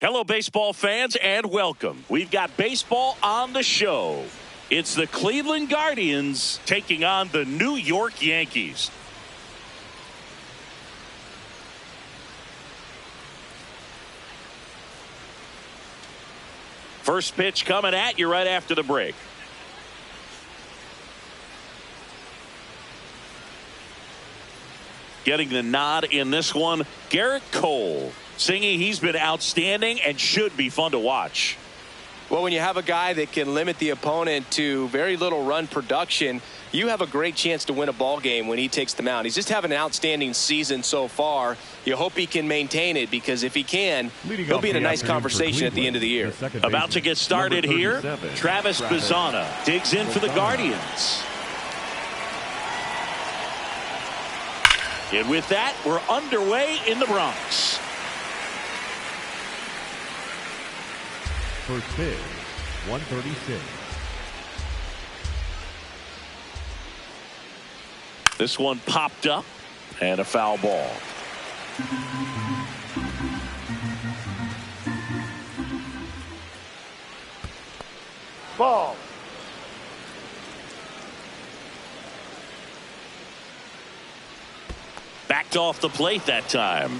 Hello, baseball fans, and welcome. We've got baseball on the show. It's the Cleveland Guardians taking on the New York Yankees. First pitch coming at you right after the break. Getting the nod in this one, Garrett Cole. Singing he's been outstanding and should be fun to watch. Well, when you have a guy that can limit the opponent to very little run production, you have a great chance to win a ball game when he takes the mound. He's just having an outstanding season so far. You hope he can maintain it, because if he can, he'll be in a nice conversation at the end of the year. About to get started here. Travis Bazzana digs in for the Guardians. And with that, we're underway in the Bronx. First pitch, 136. This one popped up and a foul ball. Ball. Backed off the plate that time.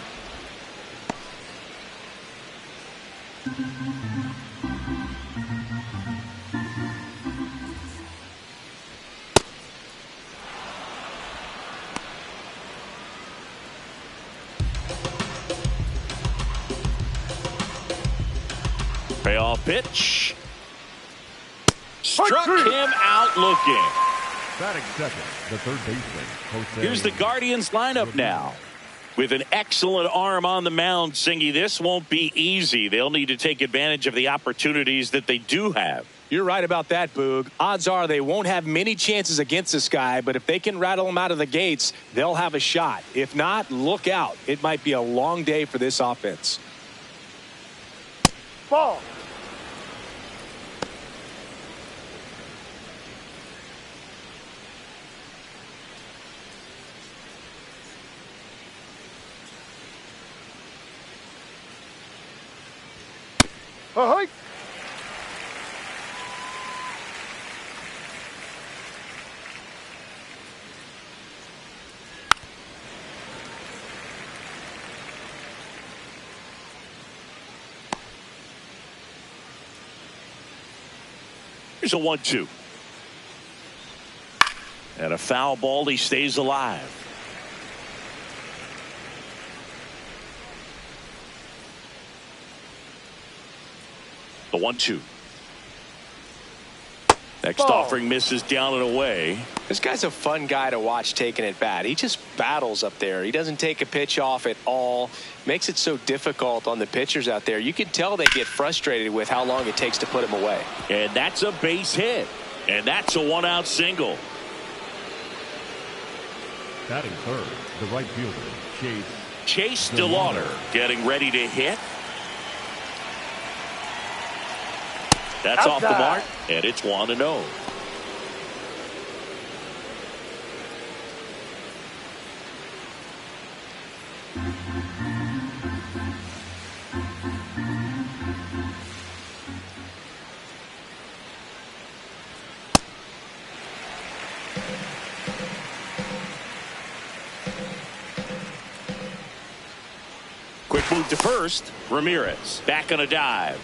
Payoff pitch. Struck him out looking. Batting second, the third baseman, Jose. Here's the Guardians lineup now. With an excellent arm on the mound, Singy, this won't be easy. They'll need to take advantage of the opportunities that they do have. You're right about that, Boog. Odds are they won't have many chances against this guy, but if they can rattle him out of the gates, they'll have a shot. If not, look out. It might be a long day for this offense. Ball. Ahoy! Here's a 1-2. And a foul ball. He stays alive. The 1-2. Next offering misses down and away. This guy's a fun guy to watch taking at bat. He just battles up there. He doesn't take a pitch off at all. Makes it so difficult on the pitchers out there. You can tell they get frustrated with how long it takes to put him away. And that's a base hit. And that's a one-out single. Batting third, the right fielder, Chase DeLauder getting ready to hit. That's off the mark, and it's 1-0. Quick move to first. Ramirez back on a dive.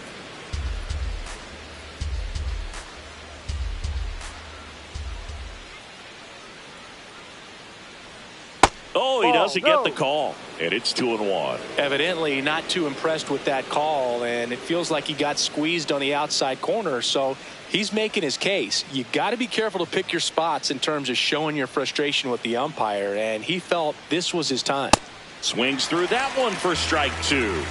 Oh, he doesn't get the call, and it's 2-1. Evidently not too impressed with that call, and it feels like he got squeezed on the outside corner, so he's making his case. You got to be careful to pick your spots in terms of showing your frustration with the umpire, and he felt this was his time. Swings through that one for strike 2.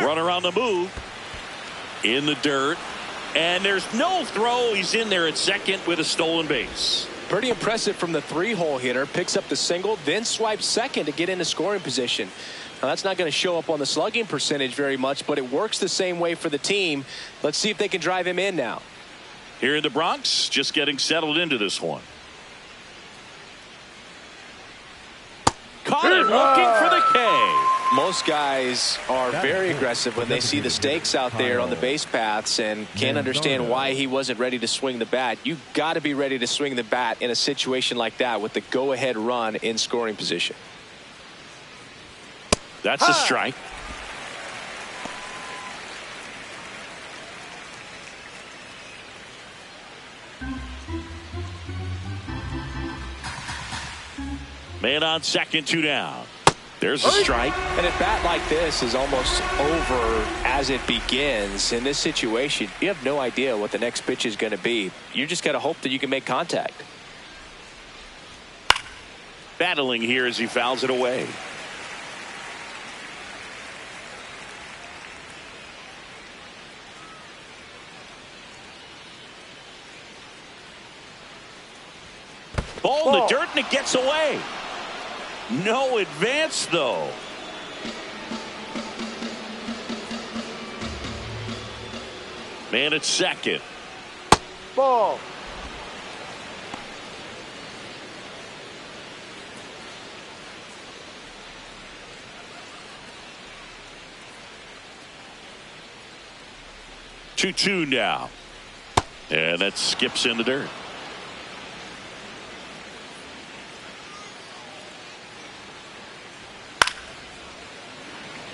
Runner on the move. In the dirt. And there's no throw. He's in there at second with a stolen base. Pretty impressive from the three-hole hitter. Picks up the single, then swipes second to get into scoring position. Now, that's not going to show up on the slugging percentage very much, but it works the same way for the team. Let's see if they can drive him in now. Here in the Bronx, just getting settled into this one. Caught it looking for the K. Most guys are very aggressive when they see the stakes out there on the base paths and can't understand why he wasn't ready to swing the bat. You got to be ready to swing the bat in a situation like that with the go-ahead run in scoring position. That's a strike. Man on second, 2 down. There's a strike. And a bat like this is almost over as it begins. In this situation, you have no idea what the next pitch is going to be. You just got to hope that you can make contact. Battling here as he fouls it away. Ball in the dirt, and it gets away. No advance, though. Man at second. Ball. Two now. And that skips in the dirt.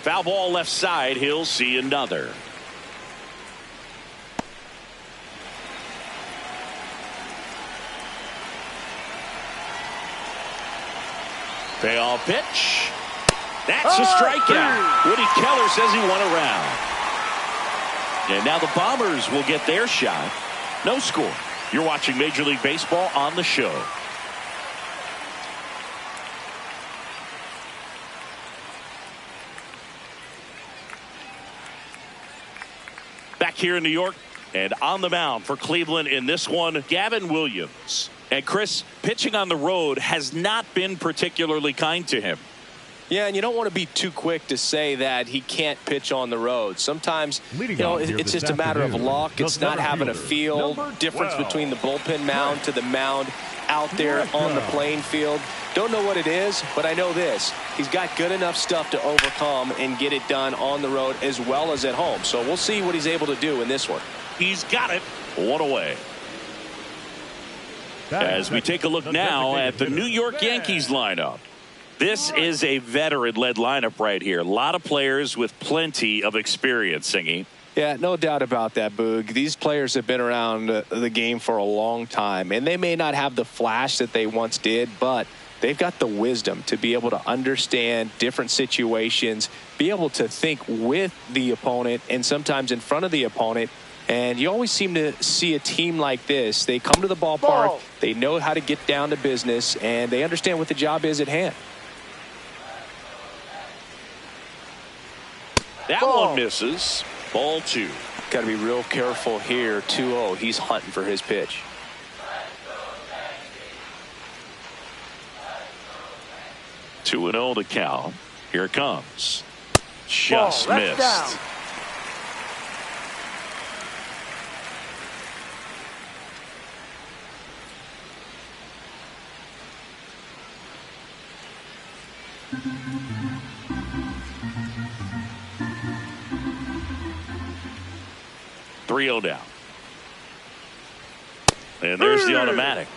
Foul ball left side. He'll see another. Payoff pitch. That's a strikeout. Woody Keller says he won a round. And now the Bombers will get their shot. No score. You're watching Major League Baseball on the show. Back here in New York and on the mound for Cleveland in this one, Gavin Williams. And Chris, pitching on the road has not been particularly kind to him. Yeah, and you don't want to be too quick to say that he can't pitch on the road. Sometimes, it's just a matter of luck. It's not having a feel difference between the bullpen mound to the mound out there on the playing field. Don't know what it is, but I know this. He's got good enough stuff to overcome and get it done on the road as well as at home. So we'll see what he's able to do in this one. He's got it. One away. As we take a look now at the New York Yankees lineup. This is a veteran-led lineup right here. A lot of players with plenty of experience, Singy. Yeah, no doubt about that, Boog. These players have been around the game for a long time, and they may not have the flash that they once did, but they've got the wisdom to be able to understand different situations, be able to think with the opponent and sometimes in front of the opponent. And you always seem to see a team like this. They come to the ballpark, they know how to get down to business, and they understand what the job is at hand. That one misses. Ball 2. Got to be real careful here. 2-0. He's hunting for his pitch. Two and 0 to count. Here it comes. Just missed. Down. Three-0 down. And there's the automatic.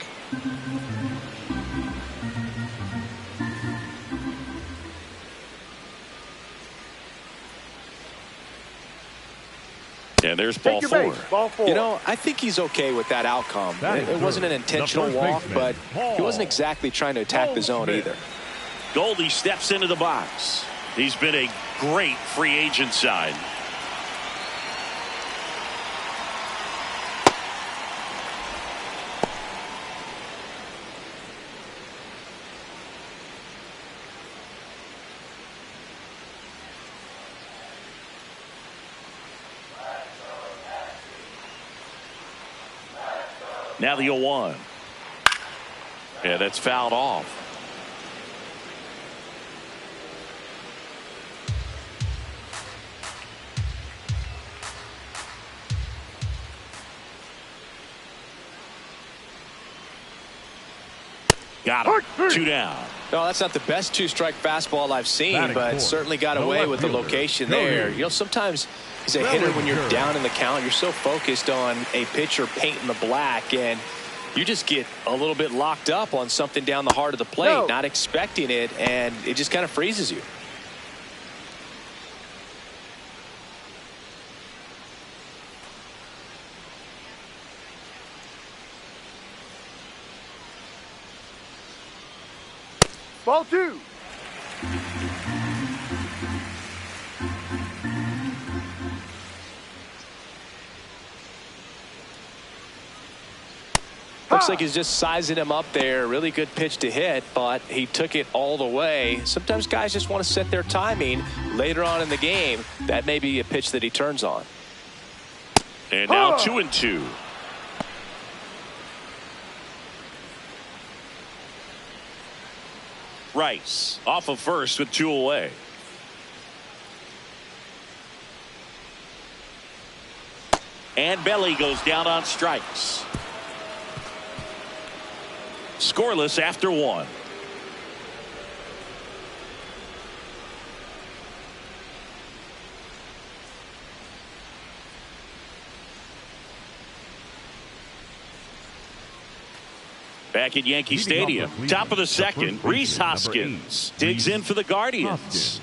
And there's ball 4. You know, I think he's okay with that outcome. It wasn't an intentional walk, but he wasn't exactly trying to attack the zone either. Goldie steps into the box. He's been a great free agent sign. Now the 0-1. Yeah, that's fouled off. Got him. 2 down. No, that's not the best two-strike fastball I've seen, Batting but fourth, certainly got the away left with the fielder, location Cody. there. You know, sometimes as a hitter, when you're down in the count, you're so focused on a pitcher painting the black, and you just get a little bit locked up on something down the heart of the plate, not expecting it, and it just kind of freezes you. Ball 2. Looks like he's just sizing him up there. Really good pitch to hit, but he took it all the way. Sometimes guys just want to set their timing later on in the game. That may be a pitch that he turns on. And now 2-2. Rice off of first with 2 away. And Belly goes down on strikes. Scoreless after 1. Back at Yankee Stadium, top of the second, Rhys Hoskins digs in for the Guardians.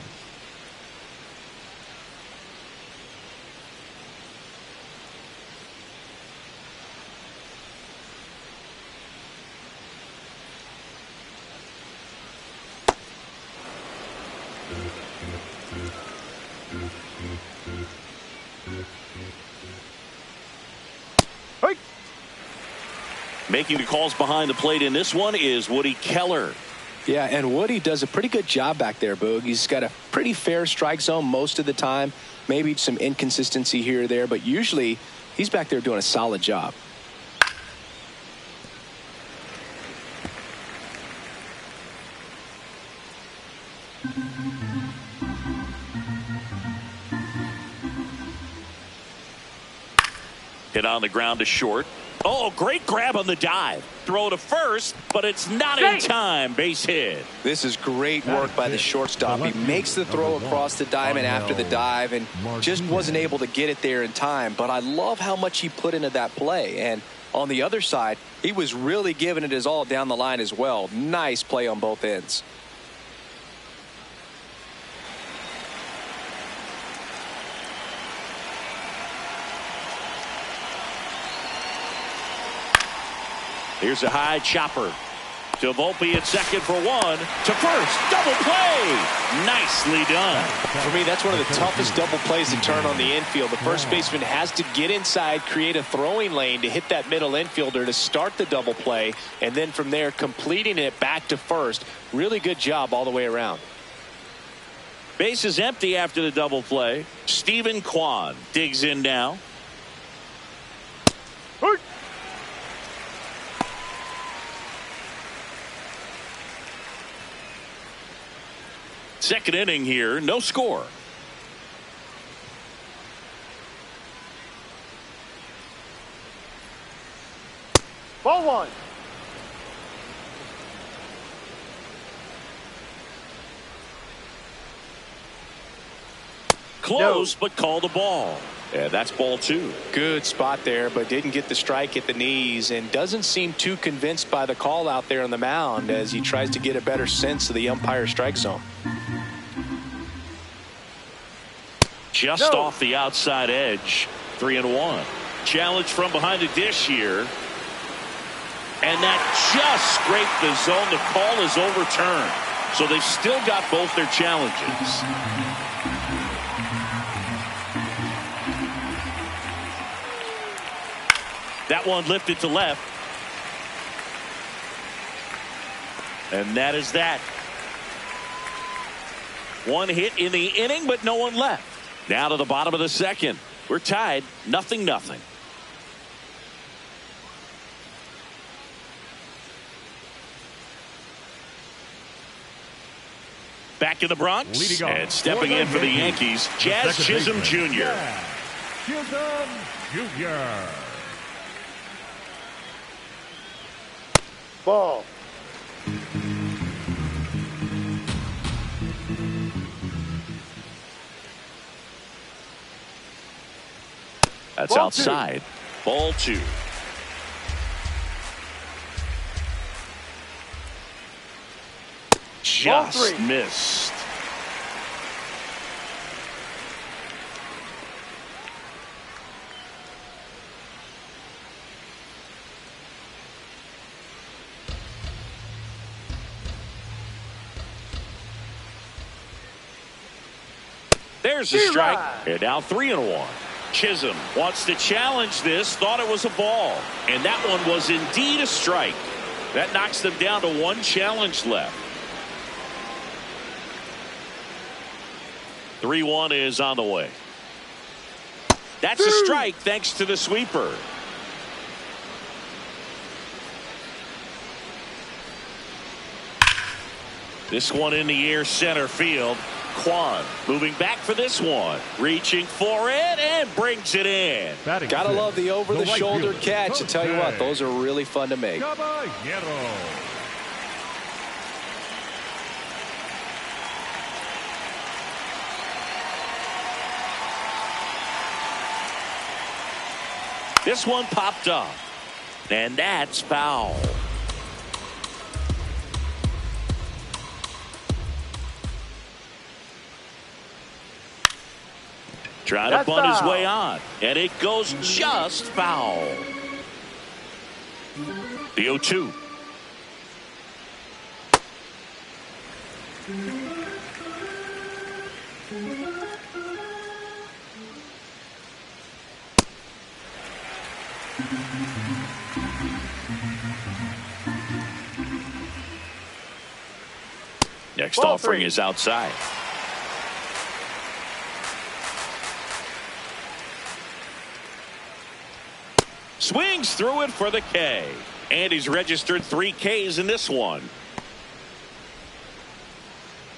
Making the calls behind the plate in this one is Woody Keller. Yeah, and Woody does a pretty good job back there, Boog. He's got a pretty fair strike zone most of the time. Maybe some inconsistency here or there, but usually he's back there doing a solid job. Hit on the ground to short. Oh, great grab on the dive. Throw to first, but it's not in time. Base hit. This is great work by the shortstop. He makes the throw across the diamond after the dive and just wasn't able to get it there in time. But I love how much he put into that play. And on the other side, he was really giving it his all down the line as well. Nice play on both ends. Here's a high chopper to Volpe at second for 1. To first. Double play. Nicely done. For me, that's one of the toughest double plays to turn on the infield. The first baseman has to get inside, create a throwing lane to hit that middle infielder to start the double play, and then from there completing it back to first. Really good job all the way around. Base is empty after the double play. Stephen Kwan digs in now. Second inning here, no score. Ball 1. Close, but called a ball. Yeah, that's ball 2. Good spot there, but didn't get the strike at the knees and doesn't seem too convinced by the call out there on the mound as he tries to get a better sense of the umpire strike zone. Just off the outside edge. 3-1. Challenge from behind the dish here. And that just scraped the zone. The call is overturned. So they've still got both their challenges. That one lifted to left. And that is that. One hit in the inning, but no one left. Now to the bottom of the second. We're tied 0-0. Back in the Bronx and stepping in for the Yankees, Jazz Chisholm Jr. Chisholm Jr. Ball. That's Ball outside. Ball 2. Just three. missed. There's a strike. And now 3-1. Chisholm wants to challenge this. Thought it was a ball. And that one was indeed a strike. That knocks them down to 1 challenge left. 3-1 is on the way. That's a strike thanks to the sweeper. This one in the air center field. Kwan moving back for this one. Reaching for it and brings it in. Gotta love the over-the-shoulder catch. I tell you what, those are really fun to make. This one popped up. And that's foul. Trying to bunt his way on. And it goes just foul. The 0-2. Next offering is outside. Swings through it for the K. And he's registered 3 Ks in this one.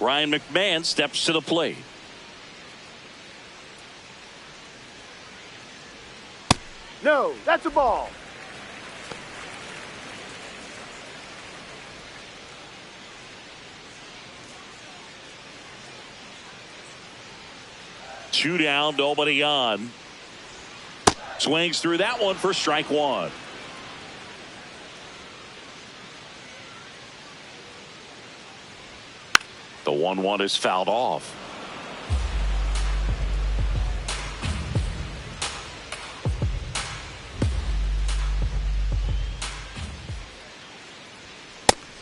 Ryan McMahon steps to the plate. No, that's a ball. Two down, nobody on. Swings through that one for strike 1. The 1-1 is fouled off.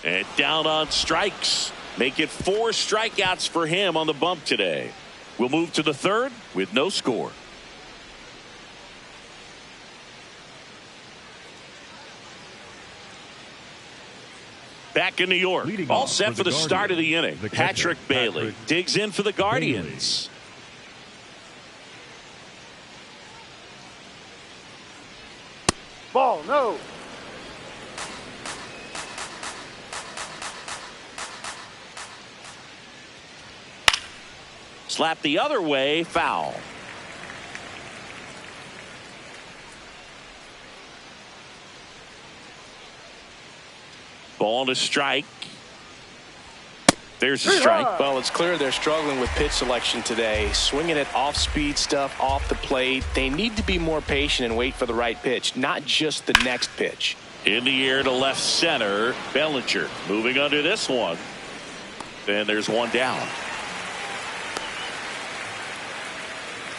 And down on strikes. Make it 4 strikeouts for him on the bump today. We'll move to the 3rd with no score. Back in New York, all set for the start of the inning. Patrick Bailey digs in for the Guardians. Ball, no. Slap the other way, foul. Ball to strike. There's a strike. Well, it's clear they're struggling with pitch selection today. Swinging at off-speed stuff off the plate. They need to be more patient and wait for the right pitch, not just the next pitch. In the air to left center. Bellinger moving under this one. Then there's one down.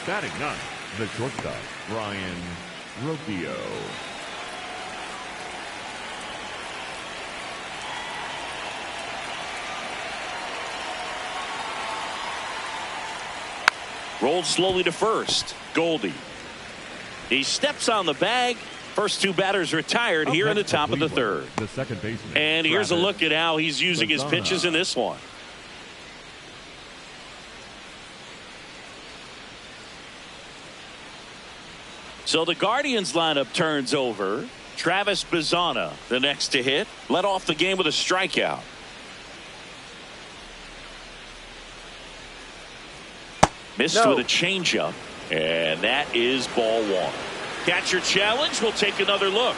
Batting 9, the shortstop, Brian Rocchio. Rolled slowly to first. Goldie. He steps on the bag. First 2 batters retired here in the top of the 3rd. The second baseman. And here's a look at how he's using his pitches in this one. So the Guardians lineup turns over. Travis Bazzana, the next to hit, led off the game with a strikeout. Missed with a changeup, and that is ball 1. Catcher challenge will take another look.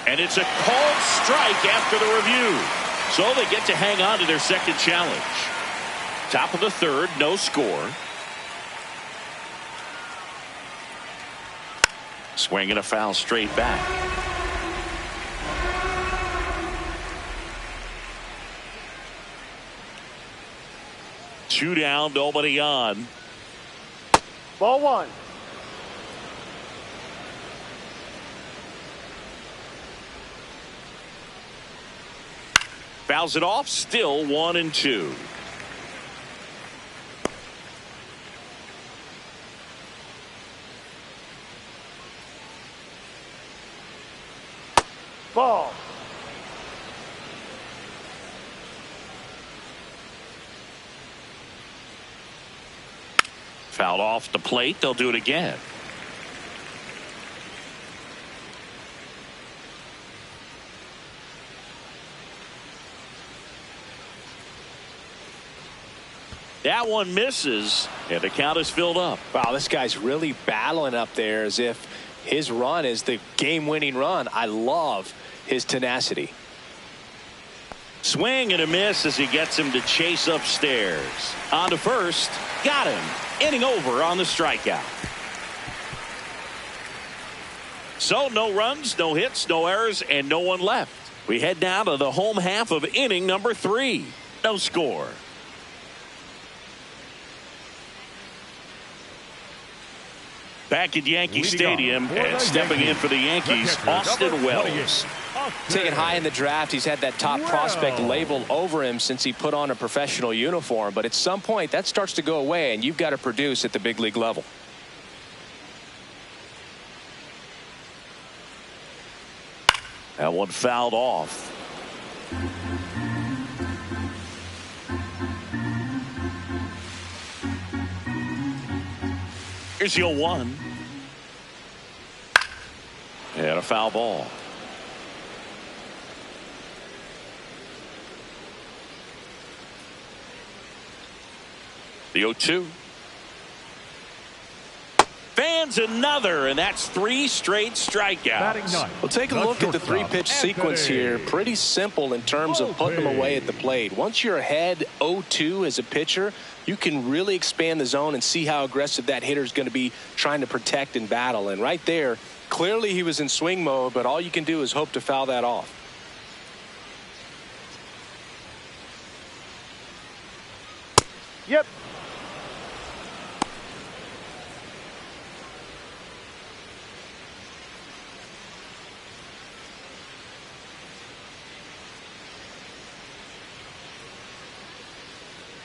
And it's a called strike after the review. So they get to hang on to their second challenge. Top of the third, no score. Swing and a foul straight back. Two down, nobody on. Ball one. Fouls it off, still 1-2. Ball. Fouled off the plate, they'll do it again. That one misses, and the count is filled up. Wow, this guy's really battling up there as if his run is the game-winning run. I love his tenacity. Swing and a miss as he gets him to chase upstairs. On to first, got him. Inning over on the strikeout. So no runs, no hits, no errors, and no one left. We head down to the home half of inning number 3. No score. Back at Yankee Stadium and stepping in for the Yankees, Austin Wells. Taken high in the draft, he's had that top prospect label over him since he put on a professional uniform. But at some point, that starts to go away, and you've got to produce at the big league level. That one fouled off. Here's the 0-1. And a foul ball. The 0-2. Fans another, and that's 3 straight strikeouts. Well, take a look at the 3-pitch sequence here. Pretty simple in terms of putting them away at the plate. Once you're ahead 0-2 as a pitcher, you can really expand the zone and see how aggressive that hitter is going to be trying to protect and battle. And right there, clearly he was in swing mode, but all you can do is hope to foul that off. Yep.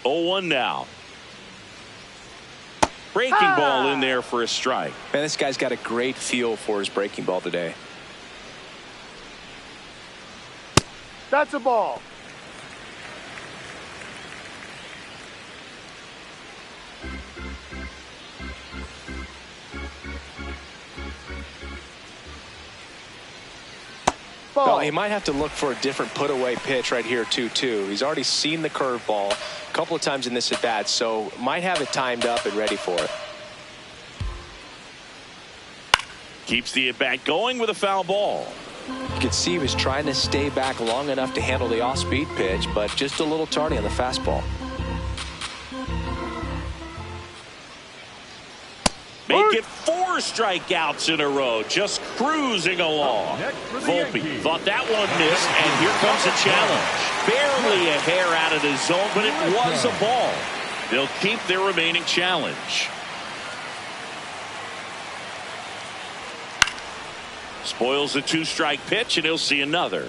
One now. Breaking ball in there for a strike. Man, this guy's got a great feel for his breaking ball today. That's a ball. Well, he might have to look for a different put-away pitch right here, 2-2. He's already seen the curveball a couple of times in this at-bat, so might have it timed up and ready for it. Keeps the at-bat going with a foul ball. You could see he was trying to stay back long enough to handle the off-speed pitch, but just a little tardy on the fastball. Make it 4 strikeouts in a row, just cruising along. Volpe thought that one missed, and here comes a challenge. Barely a hair out of the zone, but it was a ball. They'll keep their remaining challenge. Spoils a 2-strike pitch, and he'll see another.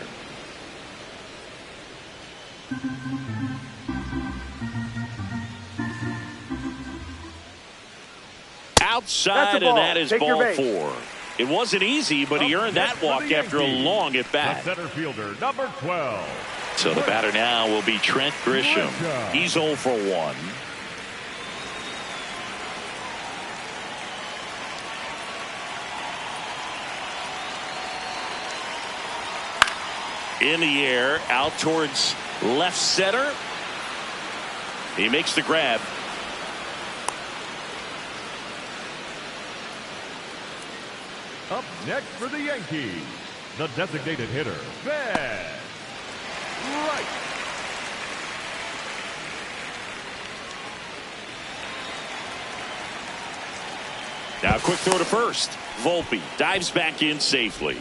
Outside, and that is ball 4. It wasn't easy, but he earned that walk after a long at bat. Center fielder, number 12. So the batter now will be Trent Grisham. He's 0 for 1. In the air, out towards left center. He makes the grab. Up next for the Yankees, the designated hitter, Ben Wright. Now a quick throw to first. Volpe dives back in safely.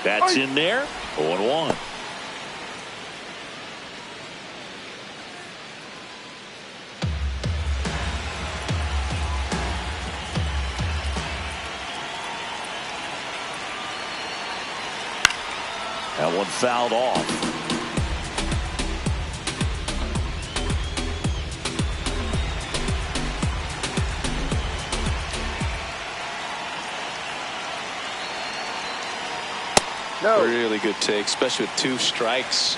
That's in there. 0-1. That one fouled off. No. Really good take, especially with 2 strikes.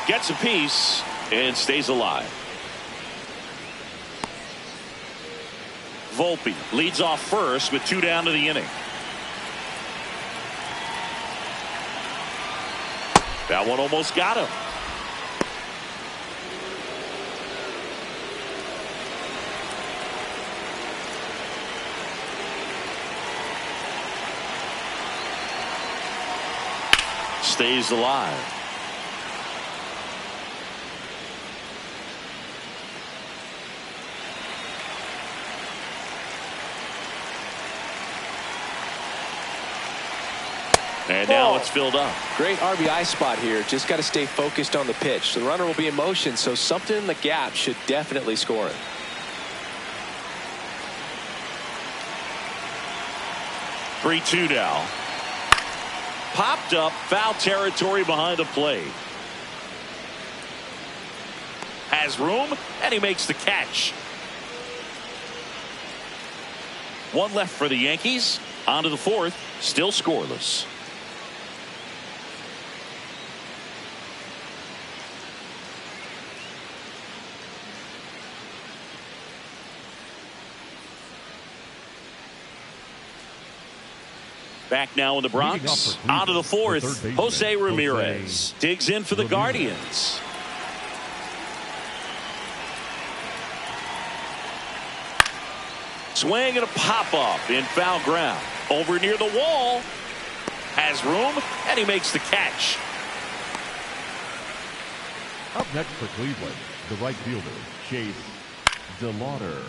Gets a piece and stays alive. Volpe leads off first with 2 down to the inning. That one almost got him. Stays alive. And now it's filled up. Great RBI spot here. Just got to stay focused on the pitch. The runner will be in motion, so something in the gap should definitely score it. Three-2 now. Popped up, foul territory behind the plate. Has room, and he makes the catch. 1 left for the Yankees. On to the 4th, still scoreless. Back now in the Bronx. On to the 4th, Jose Ramirez digs in for the Guardians. Swing and a pop-up in foul ground. Over near the wall. Has room, and he makes the catch. Up next for Cleveland, the right fielder, Chase DeLauder.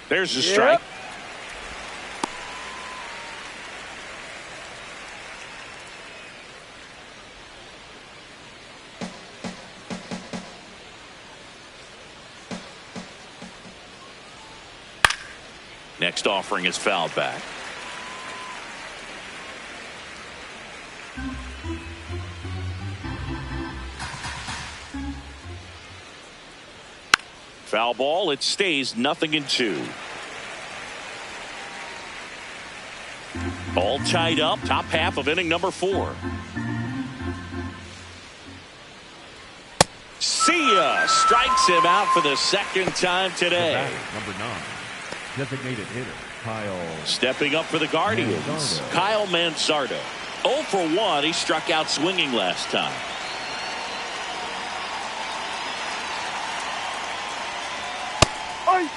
There's a strike. Next offering is fouled back. Foul ball. It stays 0-2. All tied up. Top half of inning number 4. See ya. Strikes him out for the 2nd time today. Number 9, designated hitter, Kyle. Stepping up for the Guardians, Mansardo. Kyle Mansardo. 0 for 1. He struck out swinging last time. Oi.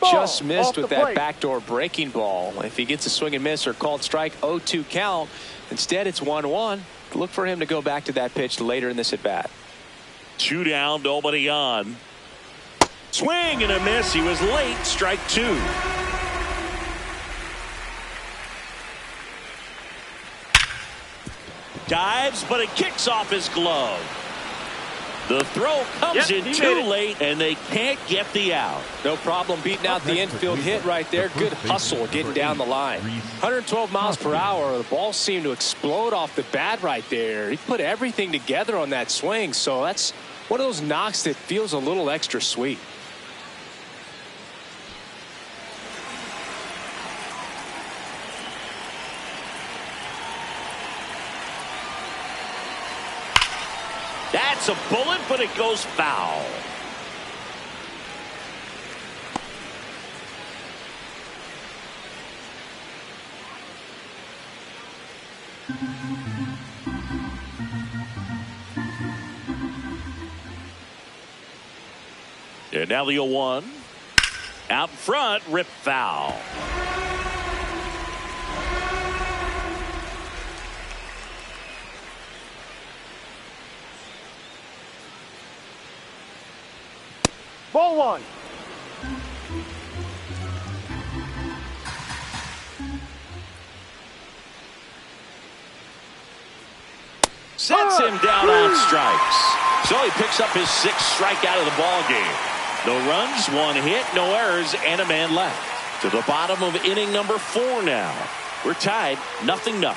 Just missed with that plate. backdoor breaking ball. If he gets a swing and miss or called strike, 0-2 count. Instead, it's 1-1. Look for him to go back to that pitch later in this at bat. 2 down, nobody on. Swing and a miss. He was late. Strike 2. Dives, but it kicks off his glove. The throw comes in too late, and they can't get the out. No problem beating out the infield hit right there. Good hustle getting down the line. 112 miles per hour. The ball seemed to explode off the bat right there. He put everything together on that swing, so that's one of those knocks that feels a little extra sweet. That's a bullet, but it goes foul. And now the 0-1. Out front, rip foul. Ball one. Sets him down on strikes. So he picks up his 6th strikeout of the ball game. No runs, 1 hit, no errors, and a man left. To the bottom of inning number 4 now. We're tied 0-0.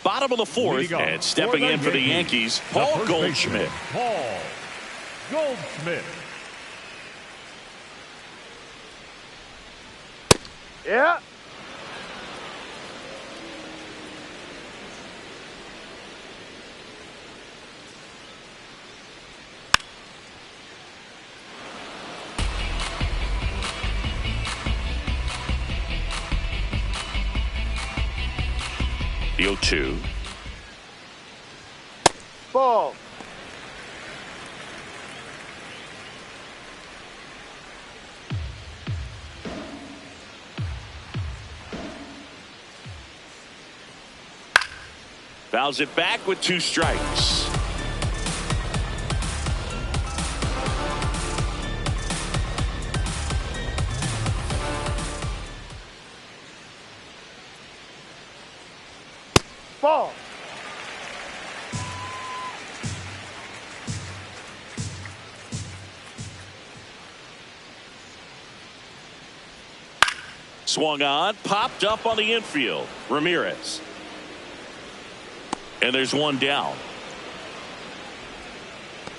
Bottom of the 4th, and stepping in for the Yankees, Paul Goldschmidt. Paul Goldschmidt. Yeah. The 0-2. Ball. Fouls it back with 2 strikes. Ball. Swung on, popped up on the infield. Ramirez. And there's 1 down.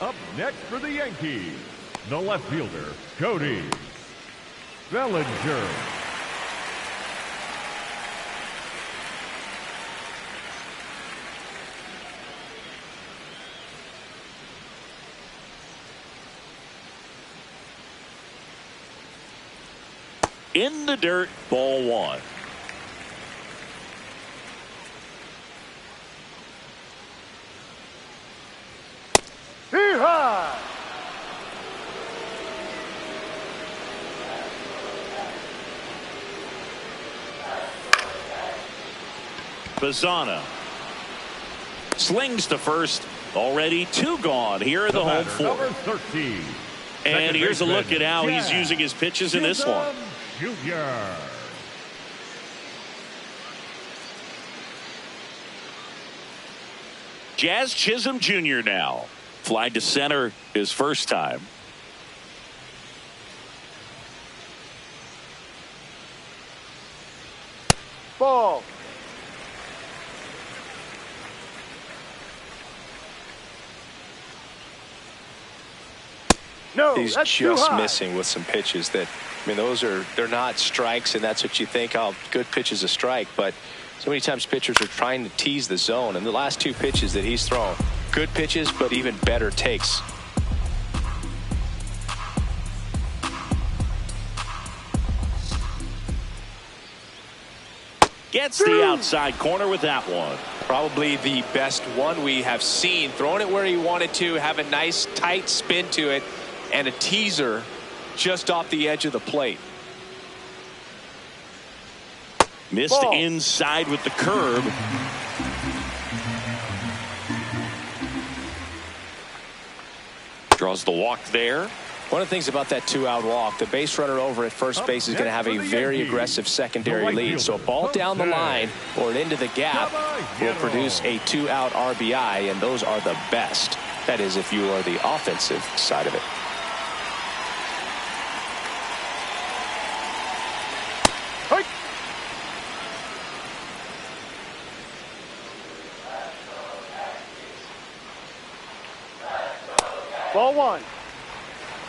Up next for the Yankees, the left fielder, Cody Bellinger. In the dirt, ball 1. Hee-haw! Bazzana slings to first. Already 2 gone here in the home 4. Number 13. And here's a look at how he's using his pitches in this one. Jr. Jazz Chisholm Jr. now. Fly to center his first time. Ball. No, He's that's too just high. missing with some pitches that, I mean, they're not strikes, and that's what you think, oh, good pitch is a strike. But so many times pitchers are trying to tease the zone, and the last 2 pitches that he's thrown, good pitches, but even better takes. Gets the outside corner with that one. Probably the best one we have seen. Throwing it where he wanted to, have a nice tight spin to it, and a teaser just off the edge of the plate. Missed Ball. inside with the curve. Draws the walk there. One of the things about that 2-out walk, the base runner over at first base is going to have a very aggressive secondary lead. So a ball down the line or into the gap will produce a 2-out RBI, and those are the best. That is, if you are the offensive side of it. Hey. Ball 1.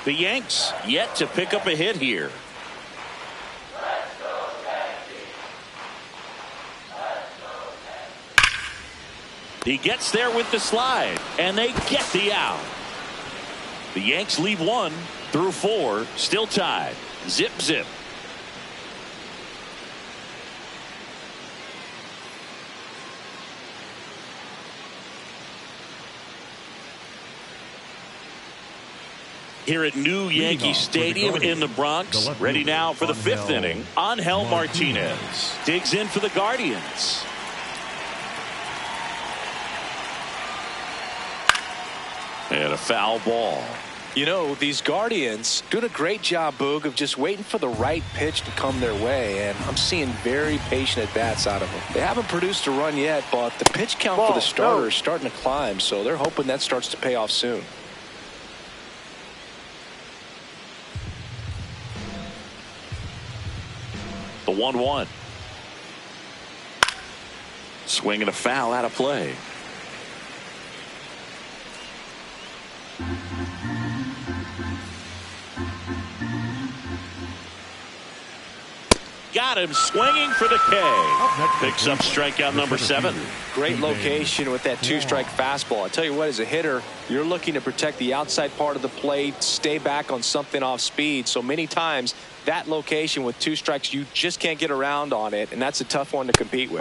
The Yanks yet to pick up a hit here. He gets there with the slide, and they get the out. The Yanks leave 1 through 4, still tied. Zip, zip. Here at new Yankee Stadium in the Bronx, ready now for the 5th inning. Angel Martinez digs in for the Guardians. And a foul ball. You know, these Guardians doing a great job, Boog, of just waiting for the right pitch to come their way, and I'm seeing very patient at-bats out of them. They haven't produced a run yet, but the pitch count for the starter is starting to climb, so they're hoping that starts to pay off soon. The 1-1. Swing and a foul out of play. Got him swinging for the K. Picks up strikeout number 7. Great location with that 2-strike fastball. I tell you what, as a hitter, you're looking to protect the outside part of the plate, stay back on something off speed. So many times that location with 2 strikes, you just can't get around on it, and that's a tough one to compete with.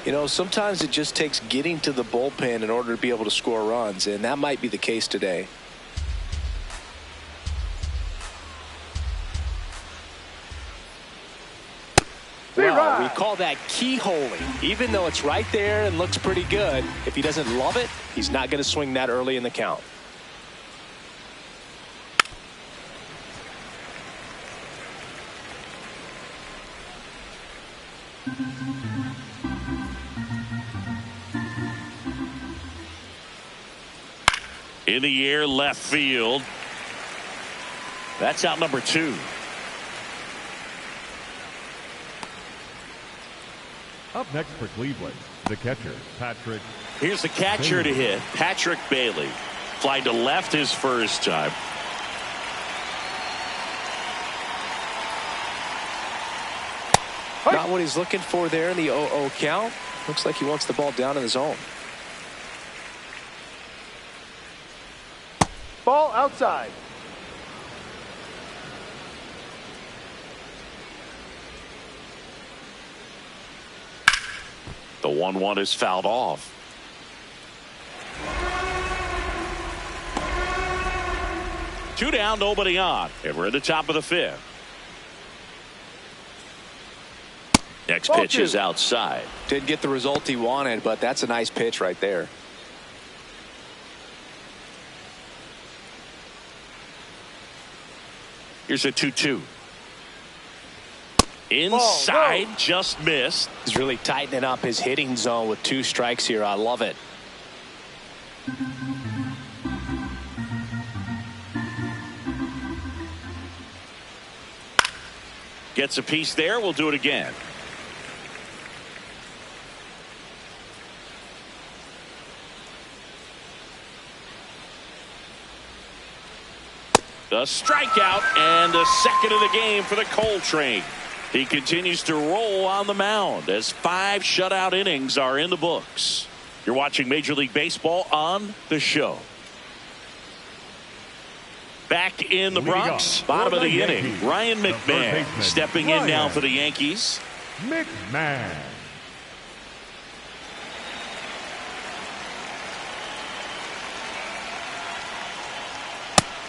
You know, sometimes it just takes getting to the bullpen in order to be able to score runs, and that might be the case today. Well, we call that keyholing. Even though it's right there and looks pretty good, if he doesn't love it, he's not going to swing that early in the count. In the air, left field. That's out number 2. Up next for Cleveland, the catcher, Patrick. Here's the catcher to hit, Patrick Bailey. Fly to left his first time. Not what he's looking for there in the 0-0 count. Looks like he wants the ball down in the zone. Ball outside. The 1-1 is fouled off. Two down, nobody on. And we're at the top of the 5th. Next pitch is outside. Didn't get the result he wanted, but that's a nice pitch right there. Here's a 2-2. Inside, just missed. He's really tightening up his hitting zone with 2 strikes here. I love it. Gets a piece there. We'll do it again. A strikeout and a second of the game for the Coltrane. He continues to roll on the mound as 5 shutout innings are in the books. You're watching Major League Baseball on the show. Back in the Bronx, bottom of the inning, Ryan McMahon stepping in now for the Yankees. McMahon.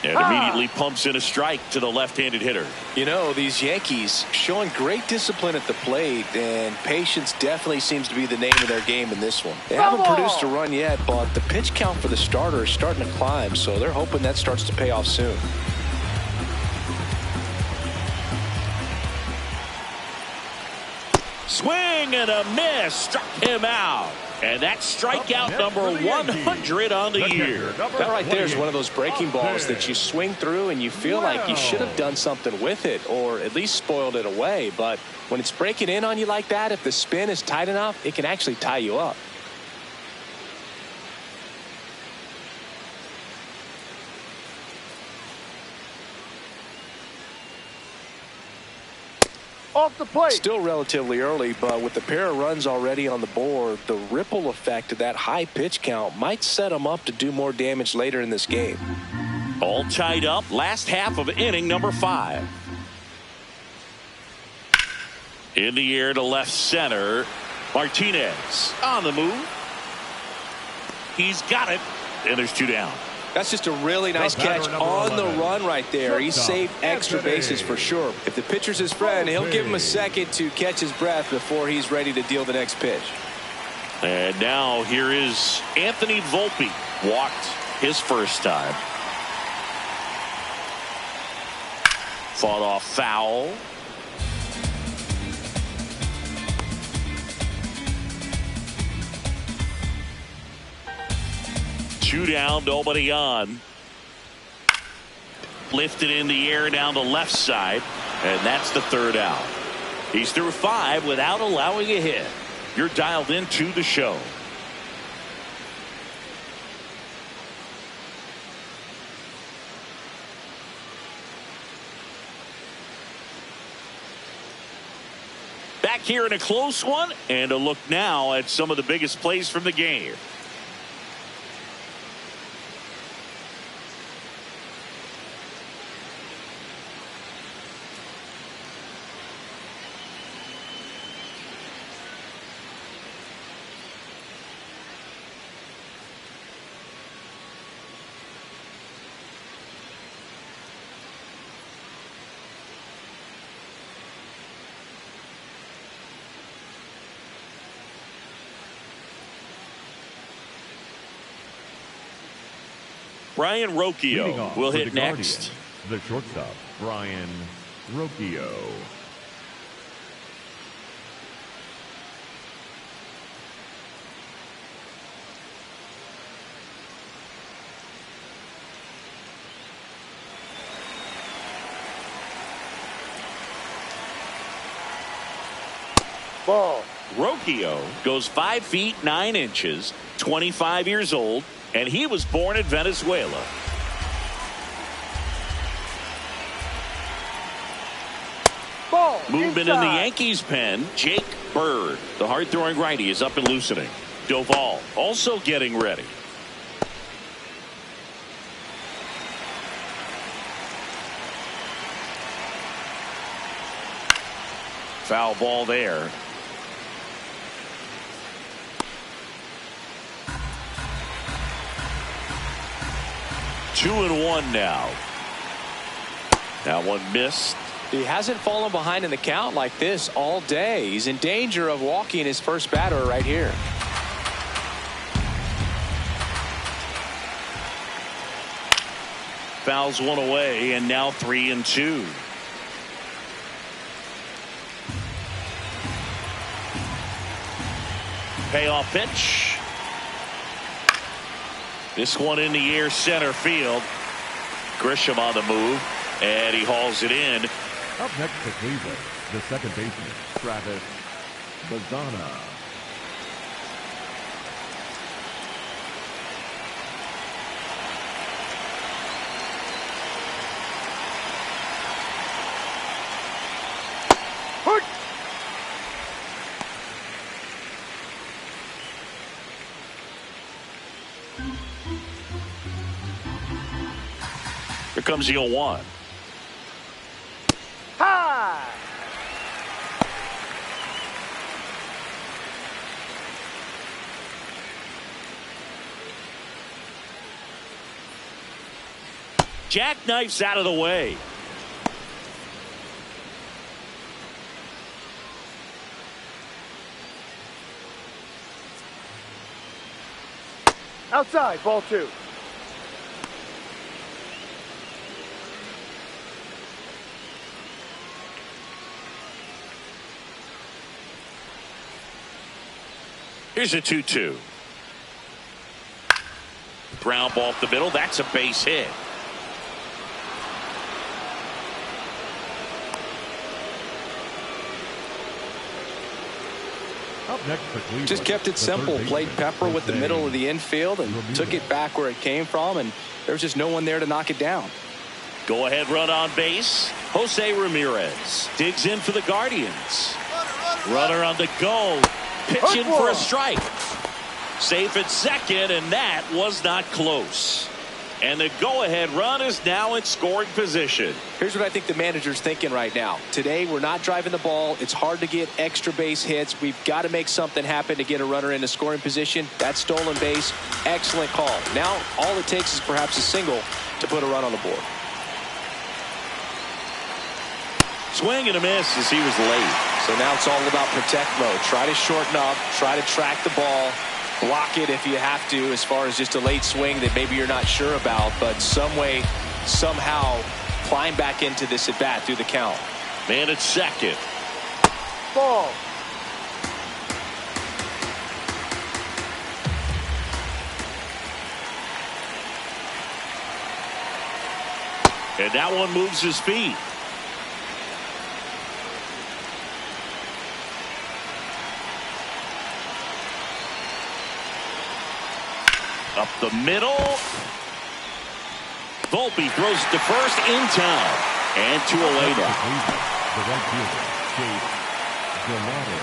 And immediately pumps in a strike to the left-handed hitter. You know, these Yankees showing great discipline at the plate, and patience definitely seems to be the name of their game in this one. They haven't produced a run yet, but the pitch count for the starter is starting to climb, so they're hoping that starts to pay off soon. Swing and a miss, struck him out. And that's strikeout number 100 on the year. That right there is one of those breaking balls that you swing through and you feel like you should have done something with it or at least spoiled it away. But when it's breaking in on you like that, if the spin is tight enough, it can actually tie you up. Off the plate. Still relatively early, but with the pair of runs already on the board, the ripple effect of that high pitch count might set him up to do more damage later in this game. All tied up. Last half of inning number 5. In the air to left center. Martinez on the move. He's got it. And there's 2 down. That's just a really nice catch on the run right there. He saved extra bases for sure. If the pitcher's his friend, he'll give him a second to catch his breath before he's ready to deal the next pitch. And now here is Anthony Volpe. Walked his first time. Fought off foul. Two down, nobody on. Lifted in the air down the left side, and that's the 3rd out. He's through 5 without allowing a hit. You're dialed into the show. Back here in a close one, and a look now at some of the biggest plays from the game. Brian Rocchio will hit next. The shortstop, Brian Rocchio. Ball. Rocchio goes 5 feet 9 inches, 25 years old, and he was born in Venezuela. Ball. Movement inside. in the Yankees pen. Jake Bird, the hard-throwing righty, is up and loosening. Doval also getting ready. Foul ball there. Two and one now. That one missed. He hasn't fallen behind in the count like this all day. He's in danger of walking his first batter right here. Fouls one away, and now 3-2. Payoff pitch. This one in the air, center field. Grisham on the move, and he hauls it in. Up next for Cleveland, the second baseman, Travis Bazana. Here comes the 0-1. High. Jackknifes out of the way. Outside. Ball 2. Here's a 2-2. Ground ball up the middle. That's a base hit. Up next for Cleveland, Just kept it simple. Played Pepper with the middle of the infield and took it back where it came from, and there's just no one there to knock it down. Go ahead run on base. Jose Ramirez digs in for the Guardians. Runner on the go. Pitching for a strike. Safe at second, and that was not close. And the go-ahead run is now in scoring position. Here's what I think the manager's thinking right now. Today, we're not driving the ball. It's hard to get extra base hits. We've got to make something happen to get a runner into scoring position. That stolen base, excellent call. Now, all it takes is perhaps a single to put a run on the board. Swing and a miss as he was late. So now it's all about protect mode. Try to shorten up, try to track the ball, block it if you have to, as far as just a late swing that maybe you're not sure about, but some way, somehow climb back into this at bat through the count. Man at second. Ball. And that one moves his feet. Up the middle. Volpe throws it to first in time. And two away now. The right fielder, Chase Gelato.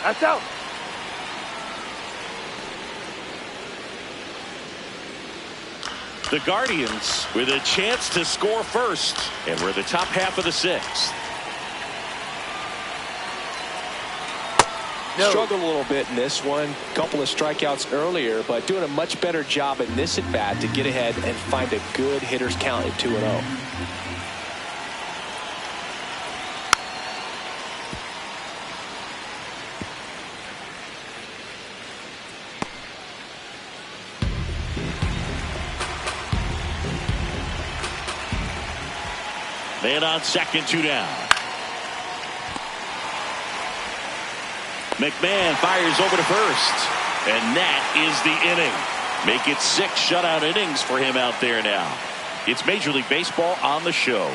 That's out. The Guardians with a chance to score first, and we're the top half of the sixth. No. Struggled a little bit in this one. Couple of strikeouts earlier, but doing a much better job in this at bat to get ahead and find a good hitter's count at 2-0. Man on second, two down. McMahon fires over to first. And that is the inning. Make it 6 shutout innings for him out there now. It's Major League Baseball on the show.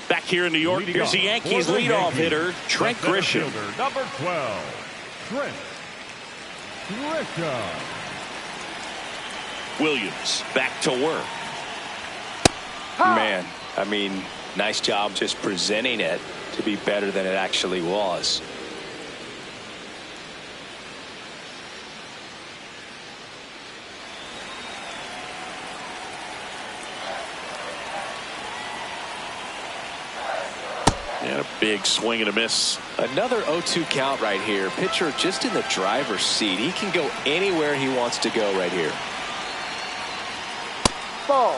Back here in New York, Leading here's the off Yankees for the leadoff Yankees, hitter, Trent the center Grisham. fielder, number 12, Trent Grisham. Williams back to work. Man, I mean, nice job just presenting it to be better than it actually was. And a big swing and a miss. Another 0-2 count right here. Pitcher just in the driver's seat. He can go anywhere he wants to go right here. Ball.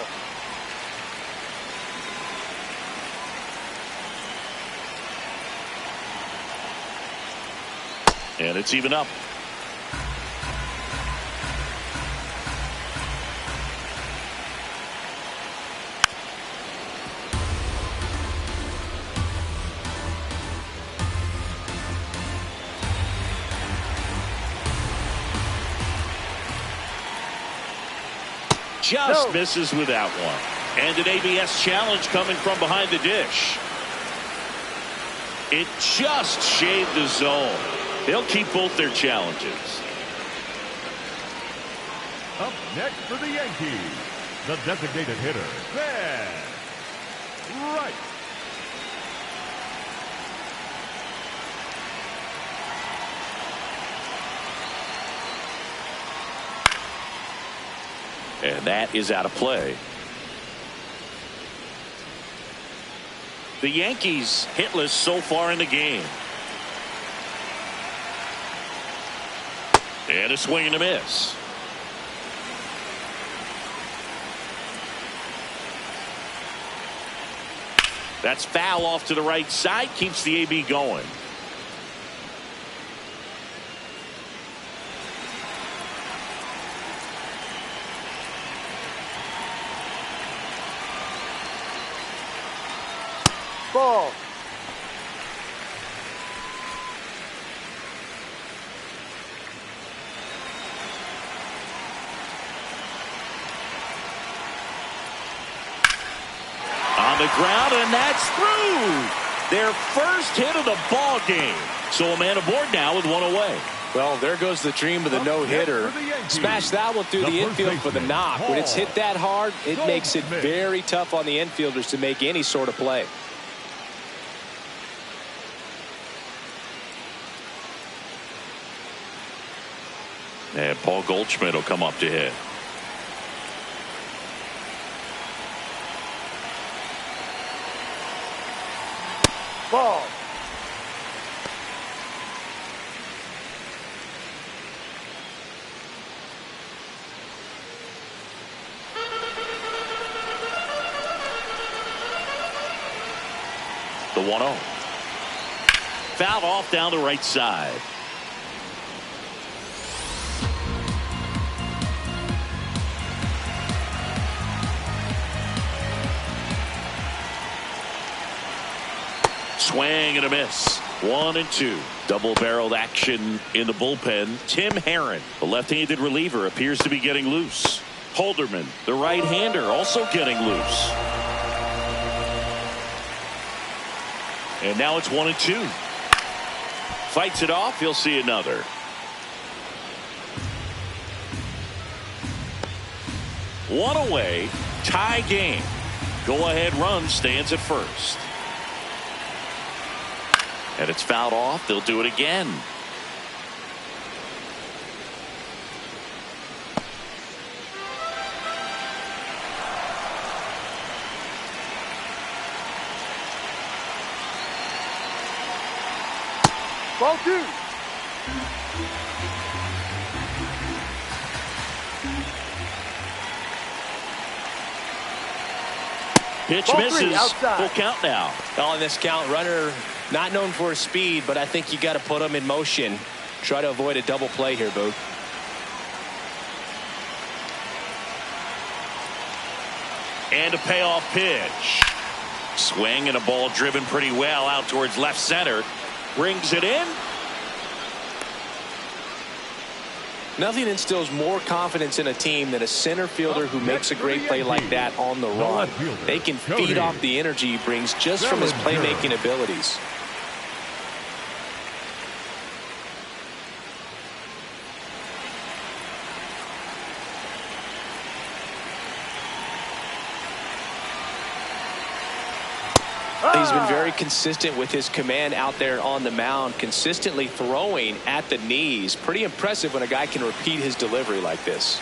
And it's even up. Just misses with that one. And an ABS challenge coming from behind the dish. It just shaved the zone. They'll keep both their challenges. Up next for the Yankees, the designated hitter, Ben Wright. And that is out of play. The Yankees hitless so far in the game. And a swing and a miss. That's foul off to the right side. Keeps the AB going. Ball. the ground, and that's through. Their first hit of the ball game. So a man aboard now with one away. Well, there goes the dream of the no-hitter. Smash that one through the infield for the knock. When it's hit that hard, it makes it very tough on the infielders to make any sort of play. And Paul Goldschmidt will come up to hit. Ball. The 1-0. Fouled off down the right side. Swing and a miss. 1-2. Double-barreled action in the bullpen. Tim Herron, the left-handed reliever, appears to be getting loose. Holderman, the right-hander, also getting loose. And now it's 1-2. Fights it off. He'll see another. One away. Tie game. Go-ahead run stands at first. And it's fouled off. They'll do it again. Ball 2. Pitch Ball misses. 3 outside. Full count now. On this count, runner not known for his speed, but I think you got to put him in motion. Try to avoid a double play here, Boog. And a payoff pitch. Swing and a ball driven pretty well out towards left center. Brings it in. Nothing instills more confidence in a team than a center fielder who makes a great play like that on the run. They can feed off the energy he brings just from his playmaking abilities. He's been very consistent with his command out there on the mound, consistently throwing at the knees. Pretty impressive when a guy can repeat his delivery like this.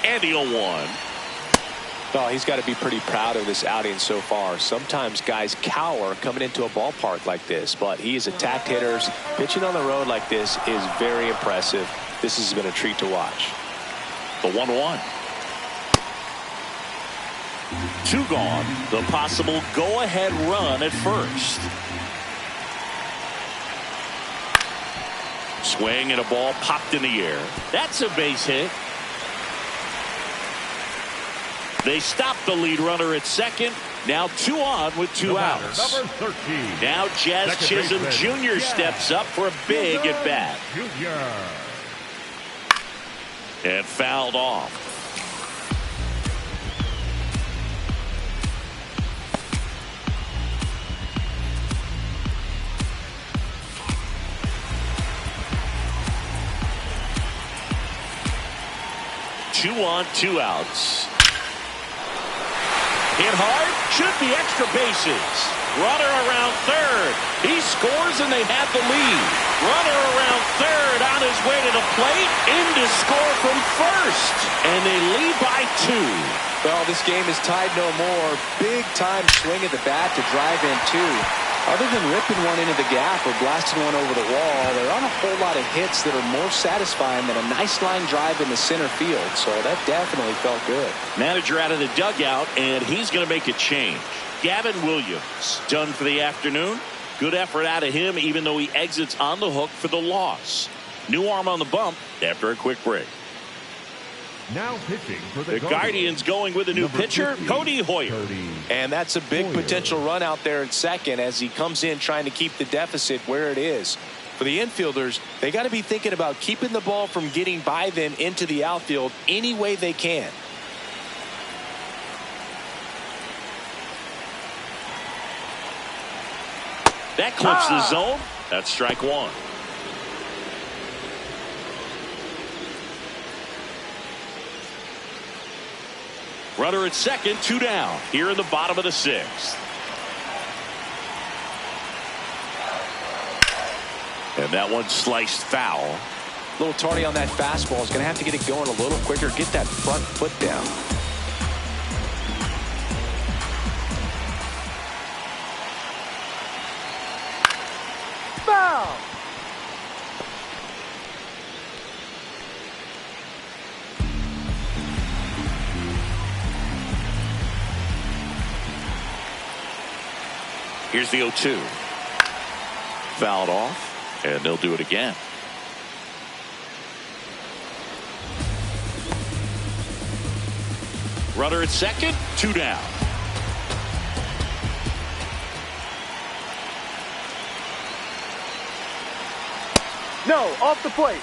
And the 0-1. Oh, he's got to be pretty proud of this outing so far. Sometimes guys cower coming into a ballpark like this, but he has attacked hitters. Pitching on the road like this is very impressive. This has been a treat to watch. The 1-1. 2 gone. The possible go-ahead run at first. Swing and a ball popped in the air. That's a base hit. They stop the lead runner at second. Now 2 on with 2 outs. Number 13. Now Jazz Second Chisholm baseman, Jr. steps up for a big at bat. Junior. And fouled off. Two on, 2 outs. Hit hard, should be extra bases. Runner around third. He scores and they have the lead. Runner around third on his way to the plate. In to score from first. And they lead by 2. Well, this game is tied no more. Big time swing at the bat to drive in 2. Other than ripping one into the gap or blasting one over the wall, there aren't a whole lot of hits that are more satisfying than a nice line drive in the center field. So that definitely felt good. Manager out of the dugout, and he's going to make a change. Gavin Williams done for the afternoon. Good effort out of him, even though he exits on the hook for the loss. New arm on the bump after a quick break. Now pitching for the Guardians going with a new pitcher, Cody Hoyer. And that's a big potential run out there in second as he comes in trying to keep the deficit where it is. For the infielders, they got to be thinking about keeping the ball from getting by them into the outfield any way they can. That clips the zone. That's strike one. Runner at second, 2 down. Here in the bottom of the 6th. And that one sliced foul. A little tardy on that fastball. Is going to have to get it going a little quicker. Get that front foot down. Foul. Here's the 0-2. Fouled off, and they'll do it again. Runner at second, 2 down. No, off the plate.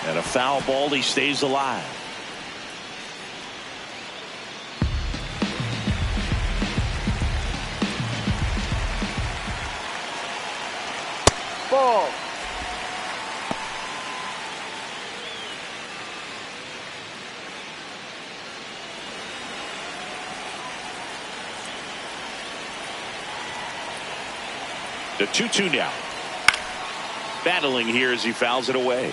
And a foul ball, he stays alive. Ball. The 2-2 now. Battling here as he fouls it away.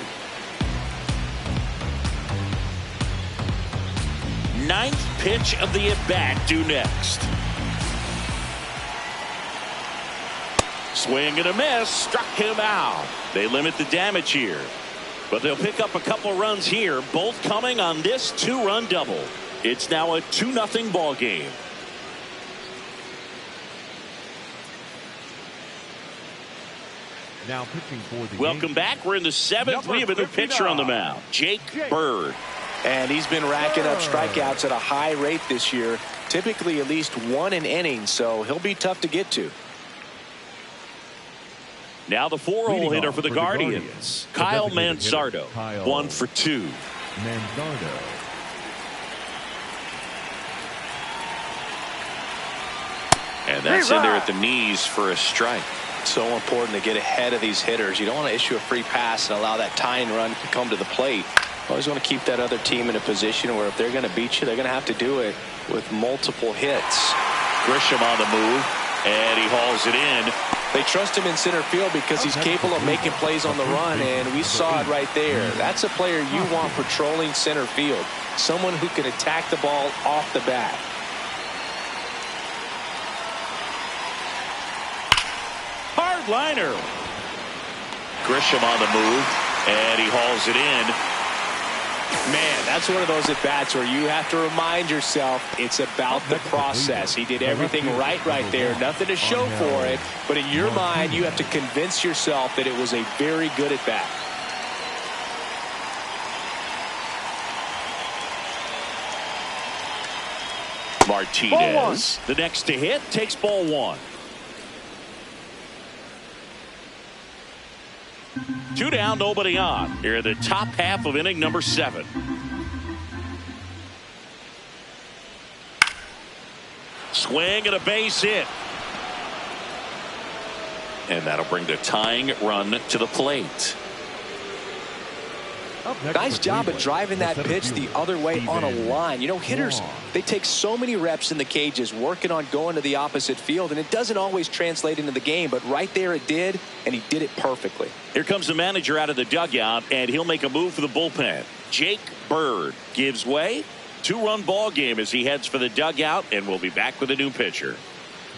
9th pitch of the at-bat due next. Swing and a miss, struck him out. They limit the damage here, but they'll pick up a couple runs here, both coming on this 2-run double. It's now a 2-0 ball game. Now pitching for the Welcome Yankees. back. We're in the 7th. We have a new pitcher on the mound, Jake Bird. And he's been racking up strikeouts at a high rate this year, typically at least 1 an inning, so he'll be tough to get to. Now the 4-hole hitter for the Guardians, Kyle Manzardo, 1 for 2. Manzardo. And that's in there at the knees for a strike. So important to get ahead of these hitters. You don't want to issue a free pass and allow that tying run to come to the plate. Always want to keep that other team in a position where if they're going to beat you, they're going to have to do it with multiple hits. Grisham on the move, and he hauls it in. They trust him in center field because he's capable of making plays on the run, and we saw it right there. That's a player you want patrolling center field. Someone who can attack the ball off the bat. Hard liner. Grisham on the move, and he hauls it in. Man, that's one of those at-bats where you have to remind yourself it's about the process. He did everything right there. Nothing to show for it. But in your mind, you have to convince yourself that it was a very good at-bat. Martinez, the next to hit, takes ball 1. 2 down, nobody on. Here in the top half of inning number 7. Swing and a base hit. And that'll bring the tying run to the plate. Nice job of driving that pitch the other way on a line. You know, hitters, they take so many reps in the cages working on going to the opposite field, and it doesn't always translate into the game, but right there it did, and he did it perfectly. Here comes the manager out of the dugout, and he'll make a move for the bullpen. Jake Bird gives way. 2-run ball game as he heads for the dugout, and we'll be back with a new pitcher.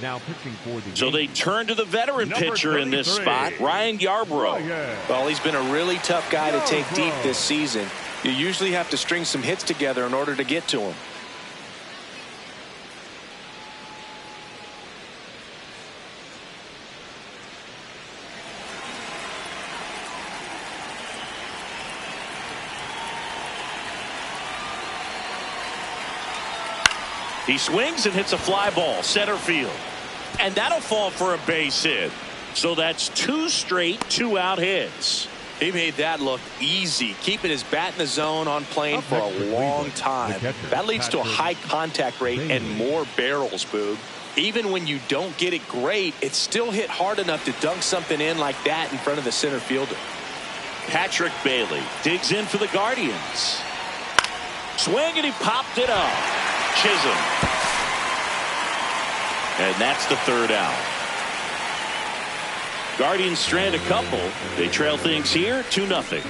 Now pitching for the So they Yankees. turn to the veteran pitcher in this spot, Ryan Yarbrough. Well, he's been a really tough guy to take deep this season. You usually have to string some hits together in order to get to him. He swings and hits a fly ball, center field. And that'll fall for a base hit. So that's 2 straight 2-out hits. He made that look easy, keeping his bat in the zone on plane for a long time. That leads to a high contact rate and more barrels, Boog. Even when you don't get it great, it's still hit hard enough to dunk something in like that in front of the center fielder. Patrick Bailey digs in for the Guardians. Swing, and he popped it up. Chisholm. And that's the 3rd out. Guardians strand a couple. They trail things here 2-0.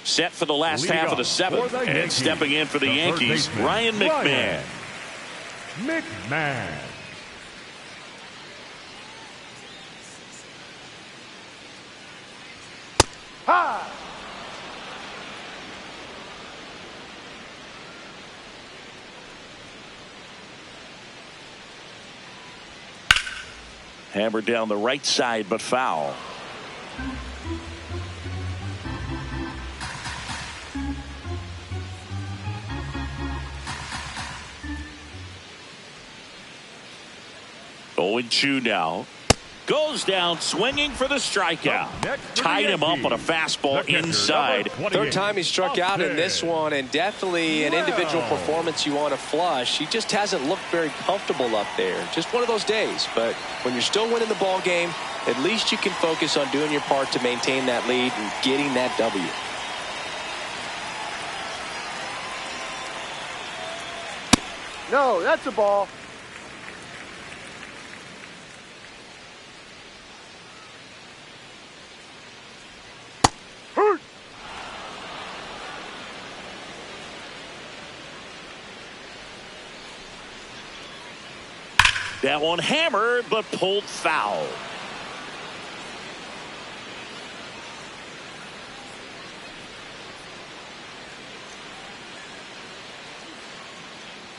Set for the last half of the 7th. And stepping in for the Yankees, Ryan McMahon. Ha! Hammered down the right side, but foul. Owen Chu now goes down swinging for the strikeout. Tied him up on a fastball inside. 3rd time he struck out in this one, and definitely an individual performance you want to flush. He just hasn't looked very comfortable up there. Just one of those days. But when you're still winning the ball game, at least you can focus on doing your part to maintain that lead and getting that W. No, that's a ball. That one hammered, but pulled foul.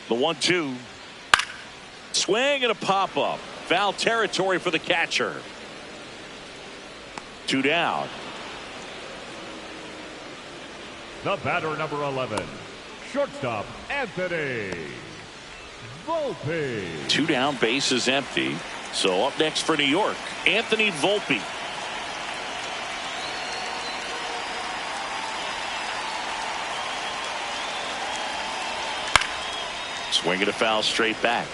The 1-2. Swing and a pop-up. Foul territory for the catcher. 2 down. The batter, number 11, shortstop Anthony Volpe. 2 down, base is empty. So up next for New York, Anthony Volpe. Swing and a foul straight back.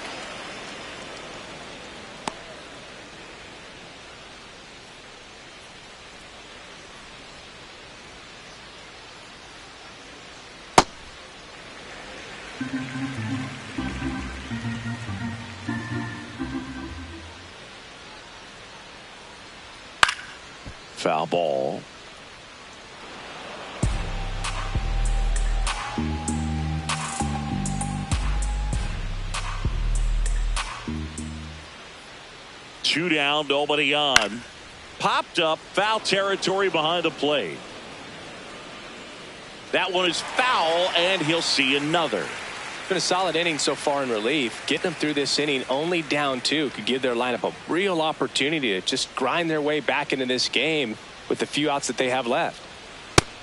Foul ball. Two down, nobody on. Popped up, foul territory behind the plate. That one is foul, and he'll see another. Been a solid inning so far in relief. Getting them through this inning only down 2 could give their lineup a real opportunity to just grind their way back into this game with the few outs that they have left.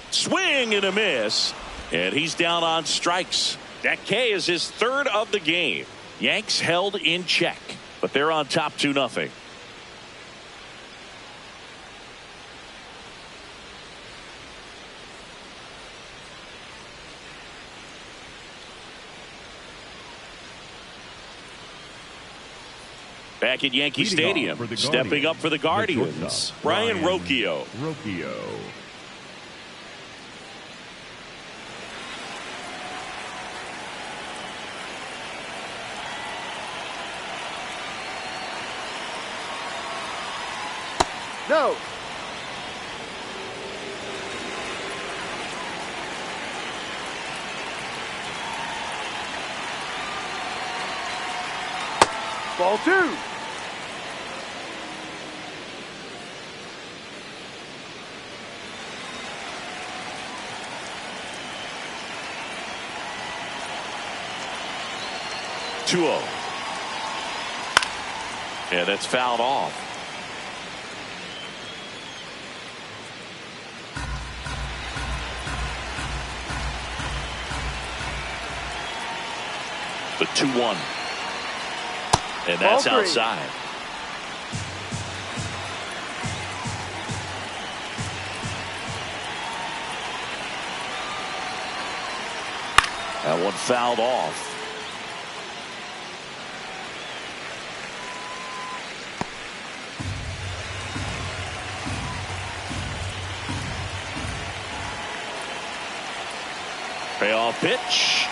Swing and a miss, and he's down on strikes. That K is his 3rd of the game. Yanks held in check, but they're on top 2-0. Back at Yankee Stadium, stepping up for the Guardians, Brian Rocchio. No. Ball 2. Yeah, that's fouled off. The 2-1. And that's Ball 3. outside. That one fouled off. Payoff pitch.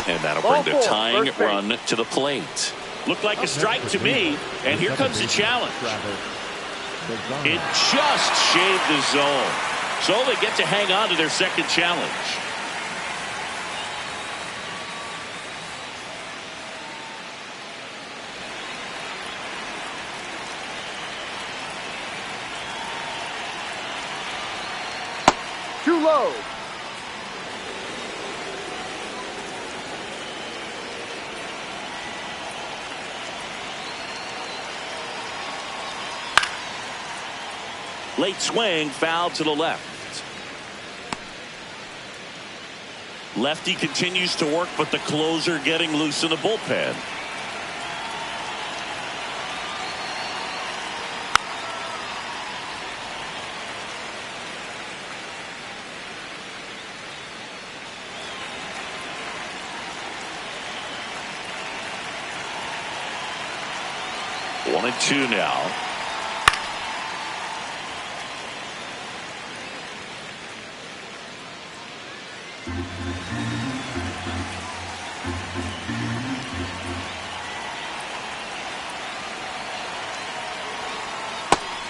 And that'll bring the tying run to the plate. Looked like a strike to me. And here comes the challenge. It just shaved the zone. So they get to hang on to their second challenge. Too low. Late swing, foul to the left. Lefty continues to work, but the closer getting loose in the bullpen. One and two now.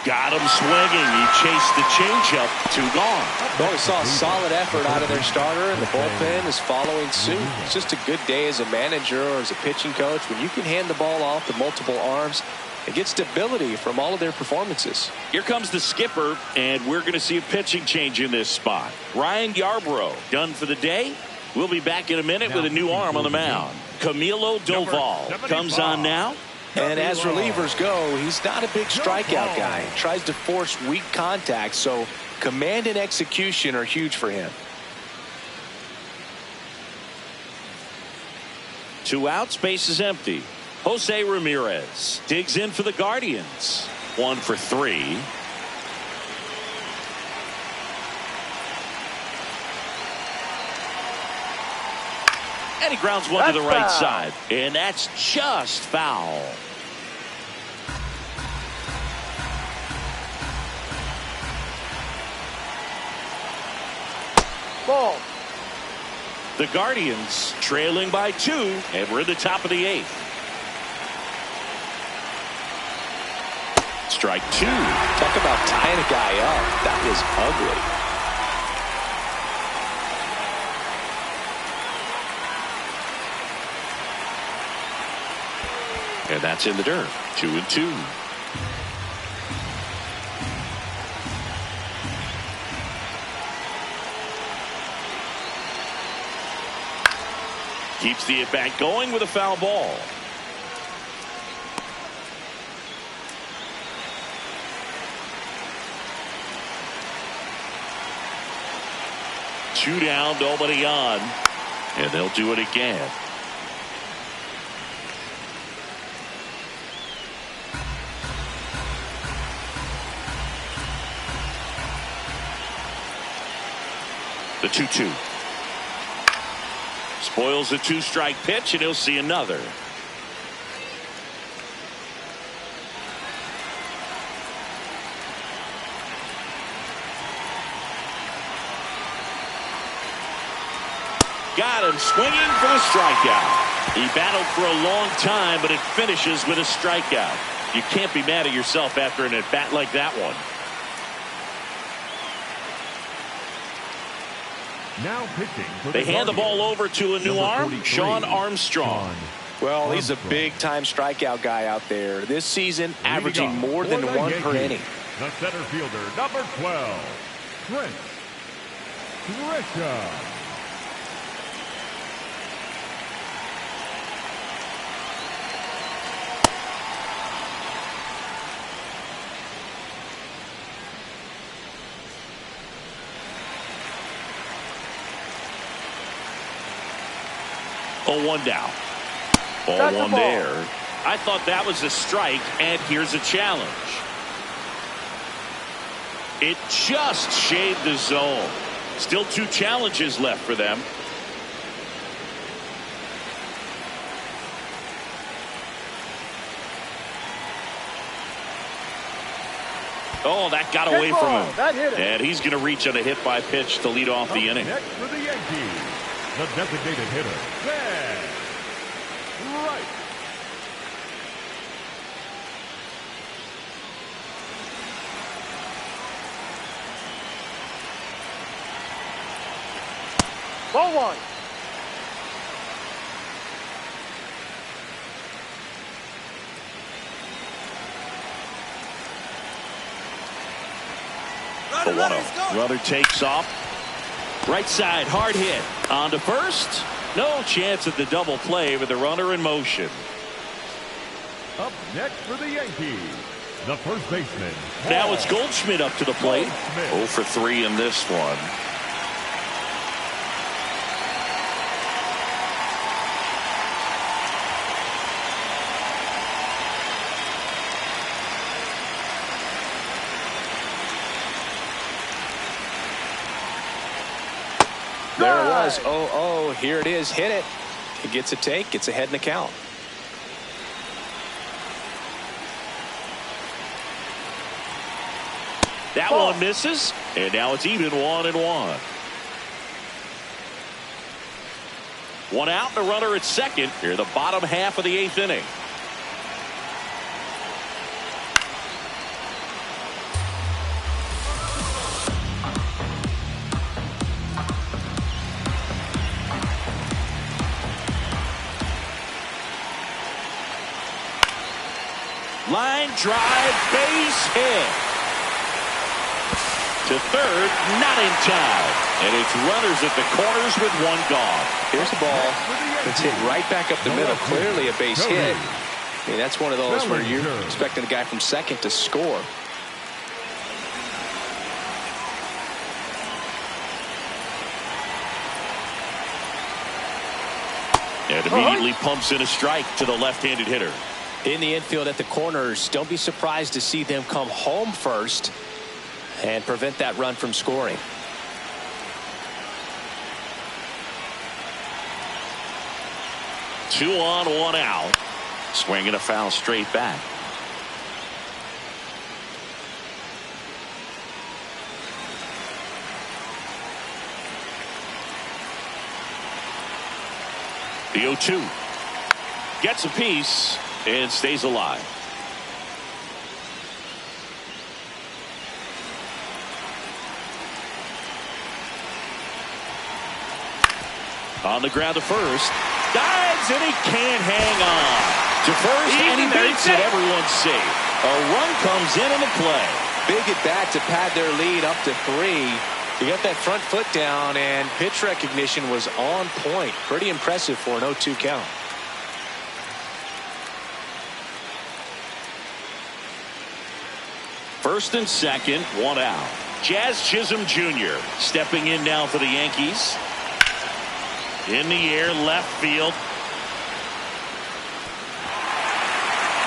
Got him swinging. He chased the changeup. 2 gone. Well, we saw a solid effort out of their starter, and the bullpen is following suit. It's just a good day as a manager or as a pitching coach when you can hand the ball off to multiple arms and get stability from all of their performances. Here comes the skipper, and we're going to see a pitching change in this spot. Ryan Yarbrough done for the day. We'll be back in a minute with a new arm on the mound. Camilo Doval comes on now. And as relievers go, he's not a big strikeout guy. He tries to force weak contact, so command and execution are huge for him. 2 outs, base is empty. Jose Ramirez digs in for the Guardians. 1 for 3. And he grounds one to the right side. And that's just foul. Ball. The Guardians trailing by 2, and we're in the top of the 8th. Strike 2. Talk about tying a guy up. That was ugly. And that's in the dirt. 2 and 2. Keeps the at-bat going with a foul ball. Two down, nobody on. And they'll do it again. The 2-2. Spoils the 2-strike pitch, and he'll see another. Got him swinging for the strikeout. He battled for a long time, but it finishes with a strikeout. You can't be mad at yourself after an at-bat like that one. Now pitching for They hand the ball over to a new arm, Sean Armstrong. Well, he's a big-time strikeout guy out there. This season, averaging more than 1 per inning. The center fielder, number 12, Trent Grisham. Oh, 1 down. Ball That's the one ball. there. I thought that was a strike, and here's a challenge. It just shaved the zone. Still 2 challenges left for them. Oh, that got away from him. That hit him. And he's going to reach on a hit by pitch to lead off the inning. Next for the Yankees, the designated hitter, Van Wright. Ball 1. The 1-0. Runner takes off. Right side, hard hit. On to first. No chance at the double play with the runner in motion. Up next for the Yankees, the first baseman. Now it's Goldschmidt up to the plate. Goldschmidt. 0 for 3 in this one. There it was. 0-0. Here it is. Hit it. He gets a take. Gets ahead in the count. That one misses. And now it's even 1-1. 1 out and a runner at second. Here the bottom half of the 8th inning. Line drive, base hit. To third, not in time. And it's runners at the corners with 1 gone. Here's the ball. It's hit right back up the middle. Clearly a base hit. I mean, that's one of those where you're expecting the guy from second to score. And immediately pumps in a strike to the left-handed hitter. In the infield at the corners, don't be surprised to see them come home first and prevent that run from scoring. Two on, 1 out. Swinging a foul straight back. The 0-2 gets a piece and stays alive. On the ground to first. Dives and he can't hang on. To first and he makes it. Everyone's safe. A run comes in the play. Big at bat to pad their lead up to 3. He got that front foot down and pitch recognition was on point. Pretty impressive for an 0-2 count. First and second, 1 out. Jazz Chisholm Jr. stepping in now for the Yankees. In the air, left field.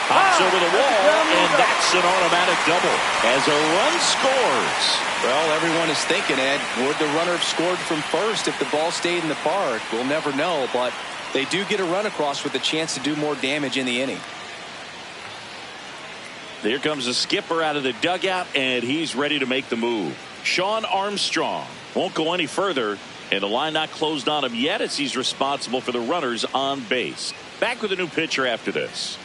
Pops over the wall, and that's an automatic double as a run scores. Well, everyone is thinking, Ed, would the runner have scored from first if the ball stayed in the park? We'll never know, but they do get a run across with a chance to do more damage in the inning. There comes the skipper out of the dugout, and he's ready to make the move. Sean Armstrong won't go any further, and the line not closed on him yet as he's responsible for the runners on base. Back with a new pitcher after this.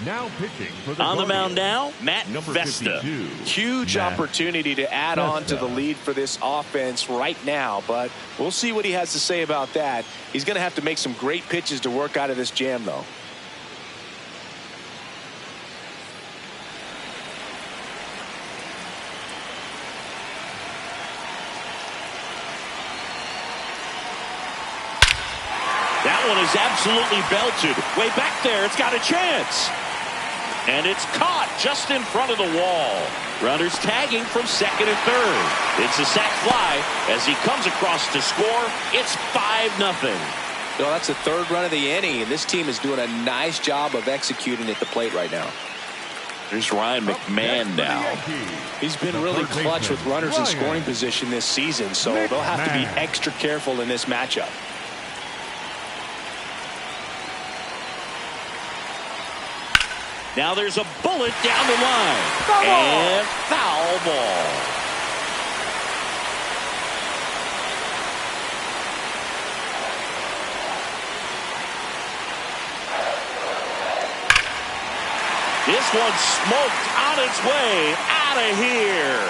Now pitching for the On the mound Guardians, now, Matt number Vesta. 52. Huge Matt opportunity to add on to the Vesta. lead for this offense right now, but we'll see what he has to say about that. He's going to have to make some great pitches to work out of this jam, though. That one is absolutely belted. Way back there, it's got a chance. And it's caught just in front of the wall. Runners tagging from second and third. It's a sac fly as he comes across to score. It's 5-0. Well, that's the third run of the inning, and this team is doing a nice job of executing at the plate right now. Here's Ryan McMahon now. He's been really clutch with runners in scoring position this season, so they'll have to be extra careful in this matchup. Now there's a bullet down the line. And foul ball. This one's smoked on its way out of here.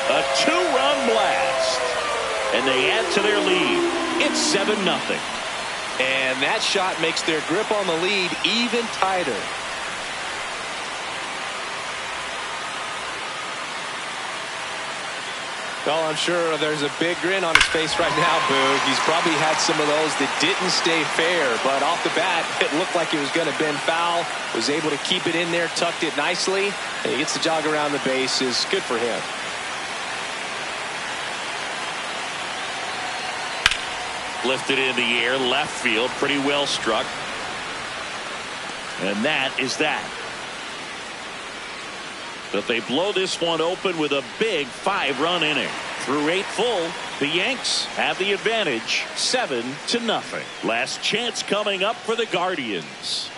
A 2-run blast. And they add to their lead. It's 7-0. And that shot makes their grip on the lead even tighter. Well, I'm sure there's a big grin on his face right now, Boog. He's probably had some of those that didn't stay fair, but off the bat, it looked like it was going to bend foul. Was able to keep it in there, tucked it nicely, and he gets the jog around the bases. Good for him. Lifted in the air, left field, pretty well struck. And that is that. But they blow this one open with a big 5-run inning. Through 8 full, the Yanks have the advantage, 7-0. Last chance coming up for the Guardians.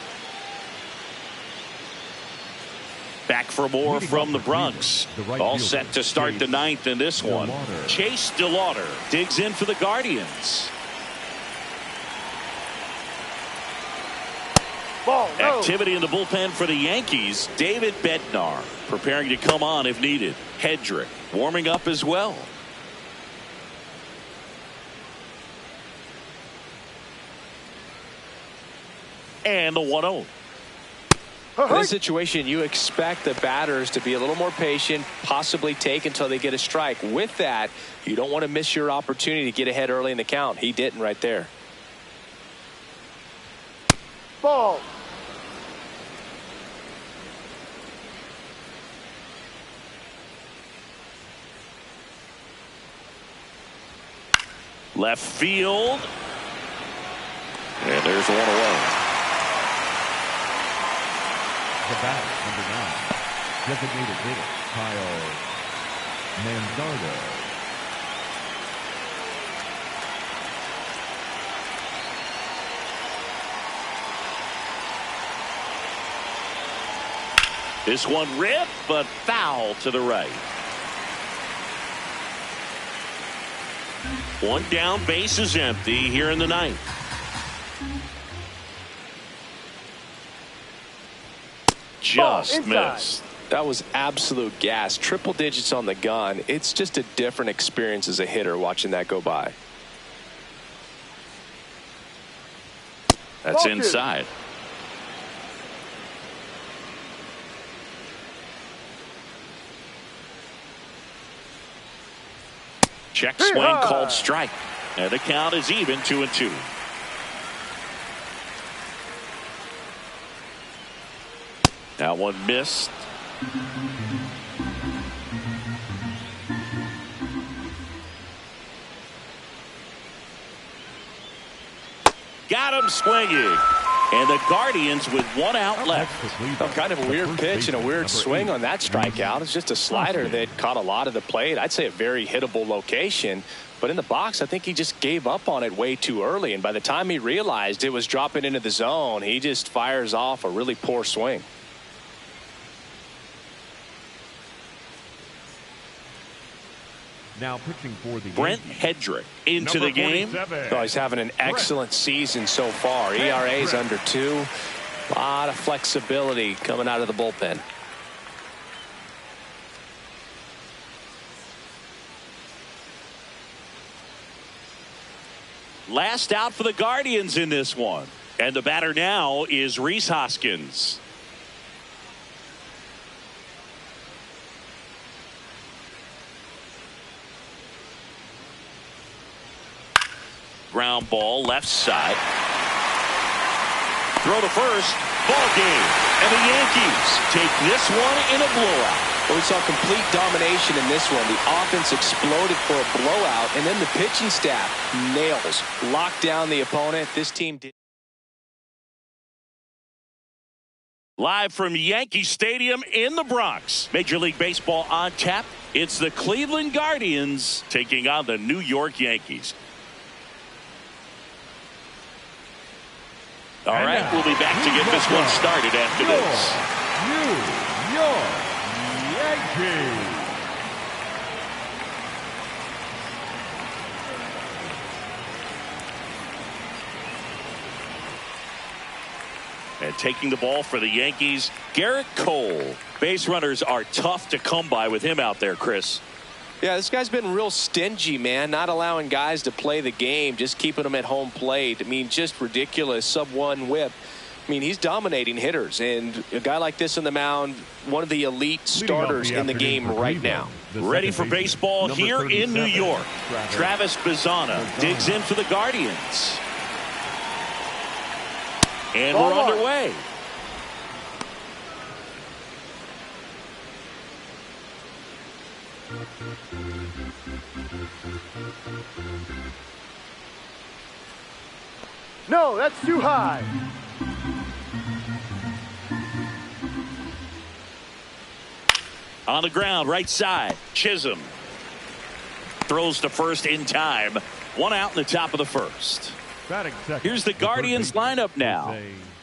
Back for more from the Bronx. All set to start the 9th in this one. Chase DeLauder digs in for the Guardians. Activity in the bullpen for the Yankees. David Bednar preparing to come on if needed. Hedrick warming up as well. And the 1-0. In this situation, you expect the batters to be a little more patient, possibly take until they get a strike. With that, you don't want to miss your opportunity to get ahead early in the count. He didn't right there. Ball. Left field. And there's one away. The bat, number 9, designated hitter, Kyle Manzardo. This one ripped, but foul to the right. One down, base is empty here in the 9th. Just missed. That was absolute gas. Triple digits on the gun. It's just a different experience as a hitter watching that go by. That's inside. Check swing called strike. And the count is even 2-2. That one missed. Got him swinging. And the Guardians with 1 out left. Kind of a weird pitch and a weird swing on that strikeout. It's just a slider that caught a lot of the plate. I'd say a very hittable location. But in the box, I think he just gave up on it way too early. And by the time he realized it was dropping into the zone, he just fires off a really poor swing. Now pitching for the Brent Hedrick into the game. Oh, he's having an excellent season so far. ERA is under 2. A lot of flexibility coming out of the bullpen. Last out for the Guardians in this one. And the batter now is Rhys Hoskins. Ground ball left side. throw to first. Ball game. And the Yankees take this one in a blowout. Well, we saw complete domination in this one. The offense exploded for a blowout, and then the pitching staff nails, locked down the opponent. This team did. Live from Yankee Stadium in the Bronx. Major League Baseball on tap. It's the Cleveland Guardians taking on the New York Yankees. All right, we'll be back to get this one started after this. New York Yankees. And taking the ball for the Yankees, Garrett Cole. Base runners are tough to come by with him out there, Chris. Yeah, this guy's been real stingy, man, not allowing guys to play the game, just keeping them at home plate. I mean, just ridiculous, sub-1 whip. I mean, he's dominating hitters, and a guy like this on the mound, one of the elite starters in the game right now. Ready for baseball here in New York. Travis Bazzana digs in for the Guardians. And we're underway. No, that's too high. On the ground, right side, Chisholm. Throws to first in time. One out in the top of the first. Here's the Guardians lineup now.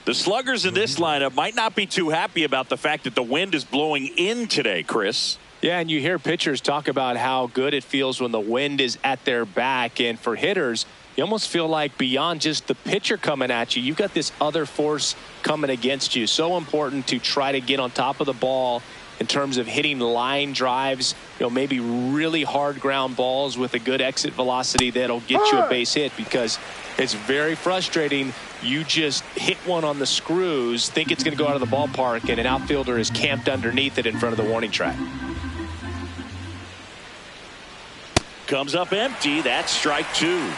The sluggers in this lineup might not be too happy about the fact that the wind is blowing in today, Chris. Yeah, and you hear pitchers talk about how good it feels when the wind is at their back. And for hitters, you almost feel like beyond just the pitcher coming at you, you've got this other force coming against you. So important to try to get on top of the ball in terms of hitting line drives, maybe really hard ground balls with a good exit velocity that'll get you a base hit, because it's very frustrating. You just hit one on the screws, think it's going to go out of the ballpark, and an outfielder is camped underneath it in front of the warning track. Comes up empty. That's strike two.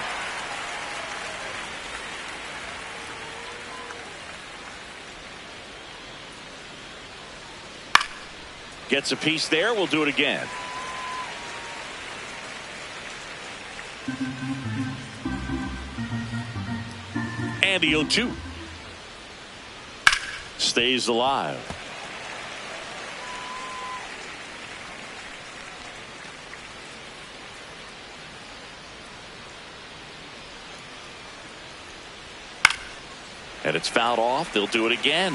Gets a piece there. We'll do it again. And the 0-2. Stays alive. And it's fouled off. They'll do it again.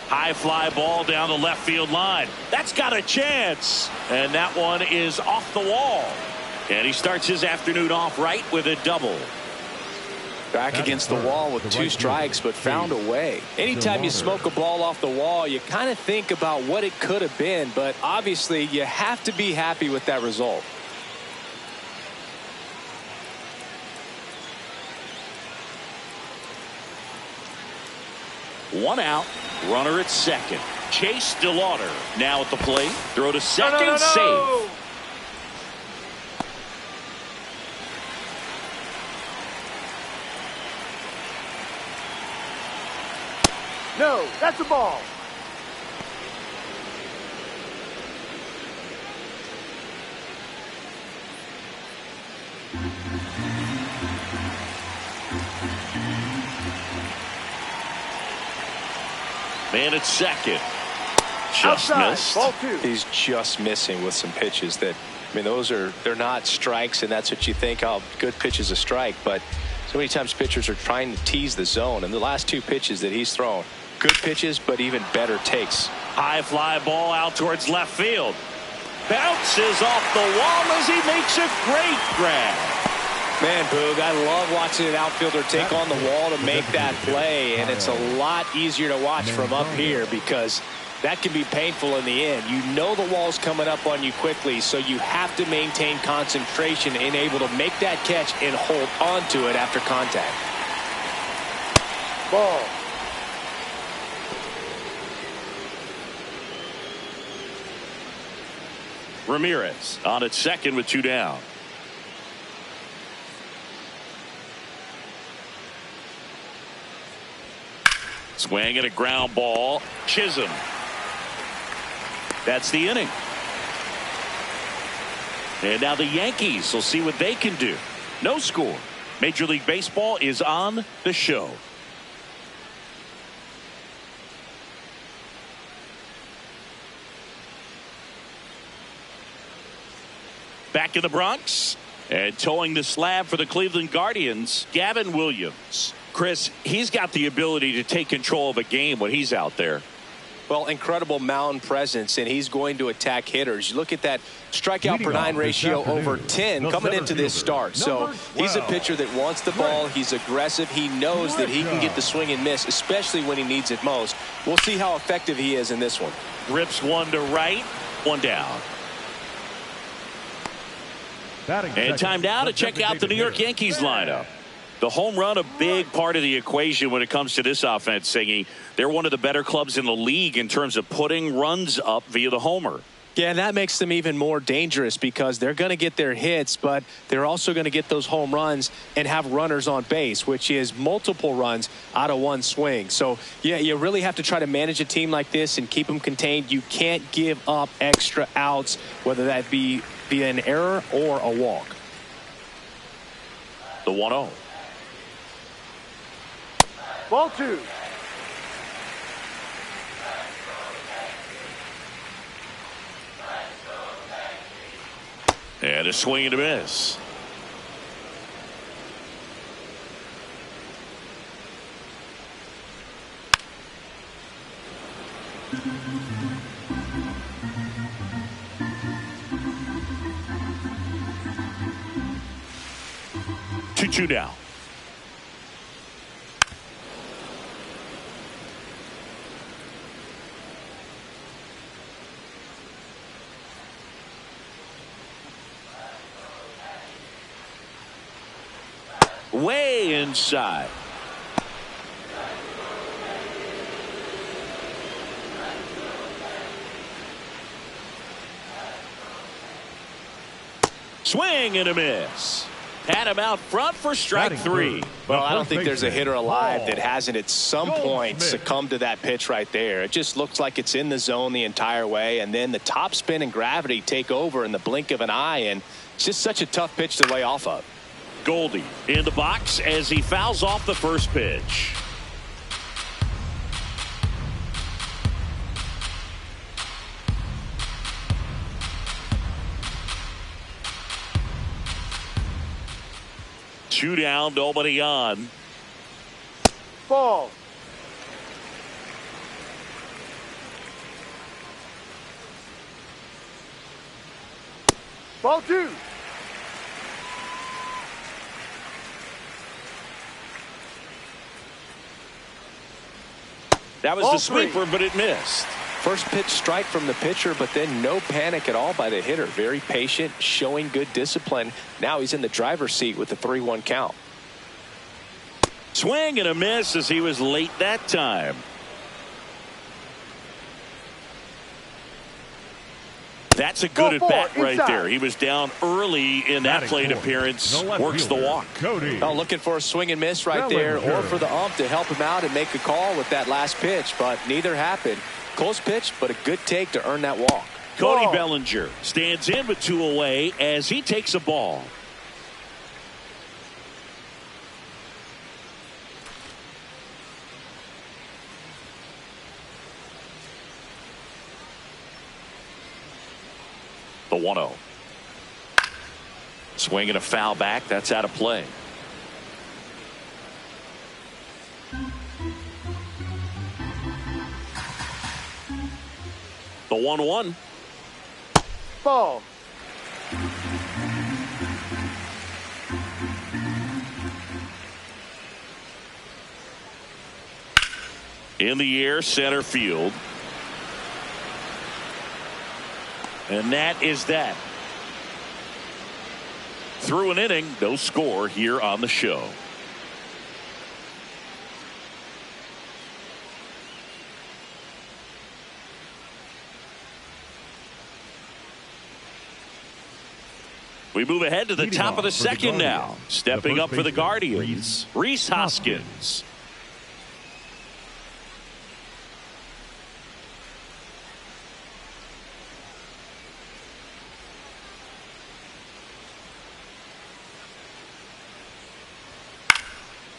High fly ball down the left field line. That's got a chance. And that one is off the wall. And he starts his afternoon off right with a double. Back against the wall with two strikes, but found a way. Anytime you smoke a ball off the wall, you kind of think about what it could have been, but obviously you have to be happy with that result. One out, runner at second. Chase DeLauder now at the plate. Throw to second, safe. No, that's a ball. Man at second. Just Outside, missed. ball two. He's just missing with some pitches that, I mean, they're not strikes, and that's what you think, oh, good pitch is a strike, but so many times pitchers are trying to tease the zone, and the last two pitches that he's thrown, good pitches, but even better takes. High fly ball out towards left field. Bounces off the wall as he makes a great grab. Man, Boog, I love watching an outfielder take on the wall to make that play, and it's a lot easier to watch from up here because that can be painful in the end. You know the wall's coming up on you quickly, so you have to maintain concentration and able to make that catch and hold on to it after contact. Ball. Ramirez on at second with 2 down. Swing and a ground ball. Chisholm. That's the inning. And now the Yankees will see what they can do. No score. Major League Baseball is on the show. Back in the Bronx and towing the slab for the Cleveland Guardians, Gavin Williams. Chris, he's got the ability to take control of a game when he's out there. Well, incredible mound presence, and he's going to attack hitters. You look at that strikeout per 9 ratio over 10 coming into this start. So he's a pitcher that wants the ball. He's aggressive. He knows that he can get the swing and miss, especially when he needs it most. We'll see how effective he is in this one. Rips one to right, 1 down. And time now to check out the New York Yankees lineup. The home run, a big part of the equation when it comes to this offense, Singy. They're one of the better clubs in the league in terms of putting runs up via the homer. Yeah, and that makes them even more dangerous because they're going to get their hits, but they're also going to get those home runs and have runners on base, which is multiple runs out of one swing. So, yeah, you really have to try to manage a team like this and keep them contained. You can't give up extra outs, whether that be via an error or a walk. The 1-0. Ball 2. And a swing and a miss. Two down. Way inside. Swing and a miss. Had him out front for strike 3. Well, I don't think there's a hitter alive that hasn't at some point succumbed to that pitch right there. It just looks like it's in the zone the entire way, and then the top spin and gravity take over in the blink of an eye, and it's just such a tough pitch to lay off of. Goldie in the box as he fouls off the first pitch. Two down, nobody on. Ball. Ball 2. That was the sweeper, but it missed. First pitch strike from the pitcher, but then no panic at all by the hitter. Very patient, showing good discipline. Now he's in the driver's seat with the 3-1 count. Swing and a miss as he was late that time. That's a good at-bat right there. He was down early in that plate appearance. Works the walk. Oh, looking for a swing and miss right there, or for the ump to help him out and make a call with that last pitch, but neither happened. Close pitch, but a good take to earn that walk. Cody Bellinger stands in with 2 away as he takes a ball. The 1-0. Swing and a foul back. That's out of play. The 1-1. Ball. In the air, center field. And that is that. Through an inning, no score here on the show. We move ahead to the Leading top of the off for the second now. Guardians, Stepping the up first for the baseman, Guardians, Rhys Hoskins.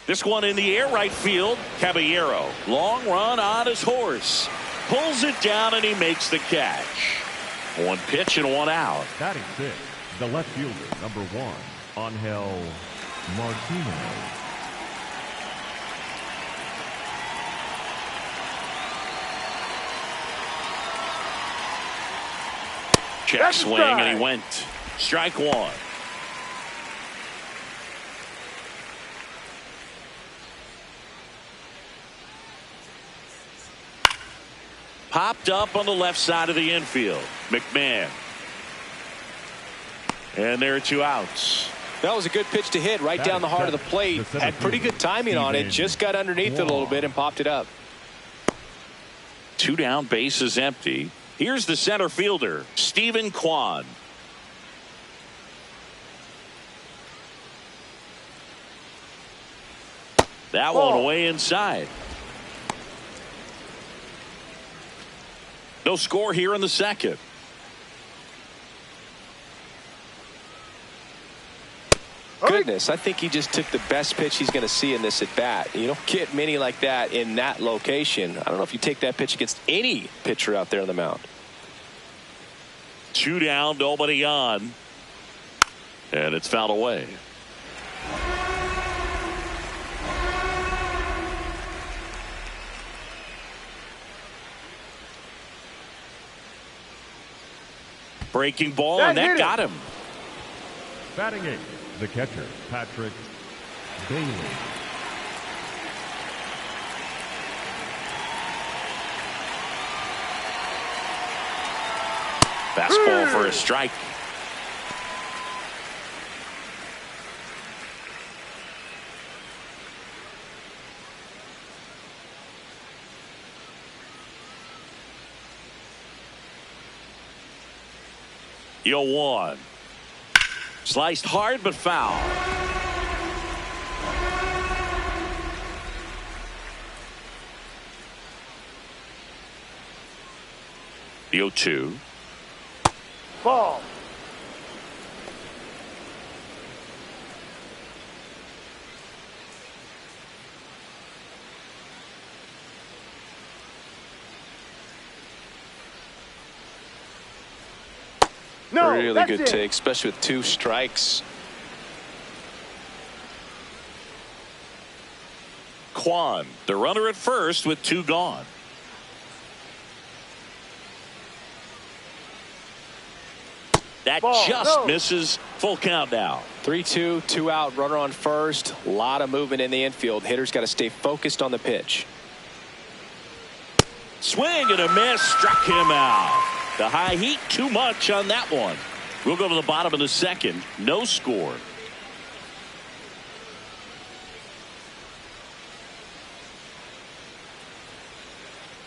This one in the air, right field. Caballero, long run on his horse. Pulls it down and he makes the catch. One pitch and one out. Batting six, the left fielder, number 1, Angel Martinez. Check swing and he went. Strike one. Popped up on the left side of the infield. McMahon. And there are 2 outs. That was a good pitch to hit right down the heart of the plate. Had pretty good timing on it. Just got underneath it a little bit and popped it up. 2 down, bases empty. Here's the center fielder, Stephen Kwan. That one way inside. No score here in the second. Goodness, I think he just took the best pitch he's going to see in this at bat. You don't get many like that in that location. I don't know if you take that pitch against any pitcher out there on the mound. 2 down, nobody on. And it's fouled away. Breaking ball, and that got him. Batting 8, the catcher, Patrick Bailey. Fastball for a strike. Yo, 1. Sliced hard but foul. The 0-2. Ball. No, Really that's good it. take, especially with 2 strikes. Kwan, the runner at first with 2 gone. That just misses. Full count now. 3-2, 2 out, runner on first. A lot of movement in the infield. Hitter's got to stay focused on the pitch. Swing and a miss, struck him out. The high heat, too much on that one. We'll go to the bottom of the second. No score.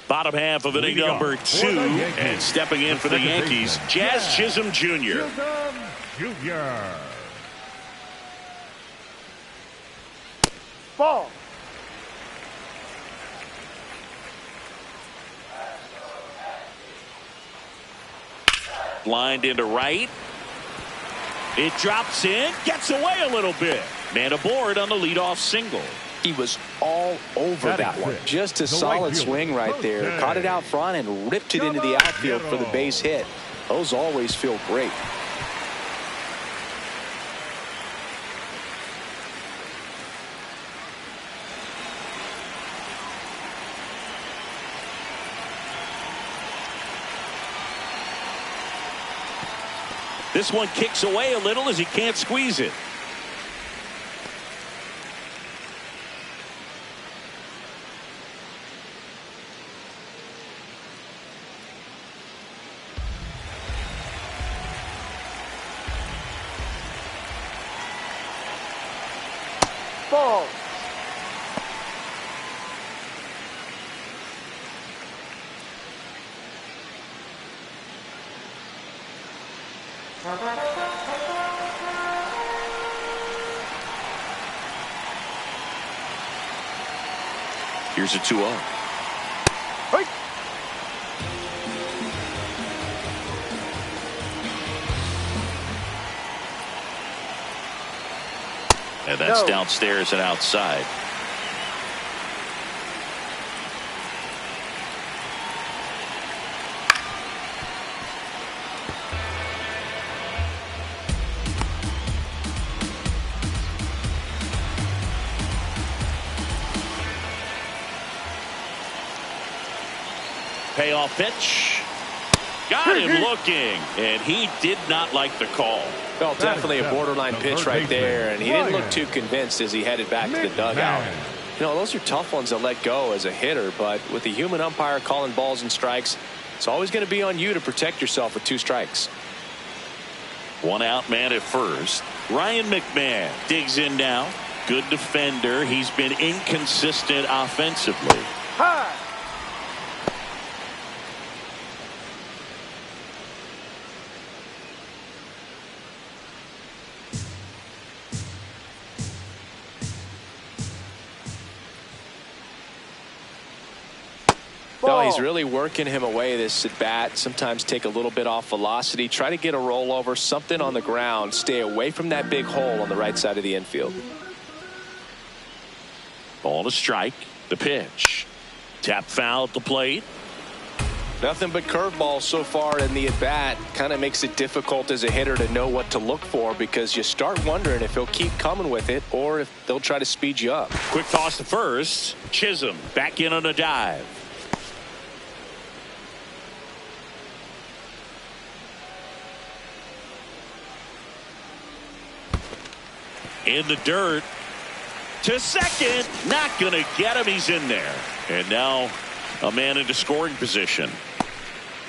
Bottom half of inning number 2, and stepping in for the Yankees, Jazz Chisholm Jr. Ball. Lined into right. It drops in, gets away a little bit. Man aboard on the leadoff single. He was all over that one. Just a solid swing right there. Caught it out front and ripped it into the outfield for the base hit. Those always feel great. This one kicks away a little as he can't squeeze it. Ball. Here's a 2-0. Hey. And that's No. downstairs and outside. Payoff pitch. Got him looking, and he did not like the call. Well, definitely a borderline pitch right there, and he didn't look too convinced as he headed back to the dugout. You know, those are tough ones to let go as a hitter, but with the human umpire calling balls and strikes, it's always going to be on you to protect yourself with 2 strikes. 1 out, man at first. Ryan McMahon digs in now. Good defender. He's been inconsistent offensively. High. No, he's really working him away this at bat. Sometimes take a little bit off velocity. Try to get a rollover, something on the ground. Stay away from that big hole on the right side of the infield. Ball to strike. The pitch. Tap foul at the plate. Nothing but curveballs so far in the at bat. Kind of makes it difficult as a hitter to know what to look for because you start wondering if he'll keep coming with it or if they'll try to speed you up. Quick toss to first. Chisholm back in on a dive. In the dirt to second. Not going to get him. He's in there. And now a man into scoring position.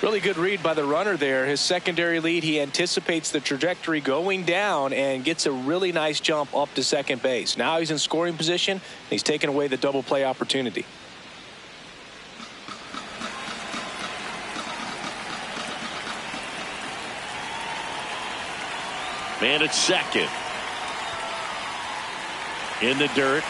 Really good read by the runner there. His secondary lead, he anticipates the trajectory going down and gets a really nice jump up to second base. Now he's in scoring position. He's taken away the double play opportunity. Man at second. In the dirt.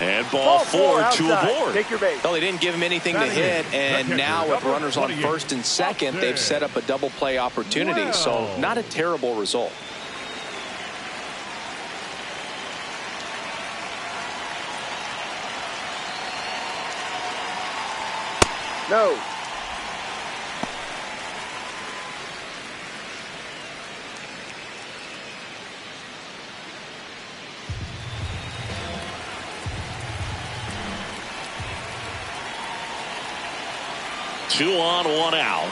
And ball 4 to aboard. Take your base. Well, they didn't give him anything to hit, and now with runners on first and second, they've set up a double play opportunity. So not a terrible result. No. Two on, 1 out.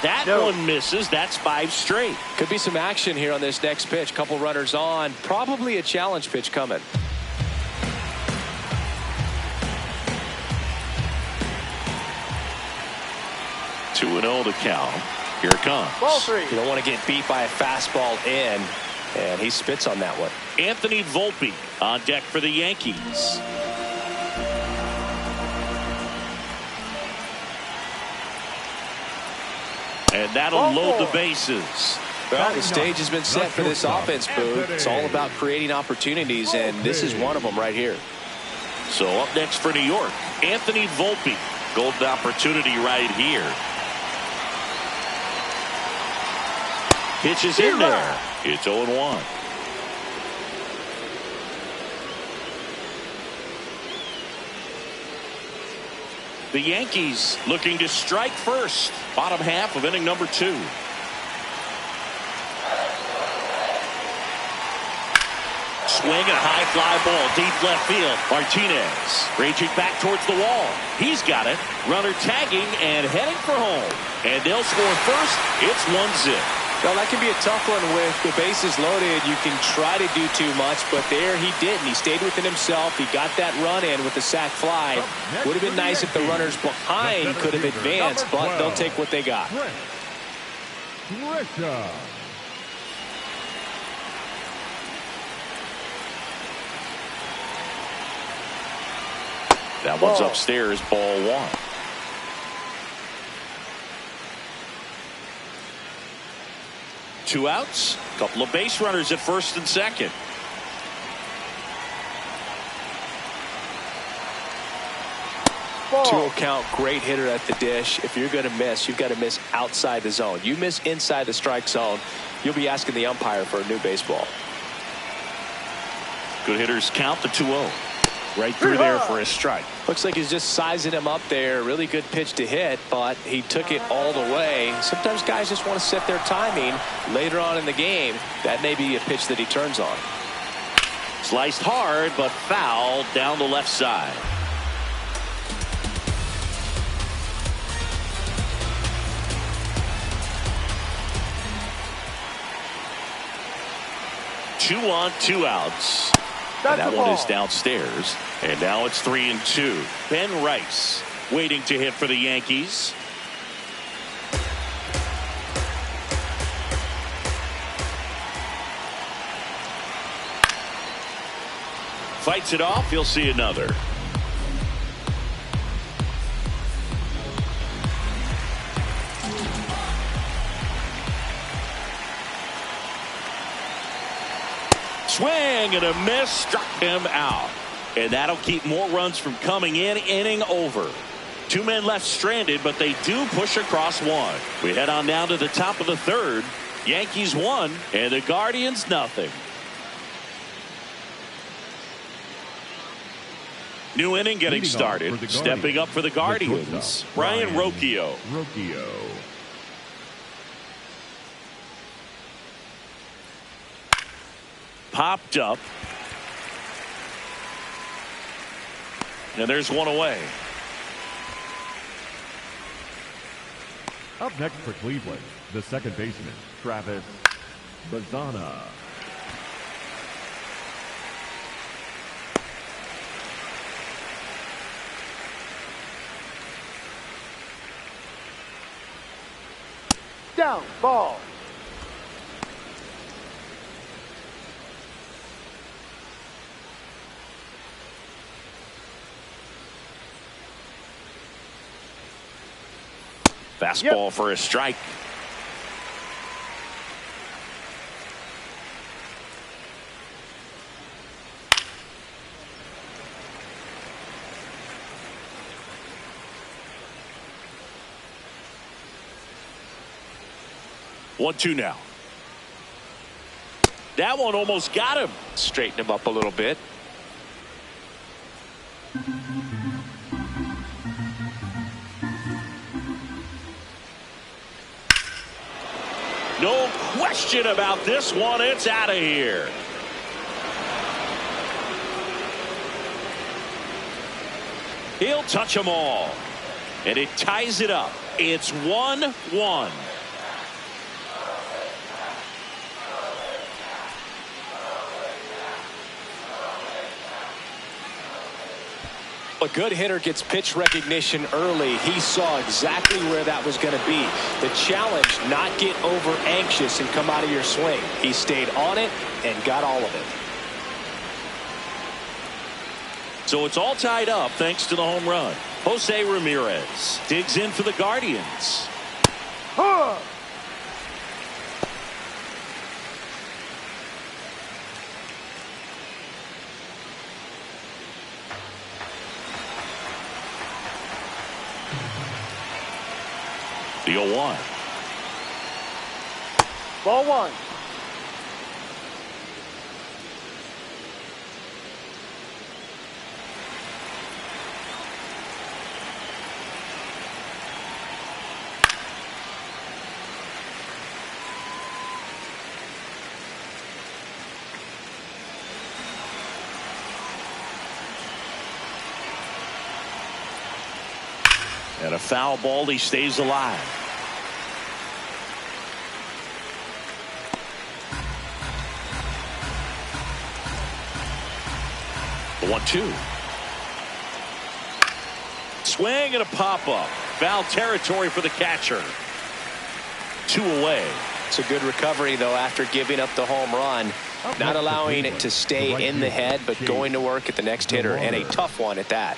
That one misses. That's 5 straight. Could be some action here on this next pitch. Couple runners on. Probably a challenge pitch coming. 2-0 to count. Here it comes. Ball 3. You don't want to get beat by a fastball in, and he spits on that one. Anthony Volpe on deck for the Yankees. And that'll load the bases. Well, the stage has been set for this offense, Boo. It's all about creating opportunities, and this is one of them right here. So up next for New York, Anthony Volpe. Golden opportunity right here. Pitch is in there. It's 0-1. The Yankees looking to strike first. Bottom half of inning number 2. Swing and a high fly ball deep left field. Martinez reaching back towards the wall. He's got it. Runner tagging and heading for home. And they'll score first. It's 1-0. Well, that can be a tough one with the bases loaded. You can try to do too much, but there he didn't. He stayed within himself. He got that run in with the sac fly. Would have been nice if the runners behind could have advanced, but they'll take what they got. That one's upstairs, ball 1. 2 outs. Couple of base runners at first and second. Ball. 2-0 count, great hitter at the dish. If you're going to miss, you've got to miss outside the zone. You miss inside the strike zone, you'll be asking the umpire for a new baseball. Good hitters count the 2-0. Right through there for a strike. Looks like he's just sizing him up there. Really good pitch to hit, but he took it all the way. Sometimes guys just want to set their timing later on in the game. That may be a pitch that he turns on. Sliced hard, but foul down the left side. Two on, 2 outs. And that one is downstairs. And now it's 3-2. Ben Rice waiting to hit for the Yankees. Fights it off. You'll see another. Swing and a miss, struck him out. And that'll keep more runs from coming in. Inning over. 2 men left stranded, but they do push across 1. We head on down to the top of the 3rd. Yankees 1 and the Guardians nothing. New inning getting started. Stepping up for the Guardians, Brian Rocchio. Popped up. And there's one away. Up next for Cleveland, the second baseman, Travis Bazana. Down, ball. Fastball for a strike. One, 2 now. That one almost got him. Straighten him up a little bit. No question about this one. It's out of here. He'll touch them all. And it ties it up. It's 1-1. A good hitter gets pitch recognition early. He saw exactly where that was going to be. The challenge, not get over anxious and come out of your swing. He stayed on it and got all of it. So it's all tied up thanks to the home run. Jose Ramirez digs in for the Guardians. The 0-1. Ball 1. And a foul ball. He stays alive. The 1-2. Swing and a pop-up. Foul territory for the catcher. 2 away. It's a good recovery, though, after giving up the home run. Not allowing it to stay in the head, but going to work at the next hitter, and a tough one at that.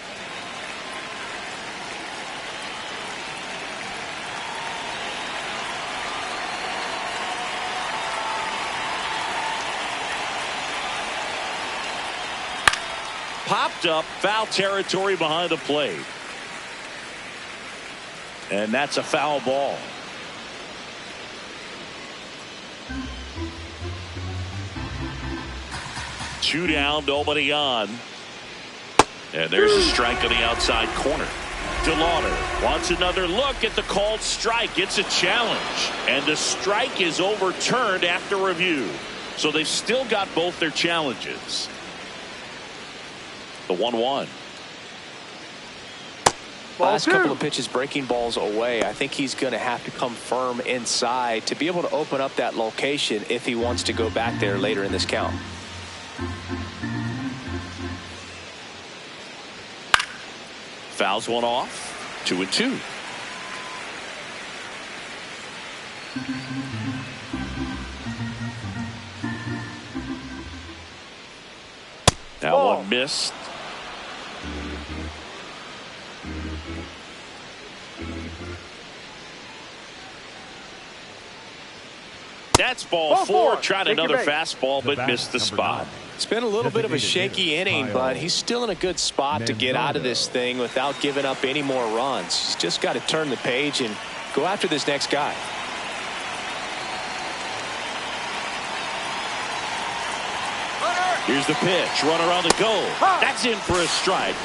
popped up, foul territory behind the plate. And that's a foul ball. Two down, nobody on. And there's a strike on the outside corner. DeLauder wants another look at the called strike. It's a challenge. And the strike is overturned after review. So they've still got both their challenges. The 1-1. Last couple of pitches breaking balls away. I think he's going to have to come firm inside to be able to open up that location if he wants to go back there later in this count. Fouls one off. 2-2. That one missed. That's ball four. Tried another fastball, but missed the spot. It's been a little bit of a shaky inning, but he's still in a good spot to get out of this thing without giving up any more runs. He's just got to turn the page and go after this next guy. Here's the pitch. Runner on the go. That's in for a strike.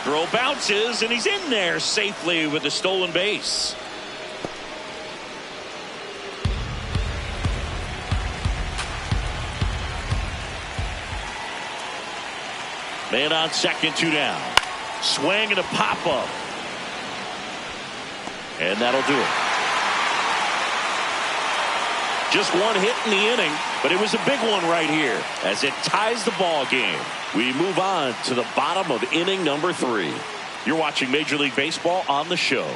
Throw bounces, and he's in there safely with the stolen base. Man on second, 2 down. Swing and a pop-up. And that'll do it. Just one hit in the inning, but it was a big one right here as it ties the ball game. We move on to the bottom of inning number 3. You're watching Major League Baseball on the show.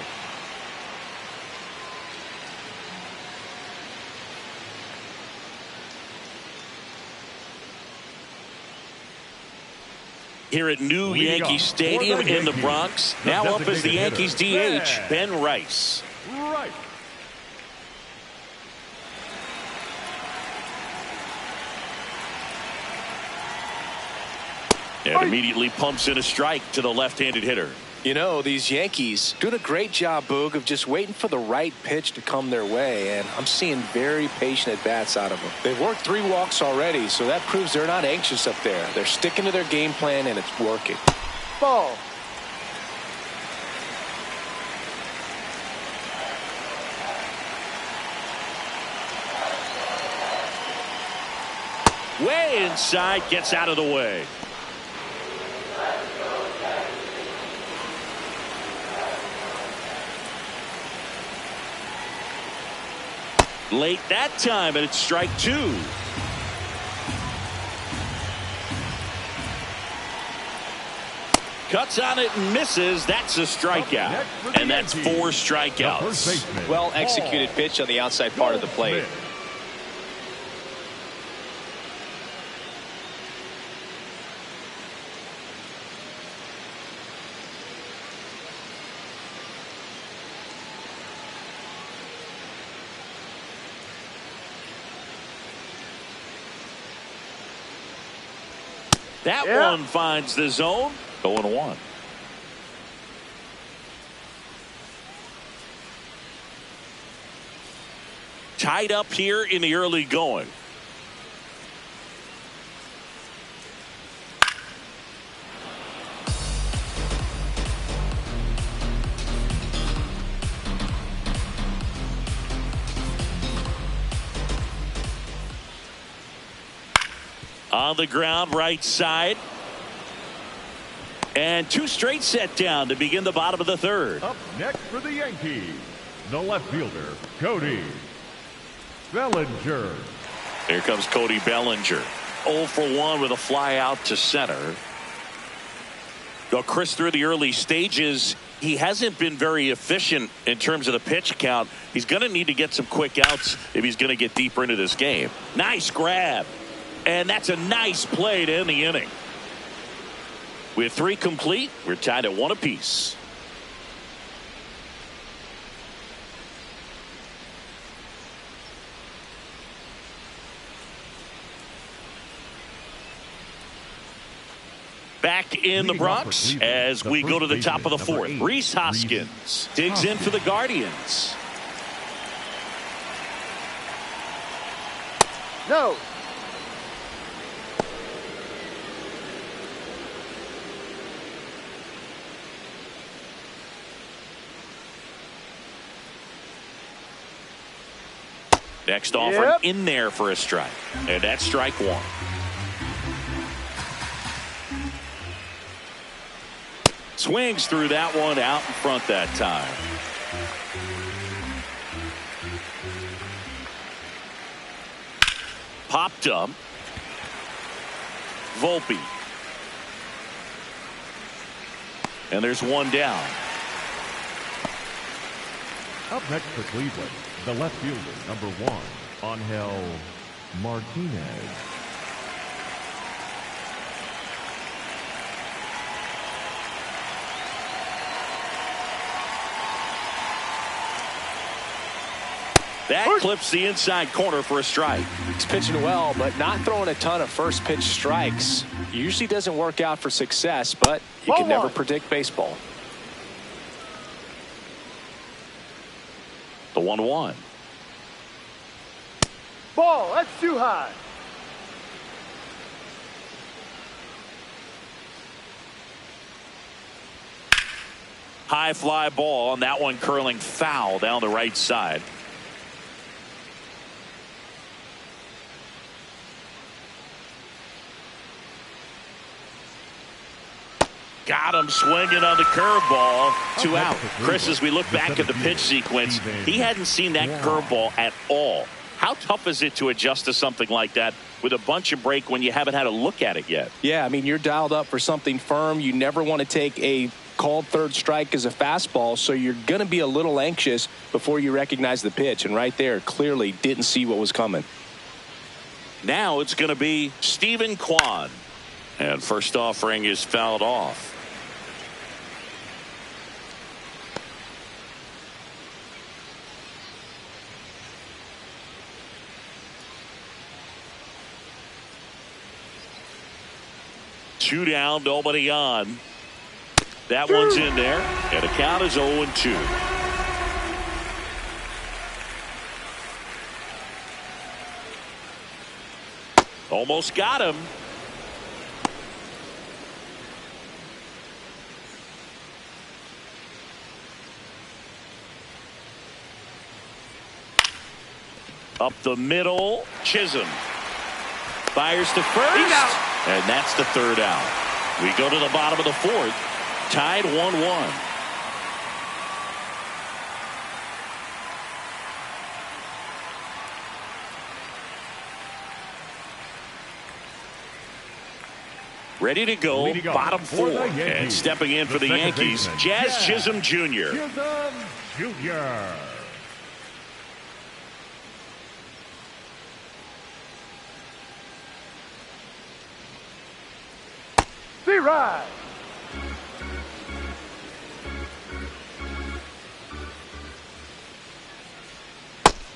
Here at new Yankee Stadium in the Bronx. Now up as the Yankees DH, Ben Rice. Right. And immediately pumps in a strike to the left-handed hitter. You know, these Yankees doing a great job, Boog, of just waiting for the right pitch to come their way, and I'm seeing very patient at-bats out of them. They've worked 3 walks already, so that proves they're not anxious up there. They're sticking to their game plan, and it's working. Ball. Way inside, gets out of the way. Late that time, and it's strike 2. Cuts on it and misses. That's a strikeout. And that's 4 strikeouts. Well executed pitch on the outside part of the plate. That one finds the zone. 0-1. Tied up here in the early going. On the ground, right side. And 2 straight set down to begin the bottom of the 3rd. Up next for the Yankees, the left fielder, Cody Bellinger. Here comes Cody Bellinger. 0 for 1 with a fly out to center. Though Chris, through the early stages, he hasn't been very efficient in terms of the pitch count. He's going to need to get some quick outs if he's going to get deeper into this game. Nice grab. And that's a nice play to end the inning. With 3 complete, we're tied at 1 apiece. Back in the Bronx as we go to the top of the fourth. Rhys Hoskins digs in for the Guardians. No. Next offering in there for a strike. And that's strike one. Swings through that one out in front that time. Popped up. Volpe. And there's one down. Up next for Cleveland, the left fielder, number 1, Angel Martinez. That clips the inside corner for a strike. He's pitching well, but not throwing a ton of first pitch strikes. Usually doesn't work out for success, but you can never predict baseball. The 1-1. Ball, that's too high. High fly ball, and that one curling foul down the right side. Got him swinging on the curveball. 2 out. Chris, as we look back at the pitch sequence, he hadn't seen that curveball at all. How tough is it to adjust to something like that with a bunch of break when you haven't had a look at it yet? Yeah, I mean, you're dialed up for something firm. You never want to take a called third strike as a fastball, so you're going to be a little anxious before you recognize the pitch. And right there, clearly didn't see what was coming. Now it's going to be Stephen Kwan. And first offering is fouled off. Two down, nobody on. That one's in there, and the count is 0-2. Almost got him. Up the middle, Chisholm fires to first. And that's the third out. We go to the bottom of the fourth. Tied 1-1. Ready to go, bottom four. And stepping in for the Yankees, Jazz Chisholm Jr. Chisholm Jr. Right.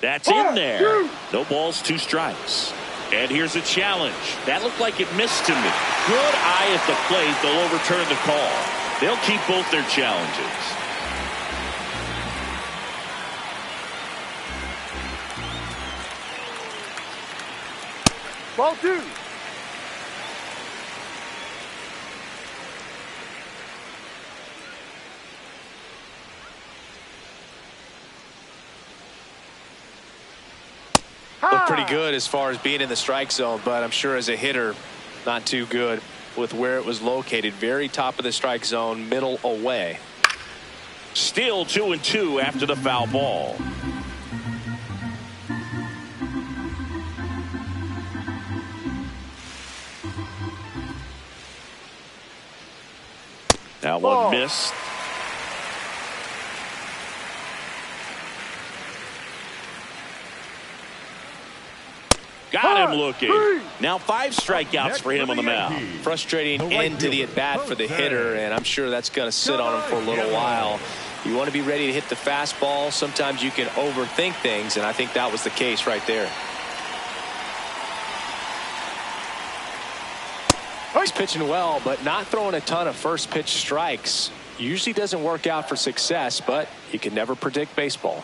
That's in there. No balls, 2 strikes. And here's a challenge. That looked like it missed to me. Good eye at the plate. They'll overturn the call. They'll keep both their challenges. Ball 2. Looked pretty good as far as being in the strike zone, but I'm sure as a hitter, not too good with where it was located. Very top of the strike zone, middle away. Still 2-2 after the foul ball. That one missed. Got him looking. Now 5 strikeouts for him on the mound. Frustrating end to the at-bat for the hitter, and I'm sure that's going to sit on him for a little while. You want to be ready to hit the fastball. Sometimes you can overthink things, and I think that was the case right there. He's pitching well, but not throwing a ton of first pitch strikes. Usually doesn't work out for success, but you can never predict baseball.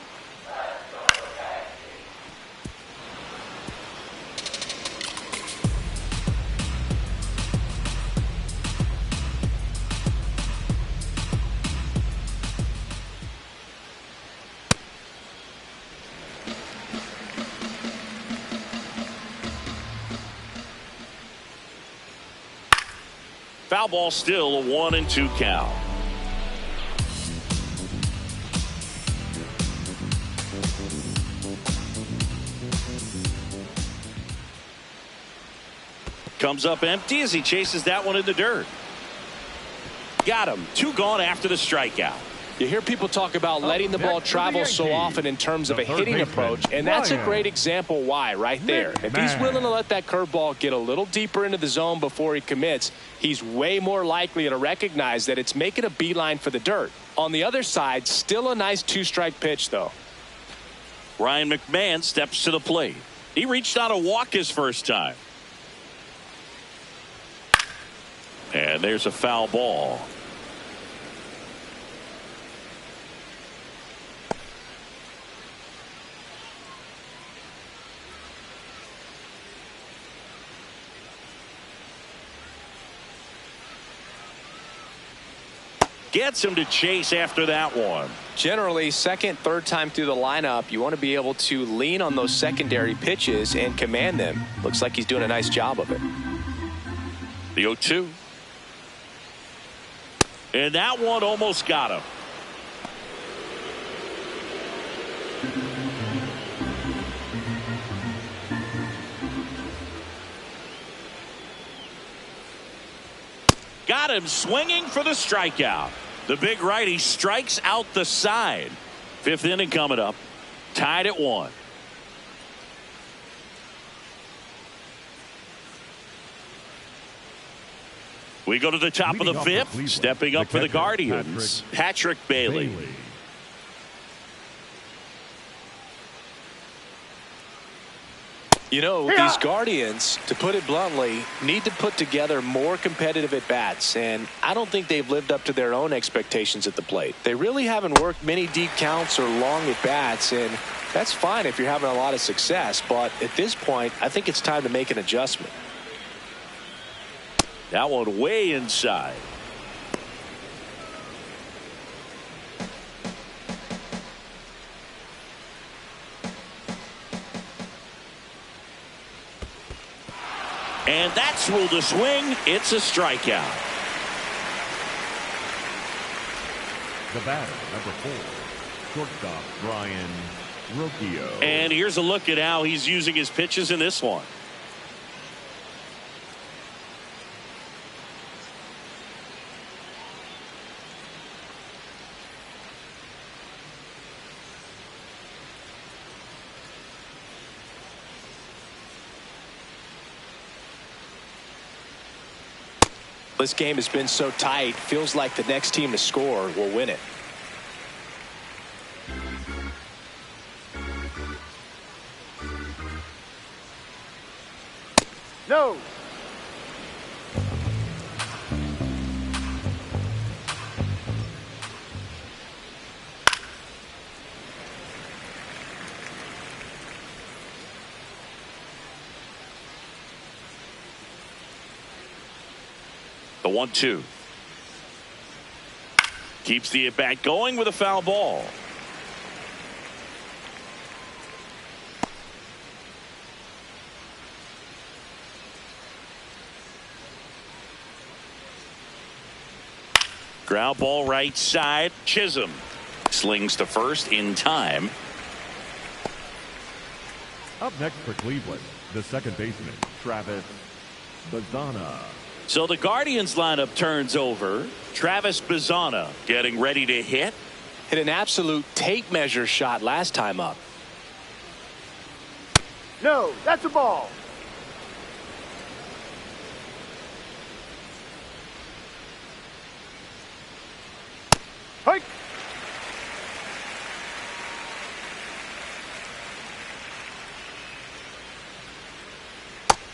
Foul ball, still a 1-2 count. Comes up empty as he chases that one in the dirt. Got him. 2 gone after the strikeout. You hear people talk about letting the ball travel so often in terms of a hitting approach, and that's a great example why right there. If he's willing to let that curveball get a little deeper into the zone before he commits, he's way more likely to recognize that it's making a beeline for the dirt. On the other side, still a nice 2-strike pitch, though. Ryan McMahon steps to the plate. He reached on a walk his first time. And there's a foul ball. Gets him to chase after that one. Generally, second, third time through the lineup, you want to be able to lean on those secondary pitches and command them. Looks like he's doing a nice job of it. The 0-2. And that one almost got him. Got him swinging for the strikeout. The big righty strikes out the side. 5th inning coming up. Tied at 1. We go to the top of the 5th. Stepping up for the Guardians, Patrick Bailey. You know, these Guardians, to put it bluntly, need to put together more competitive at-bats, and I don't think they've lived up to their own expectations at the plate. They really haven't worked many deep counts or long at-bats, and that's fine if you're having a lot of success, but at this point, I think it's time to make an adjustment. That one way inside. And that's ruled a swing. It's a strikeout. The batter, number 4, shortstop Brian Rocchio. And here's a look at how he's using his pitches in this one. This game has been so tight, feels like the next team to score will win it. No. The 1-2. Keeps the at-bat going with a foul ball. Ground ball right side. Chisholm slings to first in time. Up next for Cleveland, the second baseman, Travis Bazzana. So the Guardians lineup turns over. Travis Bazzana getting ready to hit. Hit an absolute tape measure shot last time up. No, that's a ball. Hike.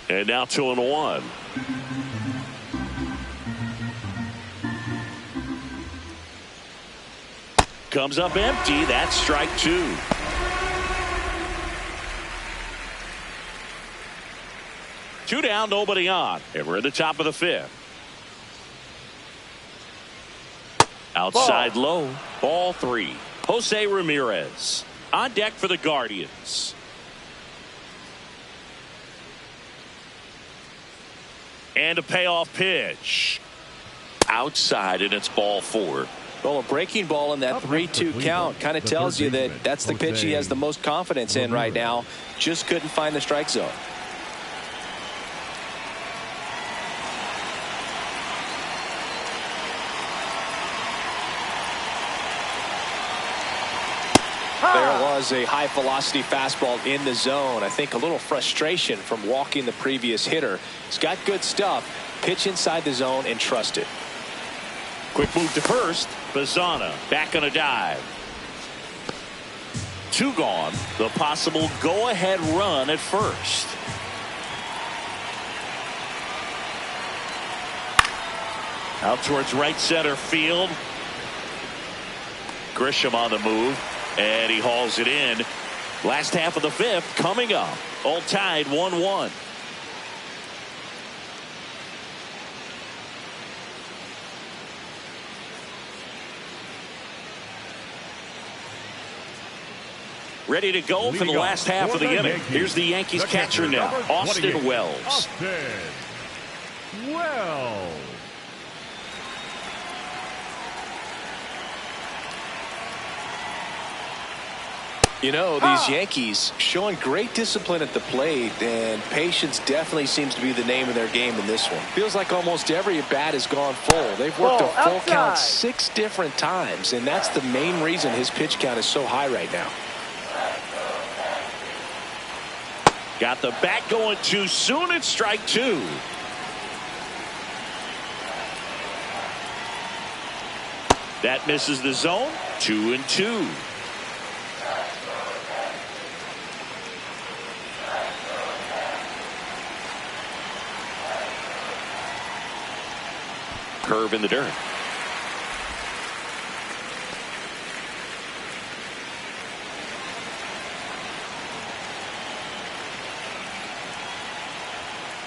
And now 2-1. Comes up empty. That's strike two. Two down, nobody on. And we're at the top of the fifth. Outside low. Ball three. Jose Ramirez on deck for the Guardians. And a payoff pitch. Outside, and it's ball four. Well, a breaking ball in that 3-2 count kind of tells you that that's the pitch he has the most confidence in right now. Just couldn't find the strike zone. There was a high velocity fastball in the zone. I think a little frustration from walking the previous hitter. He's got good stuff. Pitch inside the zone and trust it. Quick move to first. Bazana back on a dive. Two gone. The possible go-ahead run at first. Out towards right center field. Grisham on the move. And he hauls it in. Last half of the fifth coming up. All tied 1-1. Ready to go for the last half of the inning. Here's the Yankees catcher now, Austin Wells. Austin Wells. You know, these Yankees showing great discipline at the plate, and patience definitely seems to be the name of their game in this one. Feels like almost every at bat has gone full. They've worked a full count 6 different times, and that's the main reason his pitch count is so high right now. Got the bat going too soon. It's strike two. That misses the zone. 2-2. Curve in the dirt.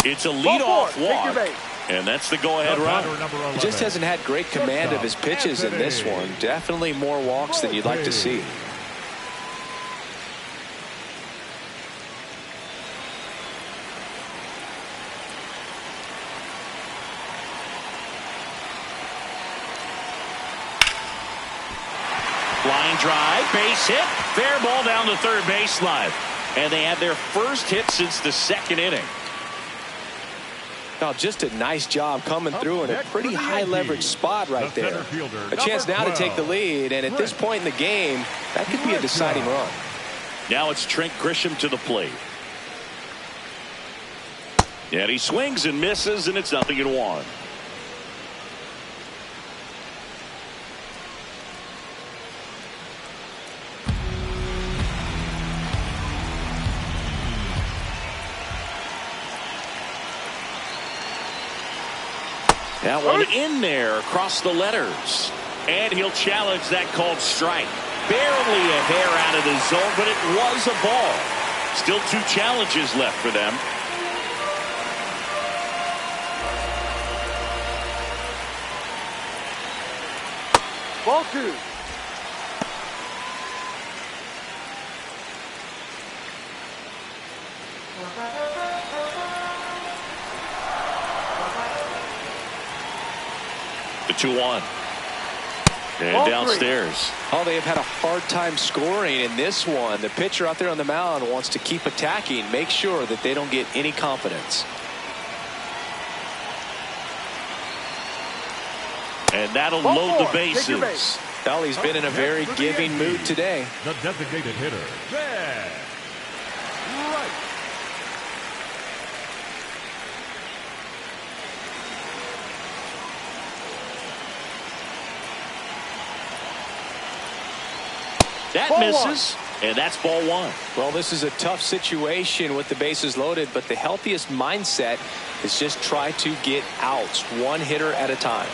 It's a leadoff walk, and that's the go-ahead run. He just hasn't had great command of his pitches in this one. Definitely more walks than you'd like to see. Line drive, base hit, fair ball down the third baseline. And they had their first hit since the second inning. Oh, just a nice job coming through in a pretty high leverage spot right there. A chance now to take the lead, and at this point in the game, that could be a deciding run. Now it's Trent Grisham to the plate. And he swings and misses, and it's 0-1. That one in there across the letters. And he'll challenge that called strike. Barely a hair out of the zone, but it was a ball. Still 2 challenges left for them. Ball 2. The 2-1. And downstairs. Oh, they have had a hard time scoring in this one. The pitcher out there on the mound wants to keep attacking, make sure that they don't get any confidence. And that'll load the bases. Well, he's been in a very giving mood today. The designated hitter, there. Right. That misses, and that's ball 1. Well, this is a tough situation with the bases loaded, but the healthiest mindset is just try to get outs, 1 hitter at a time.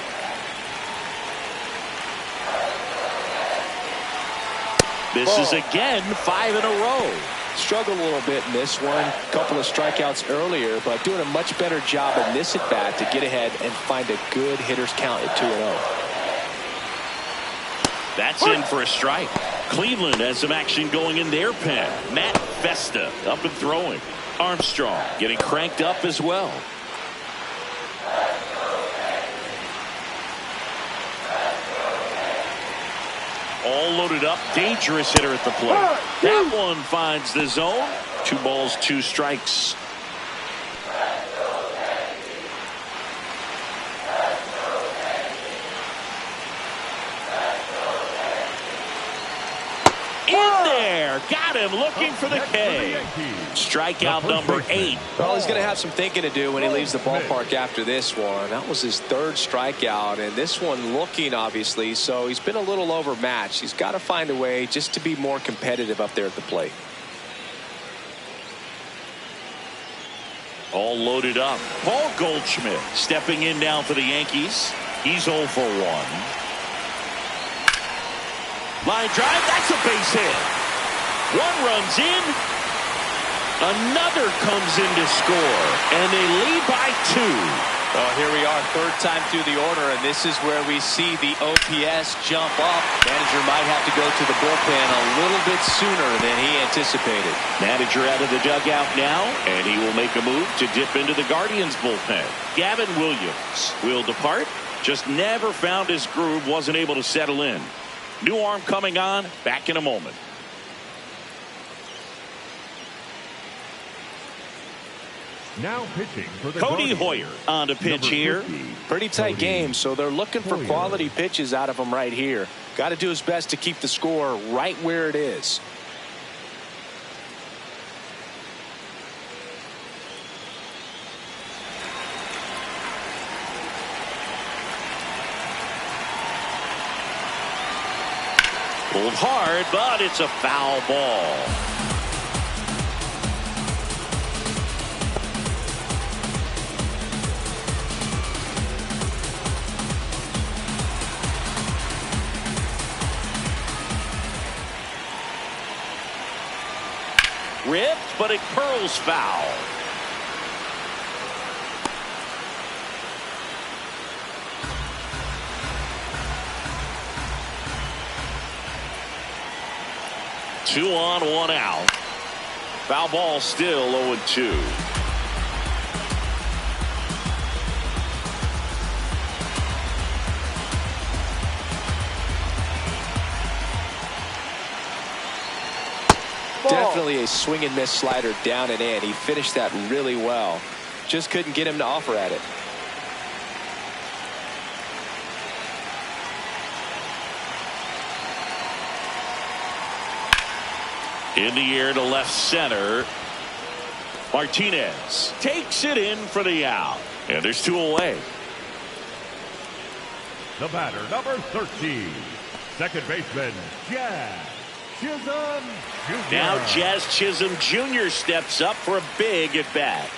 Misses again, 5 in a row. Struggled a little bit in this one. A couple of strikeouts earlier, but doing a much better job in this at bat to get ahead and find a good hitter's count at 2-0. That's in for a strike. Cleveland has some action going in their pen. Matt Festa up and throwing. Armstrong getting cranked up as well. All loaded up. Dangerous hitter at the plate. That one finds the zone. 2 balls, 2 strikes. Got him looking for the K. Strikeout number 8. Well, he's going to have some thinking to do when he leaves the ballpark after this one. That was his 3rd strikeout, and this one looking, obviously, so he's been a little overmatched. He's got to find a way just to be more competitive up there at the plate. All loaded up. Paul Goldschmidt stepping in now for the Yankees. He's 0 for 1. Line drive, that's a base hit. 1 runs in. Another comes in to score, and they lead by 2. Well, here we are, 3rd time through the order, and this is where we see the OPS jump up. Manager might have to go to the bullpen a little bit sooner than he anticipated. Manager out of the dugout now, and he will make a move to dip into the Guardians bullpen. Gavin Williams will depart. Just never found his groove, wasn't able to settle in. New arm coming on, back in a moment. Now pitching for the Cody Guardians. Hoyer on to pitch here. Pretty tight game, so they're looking for quality pitches out of him right here. Got to do his best to keep the score right where it is. Pulled hard, but it's a foul ball. Ripped, but it curls foul. Two on, 1 out. Foul ball still 0-2. Definitely a swing and miss slider down and in. He finished that really well. Just couldn't get him to offer at it. In the air to left center. Martinez takes it in for the out. And there's 2 away. The batter, number 13, second baseman, Jazz Chisholm Jr. Now Jazz Chisholm Jr. steps up for a big at bat.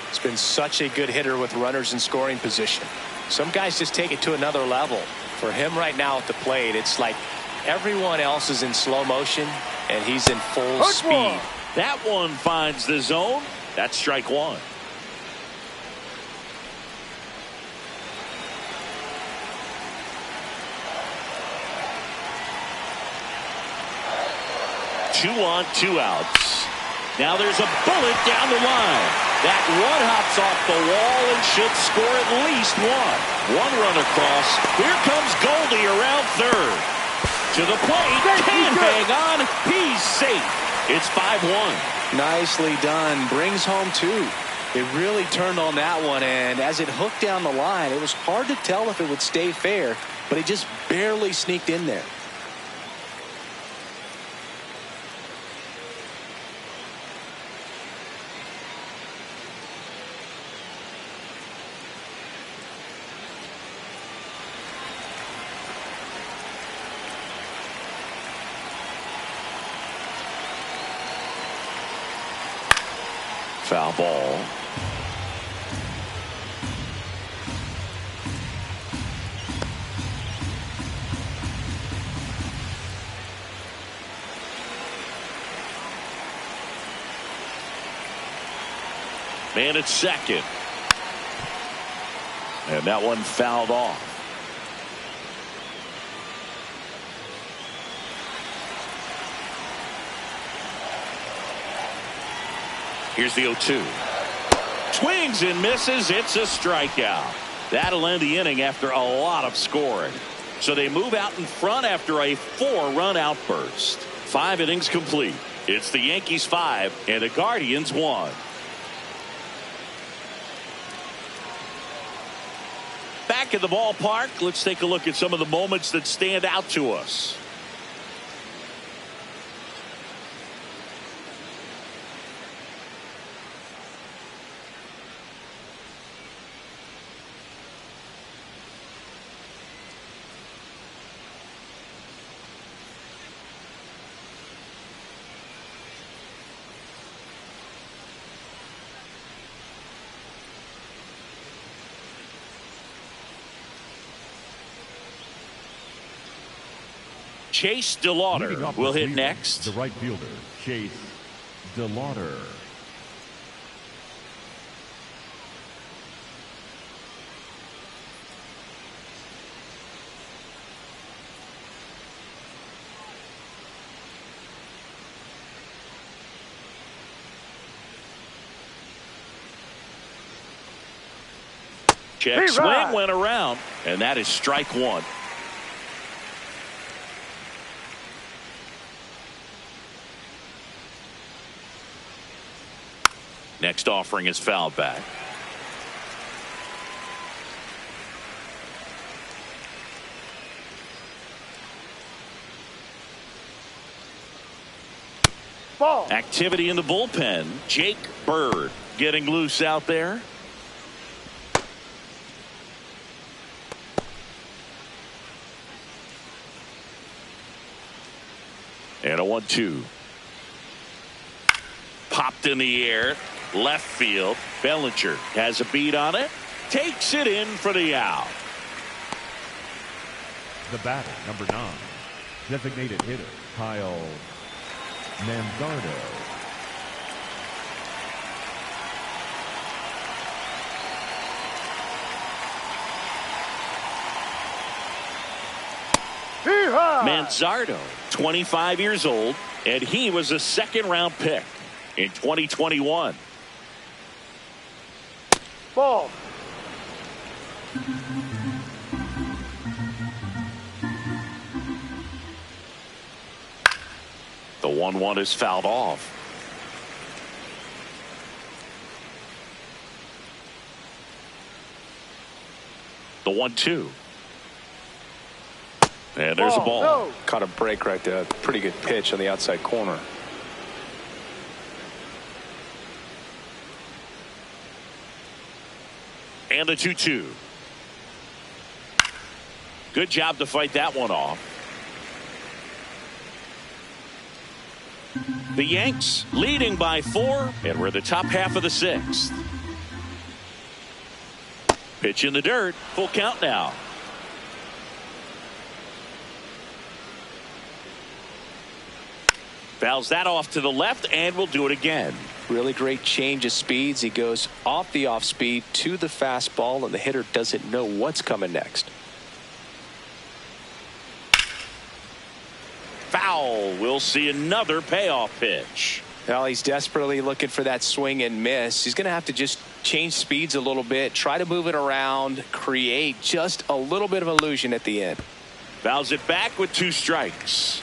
He's been such a good hitter with runners in scoring position. Some guys just take it to another level. For him right now at the plate, it's like everyone else is in slow motion and he's in full speed. That one finds the zone. That's strike 1. Two on, 2 outs. Now there's a bullet down the line. That one hops off the wall and should score at least 1. 1 run across. Here comes Goldie around third. To the plate. Can hang on. He's safe. It's 5-1. Nicely done. Brings home 2. It really turned on that one, and as it hooked down the line, it was hard to tell if it would stay fair, but it just barely sneaked in there. Foul ball. Man at second. And that one fouled off. Here's the 0-2. Swings and misses. It's a strikeout. That'll end the inning after a lot of scoring. So they move out in front after a 4-run outburst. 5 innings complete. It's the Yankees 5 and the Guardians 1. Back at the ballpark, let's take a look at some of the moments that stand out to us. Chase DeLauder will hit next. The right fielder, Chase DeLauder. Check swing went around, and that is strike 1. Next offering is fouled back. Ball. Activity in the bullpen. Jake Bird getting loose out there. And a 1-2. Popped in the air. Left field. Bellinger has a beat on it. Takes it in for the out. The batter, number 9. Designated hitter, Kyle Manzardo. Manzardo, 25 years old, and he was a second-round pick in 2021. Ball. The 1-1 is fouled off. The 1-2. And there's a ball. No. Caught a break right there. Pretty good pitch on the outside corner. And the 2-2. Good job to fight that one off. The Yanks leading by 4, and we're the top half of the 6th. Pitch in the dirt. Full count now. Fouls that off to the left, and we'll do it again. Really great change of speeds. He goes off the off speed to the fastball, and the hitter doesn't know what's coming next. Foul. We'll see another payoff pitch. Well, he's desperately looking for that swing and miss. He's going to have to just change speeds a little bit, try to move it around, create just a little bit of illusion at the end. Fouls it back with 2 strikes.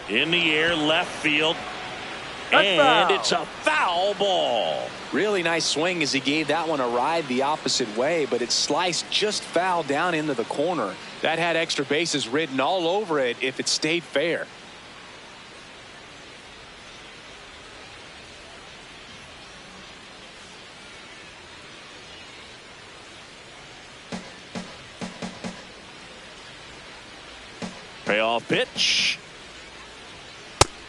In the air, left field. And it's a foul ball. Really nice swing as he gave that one a ride the opposite way, but it sliced just foul down into the corner. That had extra bases written all over it if it stayed fair. Payoff pitch.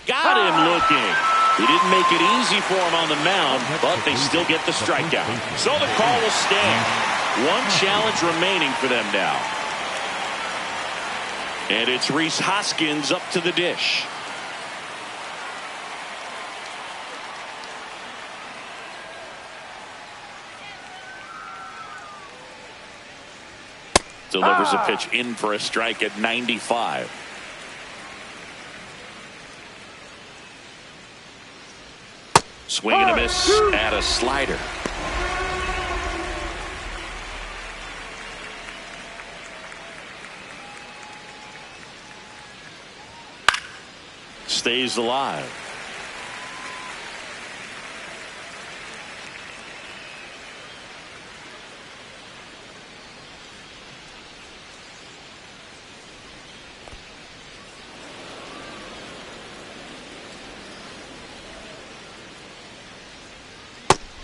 Got him looking. He didn't make it easy for him on the mound, but they still get the strikeout. So the call will stand. 1 challenge remaining for them now. And it's Rhys Hoskins up to the dish. Delivers a pitch in for a strike at 95. Swing and a miss at a slider. Stays alive.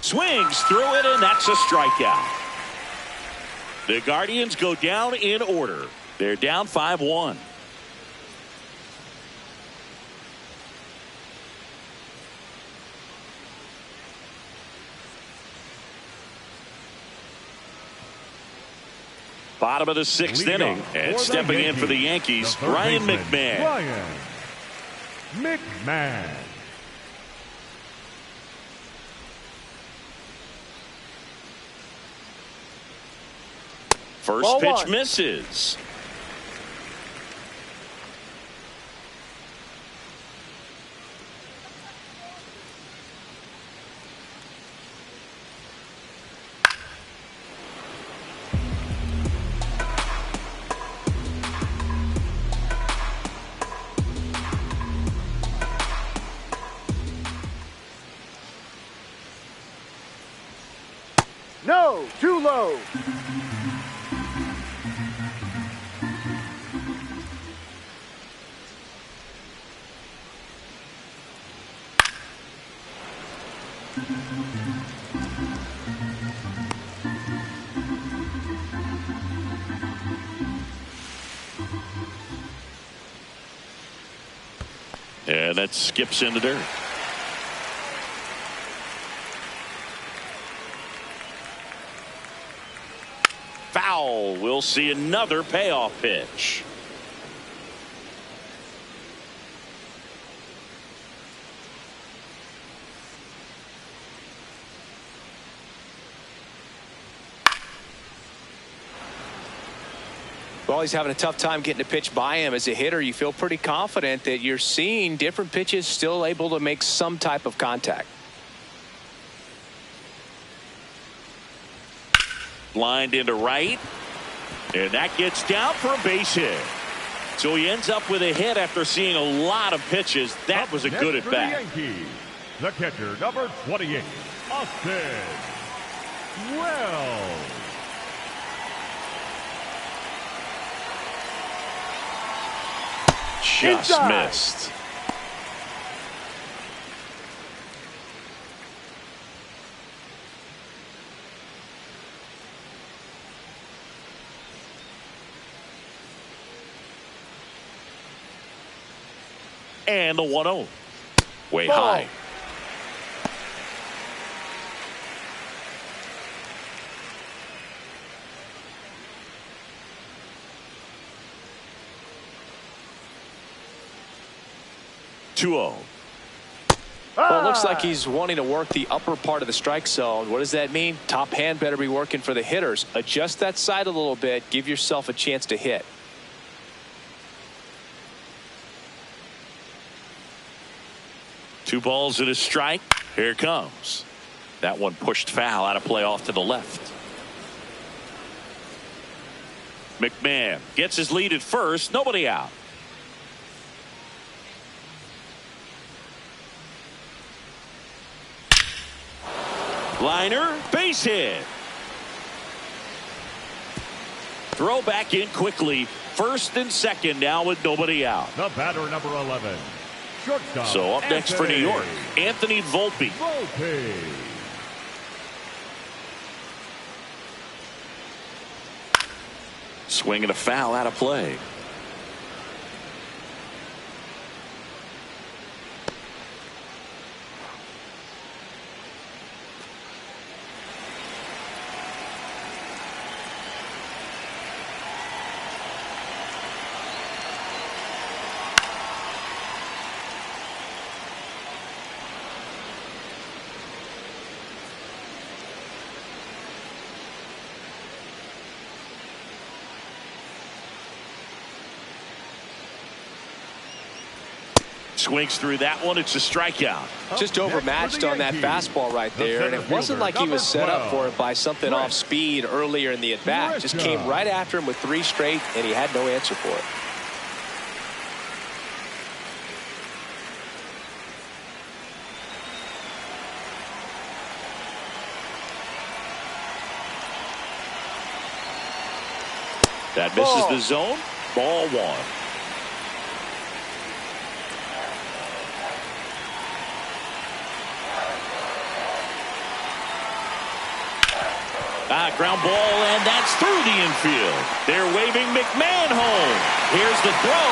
Swings through it, and that's a strikeout. The Guardians go down in order. They're down 5-1. Bottom of the sixth inning, and stepping in for the Yankees, Ryan McMahon. Ryan McMahon. First pitch misses. No, too low. And that skips in the dirt. Foul. We'll see another payoff pitch. Well, he's having a tough time getting a pitch by him. As a hitter, you feel pretty confident that you're seeing different pitches still able to make some type of contact. Lined into right, and that gets down for a base hit. So he ends up with a hit after seeing a lot of pitches. That was a good at bat. The catcher, number 28, Austin Wells. Just Inside. missed. And the 1-0. Way Ball. high. Well, it looks like he's wanting to work the upper part of the strike zone. What does that mean? Top hand better be working for the hitters. Adjust that side a little bit. Give yourself a chance to hit. Two balls and a strike. Here it comes. That one pushed foul out of play off to the left. McMahon gets his lead at first. Nobody out. Liner, base hit. Throw back in quickly. First and second now with nobody out. The batter, number 11. Shortstop, So up next for New York, Anthony Volpe. Swinging a foul out of play. Swings through that one. It's a strikeout. Just overmatched on that fastball right there, and it wasn't like he was set up for it by something off speed earlier in the at-bat. Just came right after him with 3 straight, and he had no answer for it. That misses the zone. Ball 1. Ground ball, and that's through the infield. They're waving McMahon home. Here's the throw.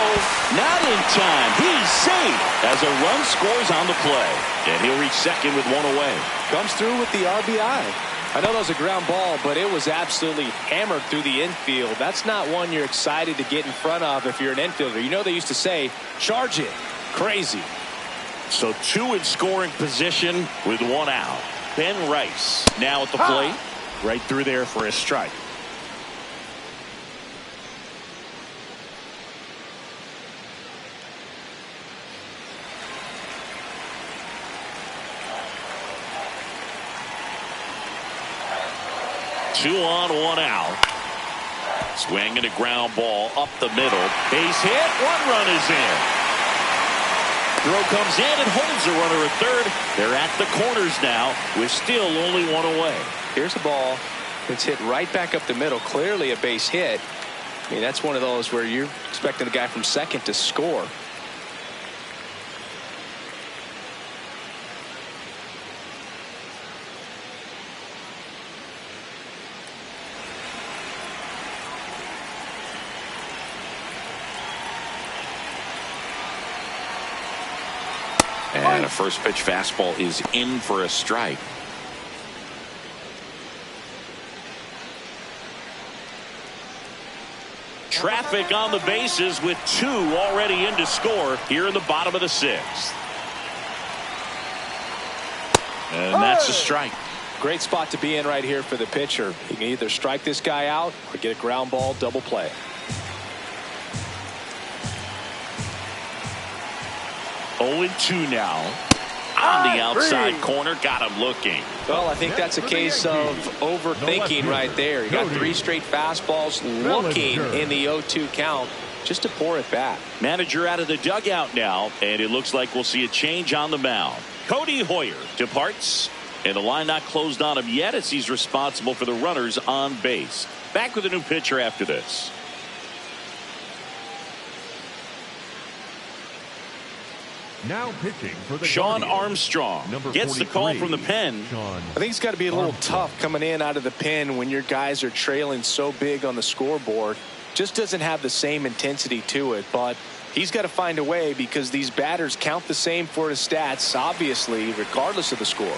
Not in time. He's safe as a run scores on the play. And he'll reach second with 1 away. Comes through with the RBI. I know that was a ground ball, but it was absolutely hammered through the infield. That's not one you're excited to get in front of if you're an infielder. You know they used to say, charge it. Crazy. So 2 in scoring position with 1 out. Ben Rice now at the plate. Right through there for a strike. Two on, 1 out. Swing and a ground ball up the middle. Base hit. 1 run is in. Throw comes in and holds the runner at third. They're at the corners now with still only 1 away. Here's a ball that's hit right back up the middle. Clearly a base hit. I mean, that's one of those where you're expecting the guy from second to score. And a first pitch fastball is in for a strike. Traffic on the bases with 2 already in to score here in the bottom of the 6th. And that's a strike. Great spot to be in right here for the pitcher. He can either strike this guy out or get a ground ball double play. Oh, 2 now. On the outside corner, got him looking. Well, I think that's a case of overthinking right there. He got 3 straight fastballs looking in the 0-2 count just to pour it back. Manager out of the dugout now, and it looks like we'll see a change on the mound. Cody Hoyer departs, and the line not closed on him yet as he's responsible for the runners on base. Back with a new pitcher after this. Now pitching for the Sean Guardians, Armstrong number gets the call from the pen. Sean I think it's got to be a little tough coming in out of the pen when your guys are trailing so big on the scoreboard. Just doesn't have the same intensity to it, but he's got to find a way because these batters count the same for his stats, obviously, regardless of the score.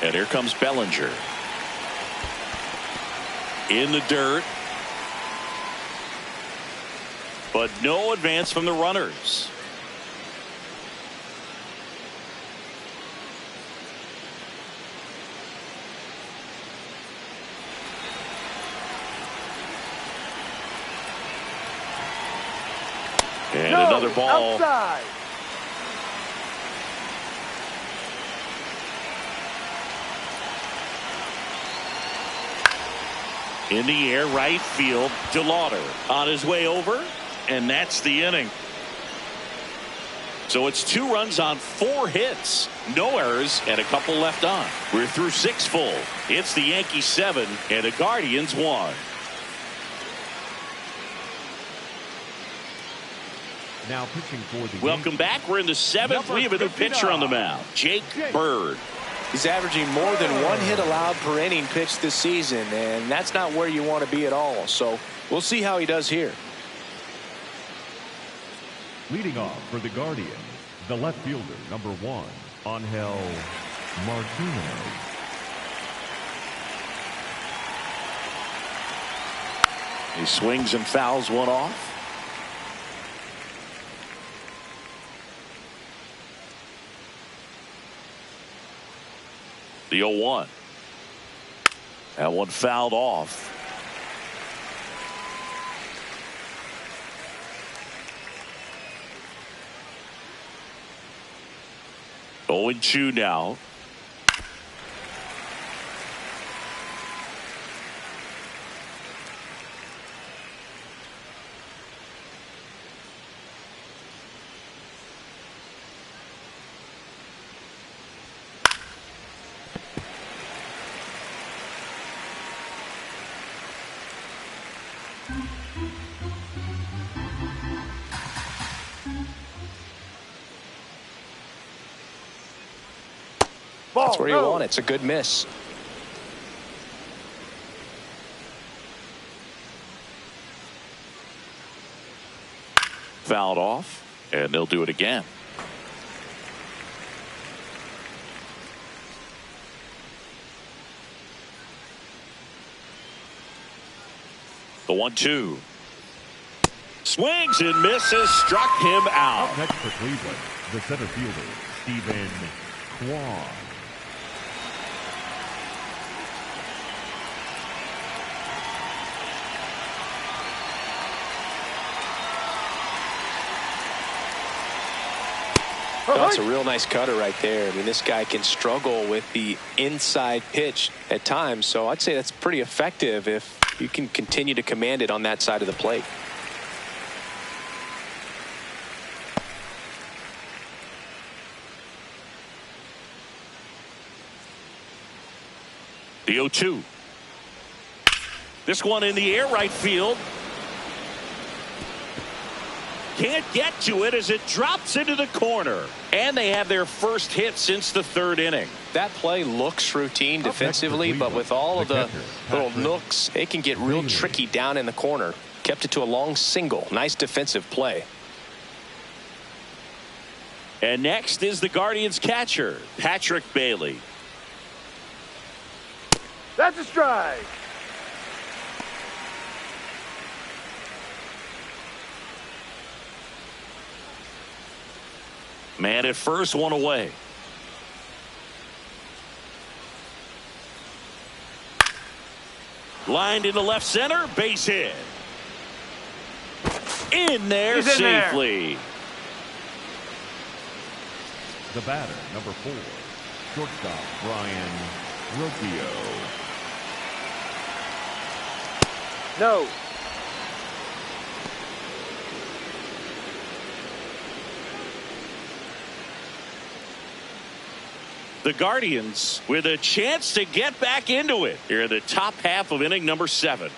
And here comes Bellinger. In the dirt. But no advance from the runners. And another ball. Outside. In the air, right field. DeLauder on his way over, and that's the inning. So it's 2 runs on 4 hits, no errors, and a couple left on. We're through 6 full. It's the Yankees 7 and the Guardians 1. now pitching for the Welcome Yankees. back. We're in the 7th. We have a new pitcher on the mound, Jake Bird. He's averaging more than 1 hit allowed per inning pitched this season, and that's not where you want to be at all. So we'll see how he does here. Leading off for the Guardians, the left fielder, number 1, Angel Martinez. He swings and fouls one off. The 0-1. That one fouled off. 0-2 now. Ball, That's where you no. want it. It's a good miss. Fouled off, and they'll do it again. The 1-2. Swings and misses, struck him out. Up next for Cleveland, the center fielder, Stephen Kwan. That's a real nice cutter right there. I mean, this guy can struggle with the inside pitch at times, so I'd say that's pretty effective if you can continue to command it on that side of the plate. The 0-2. This one in the air right field. Can't get to it as it drops into the corner. And they have their first hit since the third inning. That play looks routine defensively, but with all of the little nooks, it can get real tricky down in the corner. Kept it to a long single. Nice defensive play. And next is the Guardians catcher, Patrick Bailey. That's a strike. Man at first, one away. Lined into left center, base hit. In there He's in there. safely. The batter, number 4, shortstop Brian Rocchio. No. The Guardians with a chance to get back into it here in the top half of inning number 7.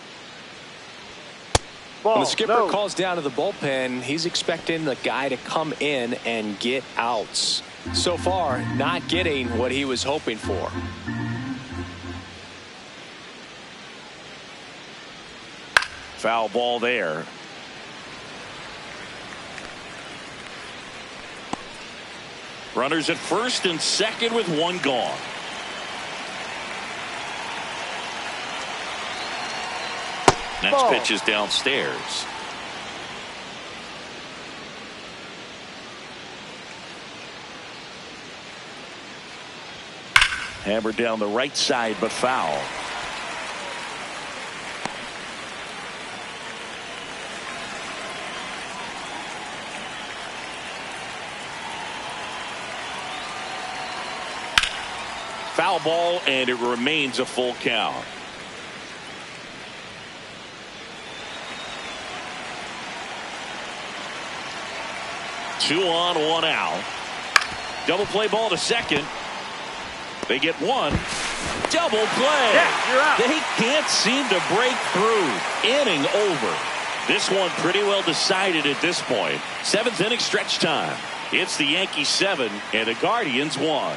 Ball, When the skipper no. calls down to the bullpen, he's expecting the guy to come in and get outs. So far, not getting what he was hoping for. Foul ball there. Runners at first and second with one gone. Next Ball. pitch is downstairs. Hammered down the right side, but foul. Foul ball, and it remains a full count. Two on, one out. Double play ball to second. They get one. Double play. Yeah, you're out. They can't seem to break through. Inning over. This one pretty well decided at this point. 7th inning stretch time. It's the Yankees 7 and the Guardians 1.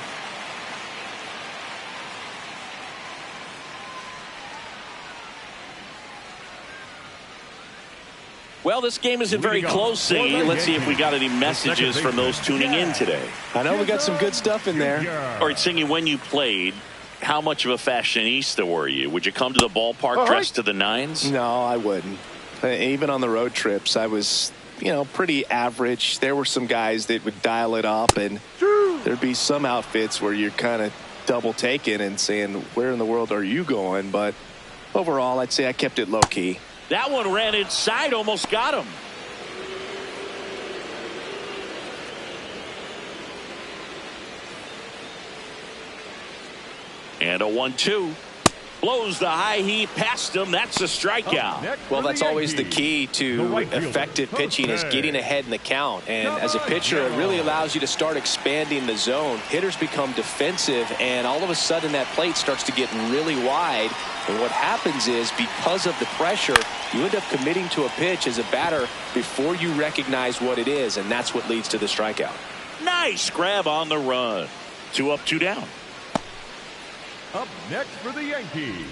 Well, this game isn't very close, Siggy. Let's see if we got any messages from those tuning in today. I know we got some good stuff in there. All right, Siggy, when you played, how much of a fashionista were you? Would you come to the ballpark dressed to the nines? No, I wouldn't. Even on the road trips, I was, pretty average. There were some guys that would dial it up, and there'd be some outfits where you're kind of double taking and saying, where in the world are you going? But overall, I'd say I kept it low key. That one ran inside, almost got him. And a 1-2. Blows the high heat past him. That's a strikeout. Well, that's always the key to effective pitching, is getting ahead in the count. And as a pitcher, it really allows you to start expanding the zone. Hitters become defensive, and all of a sudden that plate starts to get really wide. And what happens is, because of the pressure, you end up committing to a pitch as a batter before you recognize what it is, and that's what leads to the strikeout. Nice grab on the run. 2 up, 2 down. Up next for the Yankees,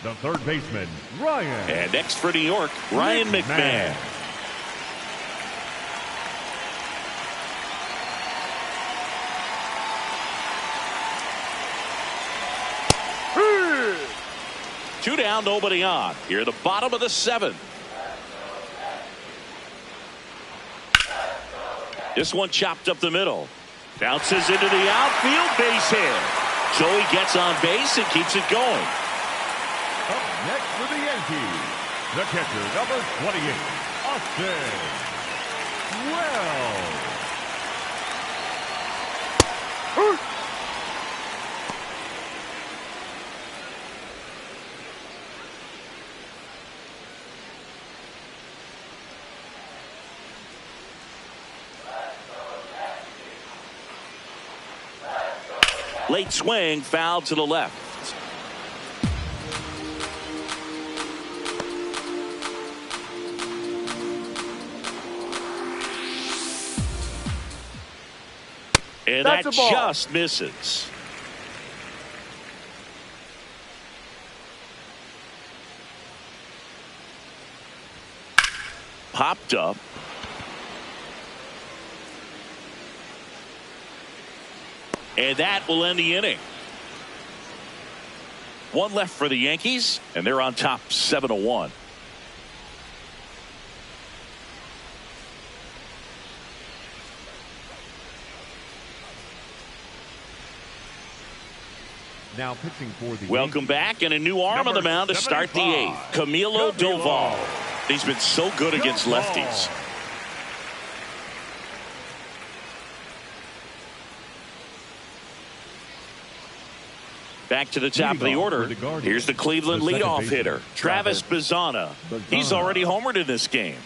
the third baseman, Ryan. And next for New York, Ryan McMahon. Two down, nobody on. Here at the bottom of the 7th. This one chopped up the middle. Bounces into the outfield, base hit. So he gets on base and keeps it going. Up next for the Yankees, the catcher, number 28, Austin Wells. Late swing, foul to the left. And that just misses. Popped up. And that will end the inning. 1 left for the Yankees, and they're on top 7-1. Now pitching for the Welcome back, and a new arm on the mound to start the 8th. Camilo Doval. He's been so good against lefties. Back to the top of the order. Here's the Cleveland leadoff hitter, Travis Bazzana. He's already homered in this game.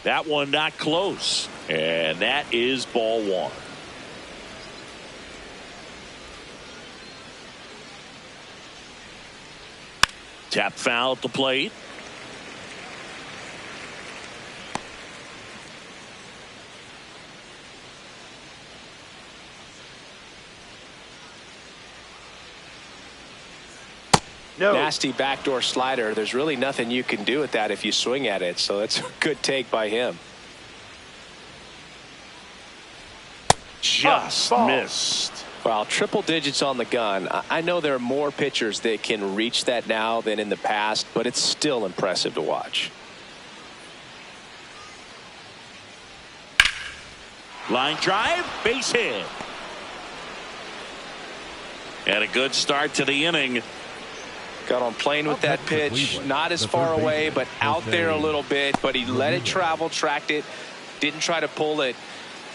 That one not close. And that is ball 1. Tap foul at the plate. No. Nasty backdoor slider. There's really nothing you can do with that if you swing at it. So that's a good take by him. Just missed. Well, triple digits on the gun. I know there are more pitchers that can reach that now than in the past, but it's still impressive to watch. Line drive, base hit. And a good start to the inning. Got on plane with that pitch, not as far away, but out there a little bit, but he let it travel, tracked it, didn't try to pull it,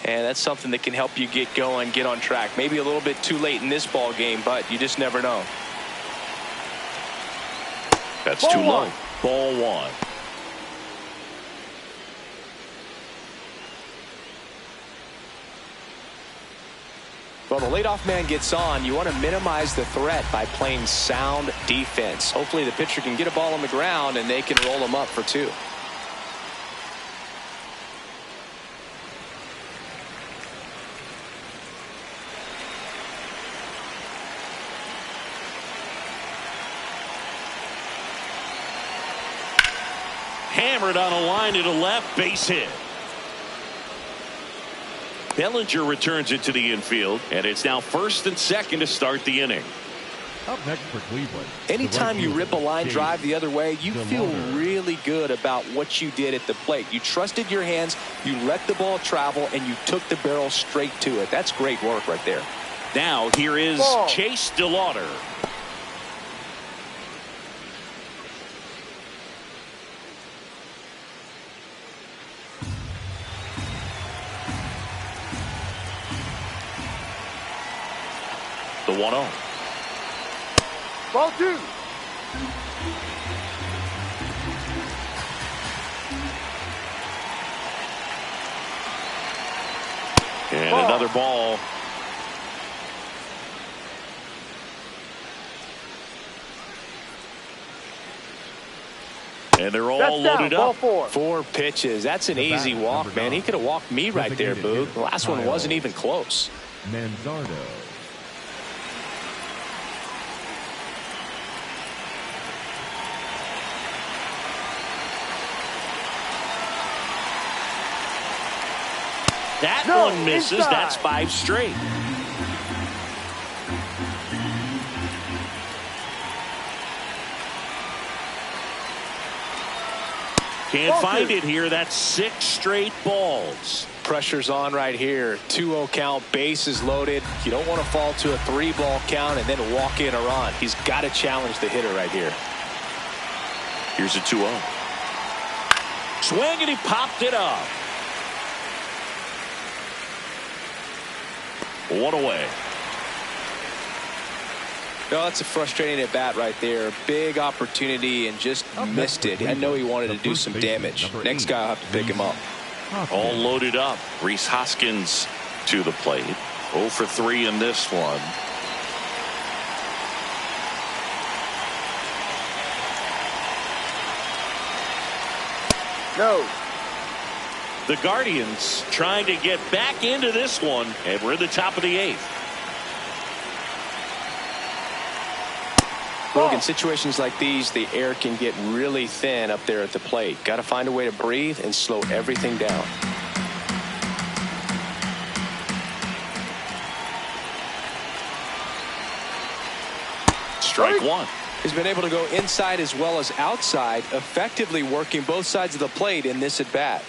and that's something that can help you get going, get on track. Maybe a little bit too late in this ball game, but you just never know. That's too low. Ball 1. Well, the leadoff man gets on. You want to minimize the threat by playing sound defense. Hopefully the pitcher can get a ball on the ground and they can roll him up for 2. Hammered on a line to the left, base hit. Bellinger returns it to the infield, and it's now 1st and 2nd to start the inning. Up next for Cleveland. Anytime you rip a line drive the other way, you feel really good about what you did at the plate. You trusted your hands, you let the ball travel, and you took the barrel straight to it. That's great work right there. Now here is Chase DeLauder. the 1-0. Ball 2. And another ball. And they're all loaded up. 4 pitches. That's an easy walk, man. He could have walked me right there, Boog. The last one wasn't even close. Manzardo. That one misses. Inside. That's 5 straight. Can't find it here. That's 6 straight balls. Pressure's on right here. 2-0 count, bases loaded. You don't want to fall to a 3-ball count and then walk in a run. He's got to challenge the hitter right here. Here's a 2-0. Swing, and he popped it up. 1 away. No, that's a frustrating at bat right there. Big opportunity and just missed it. I know he wanted to do some damage. Next guy will have to pick him up. All loaded up. Rhys Hoskins to the plate. 0 for 3 in this one. No. The Guardians trying to get back into this one, and we're in the top of the 8th. Look, in situations like these, the air can get really thin up there at the plate. Got to find a way to breathe and slow everything down. Strike 1. He's been able to go inside as well as outside, effectively working both sides of the plate in this at bat.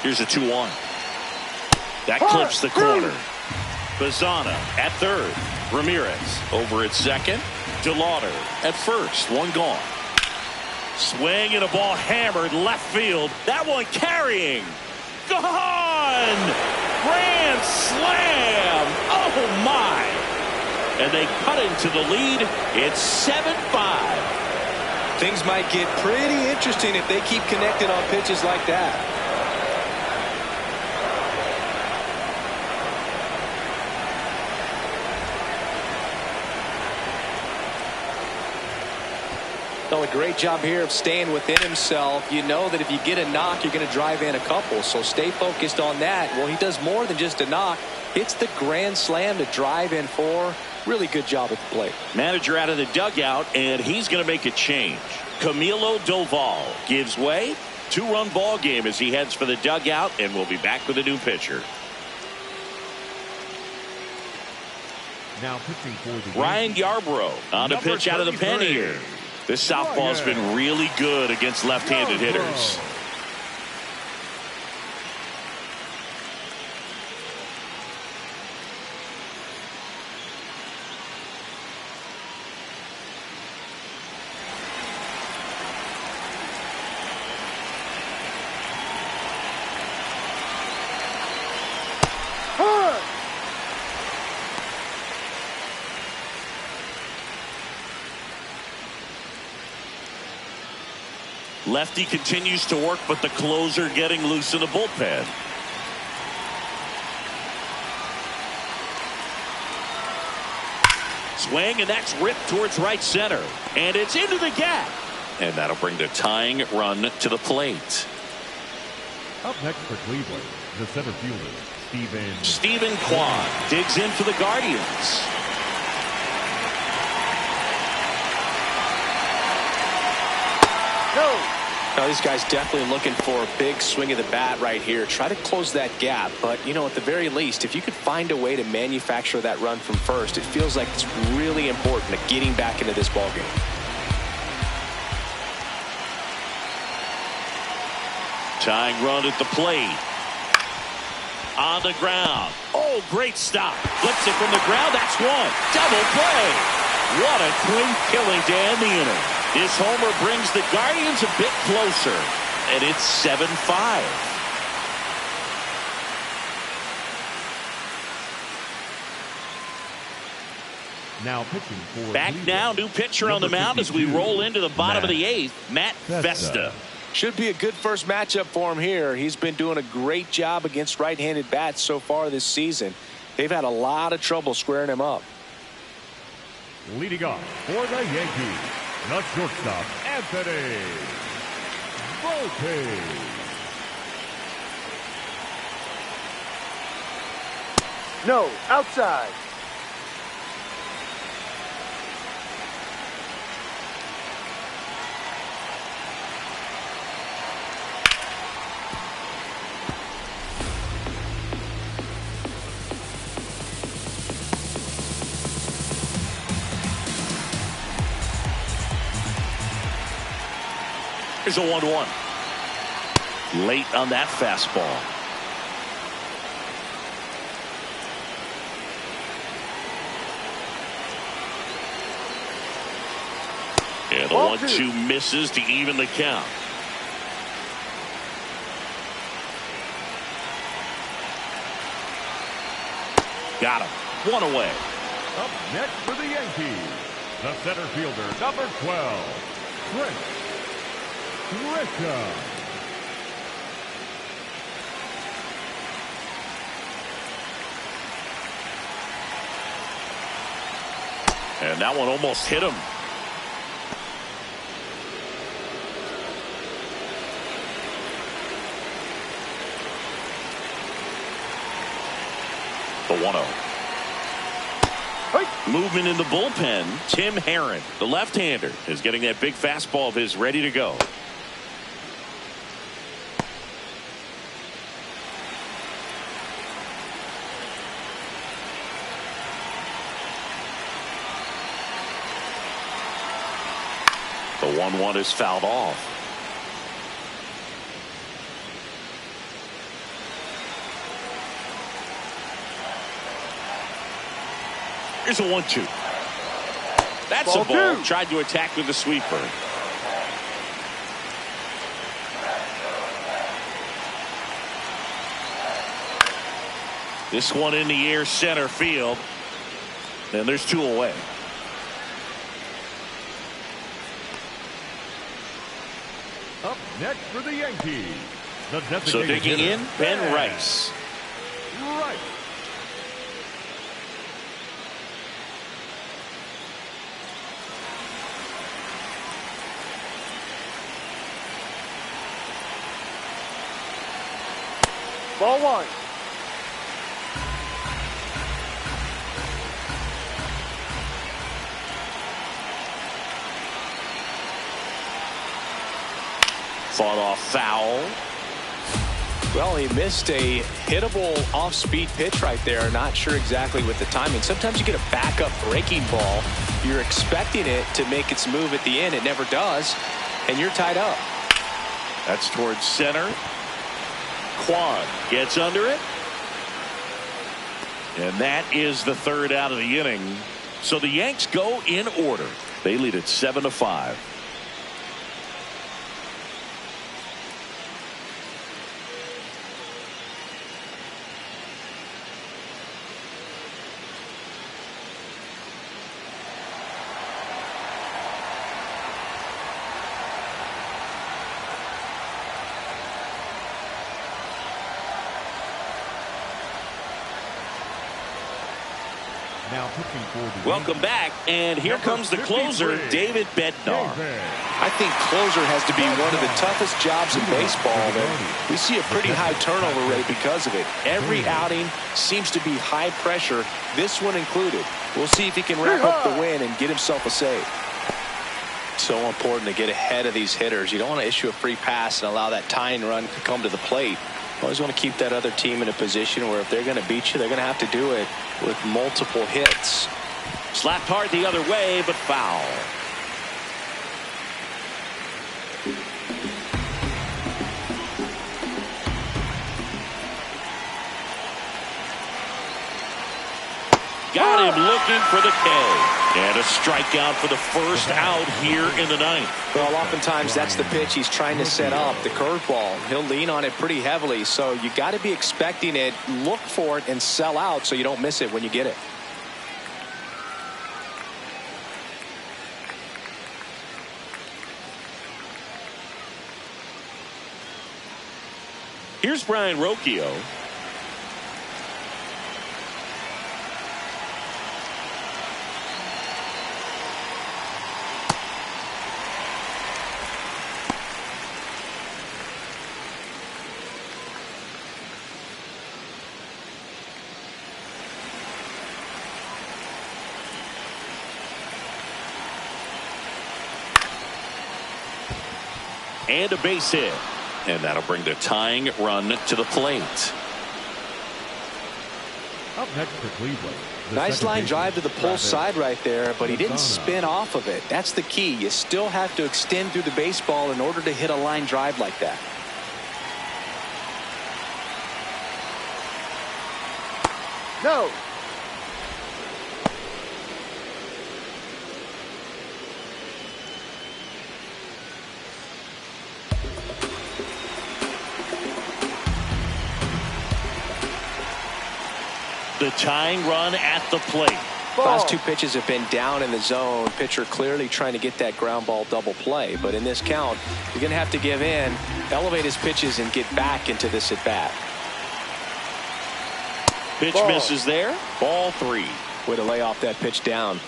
Here's a 2-1. That clips the corner. Bazana at third. Ramirez over at second. DeLauder at first. 1 gone. Swing and a ball hammered left field. That one carrying. Gone! Grand slam! Oh my! And they cut into the lead. It's 7-5. Things might get pretty interesting if they keep connected on pitches like that. Done a great job here of staying within himself. You know that if you get a knock, you're going to drive in a couple. So stay focused on that. Well, he does more than just a knock. It's the grand slam to drive in 4. Really good job at the plate. Manager out of the dugout, and he's going to make a change. Camilo Doval gives way. 2-run ball game as he heads for the dugout, and we'll be back with a new pitcher. Now pitching for the Ryan Yarbrough on to pitch out of the pen here. This southpaw's been really good against left-handed hitters. Lefty continues to work, but the closer getting loose in the bullpen. Swing, and that's ripped towards right center. And it's into the gap. And that'll bring the tying run to the plate. Up next for Cleveland, the center fielder, Stephen Kwan digs in for the Guardians. No. Now, these guys definitely looking for a big swing of the bat right here. Try to close that gap. But, you know, at the very least, if you could find a way to manufacture that run from first, it feels like it's really important to getting back into this ballgame. Tying run at the plate. On the ground. Oh, great stop. Flips it from the ground. That's 1. Double play. What a clean killing to end the inning. This homer brings the Guardians a bit closer, and it's 7-5. Now pitching for Back Cleveland, now, new pitcher on the mound as we roll into the bottom of the 8th, Matt Festa. Should be a good first matchup for him here. He's been doing a great job against right-handed bats so far this season. They've had a lot of trouble squaring him up. Leading off for the Yankees, the shortstop, Anthony Volpe. No, outside. Here's a 1-1. Late on that fastball. And the 1-2 misses to even the count. Got him. One away. Up next for the Yankees, the center fielder, number 12, Trent Grisham. And that one almost hit him. The 1-0. Movement in the bullpen. Tim Herron, the left-hander, is getting that big fastball of his ready to go. The 1-1 is fouled off. Here's a 1-2. That's a ball. Tried to attack with the sweeper. This one in the air center field. And there's 2 away. Up next for the Yankees, the designated So digging hitter, in, Ben Rice. Rice. Ball 1. Fought off foul. Well, he missed a hittable off-speed pitch right there. Not sure exactly with the timing. Sometimes you get a backup breaking ball. You're expecting it to make its move at the end. It never does. And you're tied up. That's towards center. Quan gets under it. And that is the 3rd out of the inning. So the Yanks go in order. They lead it 7-5. Now pitching for the Welcome back, and here comes the closer, David Bednar. I think closer has to be one of the toughest jobs in baseball. We see a pretty high turnover rate because of it. Every outing seems to be high pressure, this one included. We'll see if he can wrap up the win and get himself a save. So important to get ahead of these hitters. You don't want to issue a free pass and allow that tying run to come to the plate. You always want to keep that other team in a position where if they're going to beat you, they're going to have to do it with multiple hits. Slapped hard the other way, but foul. Got him looking for the K. And a strikeout for the first out here in the 9th. Well, oftentimes that's the pitch he's trying to set up, the curveball. He'll lean on it pretty heavily, so you got to be expecting it, look for it, and sell out so you don't miss it when you get it. Here's Brian Rocchio. And a base hit. And that'll bring the tying run to the plate. Up next for Cleveland. Nice line drive to the pull side right there, but he didn't spin off of it. That's the key. You still have to extend through the baseball in order to hit a line drive like that. No. The tying run at the plate. Last two pitches have been down in the zone. Pitcher clearly trying to get that ground ball double play. But in this count, you're going to have to give in, elevate his pitches, and get back into this at bat. Pitch misses there. Ball 3. Way to lay off that pitch down.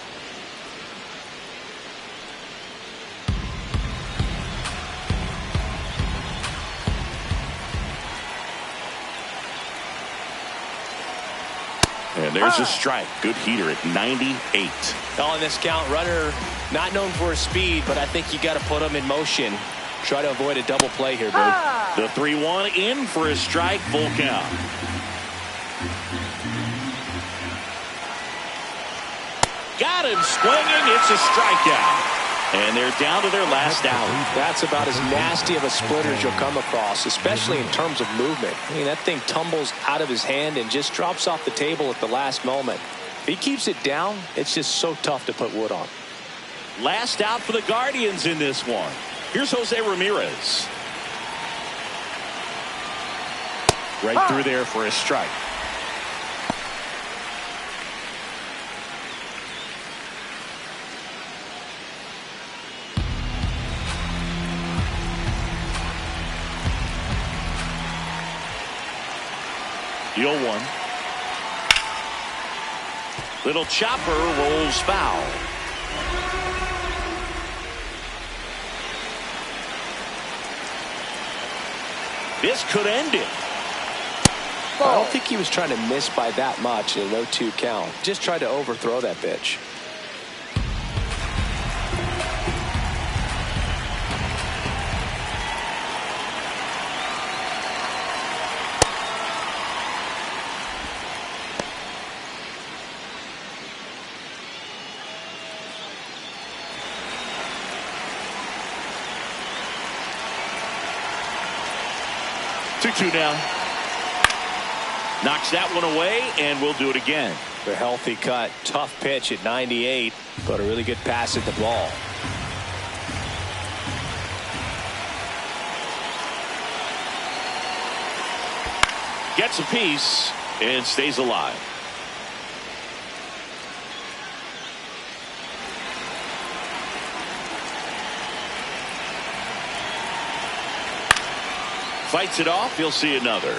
And there's a strike. Good heater at 98. Well, in this count, runner not known for his speed, but I think you got to put him in motion. Try to avoid a double play here, dude. The 3-1 in for a strike. Full count. Got him swinging. It's a strikeout. And they're down to their last out. That's about as nasty of a splitter as you'll come across, especially in terms of movement. I mean, that thing tumbles out of his hand and just drops off the table at the last moment. If he keeps it down, it's just so tough to put wood on. Last out for the Guardians in this one. Here's Jose Ramirez. Right through there for a strike. The 0-1. Little chopper rolls foul. This could end it. I don't think he was trying to miss by that much in a 0-2 count. Just tried to overthrow that pitch. Two now. Knocks that one away, and we'll do it again. A healthy cut. Tough pitch at 98, but a really good pass at the ball. Gets a piece and stays alive. Fights it off. You'll see another.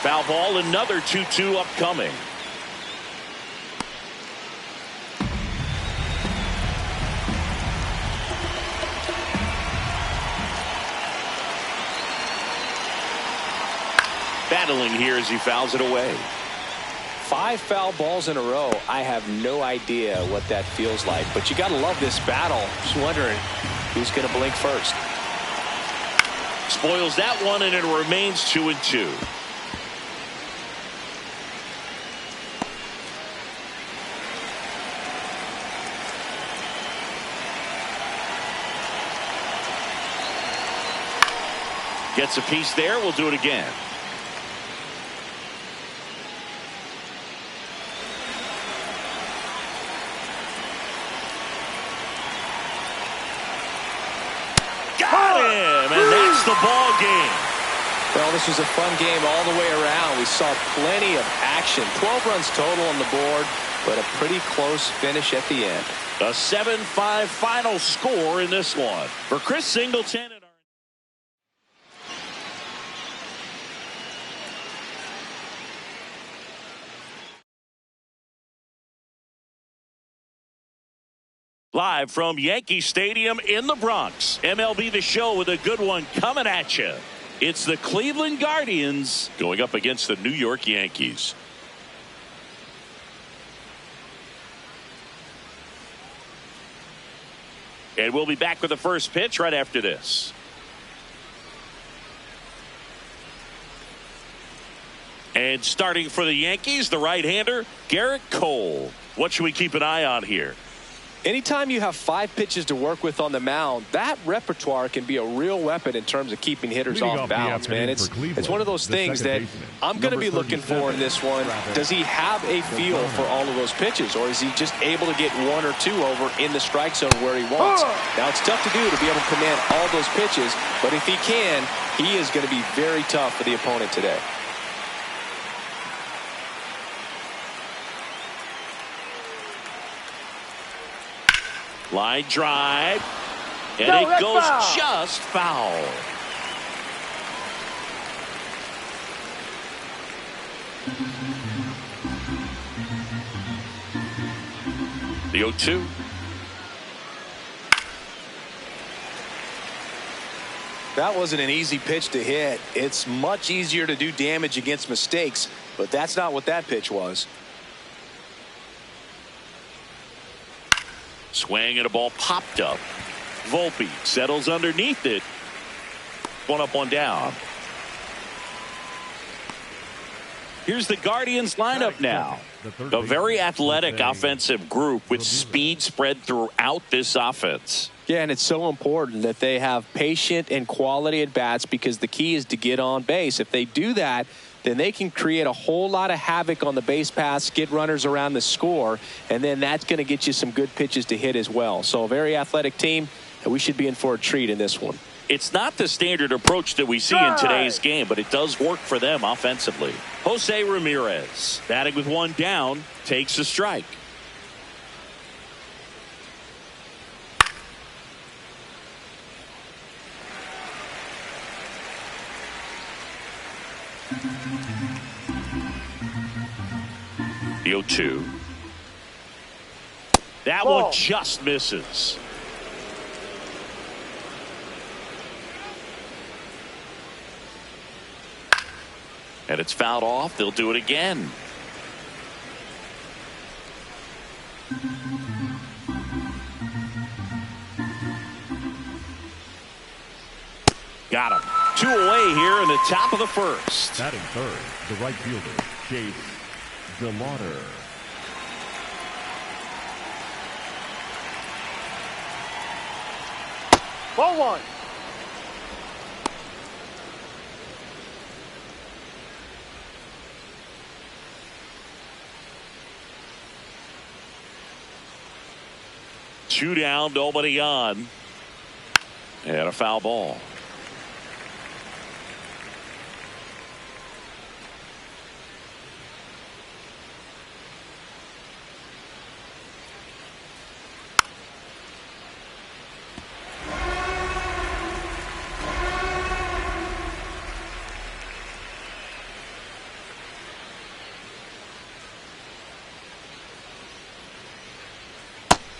Foul ball. Another 2-2 upcoming. Battling here as he fouls it away. 5 foul balls in a row. I have no idea what that feels like, but you got to love this battle. Just wondering who's going to blink first. Spoils that one, and it remains 2-2. Gets a piece there. We'll do it again. Got him, and that's the ball game. Well, this was a fun game all the way around. We saw plenty of action. 12 runs total on the board, but a pretty close finish at the end. A 7-5 final score in this one. For Chris Singleton. Live from Yankee Stadium in the Bronx. MLB The Show with a good one coming at you. It's the Cleveland Guardians going up against the New York Yankees. And we'll be back with the first pitch right after this. And starting for the Yankees, the right-hander, Garrett Cole. What should we keep an eye on here? Anytime you have 5 pitches to work with on the mound, that repertoire can be a real weapon in terms of keeping hitters off balance, man. It's one of those things that I'm going to be looking for in this one. Does he have a feel for all of those pitches, or is he just able to get 1 or 2 over in the strike zone where he wants? Now, it's tough to do to be able to command all those pitches, but if he can, he is going to be very tough for the opponent today. Line drive, and it goes foul. Just foul. The 0-2. That wasn't an easy pitch to hit. It's much easier to do damage against mistakes, but that's not what that pitch was. Swing and a ball popped up. Volpe settles underneath it. 1 up, 1 down. Here's the Guardians lineup now. A very athletic offensive group with speed spread throughout this offense. Yeah, and it's so important that they have patient and quality at bats, because the key is to get on base. If they do that, then they can create a whole lot of havoc on the base paths, get runners around the score, and then that's going to get you some good pitches to hit as well. So a very athletic team, and we should be in for a treat in this one. It's not the standard approach that we see in today's game, but it does work for them offensively. Jose Ramirez, batting with 1 down, takes a strike. The 0-2. That one just misses. And it's fouled off. They'll do it again. Got him. 2 away here in the top of the first. Batting third, the right fielder, Chase DeLauder. Ball 1. Two down, nobody on. And a foul ball.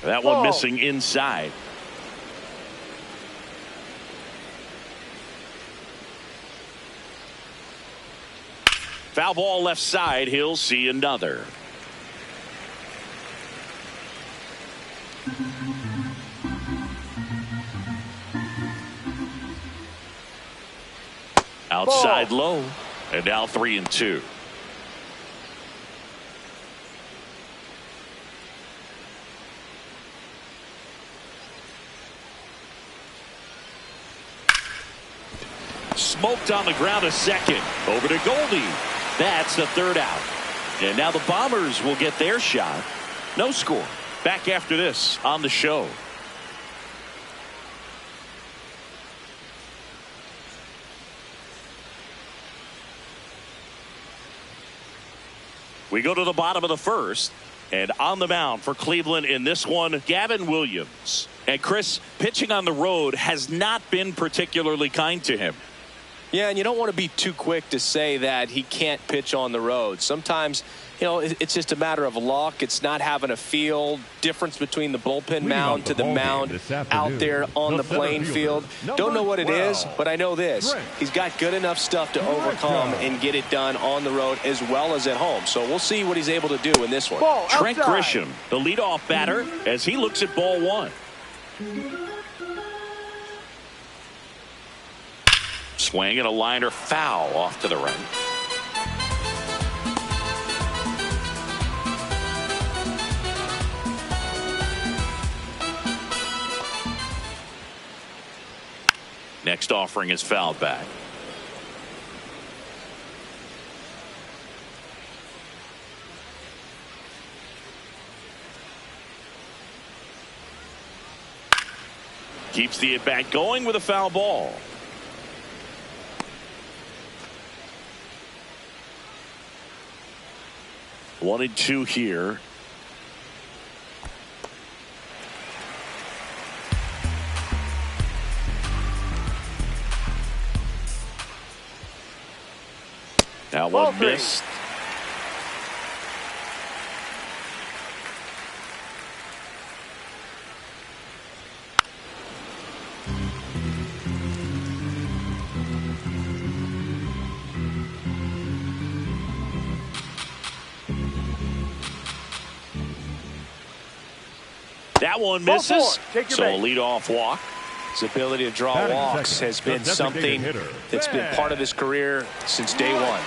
That one missing inside. Foul ball left side. He'll see another. Outside low. And now 3-2. Smoked on the ground a second. Over to Goldie. That's the 3rd out. And now the Bombers will get their shot. No score. Back after this on the show. We go to the bottom of the first. And on the mound for Cleveland in this one, Gavin Williams. And Chris, pitching on the road has not been particularly kind to him. Yeah, and you don't want to be too quick to say that he can't pitch on the road. Sometimes, you know, it's just a matter of luck. It's not having a feel difference between the bullpen mound to the mound out there on the playing field. Don't know what it is, but I know this. He's got good enough stuff to overcome and get it done on the road as well as at home. So we'll see what he's able to do in this one. Trent Grisham, the leadoff batter, as he looks at ball one. Swing and a liner foul off to the right. Next offering is fouled back. Keeps the at-bat going with a foul ball. One and two here. That one missed. That one misses. So a leadoff walk. His ability to draw walks has been something that's been part of his career since day one.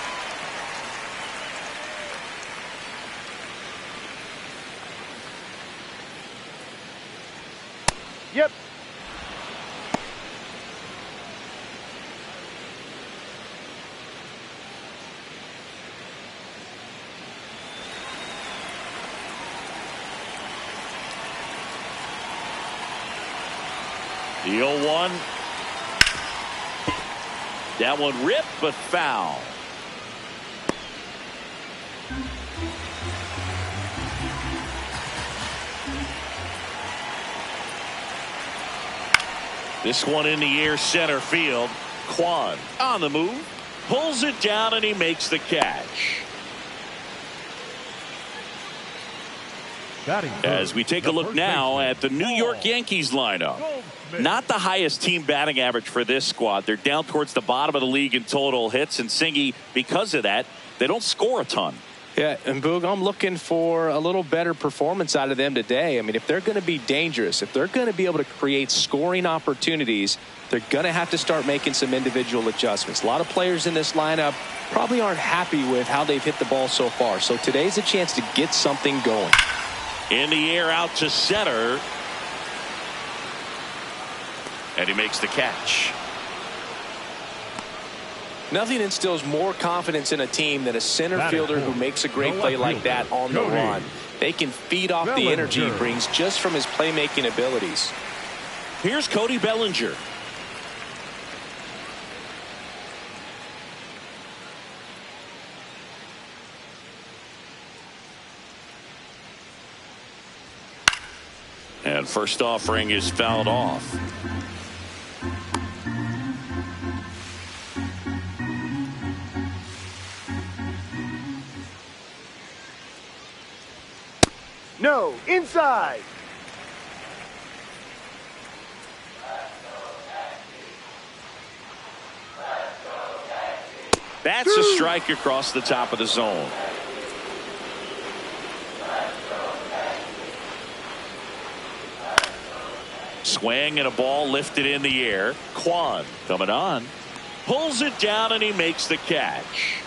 Yep. The 0-1. That one ripped, but foul. This one in the air, center field. Quan on the move. Pulls it down, and he makes the catch. As we take a look now at the New York Yankees lineup. Not the highest team batting average for this squad. They're down towards the bottom of the league in total hits, and Singy, because of that, they don't score a ton. Yeah, and Boog, I'm looking for a little better performance out of them today. I mean, if they're going to be dangerous, if they're going to be able to create scoring opportunities, they're going to have to start making some individual adjustments. A lot of players in this lineup probably aren't happy with how they've hit the ball so far. So today's a chance to get something going. In the air, out to center. And he makes the catch. Nothing instills more confidence in a team than a center fielder who makes a great play like that on the run. They can feed off the energy he brings just from his playmaking abilities. Here's Cody Bellinger. And first offering is fouled off. No, inside. That's a strike across the top of the zone. Swing and a ball lifted in the air. Quan coming on. Pulls it down, and he makes the catch.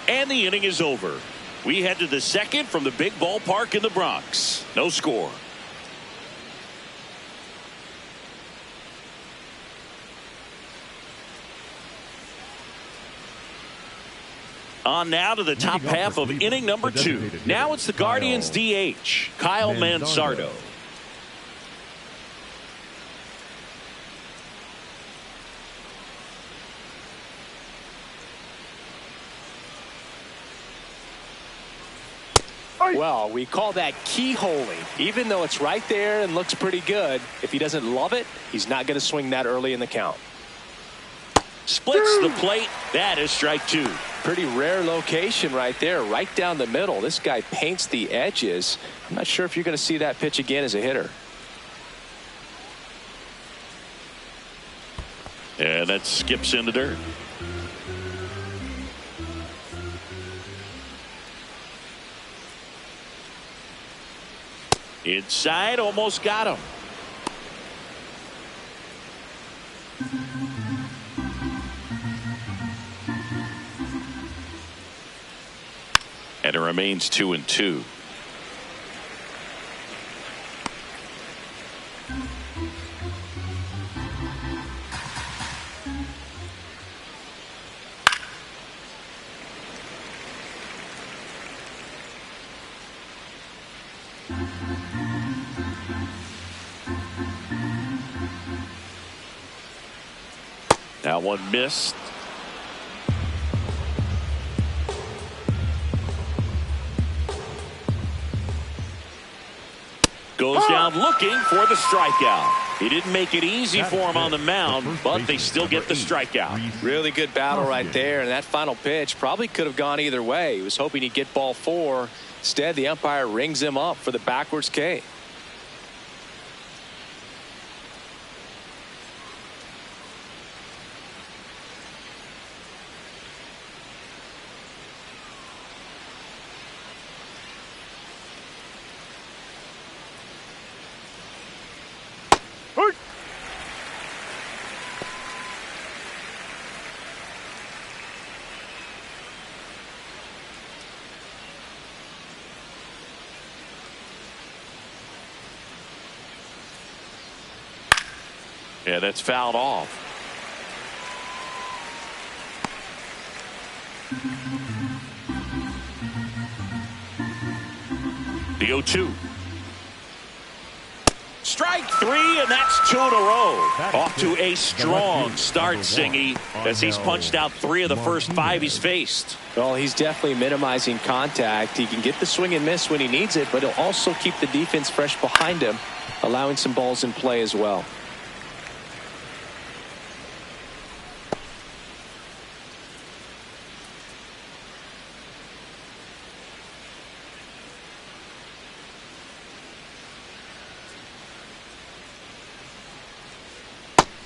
And the inning is over. We head to the second from the big ballpark in the Bronx. No score. On now to the top half of inning number 2. Now it's the Guardians DH, Kyle Manzardo. Well, we call that keyholing. Even though it's right there and looks pretty good, if he doesn't love it, he's not going to swing that early in the count. Splits the plate. That is strike two. Pretty rare location right there, right down the middle. This guy paints the edges. I'm not sure if you're going to see that pitch again as a hitter. And that skips into dirt. Inside, almost got him. And it remains 2-2. That one missed. Goes down looking for the strikeout. He didn't make it easy for him on the mound, but they still get the strikeout. Really good battle right there, and that final pitch probably could have gone either way. He was hoping he'd get ball 4. Instead, the umpire rings him up for the backwards K. Yeah, that's fouled off. The 0-2. Strike 3, and that's 2 in a row. Off to a strong start, Singy, as he's punched out 3 of the first 5 he's faced. Well, he's definitely minimizing contact. He can get the swing and miss when he needs it, but he'll also keep the defense fresh behind him, allowing some balls in play as well.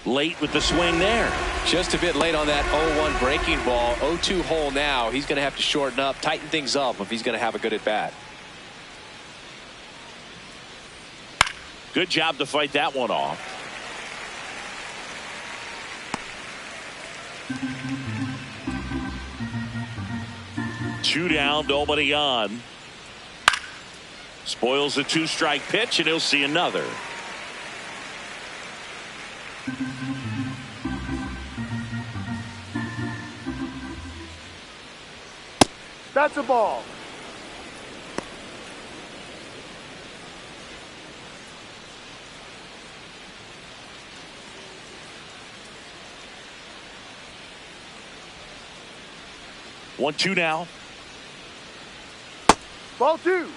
Late with the swing there. Just a bit late on that 0-1 breaking ball. 0-2 hole now. He's going to have to shorten up, tighten things up if he's going to have a good at bat. Good job to fight that one off. Two down, nobody on. Spoils the 2-strike pitch, and he'll see another. That's a ball. One, two now. Ball 2.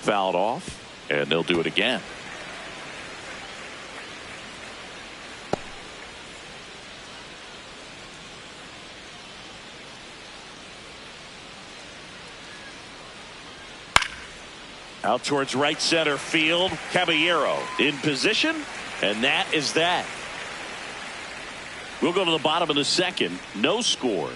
Fouled off, and they'll do it again. Out towards right center field. Caballero in position, and that is that. We'll go to the bottom of the second. No score.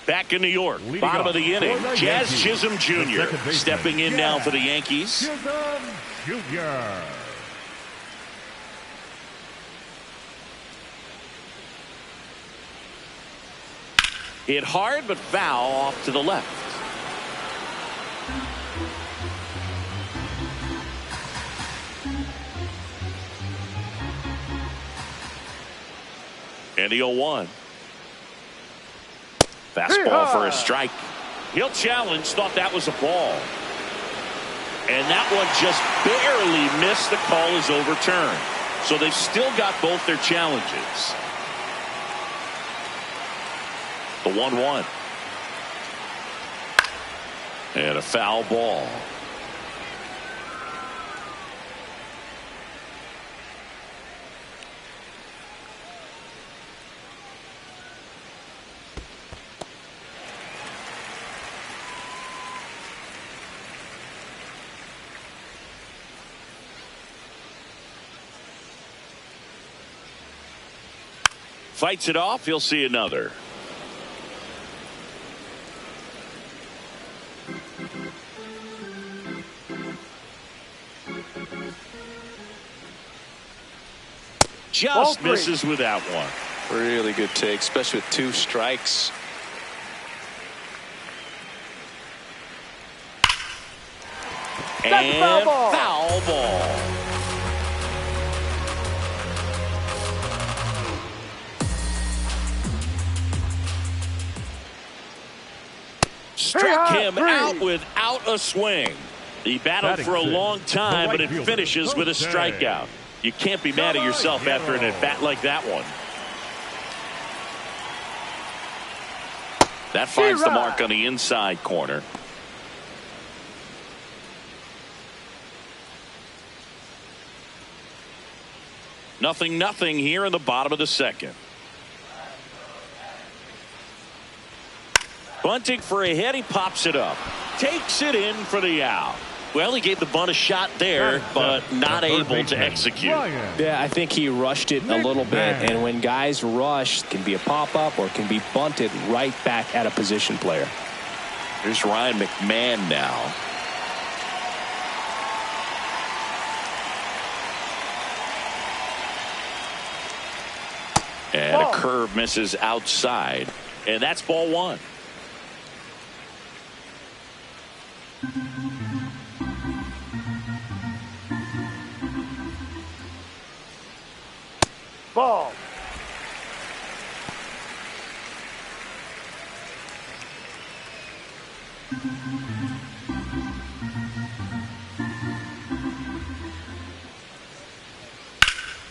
Back in New York, bottom of the inning, Jazz Chisholm Jr. stepping in now for the Yankees. Chisholm Jr. Hit hard, but foul off to the left. And the 0-1. Fastball for a strike. He'll challenge, thought that was a ball. And that one just barely missed. The call is overturned. So they've still got both their challenges. The 1-1. And a foul ball. Fights it off. He'll see another. Just misses with that one. Really good take, especially with 2 strikes. And foul ball. Struck him out without a swing. He battled for a long time, but it finishes with a strikeout. You can't be mad at yourself after an at-bat like that one. That finds the mark on the inside corner. Nothing here in the bottom of the second. Bunting for a hit. He pops it up. Takes it in for the out. Well, he gave the bunt a shot there, but not able to execute. Yeah, I think he rushed it a little bit. And when guys rush, it can be a pop-up or it can be bunted right back at a position player. Here's Ryan McMahon now. And a curve misses outside. And that's ball 1. Ball.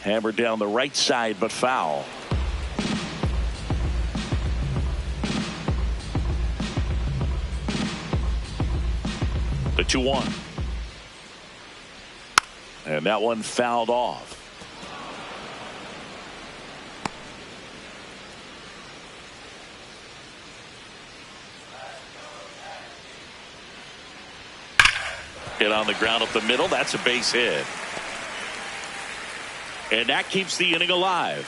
Hammered down the right side, but foul. The 2-1. And that one fouled off. Hit on the ground up the middle. That's a base hit. And that keeps the inning alive.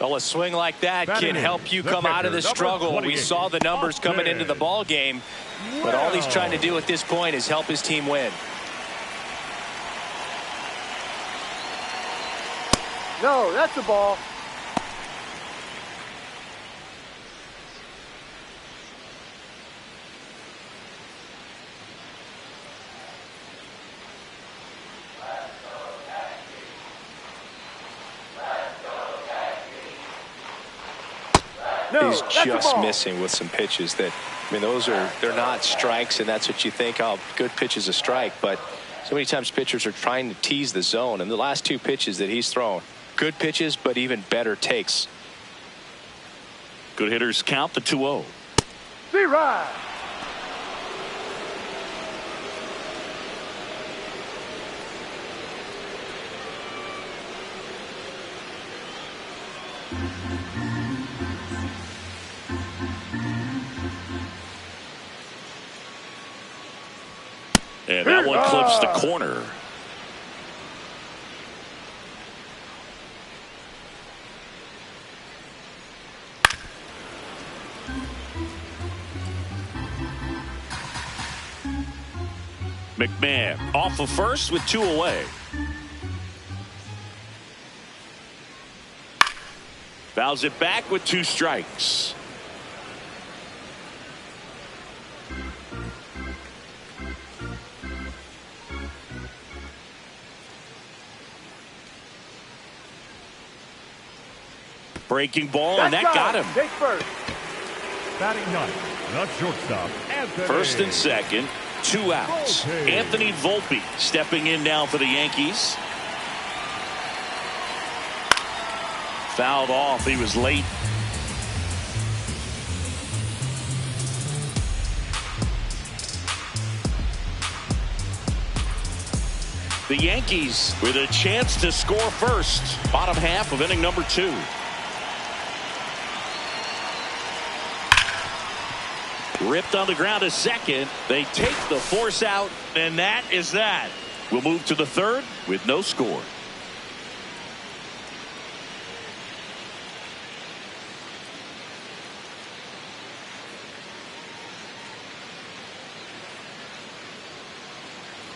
Well, a swing like that can help you come out of the struggle. We saw the numbers coming into the ball game, but all he's trying to do at this point is help his team win. No, that's a ball. No, he's just missing with some pitches that, I mean, they're not strikes, and that's what you think, oh, good pitch is a strike, but so many times pitchers are trying to tease the zone, and the last 2 pitches that he's thrown, good pitches, but even better takes. Good hitters count the 2-0. Z-Ride. And that one clips the corner. McMahon off of first with 2 away. Fouls it back with 2 strikes. Breaking ball, and that got him. Take first. Batting ninth, the shortstop, Anthony. First and second, 2 outs. Volpe. Anthony Volpe stepping in now for the Yankees. Fouled off. He was late. The Yankees with a chance to score first. Bottom half of inning number 2. Ripped on the ground to second. They take the force out, and that is that. We'll move to the third with no score.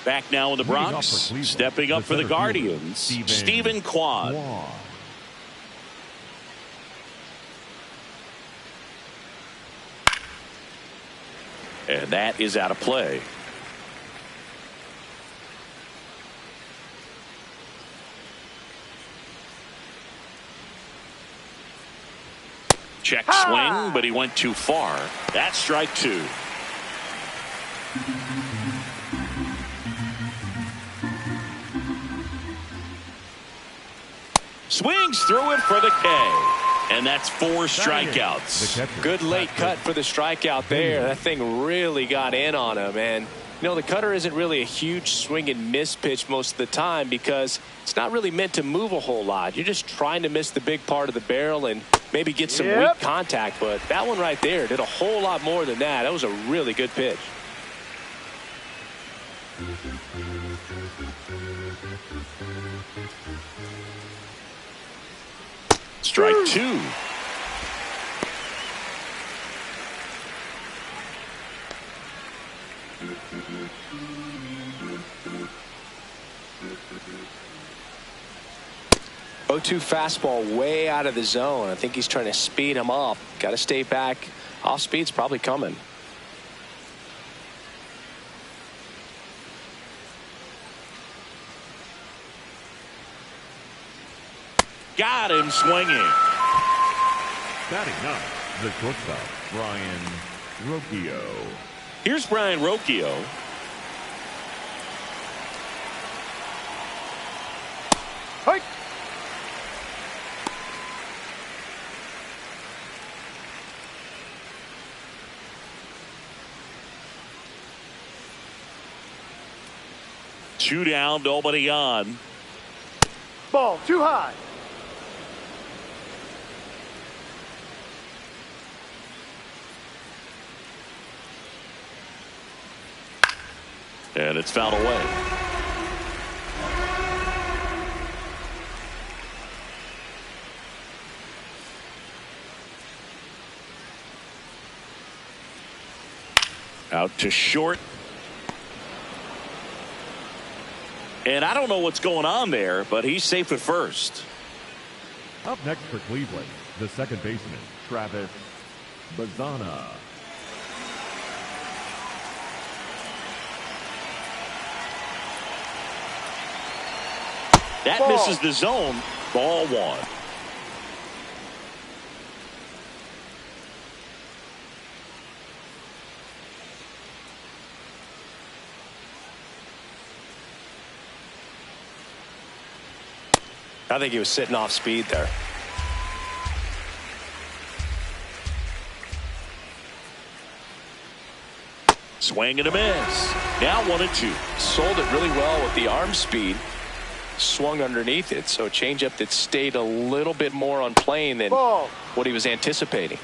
Back now in the Bronx, stepping up for the Guardians, Stephen Kwan. And that is out of play. Check swing, but he went too far. That's strike 2. Swings through it for the K. And that's 4 strikeouts. Good late cut for the strikeout there. That thing really got in on him. And, you know, the cutter isn't really a huge swing and miss pitch most of the time because it's not really meant to move a whole lot. You're just trying to miss the big part of the barrel and maybe get some weak contact. But that one right there did a whole lot more than that. That was a really good pitch. Strike 2. O2 fastball way out of the zone. I think he's trying to speed him up. Got to stay back. Off speed's probably coming. Got him swinging. Batting ninth, the shortstop, Brian Rocchio. Here's Brian Rocchio. Hey. Two down, nobody on. Ball too high. And it's fouled away. Out to short. And I don't know what's going on there, but he's safe at first. Up next for Cleveland, the second baseman, Travis Bazzana. That misses the zone. Ball 1. I think he was sitting off speed there. Swing and a miss. Now 1-2. Sold it really well with the arm speed. Swung underneath it, so a changeup that stayed a little bit more on plane than what he was anticipating.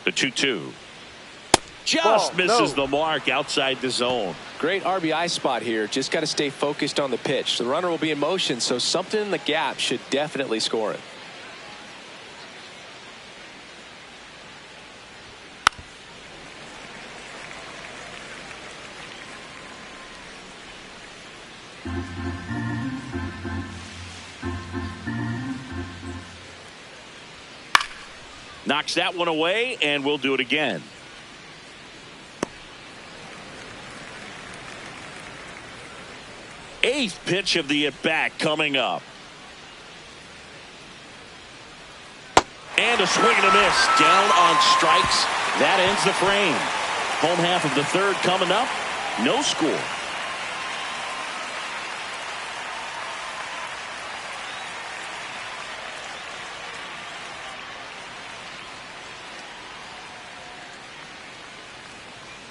The 2-2. Just misses the mark outside the zone. Great RBI spot here. Just got to stay focused on the pitch. The runner will be in motion, so something in the gap should definitely score it. Knocks that one away, and we'll do it again. 8th pitch of the at-bat coming up. And a swing and a miss. Down on strikes. That ends the frame. Home half of the 3rd coming up. No score.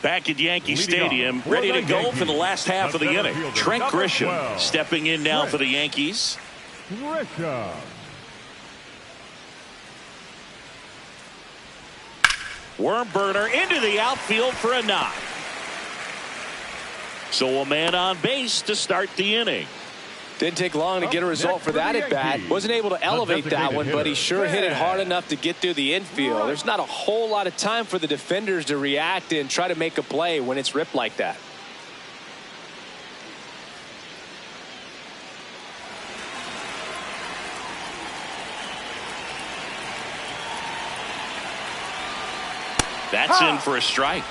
Back at Yankee Stadium, ready to go for the last half of the inning. Trent Grisham stepping in now for the Yankees. Grisham. Worm burner into the outfield for a knock. So a man on base to start the inning. Didn't take long to get a result for that at bat. Wasn't able to elevate that one, but he sure hit it hard enough to get through the infield. There's not a whole lot of time for the defenders to react and try to make a play when it's ripped like that. That's in for a strike.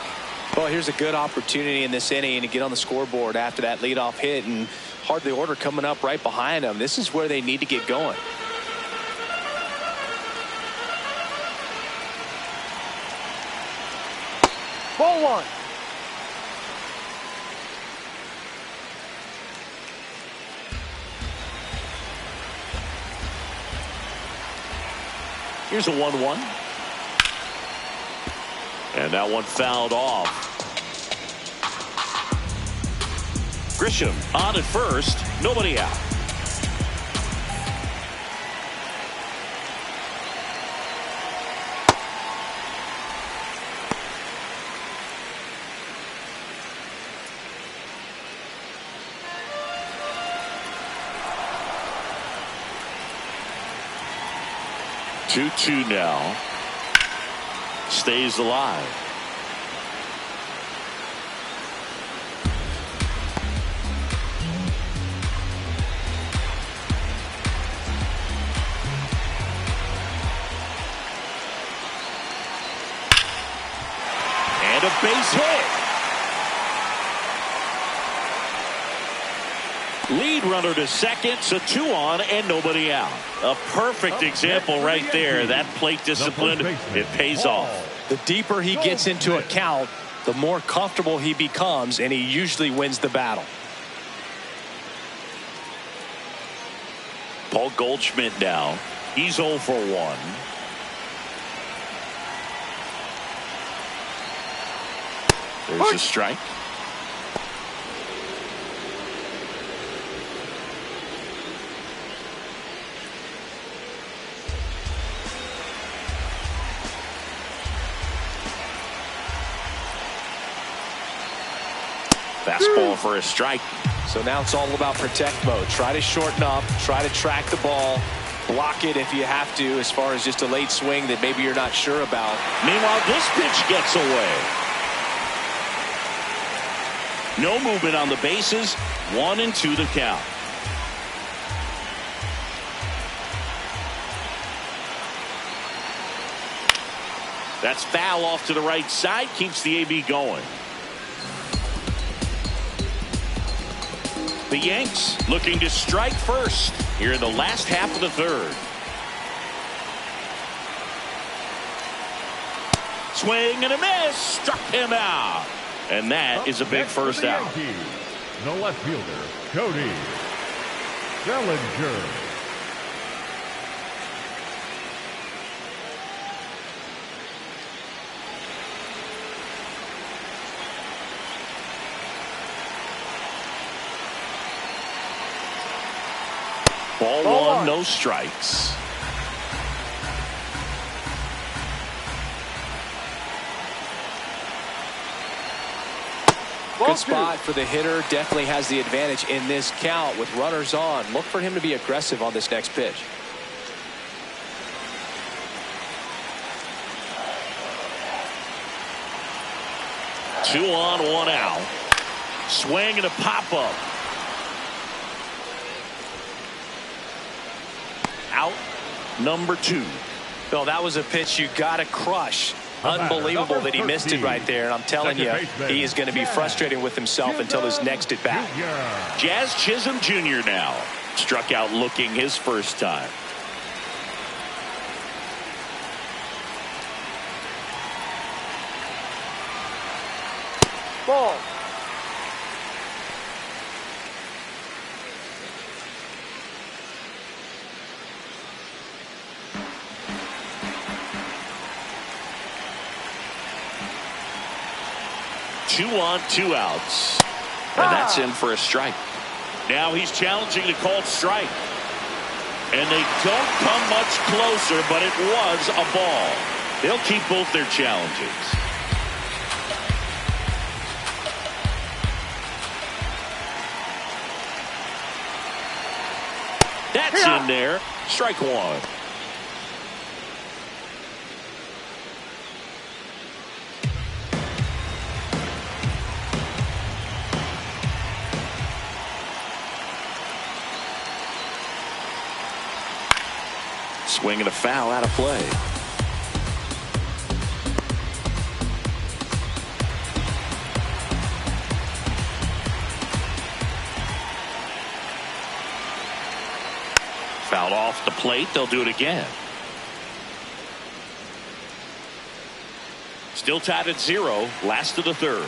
Well, here's a good opportunity in this inning to get on the scoreboard after that leadoff hit, and hardly order coming up right behind them. This is where they need to get going. Ball 1. Here's a 1-1. And that one fouled off. Grisham on at first. Nobody out. Two now. Stays alive. And a base hit. Lead runner to second, so 2 on and nobody out. A perfect example right there. That plate discipline, it pays off. The deeper he gets into a count, the more comfortable he becomes, and he usually wins the battle. Paul Goldschmidt now. He's 0 for 1. There's a strike. Fastball for a strike. So now it's all about protect mode. Try to shorten up, try to track the ball, block it if you have to, as far as just a late swing that maybe you're not sure about. Meanwhile, this pitch gets away. No movement on the bases. 1-2 the count. That's foul off to the right side. Keeps the AB going. The Yanks looking to strike first here in the last half of the 3rd. Swing and a miss. Struck him out. And that is a big first out. Yankees, the left fielder, Cody Bellinger. Ball 1, no strikes. Good spot for the hitter. Definitely has the advantage in this count with runners on. Look for him to be aggressive on this next pitch. Two on, 1 out. Swing and a pop up. Out number 2. Bill, that was a pitch you got to crush. Unbelievable that he missed it right there. And I'm telling you, he is going to be frustrated with himself until his next at bat. Jazz Chisholm Jr. now struck out looking his first time. Ball. Two on, two outs. And that's in for a strike. Now he's challenging the called strike. And they don't come much closer, but it was a ball. They'll keep both their challenges. That's in there. Strike one. Swing and a foul out of play. Fouled off the plate. They'll do it again. Still tied at 0. Last of the third.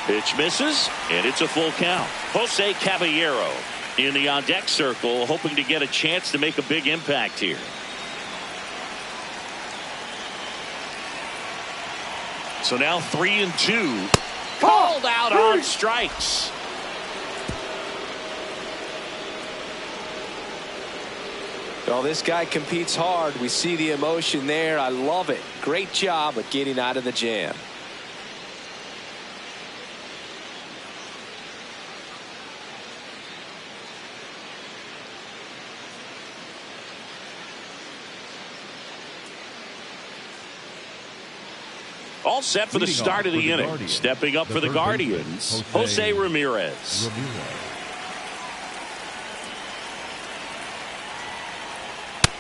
Pitch misses, and it's a full count. Jose Caballero in the on-deck circle, hoping to get a chance to make a big impact here. So now 3-2. Called out on strikes. Well, this guy competes hard. We see the emotion there. I love it. Great job of getting out of the jam. All set for the start of the inning. Stepping up for the Guardians, Jose Ramirez.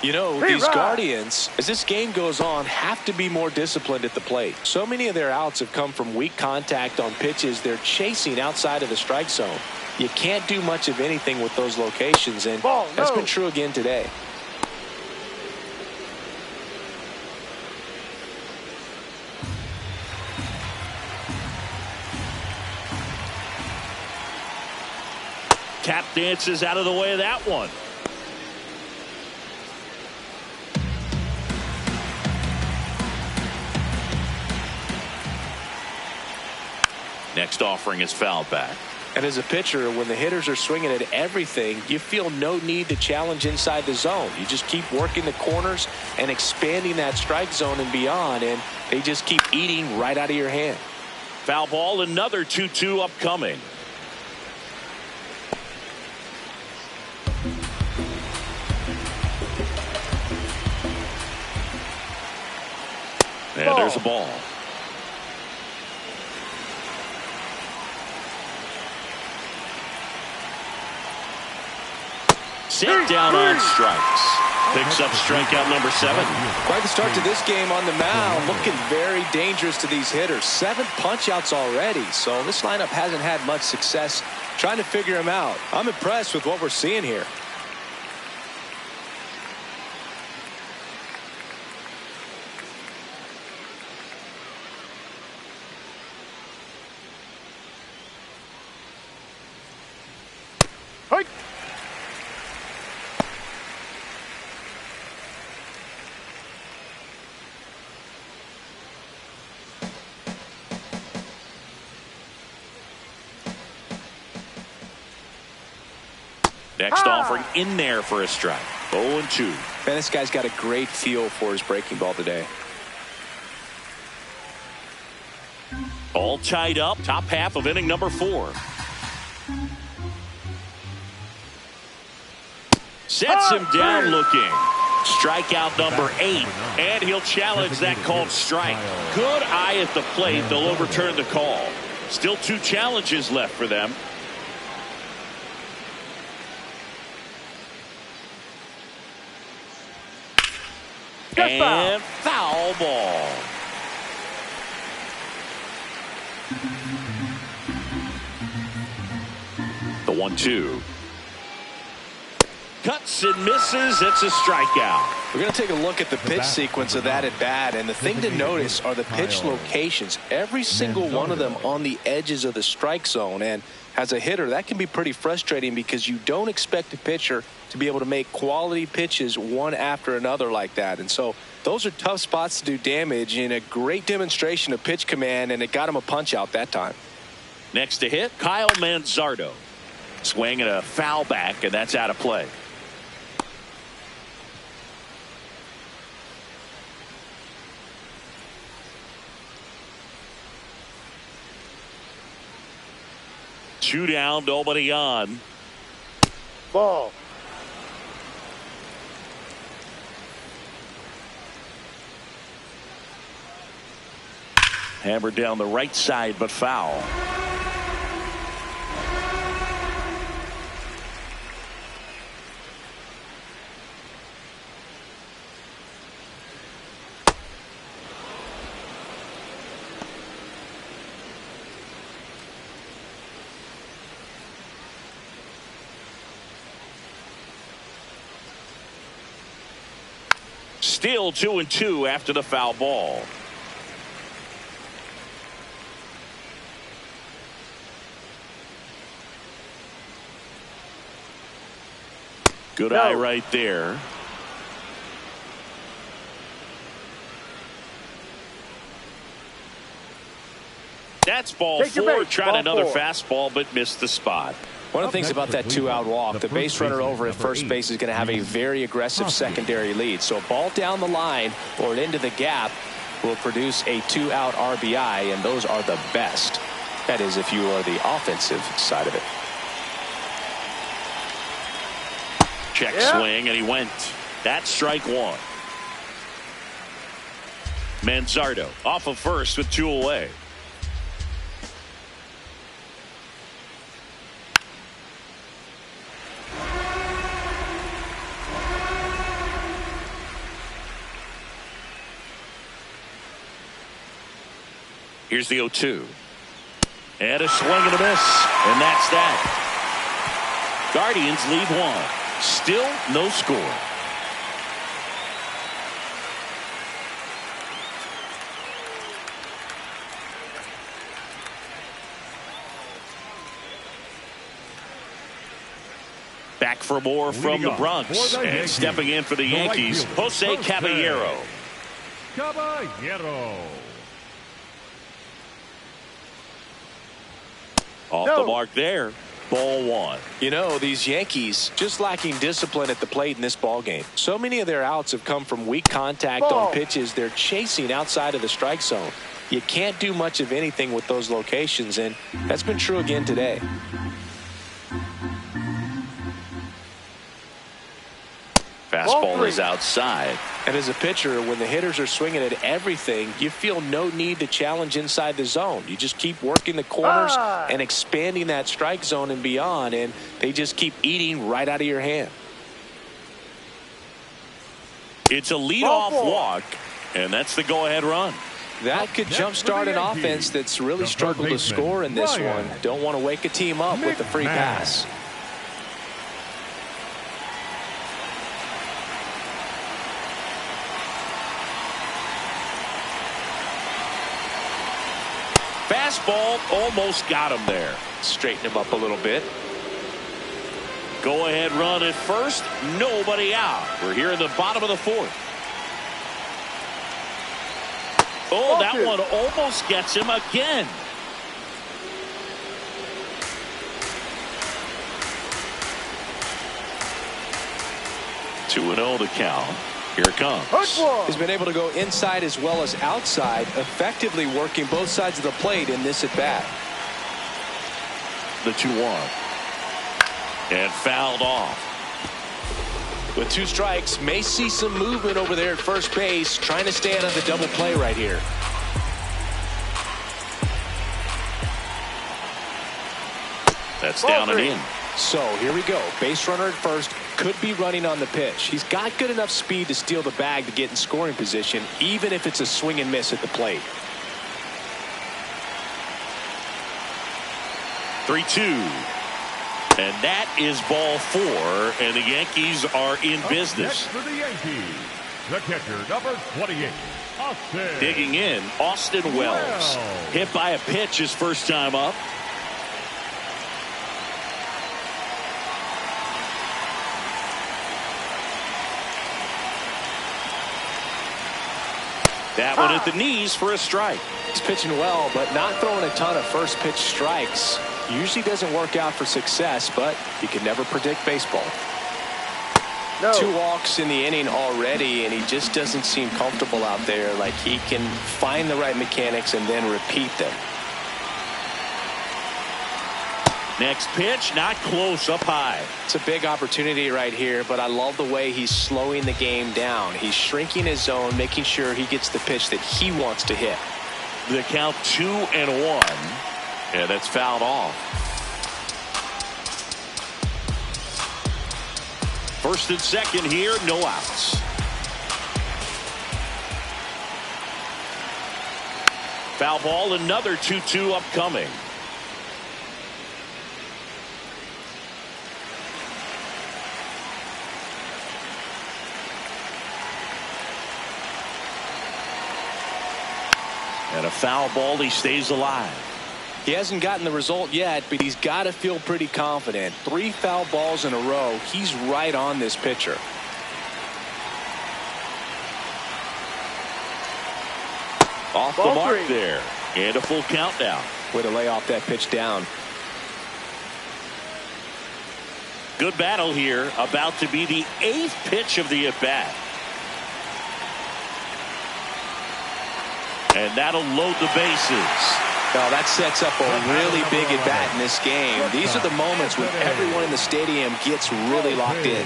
You know, these Guardians, as this game goes on, have to be more disciplined at the plate. So many of their outs have come from weak contact on pitches they're chasing outside of the strike zone. You can't do much of anything with those locations, and that's been true again today. Tap dances out of the way of that one. Next offering is fouled back. And as a pitcher, when the hitters are swinging at everything, you feel no need to challenge inside the zone. You just keep working the corners and expanding that strike zone and beyond, and they just keep eating right out of your hand. Foul ball, another 2-2 upcoming. And there's a ball. Sit down on strikes. Picks up strikeout number 7. Quite the start to this game on the mound. Looking very dangerous to these hitters. 7 punch-outs already. So this lineup hasn't had much success trying to figure him out. I'm impressed with what we're seeing here. Next offering in there for a strike. 0-2. Man, this guy's got a great feel for his breaking ball today. All tied up. Top half of inning number 4. Sets him down looking. Strikeout number 8. And he'll challenge that called strike. Good eye at the plate. They'll overturn the call. Still 2 challenges left for them. And foul ball. The 1-2. Cuts and misses. It's a strikeout. We're going to take a look at the pitch sequence of that at bat, and the thing to notice are the pitch locations. Every single one of them on the edges of the strike zone, and as a hitter, that can be pretty frustrating because you don't expect a pitcher to be able to make quality pitches one after another like that. And so those are tough spots to do damage, and a great demonstration of pitch command, and it got him a punch out that time. Next to hit, Kyle Manzardo. Swing and a foul back, and that's out of play. Two down, nobody on. Ball. Hammered down the right side, but foul. Still 2-2 after the foul ball. Good eye right there. That's ball four. Tried another fastball, but missed the spot. One of the things about that two-out walk, the base runner over at first base is going to have a very aggressive secondary lead. So a ball down the line or into the gap will produce a two-out RBI, and those are the best. That is, if you are the offensive side of it. Check swing, and he went. That's strike one. Manzardo off of first with two away. Here's the 0-2. And a swing and a miss. And that's that. Guardians lead one. Still no score. Back for more from the Bronx. And stepping in for the Yankees, Jose Caballero. Off the mark there. Ball one. You know, these Yankees just lacking discipline at the plate in this ball game. So many of their outs have come from weak contact on pitches they're chasing outside of the strike zone. You can't do much of anything with those locations, and that's been true again today. Fastball is outside. And as a pitcher, when the hitters are swinging at everything, you feel no need to challenge inside the zone. You just keep working the corners and expanding that strike zone and beyond, and they just keep eating right out of your hand. It's a leadoff walk, and that's the go-ahead run. That could jumpstart an offense that's really struggled to score in this one. Don't want to wake a team up with a free pass. Fastball almost got him there. Straighten him up a little bit. Go ahead run at first. Nobody out. We're here in the bottom of the fourth. Oh, that one almost gets him again. Two and 0 the count. Here it comes. He's been able to go inside as well as outside, effectively working both sides of the plate in this at bat. The 2-1. And fouled off. With two strikes, may see some movement over there at first base, trying to stay out of the double play right here. That's down and in. So here we go. Base runner at first, could be running on the pitch. He's got good enough speed to steal the bag to get in scoring position, even if it's a swing and miss at the plate. 3-2. And that is ball 4, and the Yankees are in business. Next for the Yankees, the catcher, number 28, Austin. Digging in, Austin Wells. Hit by a pitch his first time up. That one at the knees for a strike. He's pitching well, but not throwing a ton of first pitch strikes. Usually doesn't work out for success, but you can never predict baseball. No. 2 walks in the inning already, and he just doesn't seem comfortable out there. Like he can find the right mechanics and then repeat them. Next pitch, not close, up high. It's a big opportunity right here, but I love the way he's slowing the game down. He's shrinking his zone, making sure he gets the pitch that he wants to hit. The count 2-1, and that's fouled off. First and second here, no outs. Foul ball, another 2-2 upcoming. And a foul ball, he stays alive. He hasn't gotten the result yet, but he's got to feel pretty confident. 3 foul balls in a row. He's right on this pitcher. Off the mark there. And a full count now. Way to lay off that pitch down. Good battle here. About to be the 8th pitch of the at-bat. And that'll load the bases. Well, that sets up a really big at-bat in this game. These are the moments when everyone in the stadium gets really locked in.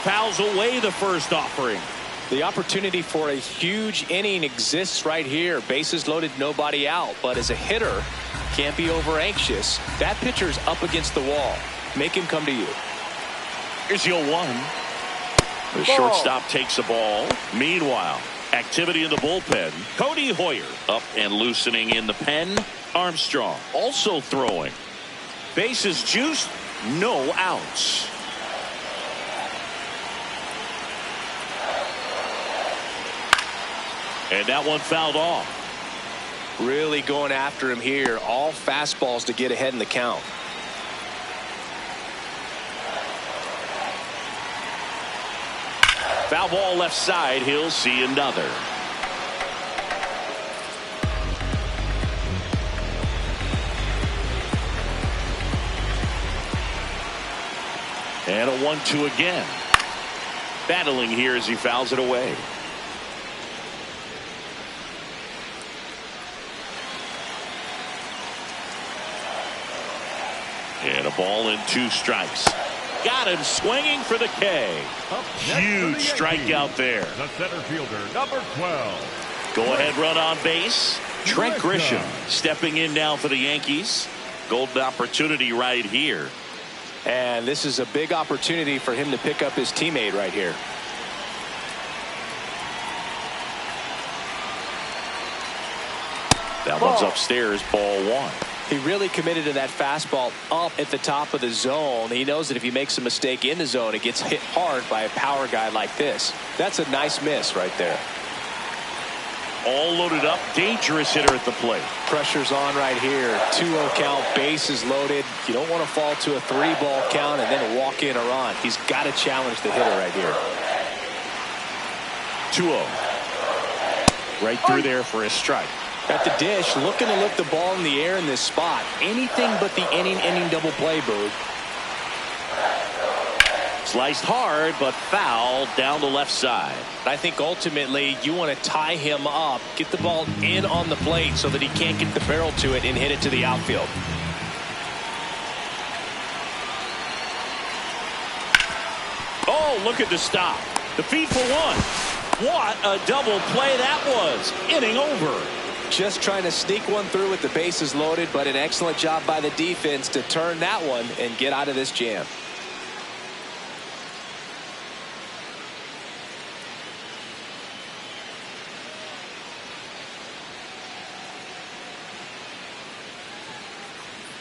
Fouls away the first offering. The opportunity for a huge inning exists right here. Bases loaded, nobody out. But as a hitter, can't be over anxious. That pitcher's up against the wall. Make him come to you. Here's your 1. The shortstop takes the ball. Meanwhile, activity in the bullpen. Cody Hoyer up and loosening in the pen. Armstrong also throwing. Bases juiced, no outs. And that one fouled off. Really going after him here. All fastballs to get ahead in the count. Foul ball left side. He'll see another. And a 1-2 again. Battling here as he fouls it away. And a ball and 2 strikes. Got him swinging for the K. Huge strikeout there. The center fielder, number 12. Go ahead run on base. Trent Grisham stepping in now for the Yankees. Golden opportunity right here. And this is a big opportunity for him to pick up his teammate right here. That one's upstairs, ball 1. He really committed to that fastball up at the top of the zone. He knows that if he makes a mistake in the zone, it gets hit hard by a power guy like this. That's a nice miss right there. All loaded up, dangerous hitter at the plate. Pressure's on right here. 2-0 count, bases loaded. You don't want to fall to a 3-ball count and then walk in or on. He's got to challenge the hitter right here. 2-0. Right through there for a strike. At the dish, looking to lift the ball in the air in this spot. Anything but the inning double play, Boog. Sliced hard, but fouled down the left side. I think ultimately you want to tie him up, get the ball in on the plate so that he can't get the barrel to it and hit it to the outfield. Oh, Oh, look at the stop. The feed for one. What a double play that was. Inning over. Just trying to sneak one through with the bases loaded, but an excellent job by the defense to turn that one and get out of this jam.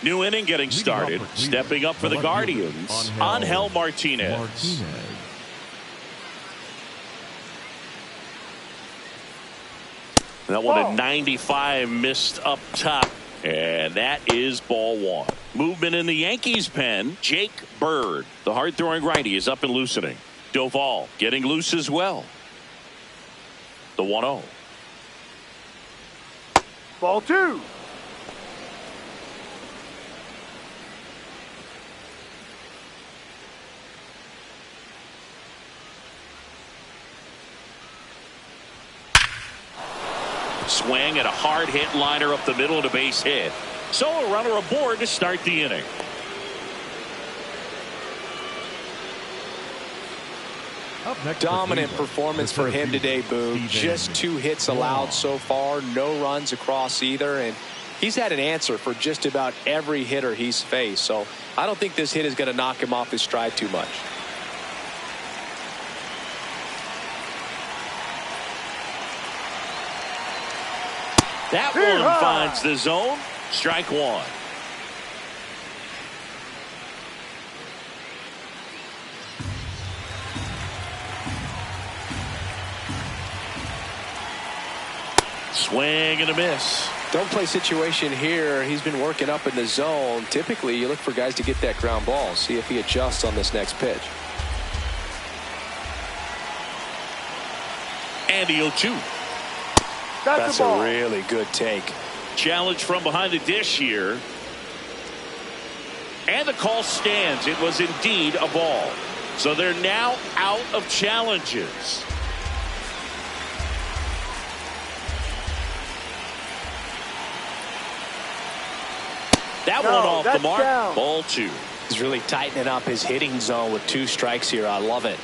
New inning getting started. Stepping up for the Guardians, Angel Martinez. That one at 95 missed up top. And that is ball one. Movement in the Yankees pen. Jake Bird, the hard-throwing righty, is up and loosening. Doval getting loose as well. The 1-0. Ball two. Swing and a hard hit liner up the middle and a base hit. So a runner aboard to start the inning. Dominant performance for him today, Boo. Just 2 hits allowed so far. No runs across either. And he's had an answer for just about every hitter he's faced. So I don't think this hit is going to knock him off his stride too much. That one finds the zone. Strike one. Swing and a miss. Don't play situation here. He's been working up in the zone. Typically, you look for guys to get that ground ball. See if he adjusts on this next pitch. And he'll shoot. That's a really good take. Challenge from behind the dish here. And the call stands. It was indeed a ball. So they're now out of challenges. That one off the mark. Down. Ball two. He's really tightening up his hitting zone with 2 strikes here. I love it.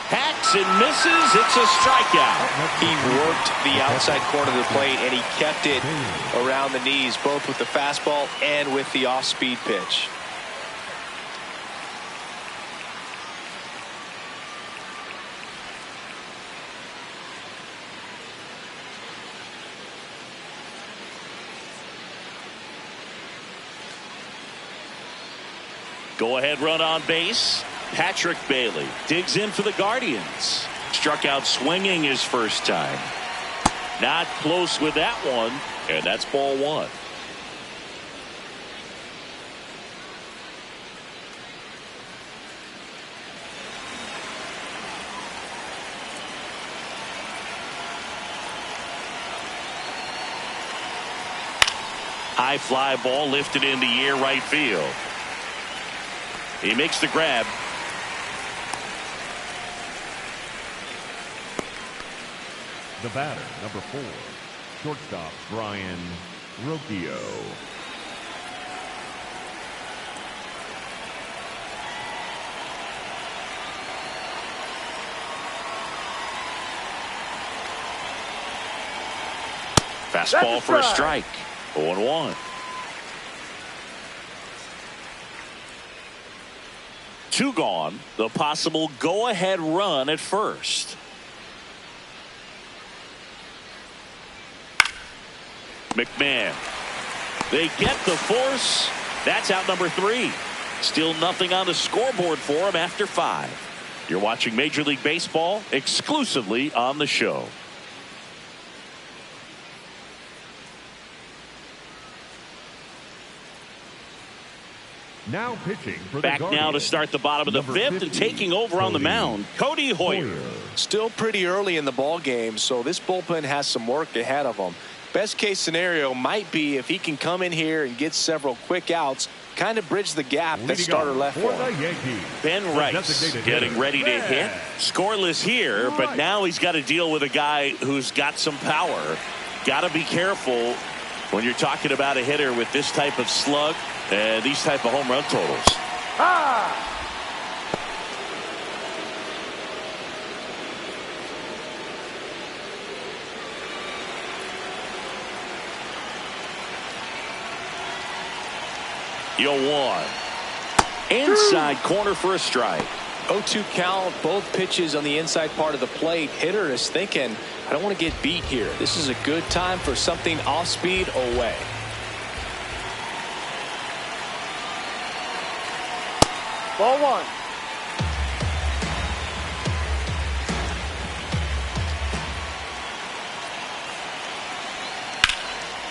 Hacks and misses. It's a strikeout. He worked the outside corner of the plate, and he kept it around the knees, both with the fastball and with the off-speed pitch. Go ahead run on base. Patrick Bailey digs in for the Guardians. Struck out swinging his first time. Not close with that one. And that's ball one. High fly ball lifted in the air right field. He makes the grab. The batter, number 4, shortstop Brian Rocchio. Fastball for a strike. 0-1. 2 gone. The possible go-ahead run at first. McMahon. They get the force. That's out number 3. Still nothing on the scoreboard for him after 5. You're watching Major League Baseball exclusively on the show. Now pitching for the Back Guardians. now to start the bottom of the 5th and taking over on the mound, Cody Hoyer. Still pretty early in the ball game, so this bullpen has some work ahead of them. Best case scenario might be if he can come in here and get several quick outs, kind of bridge the gap that starter left for him. Ben Rice getting ready to hit. Scoreless here, but now he's got to deal with a guy who's got some power. got to be careful when you're talking about a hitter with this type of slug and these type of home run totals. Ah! You'll one. Inside corner for a strike. 0-2 count, both pitches on the inside part of the plate. Hitter is thinking, I don't want to get beat here. This is a good time for something off speed away. Ball one.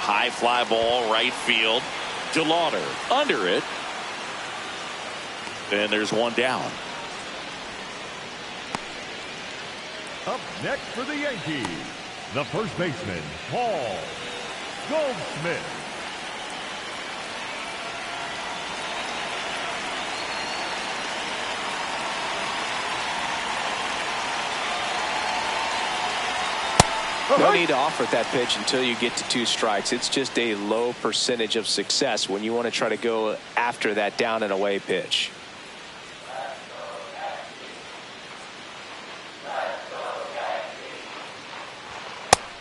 High fly ball, right field. DeLauder under it. And there's one down. Up next for the Yankees, the first baseman, Paul Goldschmidt. No need to offer that pitch until you get to 2 strikes. It's just a low percentage of success when you want to try to go after that down and away pitch.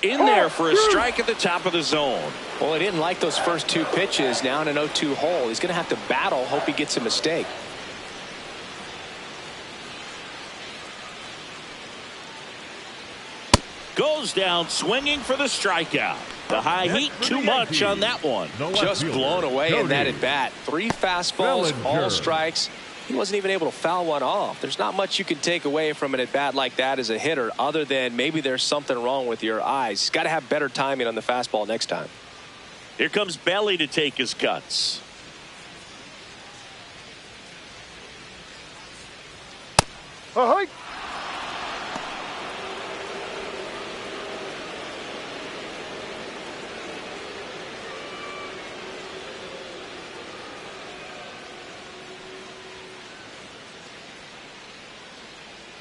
In there for a strike at the top of the zone. Well, he didn't like those first 2 pitches. Now in an 0-2 hole, he's going to have to battle, hope he gets a mistake. Goes down swinging for the strikeout. The high heat too much on that one. Just blown away in that at bat. 3 fastballs, all strikes. He wasn't even able to foul one off. There's not much you can take away from an at bat like that as a hitter, other than maybe there's something wrong with your eyes. He's got to have better timing on the fastball next time. Here comes Belly to take his cuts. Ahoy!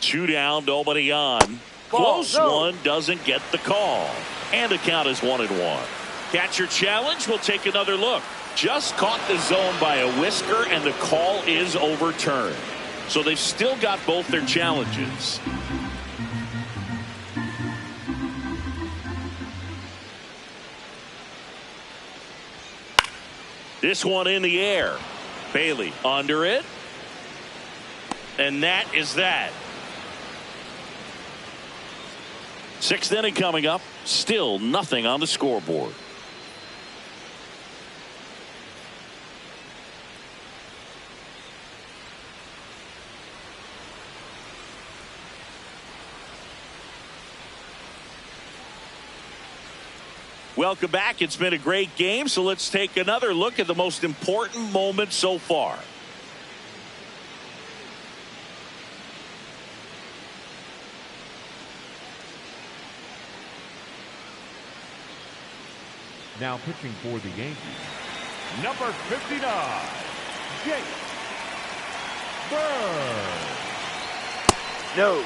Two down, nobody on. Close one, doesn't get the call. And the count is 1-1. Catcher challenge, we'll take another look. Just caught the zone by a whisker, and the call is overturned. So they've still got both their challenges. This one in the air. Bailey under it. And that is that. 6th inning coming up. Still nothing on the scoreboard. Welcome back. It's been a great game, so let's take another look at the most important moment so far. Now pitching for the Yankees, number 59, Jake Burns. No.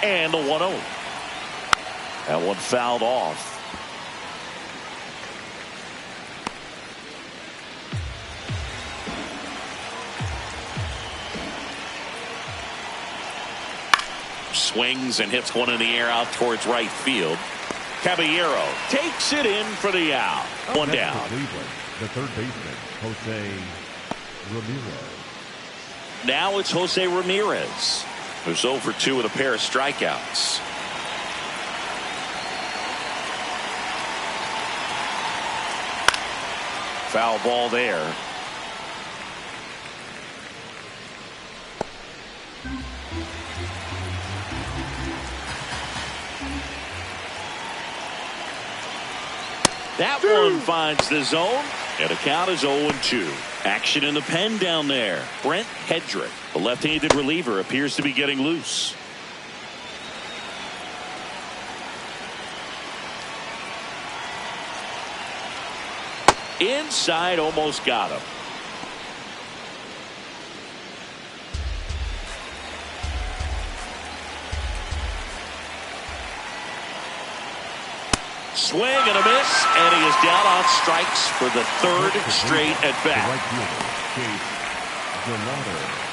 And the 1-0. That one fouled off. Swings and hits one in the air out towards right field. Caballero takes it in for the out. One down. The third baseman, Jose Ramirez. Now it's Jose Ramirez, who's 0 for 2 with a pair of strikeouts. Foul ball there. That one finds the zone, and the count is 0-2. Action in the pen down there. Brent Hedrick, the left-handed reliever, appears to be getting loose. Inside, almost got him. Swing and a miss, and he is down on strikes for the third straight at bat. Right fielder, Chase Gelato.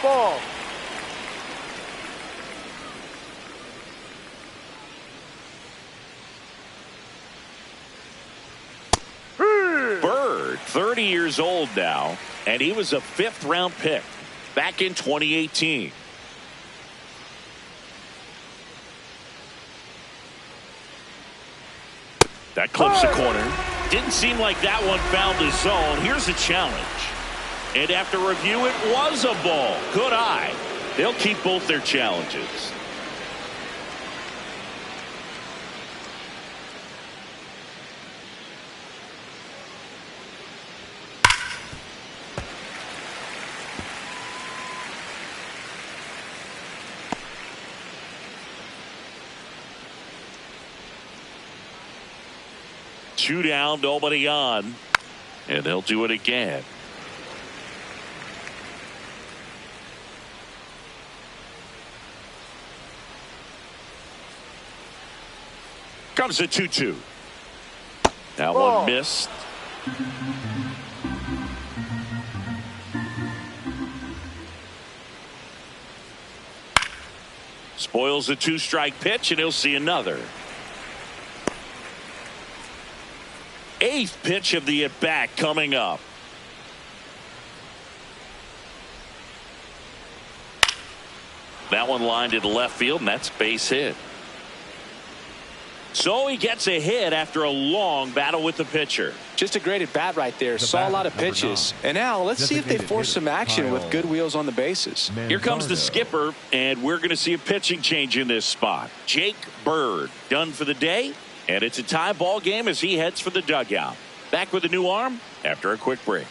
Ball. Bird, 30 years old now, and he was a 5th-round pick back in 2018. That clips the corner. Didn't seem like that one found the zone. Here's a challenge. And after review, it was a ball. Good eye. They'll keep both their challenges. Two down, nobody on. And they'll do it again. Comes a 2-2. That one missed. Spoils a 2-strike pitch, and he'll see another. 8th pitch of the at-bat coming up. That one lined into left field, and that's base hit. So he gets a hit after a long battle with the pitcher. Just a great at bat right there. Saw a lot of pitches. And now let's see if they force some action with good wheels on the bases. Here comes the skipper, and we're going to see a pitching change in this spot. Jake Bird done for the day, and it's a tie ball game as he heads for the dugout. Back with a new arm after a quick break.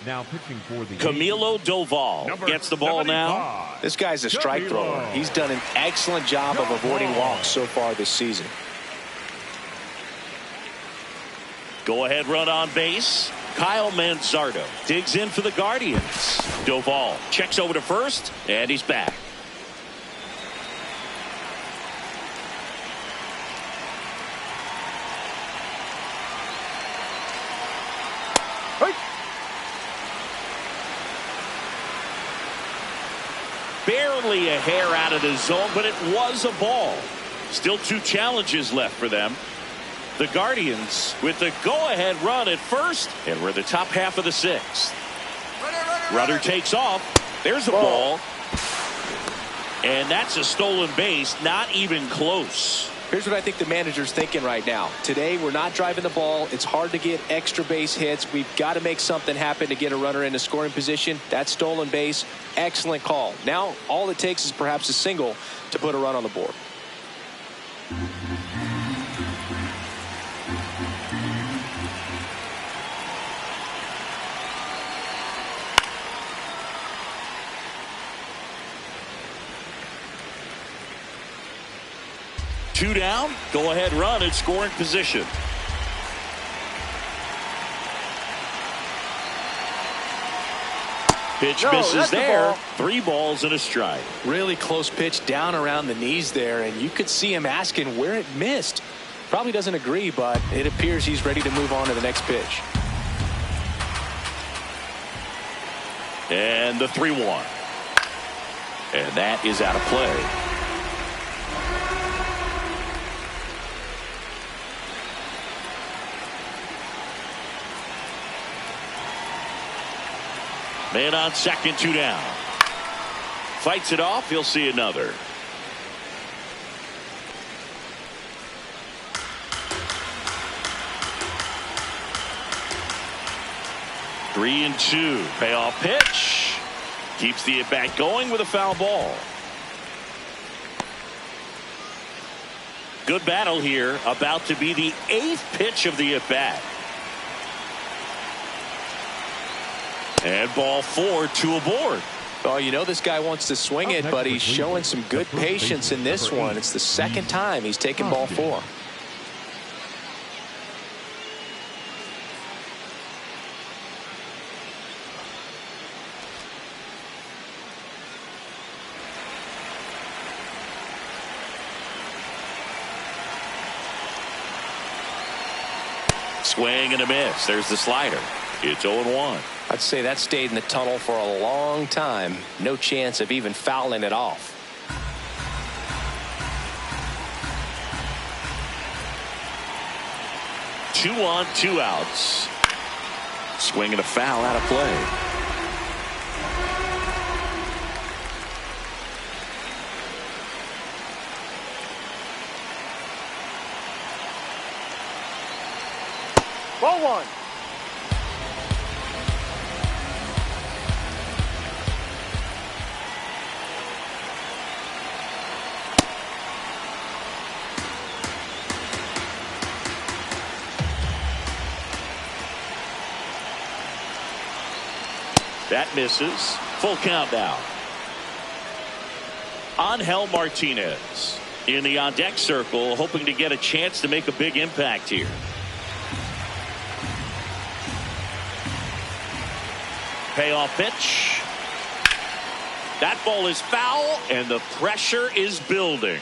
Now pitching for the Camilo Doval gets the ball now. This guy's a strike thrower. He's done an excellent job of avoiding walks so far this season. Go ahead run on base. Kyle Manzardo digs in for the Guardians. Doval checks over to first, and he's back. Barely a hair out of the zone, but it was a ball. Still 2 challenges left for them. The Guardians with the go-ahead run at first, and we're the top half of the 6th. Runner takes off. There's a ball. And that's a stolen base, not even close. Here's what I think the manager's thinking right now. Today, we're not driving the ball. It's hard to get extra base hits. We've got to make something happen to get a runner in a scoring position. That stolen base, excellent call. Now, all it takes is perhaps a single to put a run on the board. Two down, go ahead run in scoring position. Pitch misses there. 3 balls and a strike. Really close pitch down around the knees there, and you could see him asking where it missed. Probably doesn't agree, but it appears he's ready to move on to the next pitch. And the 3-1. And that is out of play. Man on second, 2 down. Fights it off. He'll see another. Three and 2. Payoff pitch. Keeps the at bat going with a foul ball. good battle here. About to be the 8th pitch of the at-bat. And ball 4, 2 aboard. Oh, you know this guy wants to swing it, but he's showing some good patience in this one. It's the second time he's taken ball 4. Swing and a miss. There's the slider. It's 0-1. I'd say that stayed in the tunnel for a long time. No chance of even fouling it off. Two on, 2 outs. Swing and a foul out of play. Ball 1. That misses. Full count now. Angel Martinez in the on-deck circle, hoping to get a chance to make a big impact here. Payoff pitch. That ball is foul, and the pressure is building.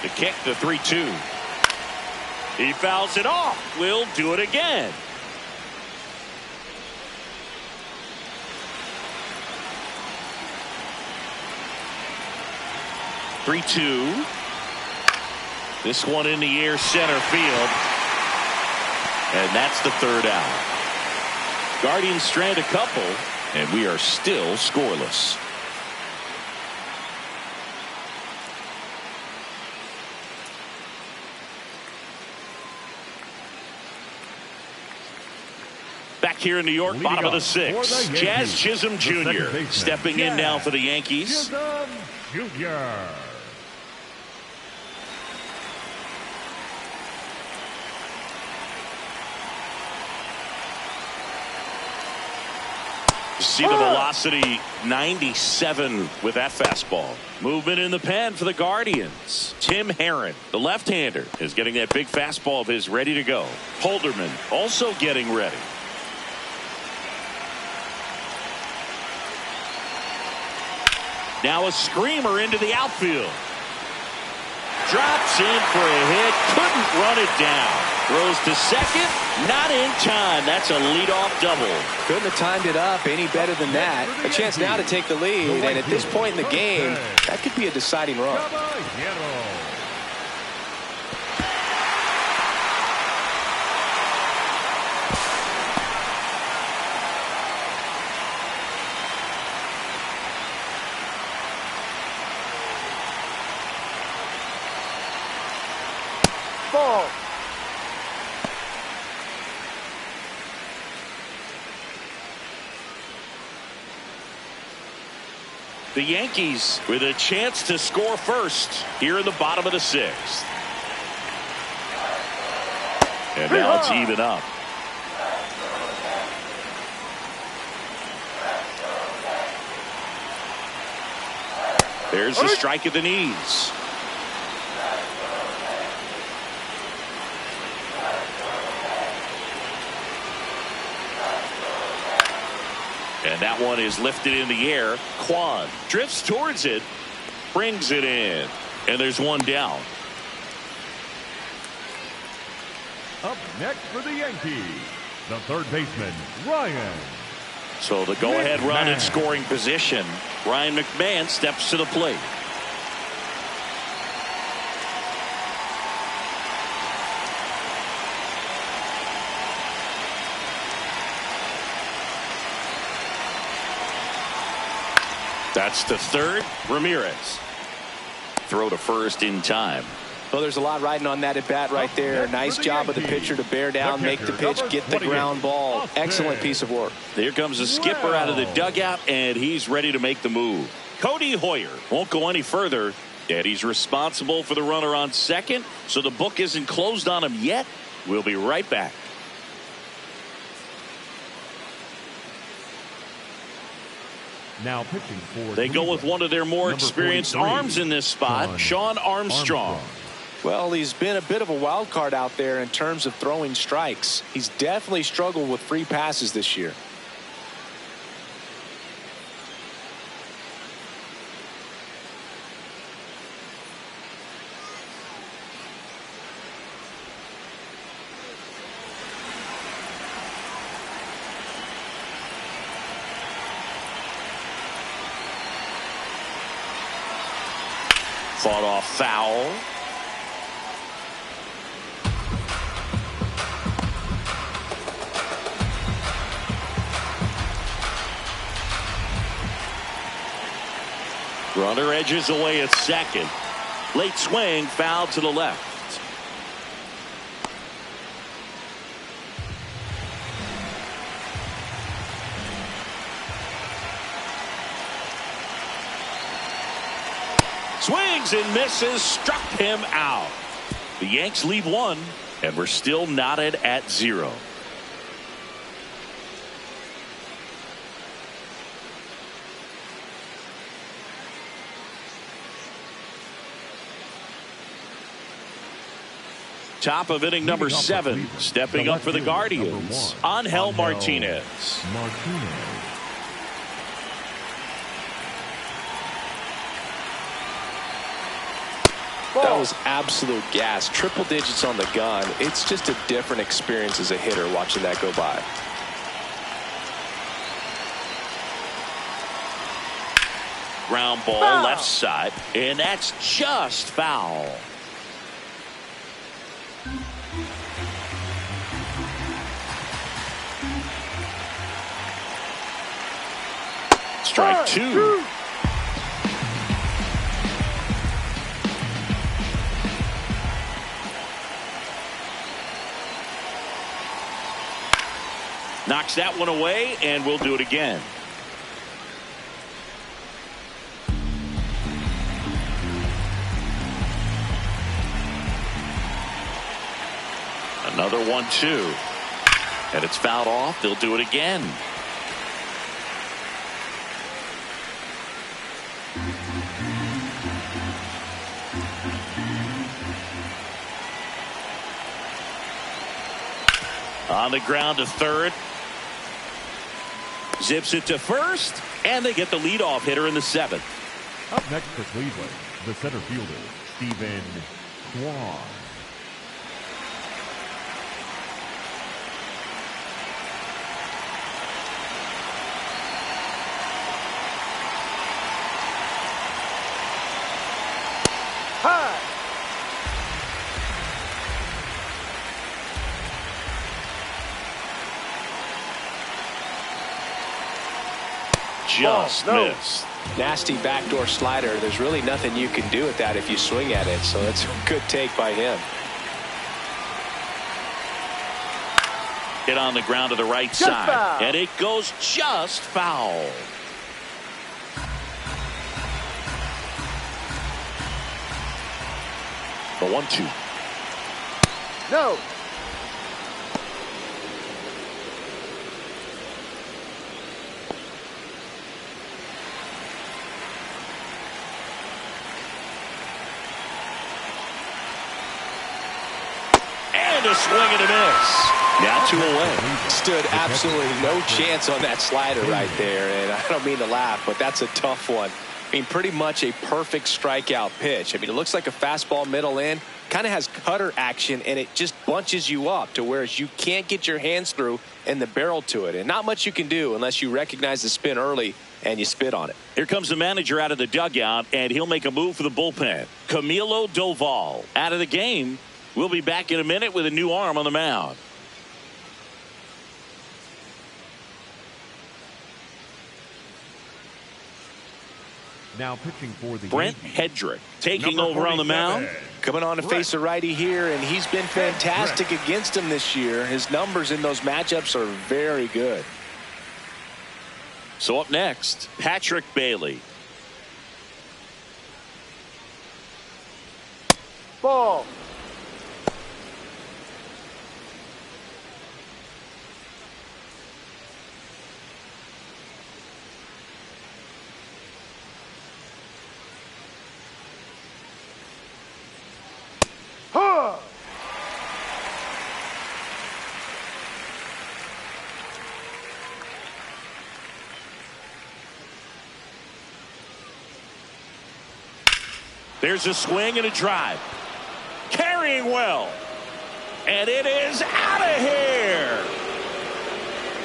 The kick, the 3-2. He fouls it off. We'll do it again. (3-2). This one in the air, center field. And that's the 3rd out. Guardians strand a couple, and we are still scoreless. Back here in New York, bottom of the 6th, Jazz Chisholm Jr. stepping in now for the Yankees. Chisholm Jr. See the velocity, 97 with that fastball. Movement in the pen for the Guardians. Tim Herron, the left-hander, is getting that big fastball of his ready to go. Holderman also getting ready. Now a screamer into the outfield. Drops in for a hit. Couldn't run it down. Throws to second. Not in time. That's a leadoff double. Couldn't have timed it up any better than that. A chance now to take the lead. And at this point in the game, that could be a deciding run. Ball. The Yankees with a chance to score first here in the bottom of the 6th. And now it's even up. There's the strike at the knees. And that one is lifted in the air. Kwan drifts towards it, brings it in, and there's one down. Up next for the Yankees, the 3rd baseman, Ryan. So the go-ahead run in scoring position. Ryan McMahon steps to the plate. That's to third. Ramirez. Throw to first in time. Well, there's a lot riding on that at bat right there. Nice job of the pitcher to bear down, make the pitch, get the ground ball. Excellent piece of work. Here comes the skipper out of the dugout, and he's ready to make the move. Cody Hoyer won't go any further, and he's responsible for the runner on second, so the book isn't closed on him yet. We'll be right back. Now pitching for They go with one of their more experienced arms in this spot, Shawn Armstrong. Well, he's been a bit of a wild card out there in terms of throwing strikes. He's definitely struggled with free passes this year. Fought off foul. Runner edges away at second. Late swing, foul to the left. Swings and misses, struck him out. The Yanks leave one, and we're still knotted at 0. Top of inning number 7, stepping up for the Guardians, Angel Martinez. That was absolute gas. Triple digits on the gun. It's just a different experience as a hitter watching that go by. Ground ball left side, and that's just foul. Strike 2. Knocks that one away, and we'll do it again. Another 1-2. And it's fouled off. They'll do it again. On the ground to third. Zips it to first, and they get the leadoff hitter in the 7th. Up next for Cleveland, the center fielder, Stephen Kwan. Just missed. Nasty backdoor slider. There's really nothing you can do with that if you swing at it. So it's a good take by him. Hit on the ground to the right side. Foul. And it goes just foul. The 1-2. No. A swing and a miss. Now 2 away. Stood absolutely no chance on that slider right there. And I don't mean to laugh, but that's a tough one. I mean, pretty much a perfect strikeout pitch. I mean, it looks like a fastball middle in. Kind of has cutter action, and it just bunches you up to where you can't get your hands through and the barrel to it. And not much you can do unless you recognize the spin early and you spit on it. Here comes the manager out of the dugout, and he'll make a move for the bullpen. Camilo Doval out of the game. We'll be back in a minute with a new arm on the mound. Now pitching for the Brent Yankees, Hedrick taking number over on the 47, mound. Coming on to face a righty here, and he's been fantastic against him this year. His numbers in those matchups are very good. So up next, Patrick Bailey. Ball. Huh. There's a swing and a drive. Carrying well. And it is out of here.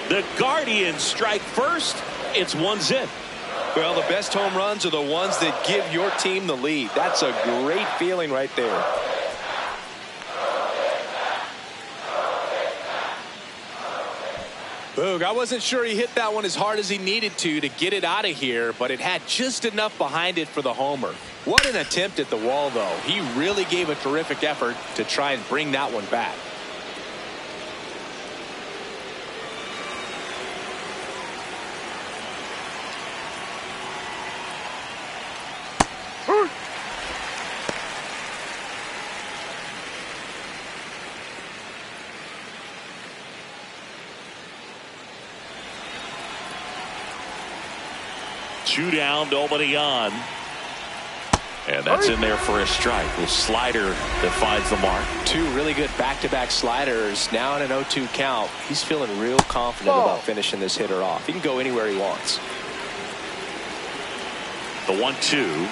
The Guardians strike first. It's 1-0. Well, the best home runs are the ones that give your team the lead. That's a great feeling right there. Boog, I wasn't sure he hit that one as hard as he needed to get it out of here, but it had just enough behind it for the homer. What an attempt at the wall, though. He really gave a terrific effort to try and bring that one back. Two down, nobody on. And that's in there for a strike. The slider that finds the mark. Two really good back-to-back sliders. Now in an 0-2 count. He's feeling real confident about finishing this hitter off. He can go anywhere he wants. The 1-2.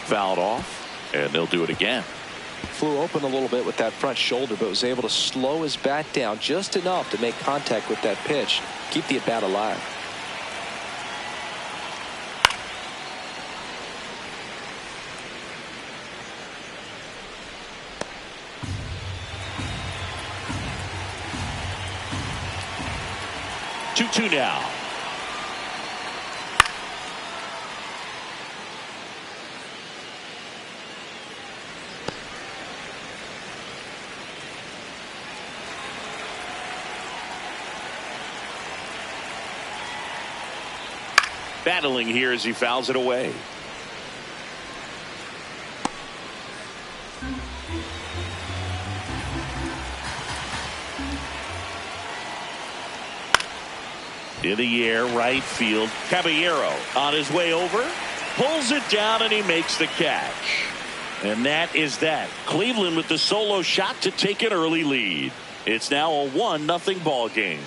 Fouled off, and they'll do it again. Flew open a little bit with that front shoulder, but was able to slow his bat down just enough to make contact with that pitch, keep the at-bat alive. Two now. Battling here as he fouls it away. In the air, right field. Caballero on his way over. Pulls it down and he makes the catch. And that is that. Cleveland with the solo shot to take an early lead. It's now a 1-0 ball game.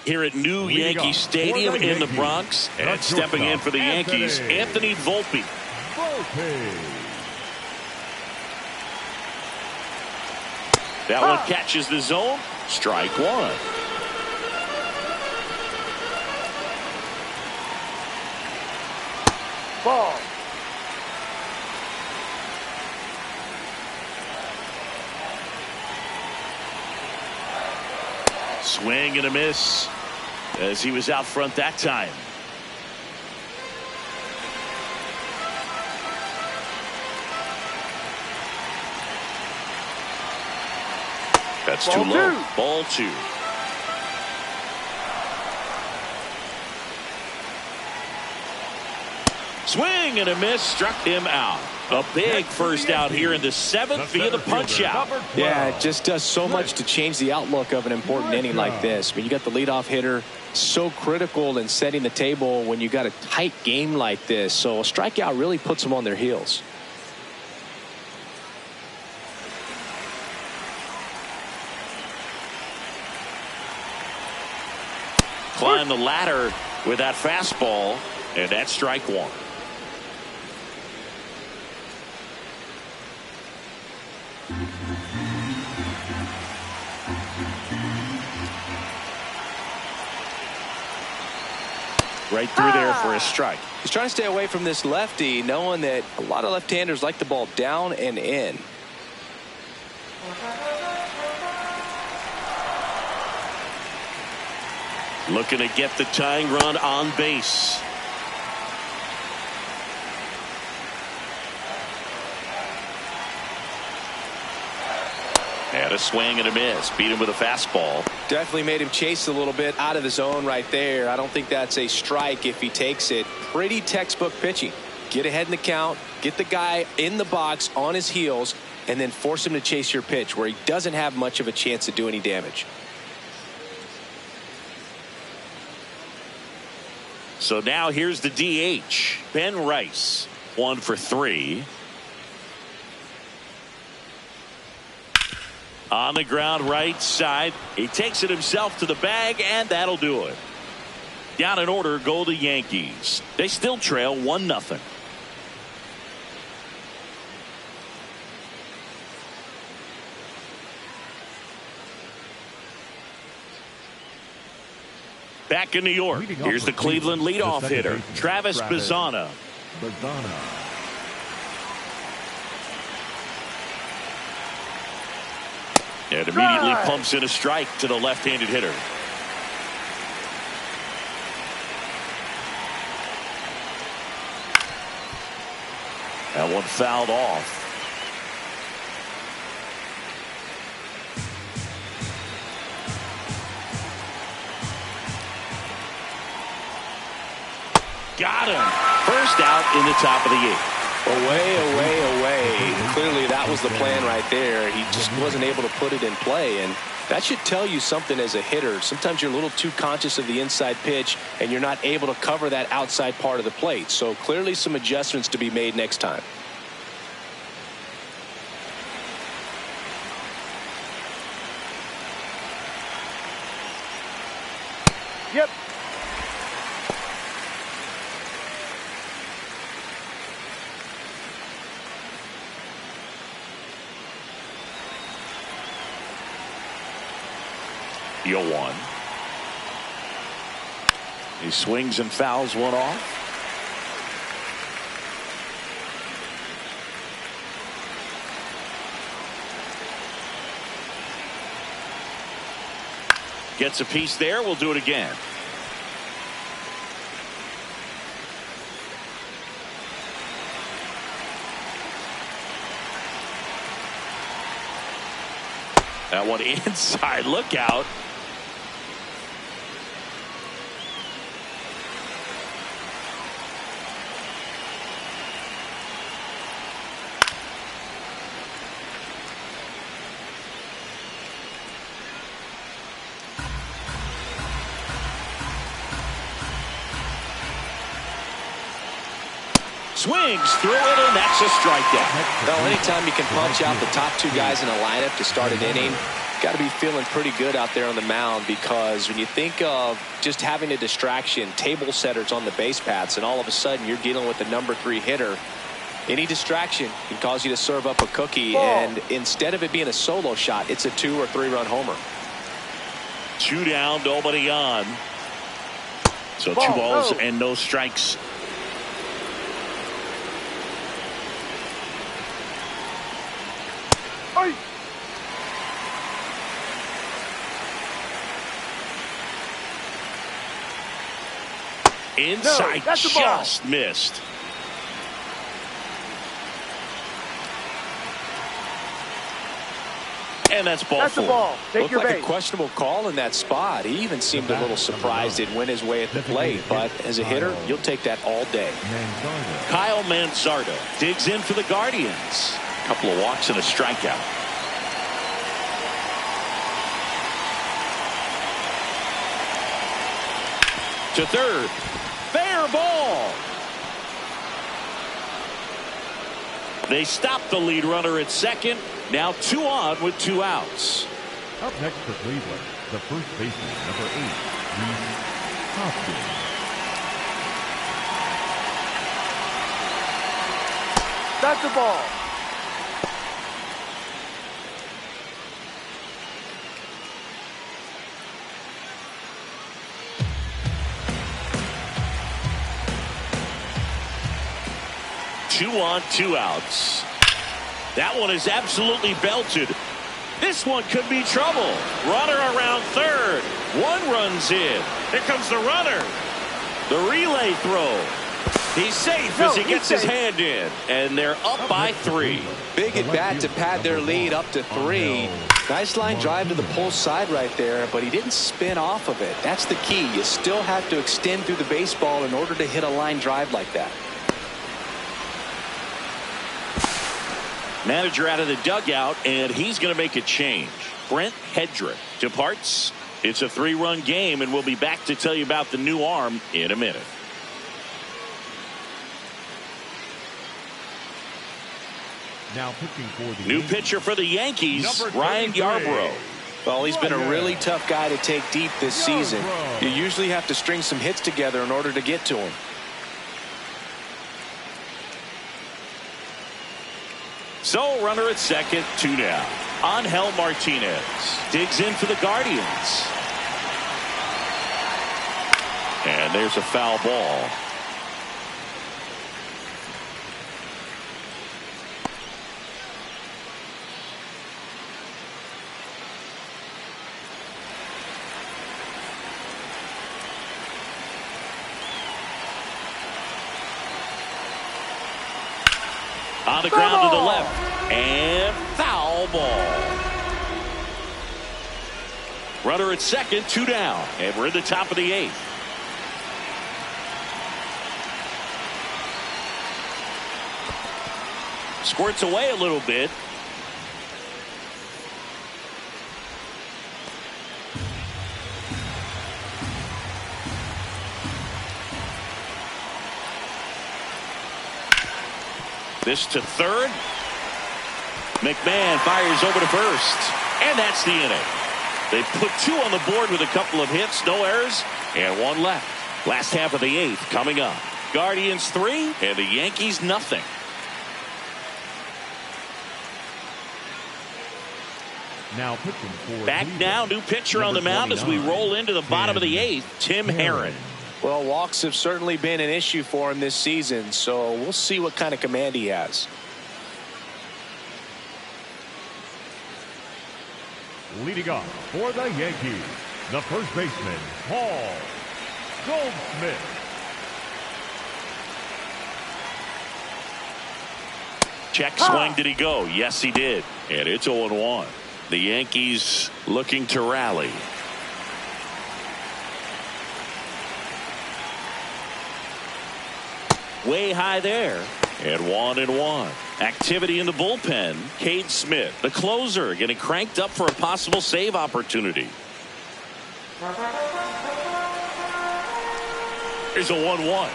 Here at new Yankee Stadium in the Bronx, and stepping in for the Yankees, Anthony Volpe. That one catches the zone. Strike one. Ball. Swing and a miss as he was out front that time. That's too low. Ball two. Swing and a miss, struck him out. A big first out here in the 7th via the punch out. Yeah, it just does so much to change the outlook of an important inning like this. I mean, you got the leadoff hitter, so critical in setting the table when you got a tight game like this. So a strikeout really puts them on their heels. Climb the ladder with that fastball, and that's strike one. Right through there for a strike. He's trying to stay away from this lefty, knowing that a lot of left-handers like the ball down and in. Looking to get the tying run on base. And a swing and a miss. Beat him with a fastball. Definitely made him chase a little bit out of the zone right there. I don't think that's a strike if he takes it. Pretty textbook pitching. Get ahead in the count, get the guy in the box on his heels, and then force him to chase your pitch where he doesn't have much of a chance to do any damage. So now here's the DH. Ben Rice, 1 for 3. On the ground right side. He takes it himself to the bag, and that'll do it. Down in order go the Yankees. They still trail 1-0. Back in New York, here's the Cleveland leadoff hitter, Travis Bazzana. And immediately pumps in a strike to the left-handed hitter. That one fouled off. Got him. First out in the top of the 8th. Away. Clearly that was the plan right there. He just wasn't able to put it in play, and that should tell you something as a hitter. Sometimes you're a little too conscious of the inside pitch and you're not able to cover that outside part of the plate. So clearly some adjustments to be made next time. Yep. The 0-1. He swings and fouls one off. Gets a piece there. We'll do it again. That one inside. Look out. Swings through it, and that's a strikeout. Well, anytime you can punch out the top 2 guys in a lineup to start an inning, got to be feeling pretty good out there on the mound, because when you think of just having a distraction, table setters on the base paths, and all of a sudden you're dealing with the number 3 hitter, any distraction can cause you to serve up a cookie, and instead of it being a solo shot, it's a 2 or 3 run homer. 2 down, nobody on. So 2 balls and no strikes. Inside, just missed. And that's ball 4. Looked like a questionable call in that spot. He even seemed a little surprised it went his way at the plate. But as a hitter, you'll take that all day. Kyle Manzardo digs in for the Guardians. A couple of walks and a strikeout. To third. Fair ball. They stop the lead runner at second. Now 2 on with 2 outs. Up next for Cleveland, the first baseman, number 8, Reese Hoskins. That's the ball. 2 on 2 outs. That one is absolutely belted. This one could be trouble. Runner around third. 1 run's in. Here comes the runner. The relay throw. He's safe as he gets his hand in. And they're up by 3. Big at bat to pad their lead up to 3. Nice line drive to the pull side right there, but he didn't spin off of it. That's the key. You still have to extend through the baseball in order to hit a line drive like that. Manager out of the dugout, and he's going to make a change. Brent Hedrick departs. It's a 3-run game, and we'll be back to tell you about the new arm in a minute. Now pitching for the New Yankees. pitcher for the Yankees, Number Ryan 33. Yarbrough. Well, he's been a really tough guy to take deep this season. Yarbrough. You usually have to string some hits together in order to get to him. So runner at second, 2 down. Angel Martinez digs in for the Guardians. And there's a foul ball. On the ground to the left. And foul ball. Runner at second, 2 down. And we're in the top of the 8th. Squirts away a little bit. This to third. McMahon fires over to first. And that's the inning. They put 2 on the board with a couple of hits, no errors, and 1 left. Last half of the 8th coming up. Guardians 3 and the Yankees nothing. Now pitching for Back the now, new pitcher on the mound as we roll into the bottom of the 8th, Tim Herron. Well, walks have certainly been an issue for him this season, so we'll see what kind of command he has. Leading off for the Yankees, the first baseman, Paul Goldschmidt. Check swing, did he go? Yes, he did. And it's 0-1. The Yankees looking to rally. Way high there. And 1-1. Activity in the bullpen. Cade Smith, the closer, getting cranked up for a possible save opportunity. Here's a 1-1.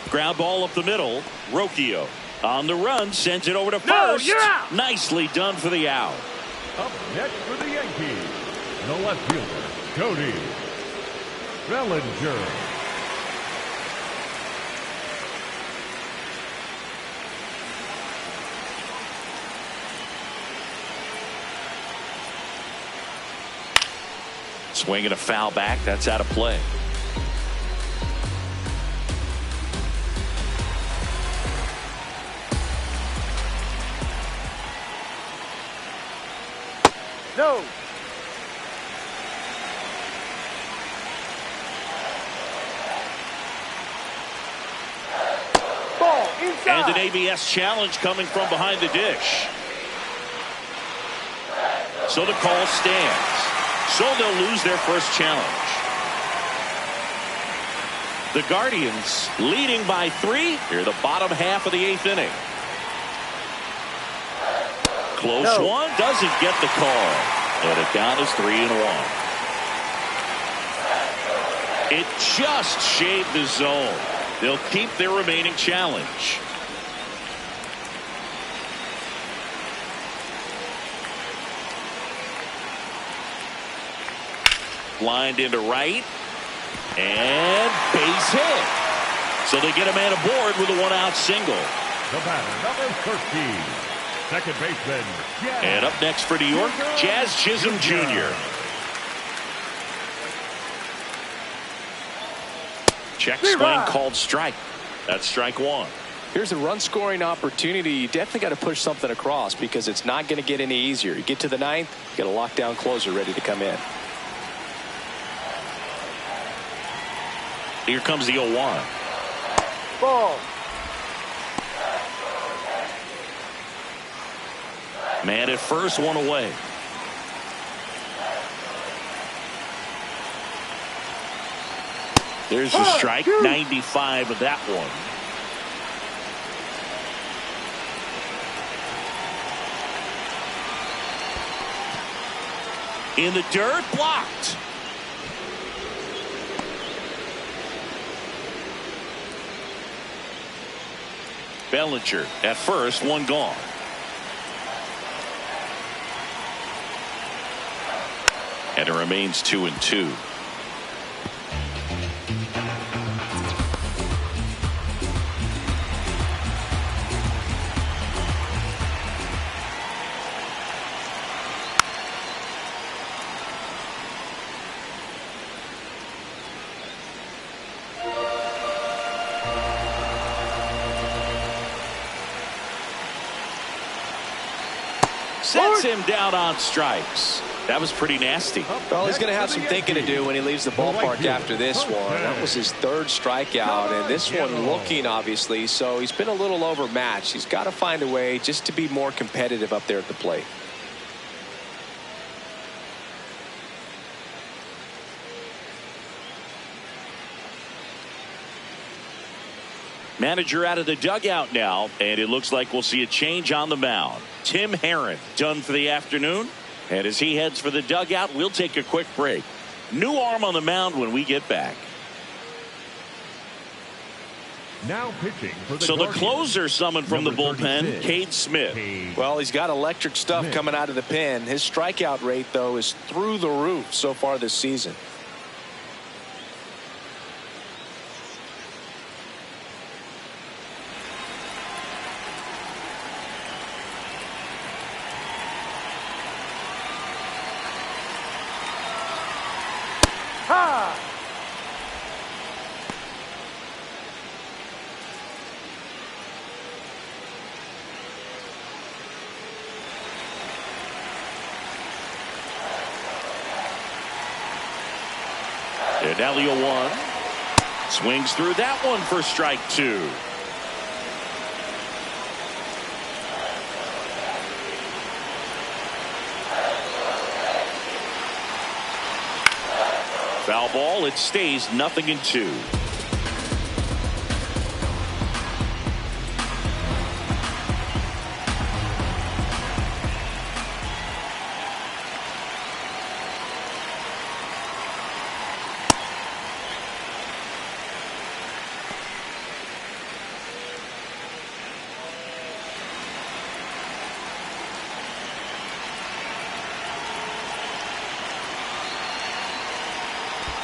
Ground ball up the middle. Rocchio on the run, sends it over to first. You're out. Nicely done for the out. Up next for the Yankees, the left fielder, Cody Bellinger. Swinging a foul back. That's out of play. No. Ball inside. And an ABS challenge coming from behind the dish. So the call stands. So they'll lose their first challenge. The Guardians leading by 3 here the bottom half of the 8th inning. Close one, doesn't get the call. And the count is 3-1. It just shaved the zone. They'll keep their remaining challenge. Lined into right. And base hit. So they get a man aboard with a 1-out single. The batter, number 13, second baseman, Jazz. And up next for New York, Jazz Chisholm Jr. Check swing called strike. That's strike one. Here's a run scoring opportunity. You definitely got to push something across because it's not going to get any easier. You get to the ninth, you got a lockdown closer ready to come in. Here comes the 0-1. Ball. Man at first, one away. There's the strike, 95 of that one. In the dirt, blocked. Bellinger at first, one gone. And it remains 2-2. Sets him down on strikes. That was pretty nasty. Well, he's going to have some thinking to do when he leaves the ballpark after this one. That was his third strikeout, and this one looking, obviously, so he's been a little overmatched. He's got to find a way just to be more competitive up there at the plate. Manager out of the dugout now, and it looks like we'll see a change on the mound. Tim Herron done for the afternoon, and as he heads for the dugout, we'll take a quick break. New arm on the mound when we get back. Now pitching for the So the Guardians, closer summoned from the number bullpen, 36, Cade Smith. Well, he's got electric stuff coming out of the pen. His strikeout rate, though, is through the roof so far this season. Ha! And now the 0-1. Swings through that one for strike two. Foul ball. It stays 0-2.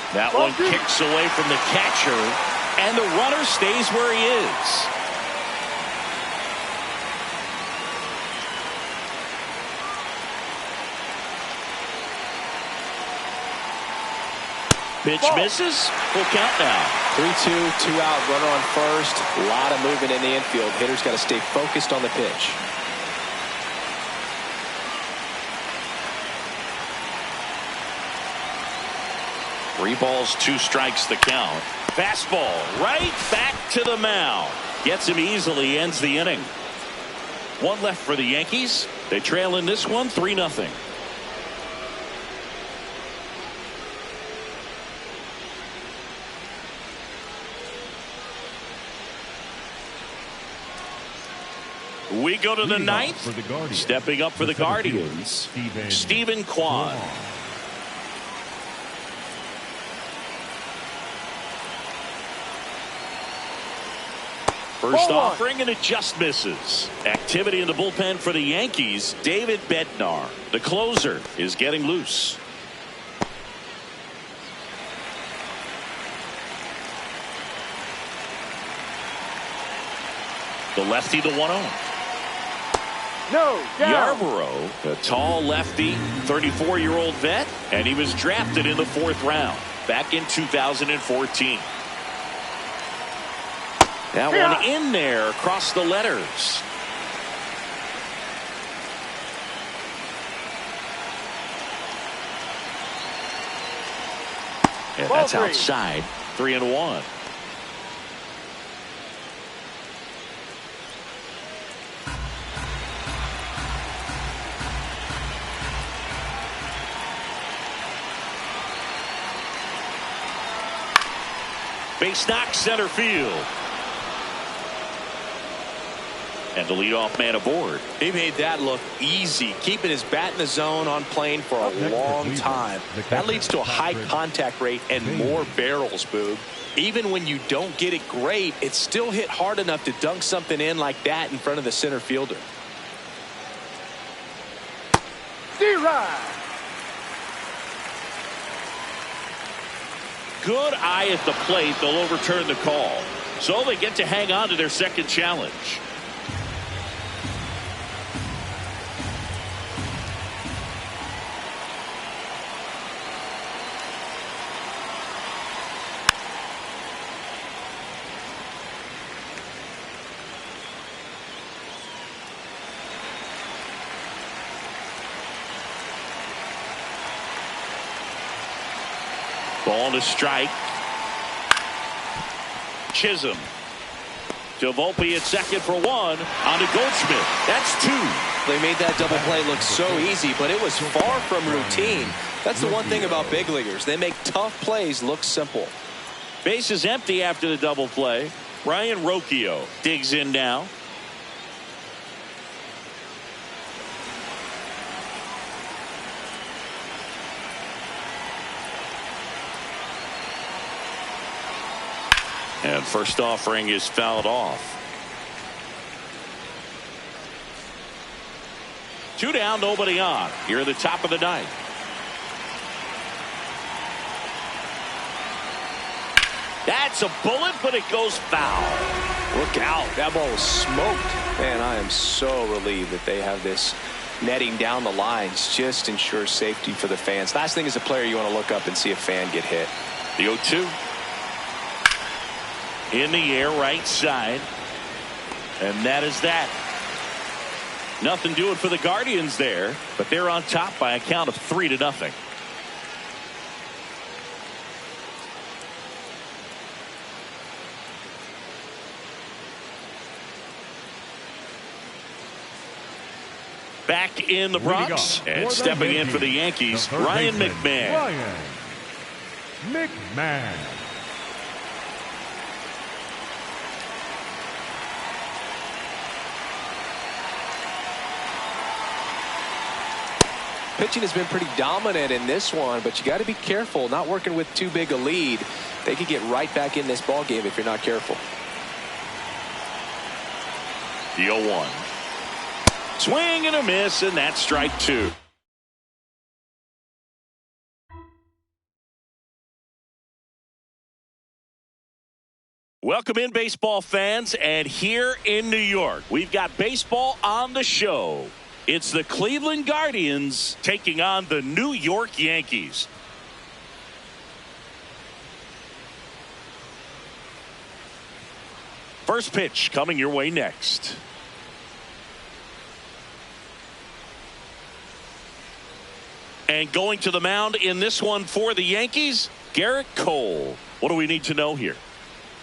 That one kicks away from the catcher, and the runner stays where he is. Pitch misses. Full count now. 3-2, 2 out, runner on first. A lot of movement in the infield. Hitter's got to stay focused on the pitch. Three balls, two strikes the count. Fastball right back to the mound. Gets him easily, ends the inning. One left for the Yankees. They trail in this one 3-0. We go to the ninth. Stepping up for the Guardians, Stephen Kwan. First offering, and it just misses. Activity in the bullpen for the Yankees. David Bednar, the closer, is getting loose. The lefty, the 1-0. No, down. Yarborough, a tall lefty, 34-year-old vet, and he was drafted in the 4th round back in 2014. That one in there across the letters. And that's outside. 3-1. Base knock, center field. And the leadoff man aboard. He made that look easy, keeping his bat in the zone on plane for a long time. That leads to a high contact rate and more barrels, Boog. Even when you don't get it great, it's still hit hard enough to dunk something in like that in front of the center fielder. D-Ride. Good eye at the plate. They'll overturn the call. So they get to hang on to their second challenge. Ball to strike. Chisholm. To Volpe at second for 1. On to Goldschmidt. That's 2. They made that double play look so easy, but it was far from routine. That's the one thing about big leaguers. They make tough plays look simple. Base is empty after the double play. Ryan Rocchio digs in now. And first offering is fouled off. 2 down, nobody on. Here at the top of the 9th. That's a bullet, but it goes foul. Look out. That ball was smoked. Man, I am so relieved that they have this netting down the lines. Just ensures safety for the fans. Last thing as a player, you want to look up and see a fan get hit. The 0-2. In the air, right side. And that is that. Nothing doing for the Guardians there, but they're on top by a count of 3-0. Back in the Bronx and stepping in for the Yankees, Ryan McMahon. Ryan McMahon. Pitching has been pretty dominant in this one, but you got to be careful. Not working with too big a lead. They could get right back in this ball game if you're not careful. The 0-1. Swing and a miss, and that's strike 2. Welcome in, baseball fans, and here in New York, we've got baseball on the show. It's the Cleveland Guardians taking on the New York Yankees. First pitch coming your way next. And going to the mound in this one for the Yankees, Garrett Cole. What do we need to know here?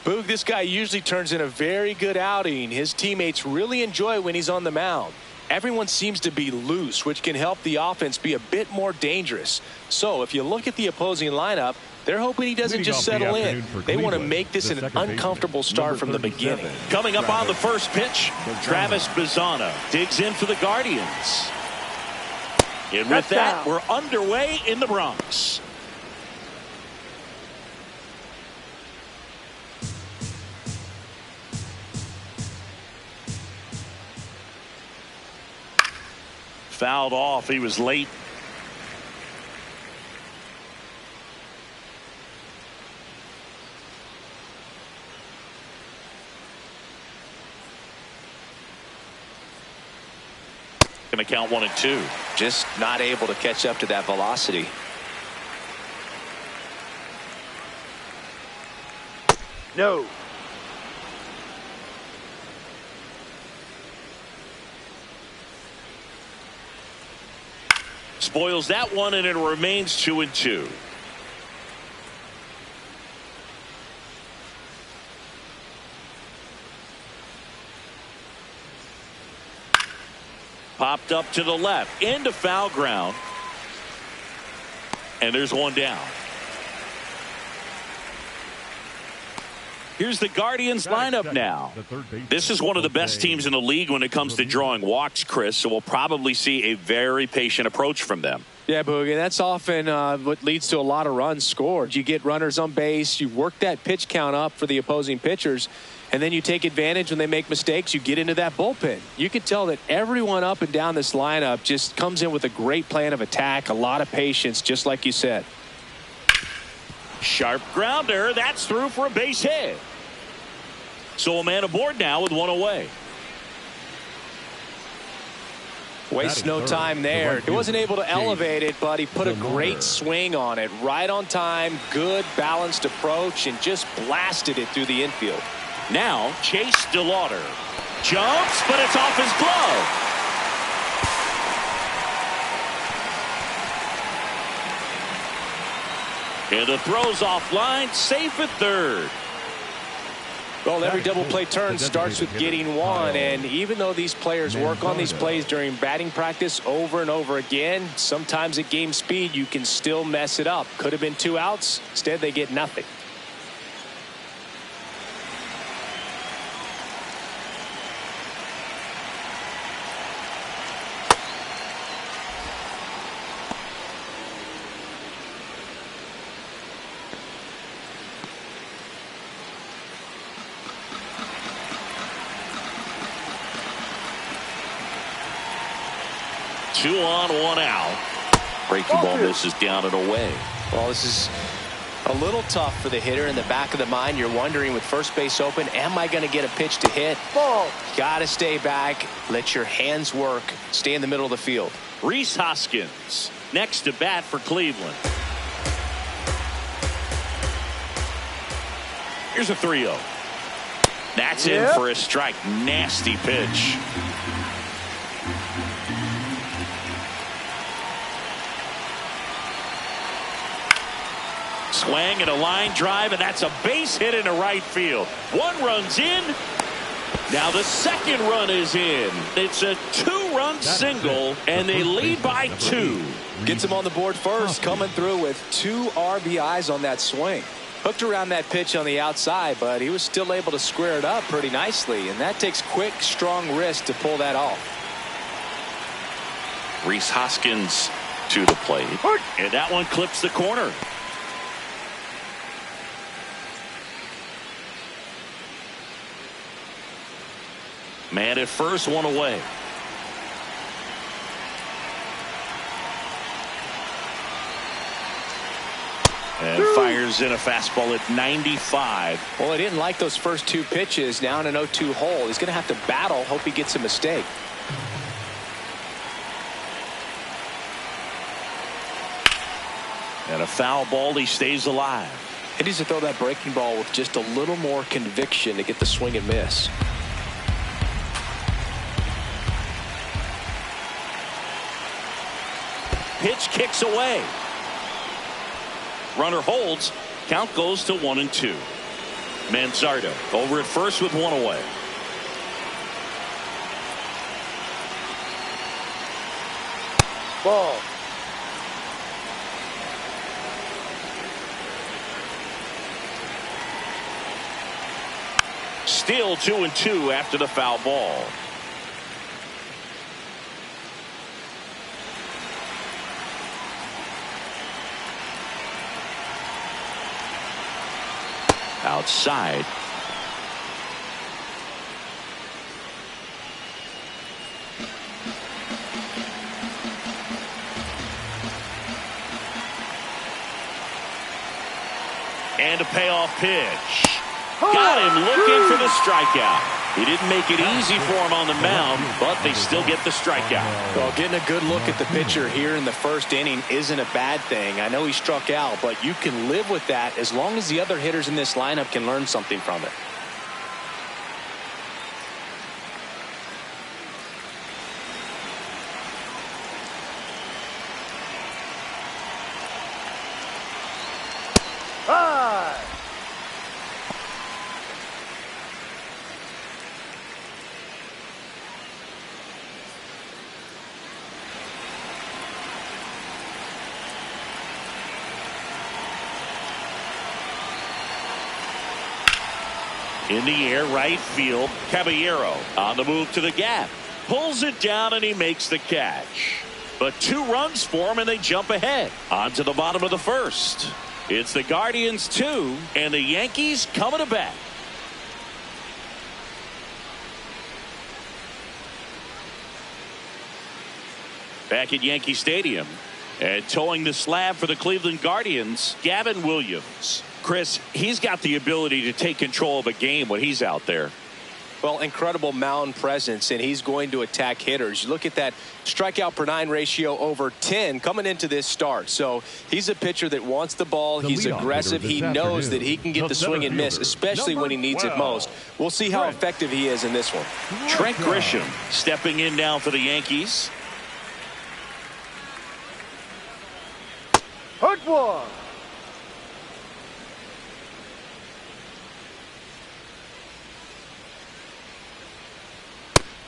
Boog, this guy usually turns in a very good outing. His teammates really enjoy when he's on the mound. Everyone seems to be loose, which can help the offense be a bit more dangerous. So if you look at the opposing lineup, they're hoping he doesn't just settle in. They want to make this an uncomfortable start from the beginning. Coming up on the first pitch, Travis Bazzana digs in for the Guardians. And with that, we're underway in the Bronx. Fouled off. He was late. working to count 1-2. Just not able to catch up to that velocity. No. Spoils that one, and it remains 2-2. Popped up to the left into foul ground, and there's one down. Here's the Guardians lineup now. This is one of the best teams in the league when it comes to drawing walks, Chris, so we'll probably see a very patient approach from them. Yeah, Boogie, that's often what leads to a lot of runs scored. You get runners on base, you work that pitch count up for the opposing pitchers, and then you take advantage when they make mistakes. You get into that bullpen. You can tell that everyone up and down this lineup just comes in with a great plan of attack, a lot of patience, just like you said. Sharp grounder. That's through for a base hit. So a man aboard now with one away. Wastes no time there. He wasn't able to elevate it, but he put a great swing on it. Right on time, good balanced approach, and just blasted it through the infield. Now Chase DeLauder jumps, but it's off his glove. And the throw's offline, safe at third. Well, every double play turn starts with getting one, and even though these players work on these plays during batting practice over and over again, sometimes at game speed you can still mess it up. Could have been 2 outs. Instead, they get nothing. Two on, one out. Breaking ball misses down and away. Well, this is a little tough for the hitter. In the back of the mind, you're wondering with first base open, am I going to get a pitch to hit? Ball. Got to stay back. Let your hands work. Stay in the middle of the field. Rhys Hoskins next to bat for Cleveland. Here's a 3-0. That's in for a strike. Nasty pitch. Swing and a line drive, and that's a base hit into right field. One run's in. Now the second run is in. It's a 2-run single, and they lead by 2. Gets him on the board first, coming through with 2 RBIs on that swing. Hooked around that pitch on the outside, but he was still able to square it up pretty nicely, and that takes quick, strong wrist to pull that off. Rhys Hoskins to the plate, and that one clips the corner. Man at first, one away. And fires in a fastball at 95. Well, he didn't like those first 2 pitches. Now in an 0-2 hole. He's going to have to battle. Hope he gets a mistake. And a foul ball. He stays alive. He needs to throw that breaking ball with just a little more conviction to get the swing and miss. Pitch kicks away. Runner holds. Count goes to 1-2. Manzardo over at first with one away. Ball. Still 2-2 after the foul ball. Outside. And a payoff pitch. Got him looking for the strikeout. He didn't make it easy for him on the mound, but they still get the strikeout. Well, getting a good look at the pitcher here in the first inning isn't a bad thing. I know he struck out, but you can live with that as long as the other hitters in this lineup can learn something from it. In the air, right field, Caballero on the move to the gap. Pulls it down and he makes the catch. But 2 runs for him and they jump ahead. On to the bottom of the first. It's the Guardians 2 and the Yankees coming to bat. Back at Yankee Stadium and towing the slab for the Cleveland Guardians, Gavin Williams. Chris, he's got the ability to take control of a game when he's out there. Well, incredible mound presence, and he's going to attack hitters. You look at that strikeout per 9 ratio over 10 coming into this start. So he's a pitcher that wants the ball. He's aggressive. He knows that he can get the swing and miss, especially when he needs it most. We'll see how effective he is in this one. Trent Grisham stepping in now for the Yankees. Hurt one.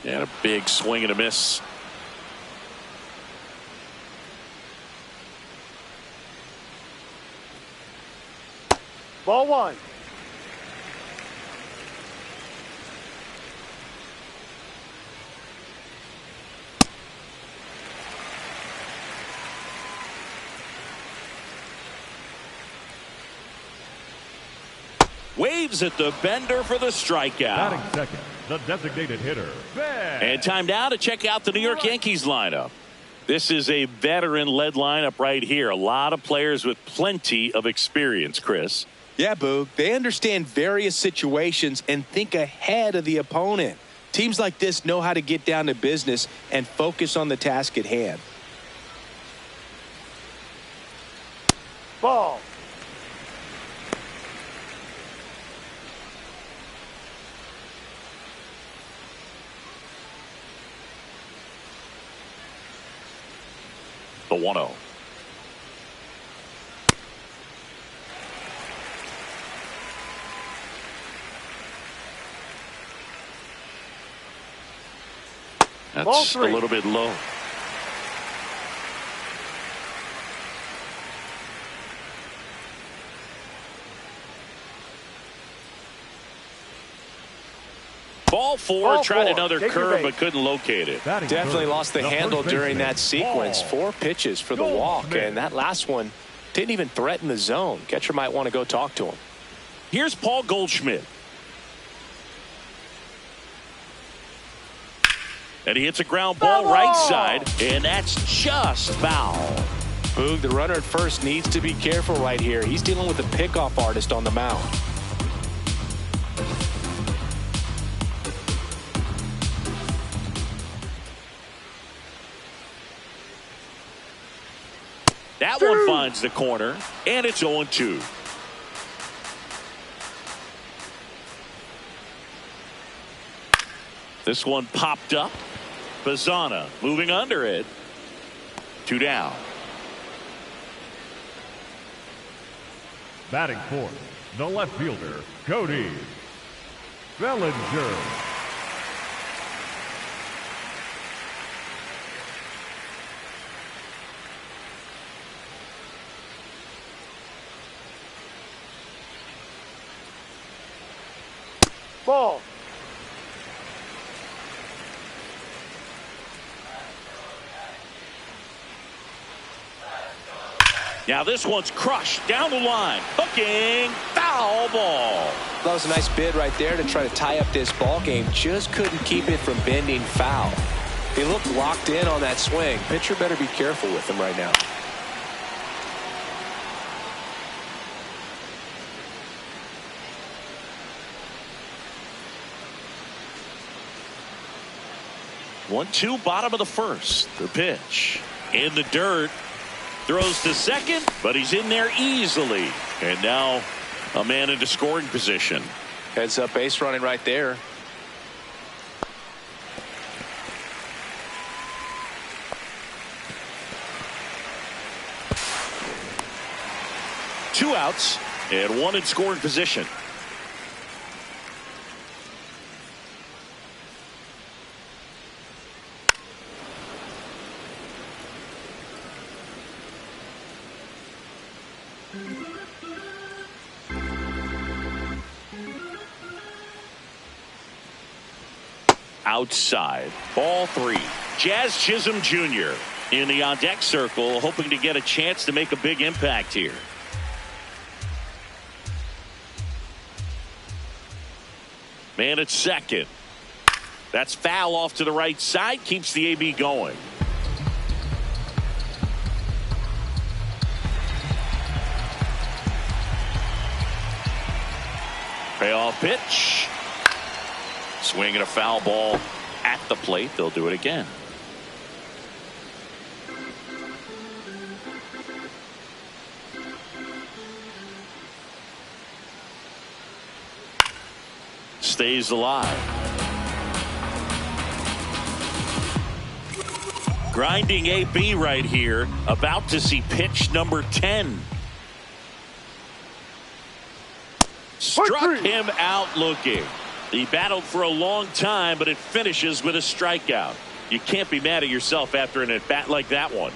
And a big swing and a miss. Ball 1. Waves at the bender for the strikeout. Batting second, the designated hitter, Ben. And time now to check out the New York Yankees lineup. This is a veteran-led lineup right here. A lot of players with plenty of experience, Chris. Yeah, Boog. They understand various situations and think ahead of the opponent. Teams like this know how to get down to business and focus on the task at hand. Ball. The 1-0. That's a little bit low. Ball 4 tried another curve but couldn't locate it. Definitely lost the handle during that sequence. 4 pitches for the walk, and that last one didn't even threaten the zone. Catcher might want to go talk to him. Here's Paul Goldschmidt. And he hits a ground ball right side, and that's just foul. Boog, the runner at first needs to be careful right here. He's dealing with a pickoff artist on the mound. That one finds the corner, and it's 0-2. This one popped up. Bazana moving under it. 2 down. Batting fourth, the left fielder, Cody Bellinger. Ball. Now this one's crushed down the line. Hooking. Foul ball. That was a nice bid right there to try to tie up this ball game. Just couldn't keep it from bending foul. He looked locked in on that swing. Pitcher better be careful with him right now. 1-2 bottom of the first. The pitch in the dirt, throws to second, but he's in there easily, and now a man into scoring position. Heads up base running right there. Two outs and one in scoring position. Outside, ball 3. Jazz Chisholm Jr. in the on-deck circle, hoping to get a chance to make a big impact here. Man at second. That's foul off to the right side, keeps the AB going. Payoff pitch. Swinging a foul ball at the plate. They'll do it again. Stays alive. Grinding AB right here. About to see pitch number 10. Struck him out looking. He battled for a long time, but it finishes with a strikeout. You can't be mad at yourself after an at-bat like that one.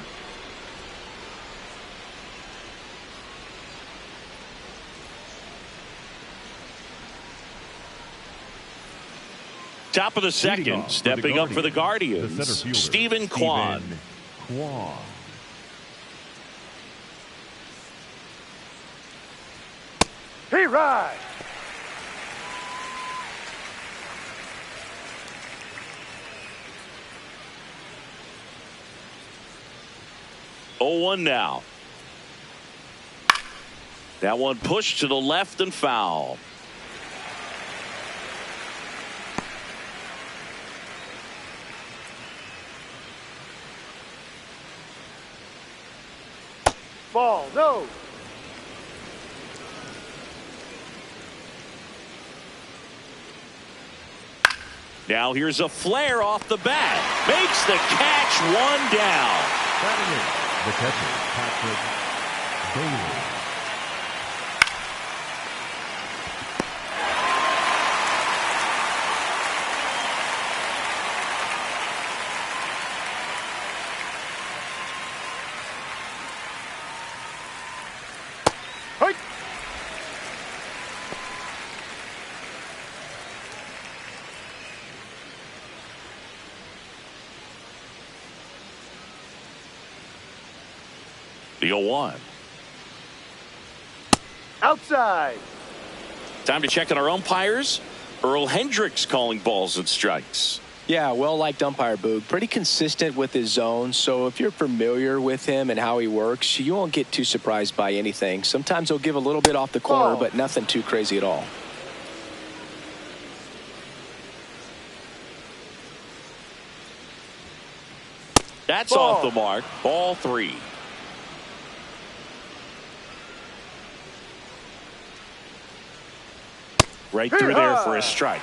Top of the second, stepping up for the Guardians, Stephen Kwan. He rides. Oh, 1 now. That one pushed to the left and foul. Ball, no. Now here's a flare off the bat. Makes the catch, 1 down. The catcher, Patrick Bailey. Hey. The 0-1. Outside. Time to check on our umpires. Earl Hendricks calling balls and strikes. Yeah, well-liked umpire, Boog. Pretty consistent with his zone, so if you're familiar with him and how he works, you won't get too surprised by anything. Sometimes he'll give a little bit off the corner, but nothing too crazy at all. That's off the mark. Ball 3. Right through there for a strike.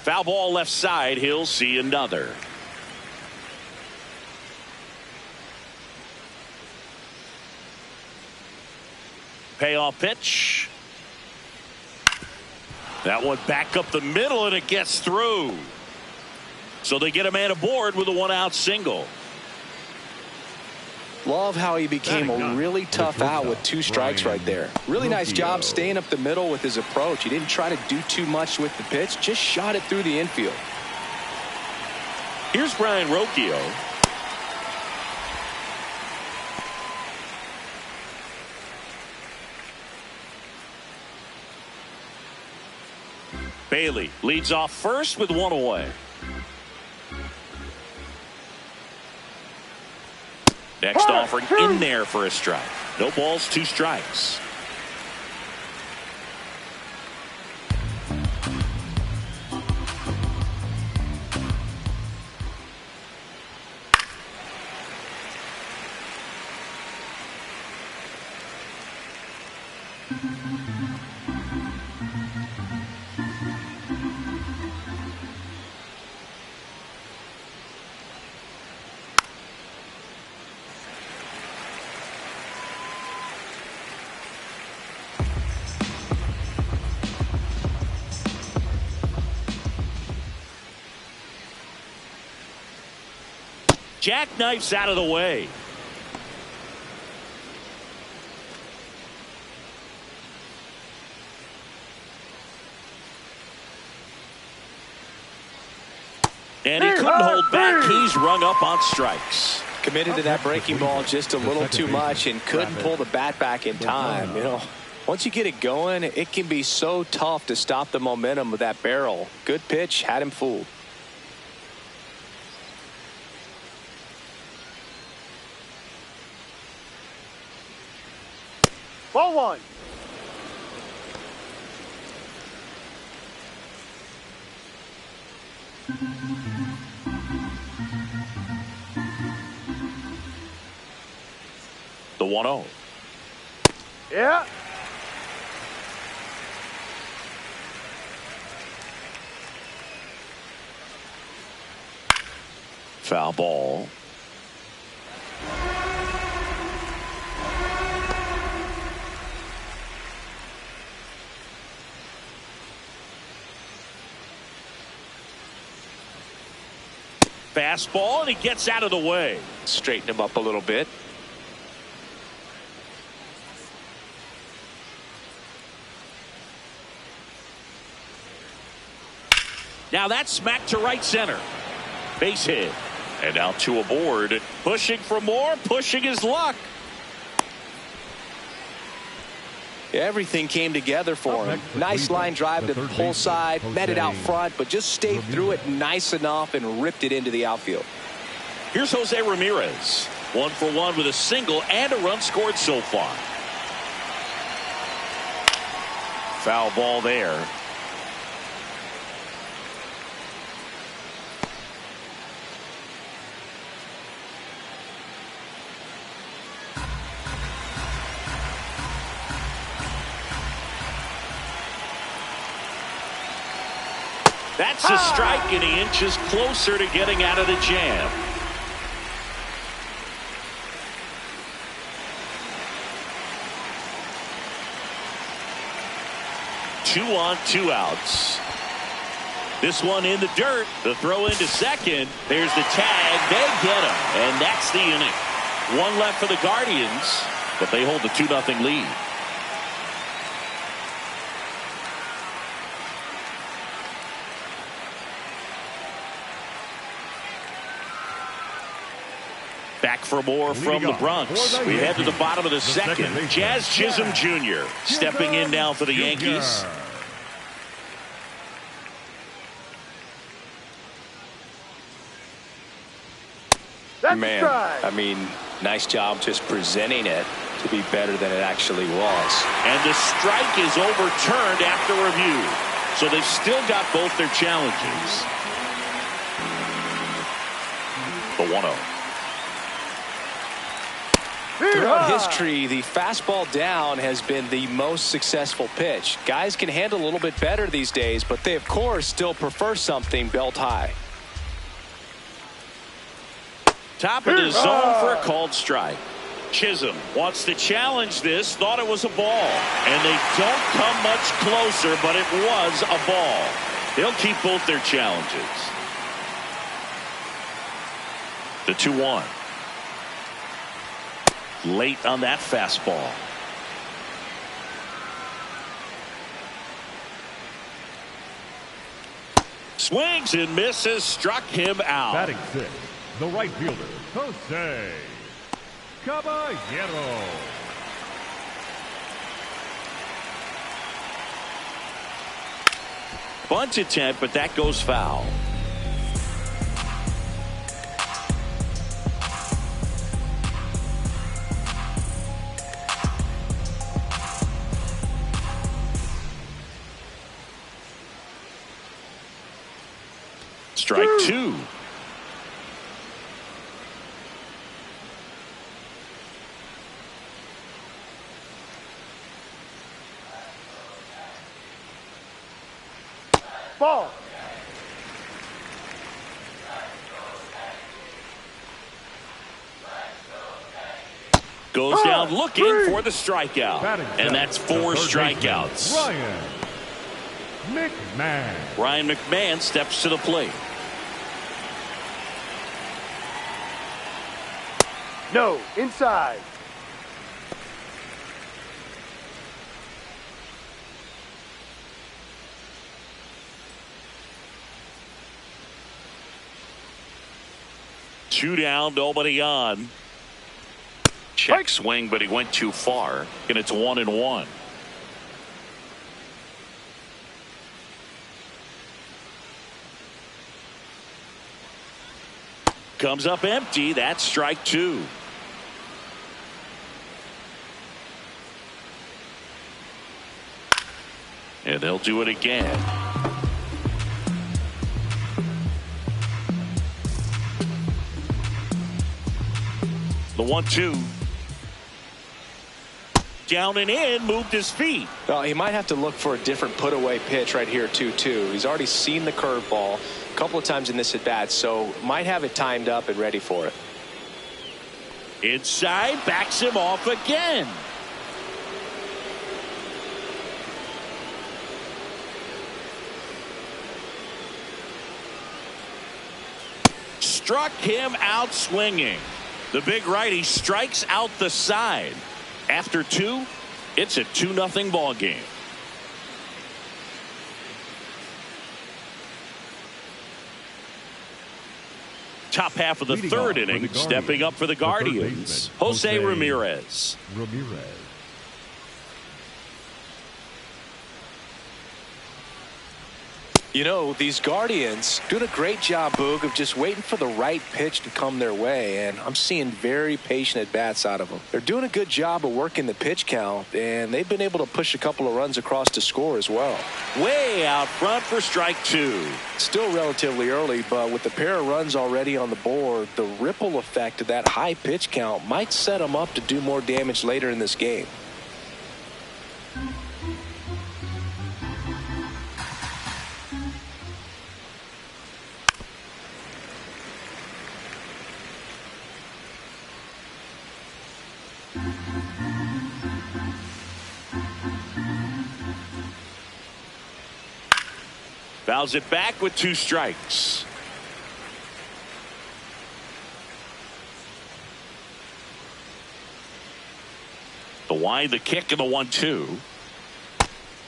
Foul ball left side. He'll see another. Payoff pitch. That one back up the middle, and it gets through. So they get a man aboard with a 1-out single. Love how he became a really tough out with 2 strikes right there. Really nice job staying up the middle with his approach. He didn't try to do too much with the pitch, just shot it through the infield. Here's Brian Rocchio. Bailey leads off first with 1 away. Next offering in there for a strike. No balls, 2 strikes. Jackknifes out of the way. And he couldn't hold back. He's rung up on strikes. Committed to that breaking ball just a little too much and couldn't pull the bat back in time. You know, once you get it going, it can be so tough to stop the momentum of that barrel. Good pitch, had him fooled. Ball one. The 1-0. Yeah. Foul ball. Fastball, and he gets out of the way. Straighten him up a little bit. Now that's smacked to right center. Base hit. And now two aboard. Pushing for more, pushing his luck. Everything came together for him. Nice line drive to the pull side, met it out front, but just stayed through it nice enough and ripped it into the outfield. Here's Jose Ramirez. 1 for 1 with a single and a run scored so far. Foul ball there. That's a strike, and he inches closer to getting out of the jam. Two on, two outs. This one in the dirt. The throw into second. There's the tag. They get him, and that's the inning. One left for the Guardians, but they hold the 2-0 lead. Back for more from the Bronx. We head to the bottom of the second. Jazz Chisholm Jr. stepping in now for the Yankees. Man, I mean, nice job just presenting it to be better than it actually was. And the strike is overturned after review. So they've still got both their challenges. The 1-0. Throughout history, the fastball down has been the most successful pitch. Guys can handle a little bit better these days, but they, of course, still prefer something belt high. Top of the zone for a called strike. Chisholm wants to challenge this, thought it was a ball. And they don't come much closer, but it was a ball. They'll keep both their challenges. The 2-1. Late on that fastball. Swings and misses, struck him out. Batting sixth, the right fielder, Jose Caballero. Bunt attempt, but that goes foul. Strike two. Ball. Goes down looking for the strikeout. And that's 4 strikeouts. Ryan McMahon steps to the plate. No, inside. Two down, nobody on. Check swing, but he went too far, and it's 1-1. Comes up empty. That's strike two. And they'll do it again. The 1-2. Down and in, moved his feet. Well, he might have to look for a different put away pitch right here 2-2. He's already seen the curveball a couple of times in this at bat, so might have it timed up and ready for it. Inside, backs him off again. Struck him out swinging. The big righty strikes out the side. After two, it's a 2-0 ball game. Top half of the third inning, stepping up for the Guardians, Jose Ramirez. You know, these Guardians doing a great job, Boog, of just waiting for the right pitch to come their way, and I'm seeing very patient at-bats out of them. They're doing a good job of working the pitch count, and they've been able to push a couple of runs across to score as well. Way out front for strike two. Still relatively early, but with the pair of runs already on the board, the ripple effect of that high pitch count might set them up to do more damage later in this game. Fouls it back with 2 strikes. The wide, the kick, and the 1-2.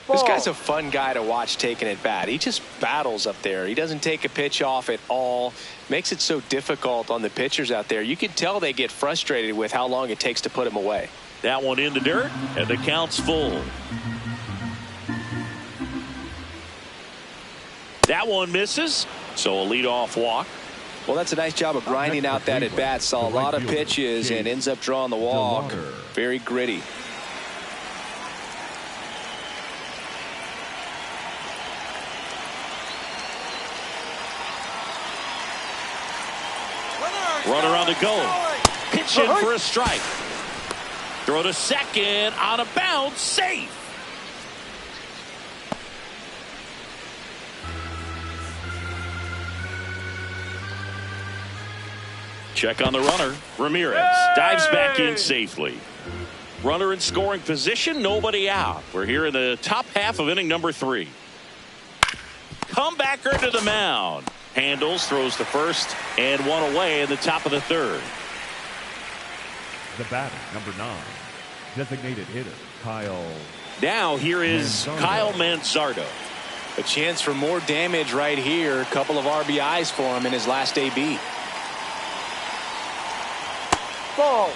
This guy's a fun guy to watch taking at bat. He just battles up there. He doesn't take a pitch off at all. Makes it so difficult on the pitchers out there. You can tell they get frustrated with how long it takes to put him away. That one in the dirt, and the count's full. That one misses, so a leadoff walk. Well, that's a nice job of grinding out that at bat. Saw a lot of pitches and ends up drawing the walk. Very gritty. Runner on the go. Pitch in for a strike. Throw to second on a bounce. Safe. Check on the runner. Ramirez dives back in safely. Runner in scoring position. Nobody out. We're here in the top half of inning number 3. Comebacker to the mound. Handles, throws to first, and one away in the top of the third. The batter, number 9, designated hitter, Kyle. Now here is Kyle Manzardo. A chance for more damage right here. A couple of RBIs for him in his last AB. Ball.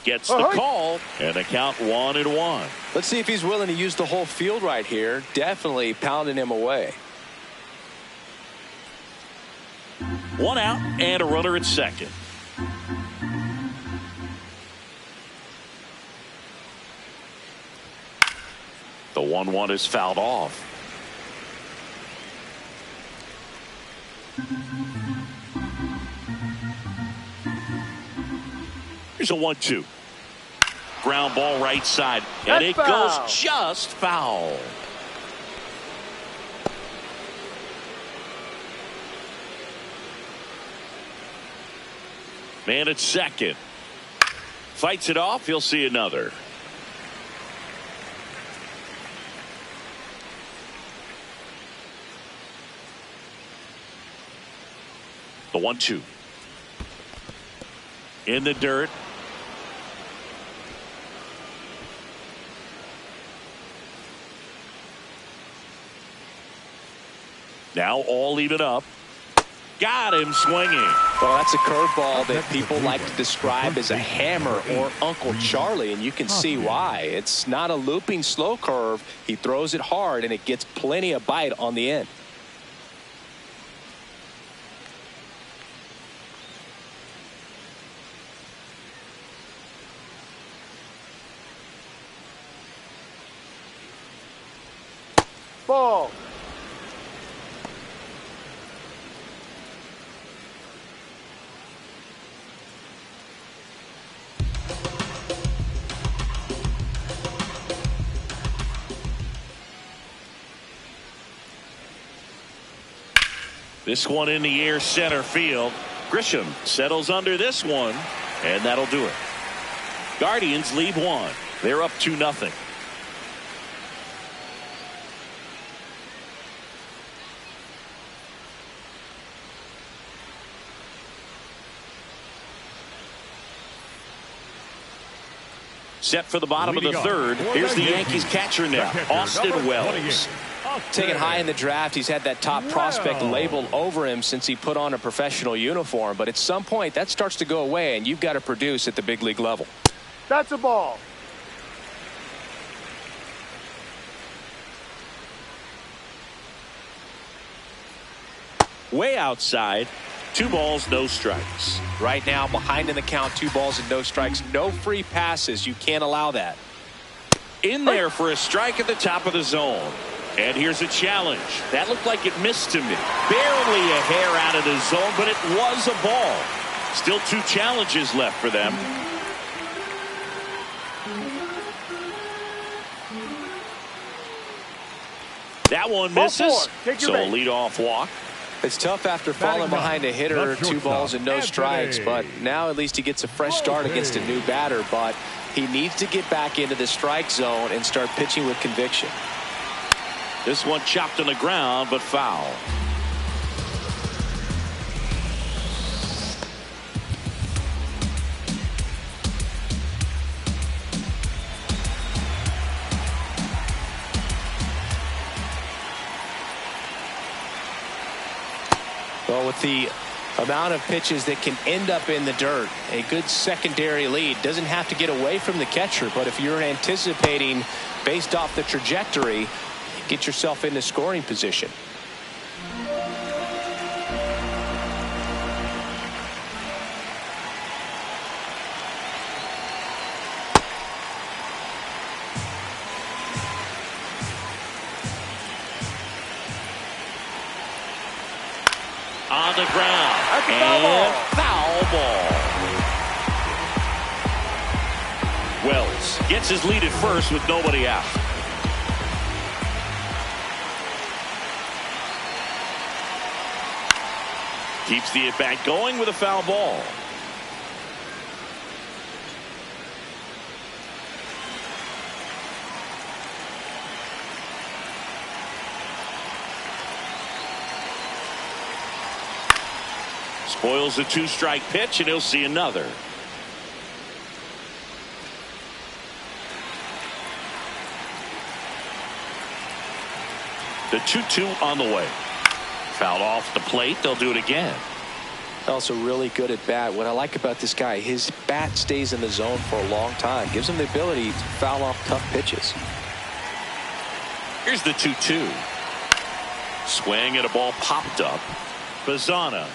Gets the call, and the count 1-1. Let's see if he's willing to use the whole field right here. Definitely pounding him away. 1 out and a runner at second. The 1-1 is fouled off. Here's a 1-2. Ground ball right side, and it goes just foul. Man at second. Fights it off. He'll see another. The 1-2. In the dirt. Now all even up. Got him swinging. Well, that's a curveball that people like to describe as a hammer or Uncle Charlie, and you can see why. It's not a looping slow curve. He throws it hard, and it gets plenty of bite on the end. Ball. This one in the air, center field. Grisham settles under this one, and that'll do it. Guardians lead 1. They're up 2-0. Set for the bottom of the third. Here's the Yankees catcher now, Austin Wells. Taken high in the draft, he's had that top prospect labeled over him since he put on a professional uniform. But at some point, that starts to go away, and you've got to produce at the big league level. That's a ball. Way outside. 2 balls, no strikes. Right now, behind in the count, 2 balls and no strikes. No free passes. You can't allow that. In there for a strike at the top of the zone. And here's a challenge. That looked like it missed to me. Barely a hair out of the zone, but it was a ball. Still 2 challenges left for them. That one misses. So a leadoff walk. It's tough after falling behind a hitter, 2 balls and no strikes, but now at least he gets a fresh start against a new batter. But he needs to get back into the strike zone and start pitching with conviction. This one chopped on the ground, but foul. Well, with the amount of pitches that can end up in the dirt, a good secondary lead doesn't have to get away from the catcher, but if you're anticipating based off the trajectory, get yourself into scoring position. On the ground. And foul ball. Wells gets his lead at first with nobody out. Keeps the at-bat going with a foul ball. Spoils a 2-strike pitch, and he'll see another. The 2-2 on the way. Fouled off the plate. They'll do it again. Also really good at bat. What I like about this guy, his bat stays in the zone for a long time. Gives him the ability to foul off tough pitches. Here's the 2-2. Swing and a ball popped up. Bazzana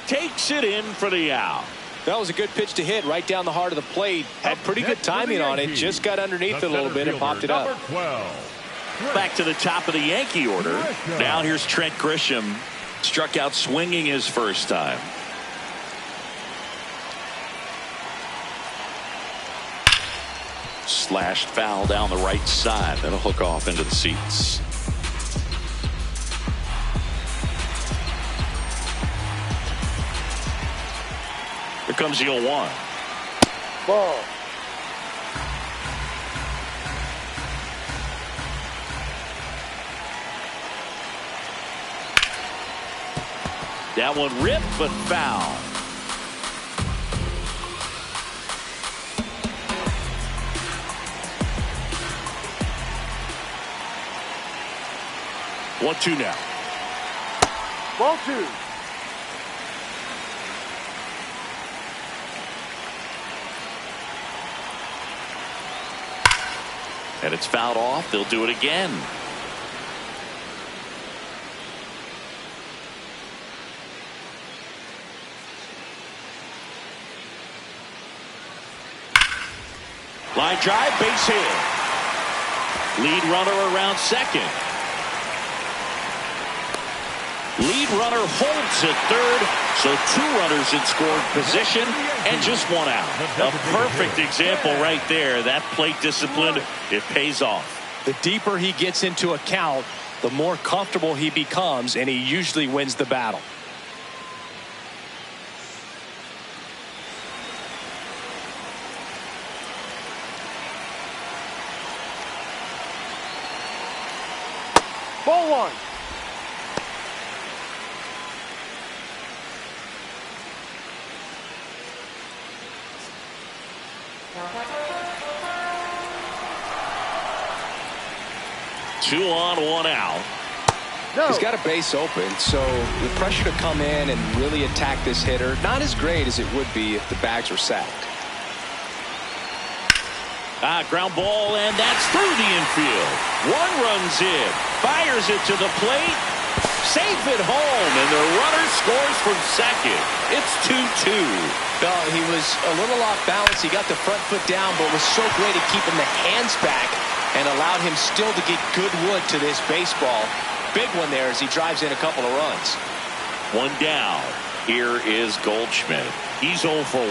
takes it in for the out. That was a good pitch to hit right down the heart of the plate. Had pretty good timing on it. Just got underneath it a little bit and popped it up. Back to the top of the Yankee order. Now here's Trent Grisham. Struck out swinging his first time. Slashed foul down the right side. That'll hook off into the seats. Here comes the 0-1. Ball. That one ripped, but foul. One, two now. Ball two. And it's fouled off. They'll do it again. Line drive, base hit. Lead runner around second. Lead runner holds at third, so 2 runners in scoring position and just 1 out. A perfect example right there. That plate discipline, it pays off. The deeper he gets into a count, the more comfortable he becomes, and he usually wins the battle. Ball one. Two on, 1 out. No. He's got a base open, so the pressure to come in and really attack this hitter, not as great as it would be if the bags were sacked. Ground ball, and that's through the infield. 1 runs in, fires it to the plate, safe at home, and the runner scores from second. It's 2-2. No, he was a little off balance. He got the front foot down, but was so great at keeping the hands back and allowed him still to get good wood to this baseball. Big one there as he drives in a couple of runs. 1 down. Here is Goldschmidt. He's 0 for 1.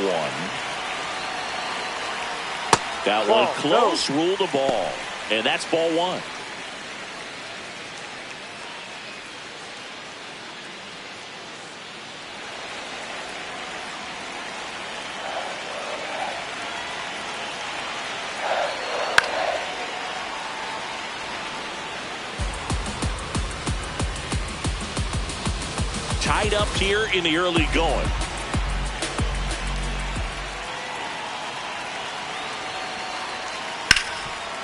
That one close, ruled a ball. And that's ball 1. Tied up here in the early going.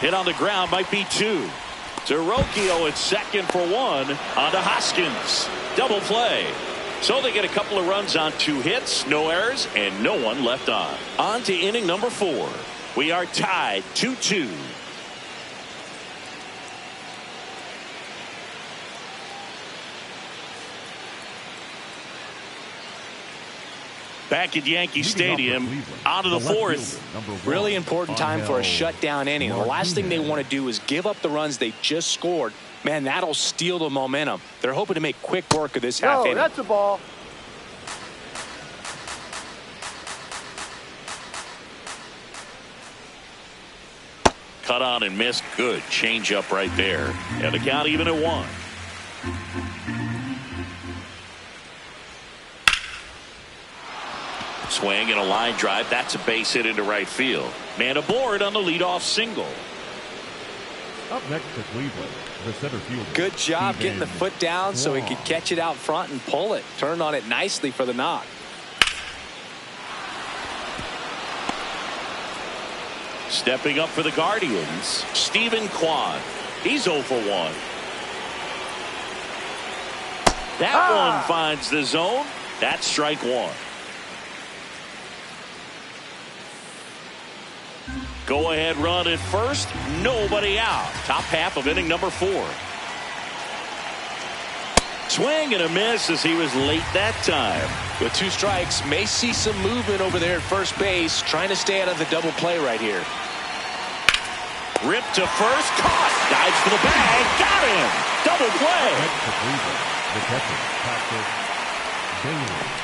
Hit on the ground, might be 2. Terocchio at second for 1. On to Hoskins. Double play. So they get a couple of runs on 2 hits, no errors, and no one left on. On to inning number 4. We are tied 2-2. Back at Yankee Stadium, out of the 4th. Really important time for a shutdown inning. The last thing they want to do is give up the runs they just scored. Man, that'll steal the momentum. They're hoping to make quick work of this half inning. That's a ball. Cut on and missed. Good change up right there. And the count even at 1. Swing and a line drive. That's a base hit into right field. Man aboard on the leadoff single. Up next to Cleveland, the center fielder. Good job getting the foot down so he could catch it out front and pull it. Turned on it nicely for the knock. Stepping up for the Guardians, Stephen Kwan. He's 0 for 1. That one finds the zone. That's strike 1. Go ahead run at first. Nobody out. Top half of inning number 4. Swing and a miss as he was late that time. With 2 strikes, may see some movement over there at first base. Trying to stay out of the double play right here. Ripped to first. Caught. Dives for the bag. Got him. Double play. Next to Cleveland, the catcher, Patrick Bailey.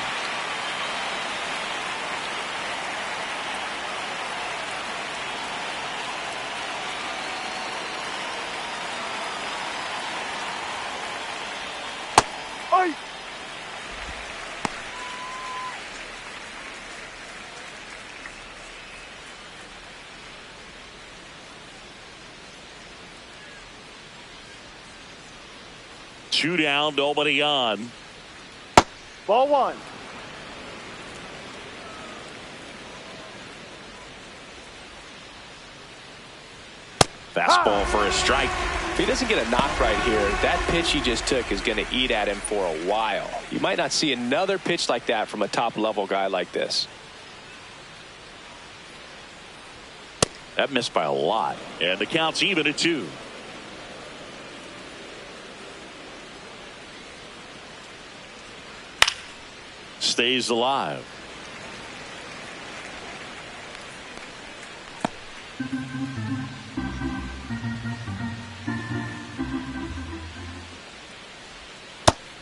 Two down, nobody on. Ball one. Fastball for a strike. If he doesn't get a knock right here, that pitch he just took is going to eat at him for a while. You might not see another pitch like that from a top-level guy like this. That missed by a lot. And the count's even at 2. Stays alive.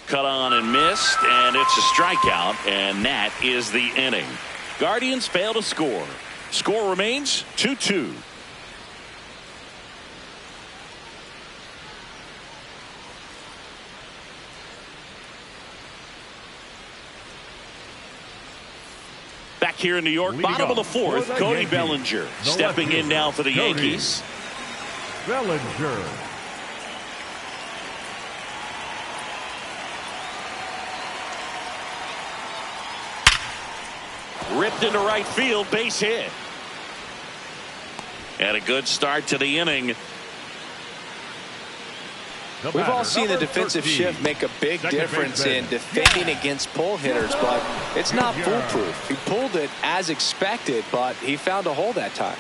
Cut on and missed, and it's a strikeout, and that is the inning. Guardians fail to score. Score remains 2-2. Back here in New York, Leading bottom of the off 4th, for the Cody Yankees, Bellinger the stepping in lefty, now for the Cody Yankees. Bellinger. Ripped into right field, base hit. And a good start to the inning. We've all seen the defensive 13, shift make a big second difference baseman. in defending against pull hitters, but it's not foolproof. He pulled it as expected, but he found a hole that time.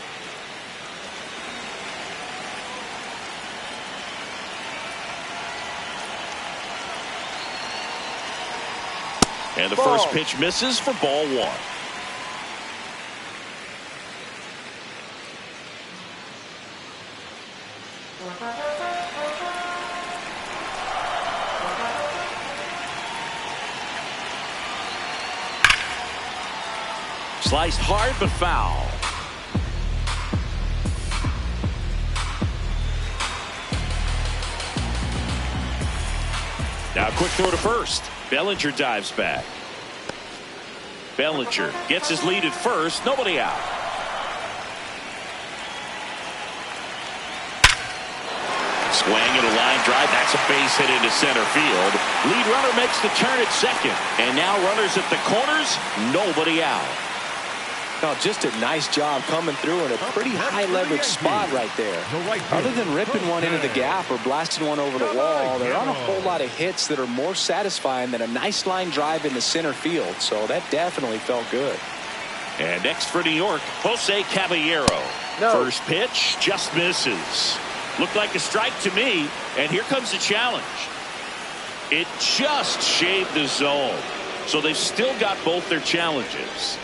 And the first pitch misses for ball 1. Sliced hard but foul. Now a quick throw to first. Bellinger dives back. Bellinger gets his lead at first. Nobody out. Swing and a line drive. That's a base hit into center field. Lead runner makes the turn at second. And now runners at the corners. Nobody out. No, just a nice job coming through in a pretty high leverage spot right there. Other than ripping one into the gap or blasting one over the wall, there aren't a whole lot of hits that are more satisfying than a nice line drive into center field. So that definitely felt good. And next for New York, Jose Caballero. No. First pitch just misses. Looked like a strike to me, and here comes the challenge. It just shaved the zone. So they've still got both their challenges.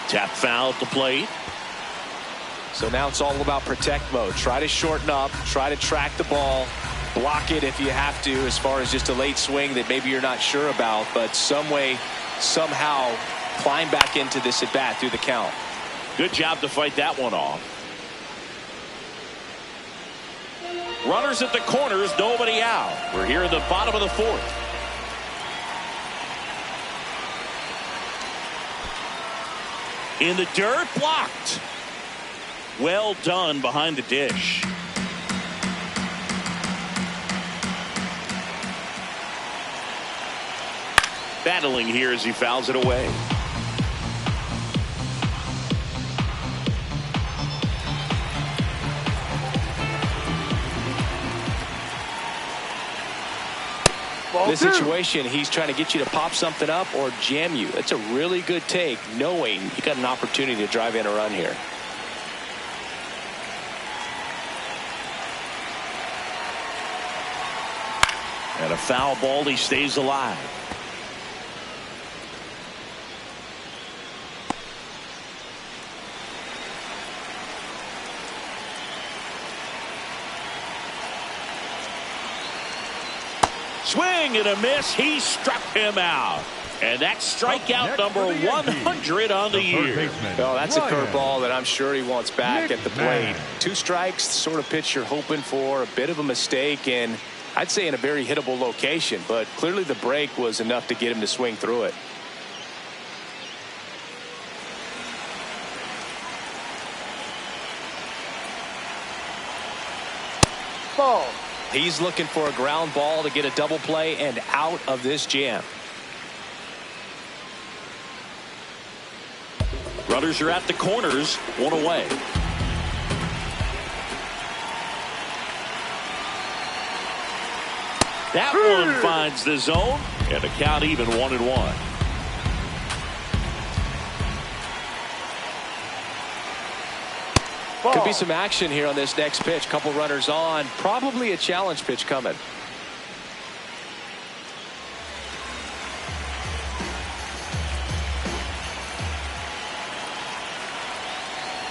Tap foul at the plate. So now it's all about protect mode. Try to shorten up, try to track the ball, block it if you have to, as far as just a late swing that maybe you're not sure about, but some way, somehow climb back into this at bat through the count. Good job to fight that one off. Runners at the corners, nobody out. We're here in the bottom of the 4th. In the dirt, blocked. Well done behind the dish. Battling here as he fouls it away. This situation, he's trying to get you to pop something up or jam you. That's a really good take, knowing you got an opportunity to drive in a run here. And a foul ball, he stays alive. Swing and a miss. He struck him out. And that's strikeout number 100 on the year. Oh, that's a curveball that I'm sure he wants back at the plate. 2 strikes, sort of pitch you're hoping for. A bit of a mistake, and I'd say in a very hittable location. But clearly the break was enough to get him to swing through it. He's looking for a ground ball to get a double play and out of this jam. Runners are at the corners, one away. That one finds the zone, and the count even 1-1. Could be some action here on this next pitch. Couple runners on. Probably a challenge pitch coming.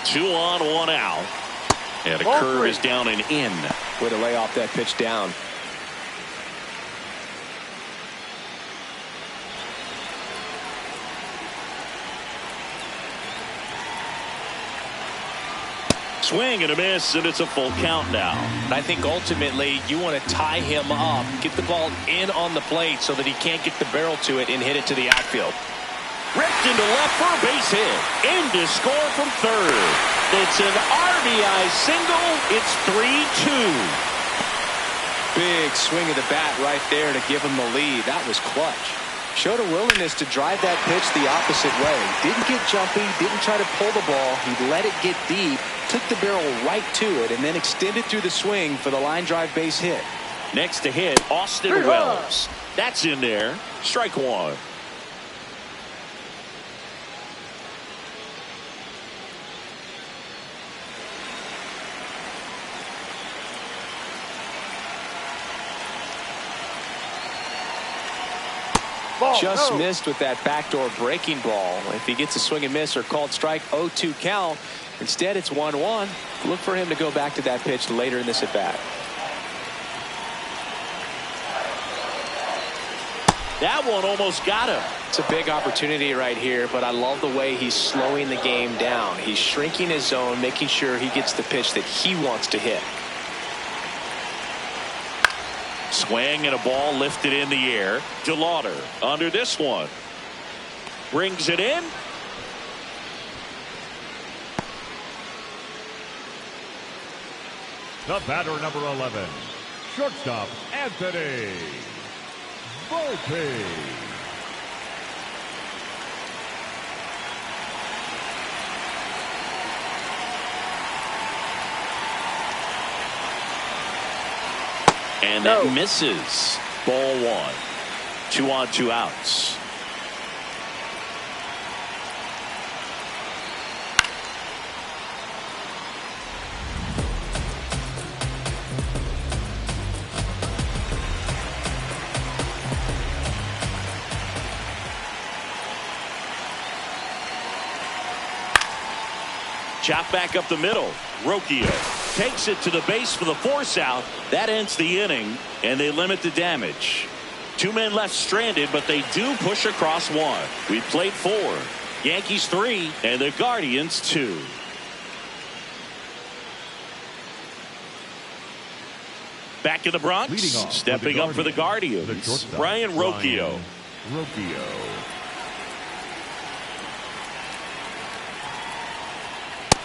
2 on, 1 out. And a curve is down and in. Way to lay off that pitch down. Swing and a miss, and it's a full count now. I think ultimately you want to tie him up, get the ball in on the plate so that he can't get the barrel to it and hit it to the outfield. Ripped into left for a base hit. In to score from third. It's an RBI single. It's 3-2. Big swing of the bat right there to give him the lead. That was clutch. Showed a willingness to drive that pitch the opposite way. Didn't get jumpy, didn't try to pull the ball. He let it get deep, took the barrel right to it, and then extended through the swing for the line drive base hit. Next to hit, Austin Wells. That's in there. Strike one. Just missed with that backdoor breaking ball. If he gets a swing and miss or called strike, 0-2 count. Instead, it's 1-1. Look for him to go back to that pitch later in this at bat. That one almost got him. It's a big opportunity right here, but I love the way he's slowing the game down. He's shrinking his zone, making sure he gets the pitch that he wants to hit. Swing and a ball lifted in the air. DeLauder under this one. Brings it in. The batter, number 11, shortstop Anthony Volpe. And that misses. Ball one. 2 on, 2 outs. Chop back up the middle. Rocchio takes it to the base for the force out. That ends the inning, and they limit the damage. 2 men left stranded, but they do push across 1. We played 4. Yankees 3 and the Guardians 2. Back in the Bronx, stepping up for the Guardians, Brian Rocchio.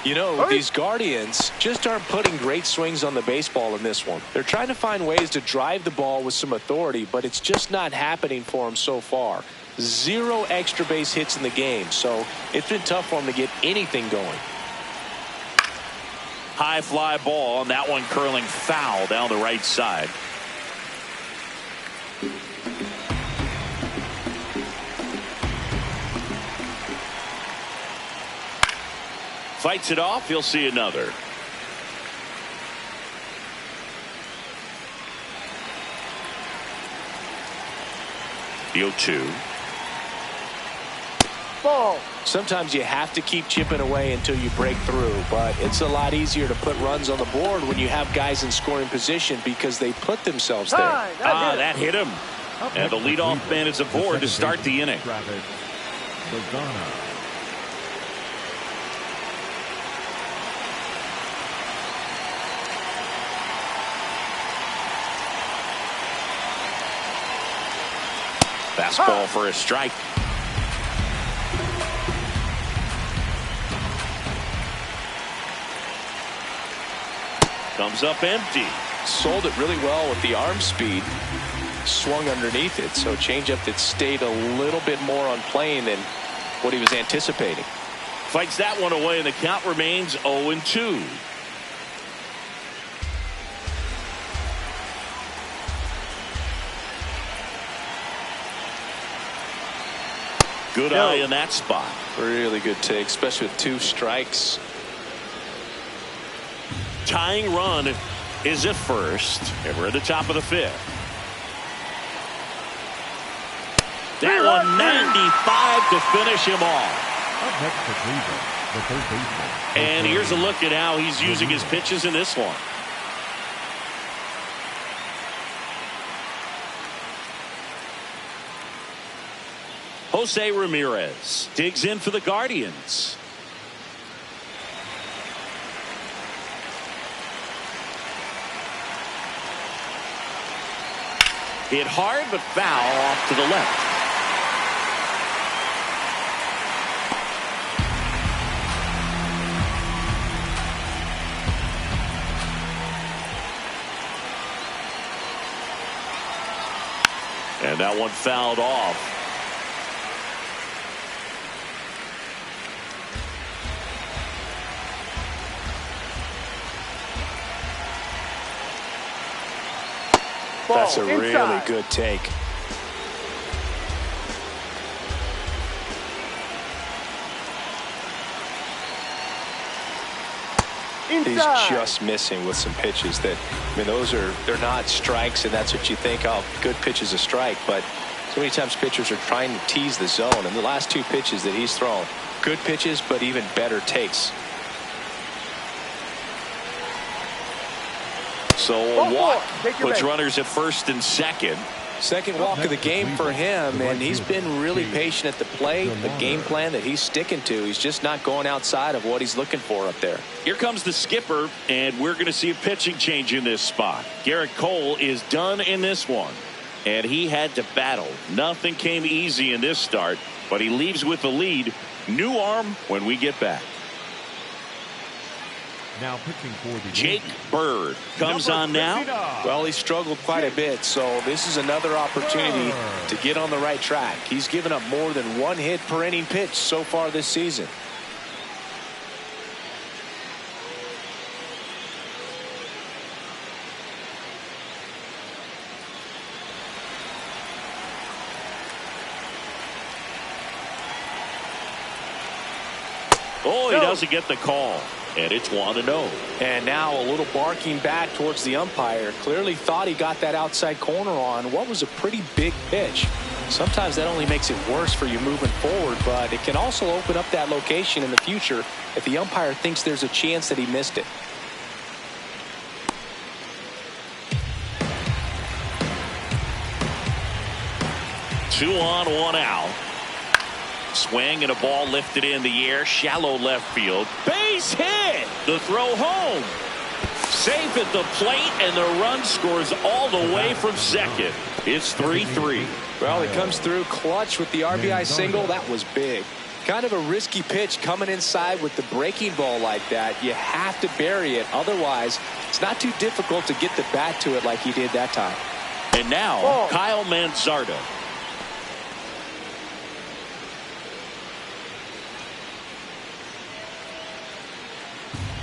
You know, these Guardians just aren't putting great swings on the baseball in this one. They're trying to find ways to drive the ball with some authority, but it's just not happening for them so far. 0 extra base hits in the game, so it's been tough for them to get anything going. High fly ball, and that one curling foul down the right side. Fights it off. He'll see another. The 0-2. Ball. Sometimes you have to keep chipping away until you break through, but it's a lot easier to put runs on the board when you have guys in scoring position because they put themselves there. That hit him. And the leadoff man is aboard to start the inning. Fastball for a strike. Comes up empty. sold it really well with the arm speed. Swung underneath it, so changeup that stayed a little bit more on plane than what he was anticipating. Fights that one away, and the count remains 0-2. Good eye in that spot. Really good take, especially with 2 strikes. Tying run is at first, and we're at the top of the 5th. That one 95 to finish him off. Up next for Cleveland, the third baseman. And here's a look at how he's using his pitches in this one. Jose Ramirez digs in for the Guardians. Hit hard but foul off to the left. And that one fouled off. That's a really good take. He's just missing with some pitches that, I mean, they're not strikes, and that's what you think, oh, good pitch is a strike, but so many times pitchers are trying to tease the zone, and the last 2 pitches that he's thrown, good pitches, but even better takes. So a walk puts runners at first and second. Second walk of the game for him, and he's been really patient at the plate. The game plan that he's sticking to, he's just not going outside of what he's looking for up there. Here comes the skipper, and we're going to see a pitching change in this spot. Garrett Cole is done in this one, and he had to battle. Nothing came easy in this start, but he leaves with the lead. New arm when we get back. Now pitching for the Jake Bird comes on now. Well, he struggled quite a bit, so this is another opportunity to get on the right track. He's given up more than 1 hit per inning pitch so far this season. Oh, he doesn't get the call. And it's 1-0. And now a little barking back towards the umpire. Clearly thought he got that outside corner on what was a pretty big pitch. Sometimes that only makes it worse for you moving forward, but it can also open up that location in the future if the umpire thinks there's a chance that he missed it. Two on, 1 out. Swing and a ball lifted in the air, shallow left field. Base hit. The throw home. Safe at the plate, and the run scores all the way from second. It's 3-3. Well, he comes through clutch with the RBI single. That was big. Kind of a risky pitch coming inside with the breaking ball like that. You have to bury it. Otherwise, it's not too difficult to get the bat to it like he did that time. And now, Kyle Manzardo.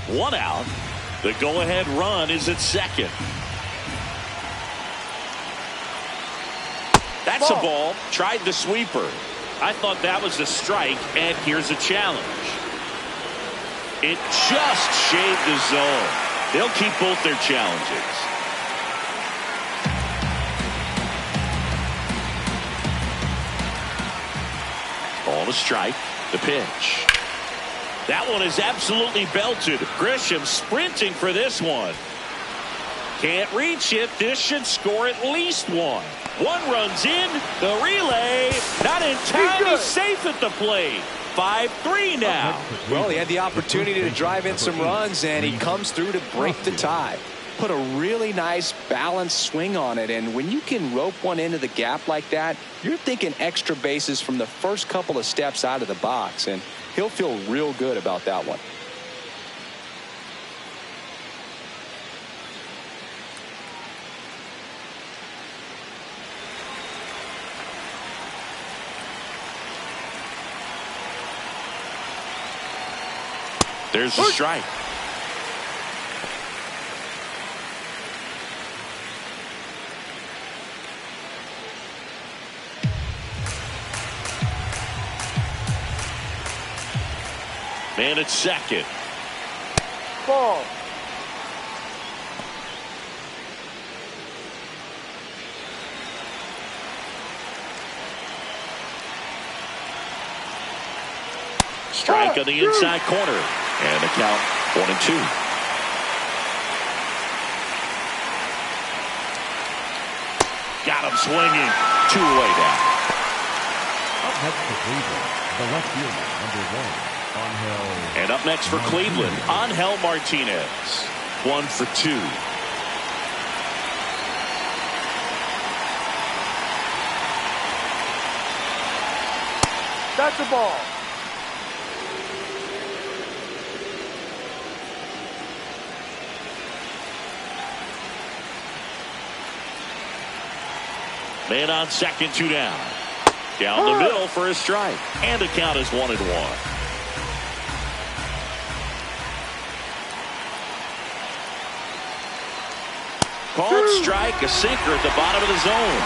One out. The go-ahead run is at second. That's a ball. Tried the sweeper. I thought that was a strike, and here's a challenge. It just shaved the zone. They'll keep both their challenges. Ball to strike. The pitch. That one is absolutely belted. Grisham sprinting for this one. Can't reach it. This should score at least 1. 1 runs in. The relay. Not in time. He's safe at the plate. 5-3 now. Well, he had the opportunity to drive in some runs, and he comes through to break the tie. Put a really nice balanced swing on it, and when you can rope one into the gap like that, you're thinking extra bases from the first couple of steps out of the box, and he'll feel real good about that one. There's the strike. Man at second. Ball. Strike on the inside corner. And the count 1-2. Got him swinging. 2 away down. Up next for Cleveland, the left fielder, number 1. And up next for Cleveland, Angel Martinez. 1 for 2. That's the ball. Man on second, 2 down. Down the middle for a strike. And the count is 1-1. Called strike, a sinker at the bottom of the zone.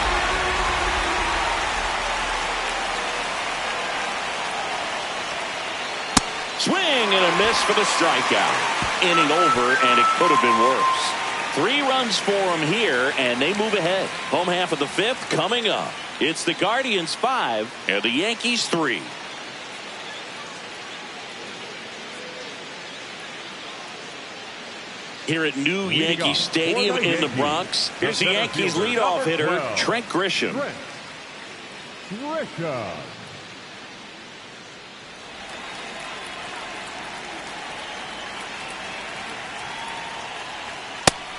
Swing and a miss for the strikeout. Inning over, and it could have been worse. 3 runs for him here, and they move ahead. Home half of the 5th coming up. It's the Guardians 5 and the Yankees 3. Here at New Yankee Stadium in the Bronx, here's the Yankees leadoff hitter, Trent Grisham.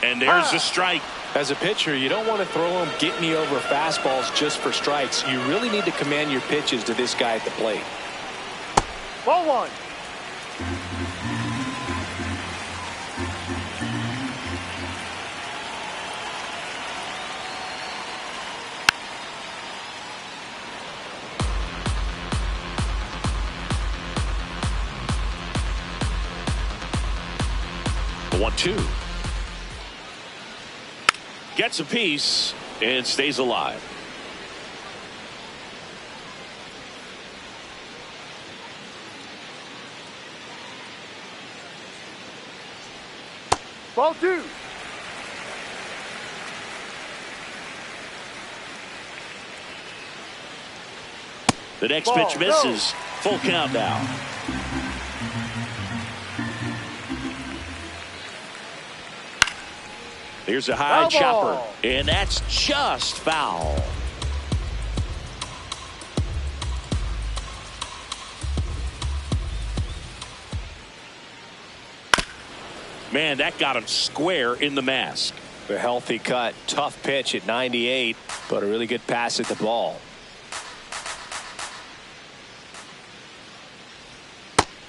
And there's the strike. As a pitcher, you don't want to throw them get me over fastballs just for strikes. You really need to command your pitches to this guy at the plate. Ball 1. The 1-2. Gets a piece and stays alive. Ball 2. The next pitch misses. Full count now. Here's a high chopper, and that's just foul. Man, that got him square in the mask. A healthy cut, tough pitch at 98, but a really good pass at the ball.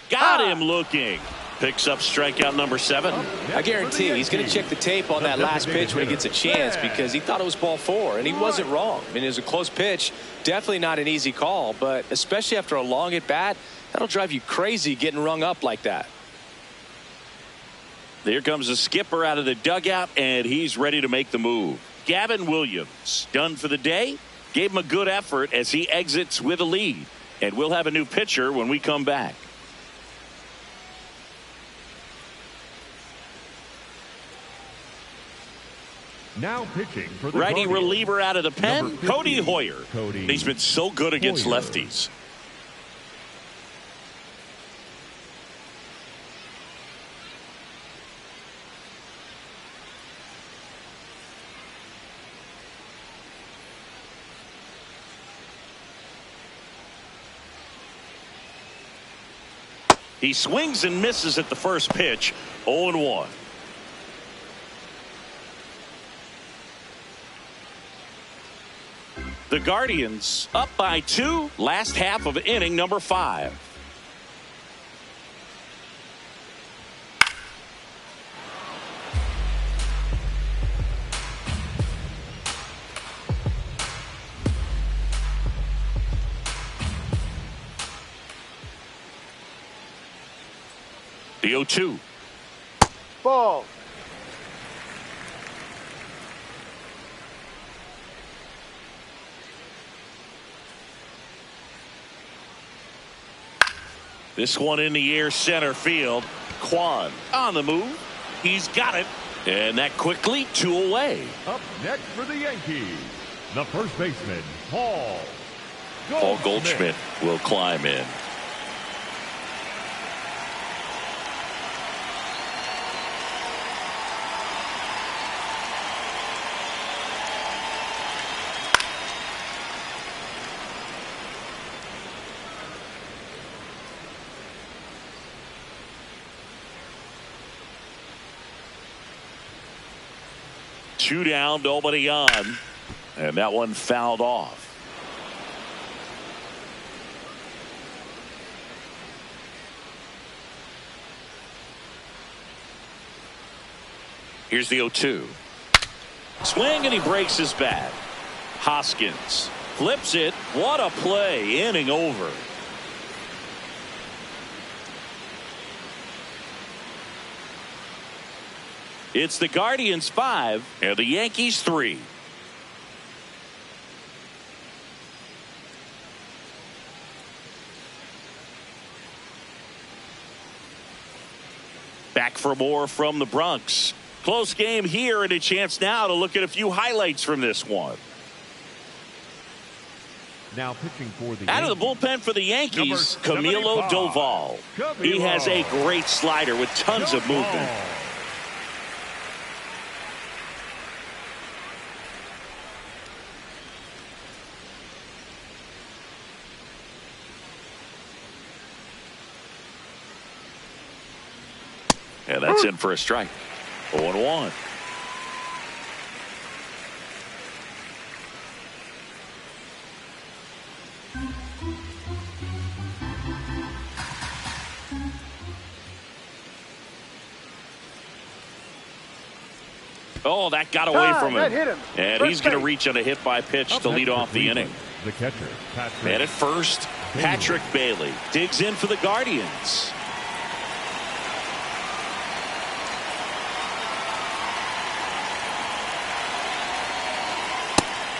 Got him looking. Picks up strikeout number 7. I guarantee he's going to check the tape on that last pitch when he gets a chance, because he thought it was ball 4, and he wasn't wrong. I mean, it was a close pitch. Definitely not an easy call, but especially after a long at bat, that'll drive you crazy getting rung up like that. There comes the skipper out of the dugout, and he's ready to make the move. Gavin Williams, done for the day. Gave him a good effort as he exits with a lead. And we'll have a new pitcher when we come back. Now pitching for the righty Guardians, reliever out of the pen, Cody Hoyer. Cody He's been so good against Hoyer. lefties. He swings and misses at the first pitch. 0-1. The Guardians up by 2. Last half of inning number 5. The 0-2. Ball. This one in the air center field. Kwan on the move. He's got it. And that quickly 2 away. Up next for the Yankees, the first baseman, Paul Goldschmidt will climb in. Two down, nobody on, and that one fouled off. Here's the 0-2. Swing, and he breaks his bat. Hoskins flips it. What a play. Inning over. It's the Guardians 5 and the Yankees 3. Back for more from the Bronx. Close game here, and a chance now to look at a few highlights from this one. Now pitching for the Out Yankees. of the bullpen for the Yankees, Number Camilo 75, Doval. He has a great slider with tons of movement. And that's in for a strike. 0-1. Oh, that got away from That him. hit him. And First he's going to base. reach on a hit by pitch Up to next lead for off the Cleveland, inning. The catcher, Patrick. And at first, Patrick Bailey digs in for the Guardians.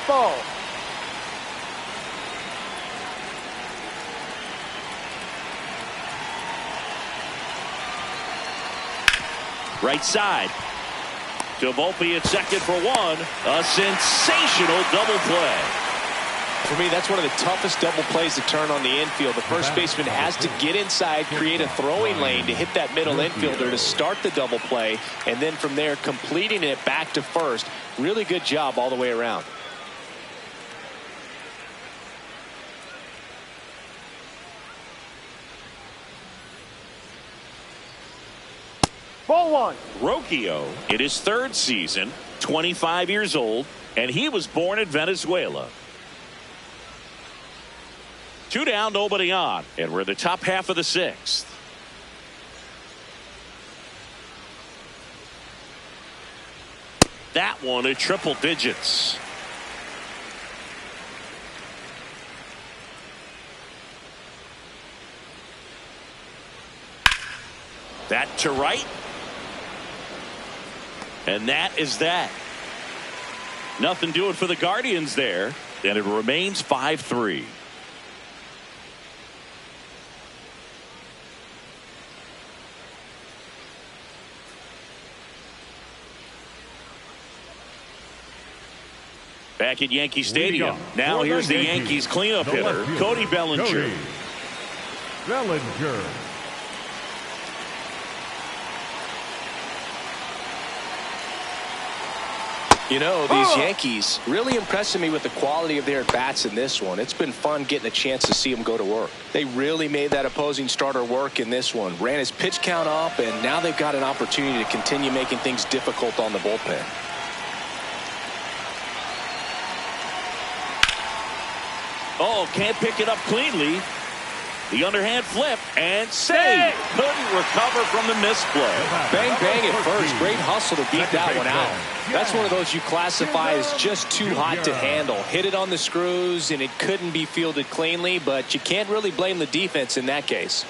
Ball. Right side. To Volpe at second for one. A sensational double play. For me, that's one of the toughest double plays to turn on the infield. The first baseman has to get inside, create a throwing lane to hit that middle infielder to start the double play, and then from there completing it back to first. Really good job all the way around. Ball 1. Rocchio in his third season, 25 years old, and he was born in Venezuela. Two down, nobody on, and we're in the top half of the sixth. That one at triple digits. That to right. And that is that. Nothing doing for the Guardians there, and it remains 5-3. Back at Yankee Stadium. Now For here's the Yankees, Yankees cleanup the hitter, left fielder, Cody Bellinger. Cody Bellinger. You know, these Yankees really impressing me with the quality of their at-bats in this one. It's been fun getting a chance to see them go to work. They really made that opposing starter work in this one. Ran his pitch count up, and now they've got an opportunity to continue making things difficult on the bullpen. Oh, can't pick it up cleanly. The underhand flip and save. Couldn't recover from the misplay. Bang, bang at first. Great hustle to beat that one out. That's one of those you classify as just too hot to handle. Hit it on the screws, and it couldn't be fielded cleanly, but you can't really blame the defense in that case.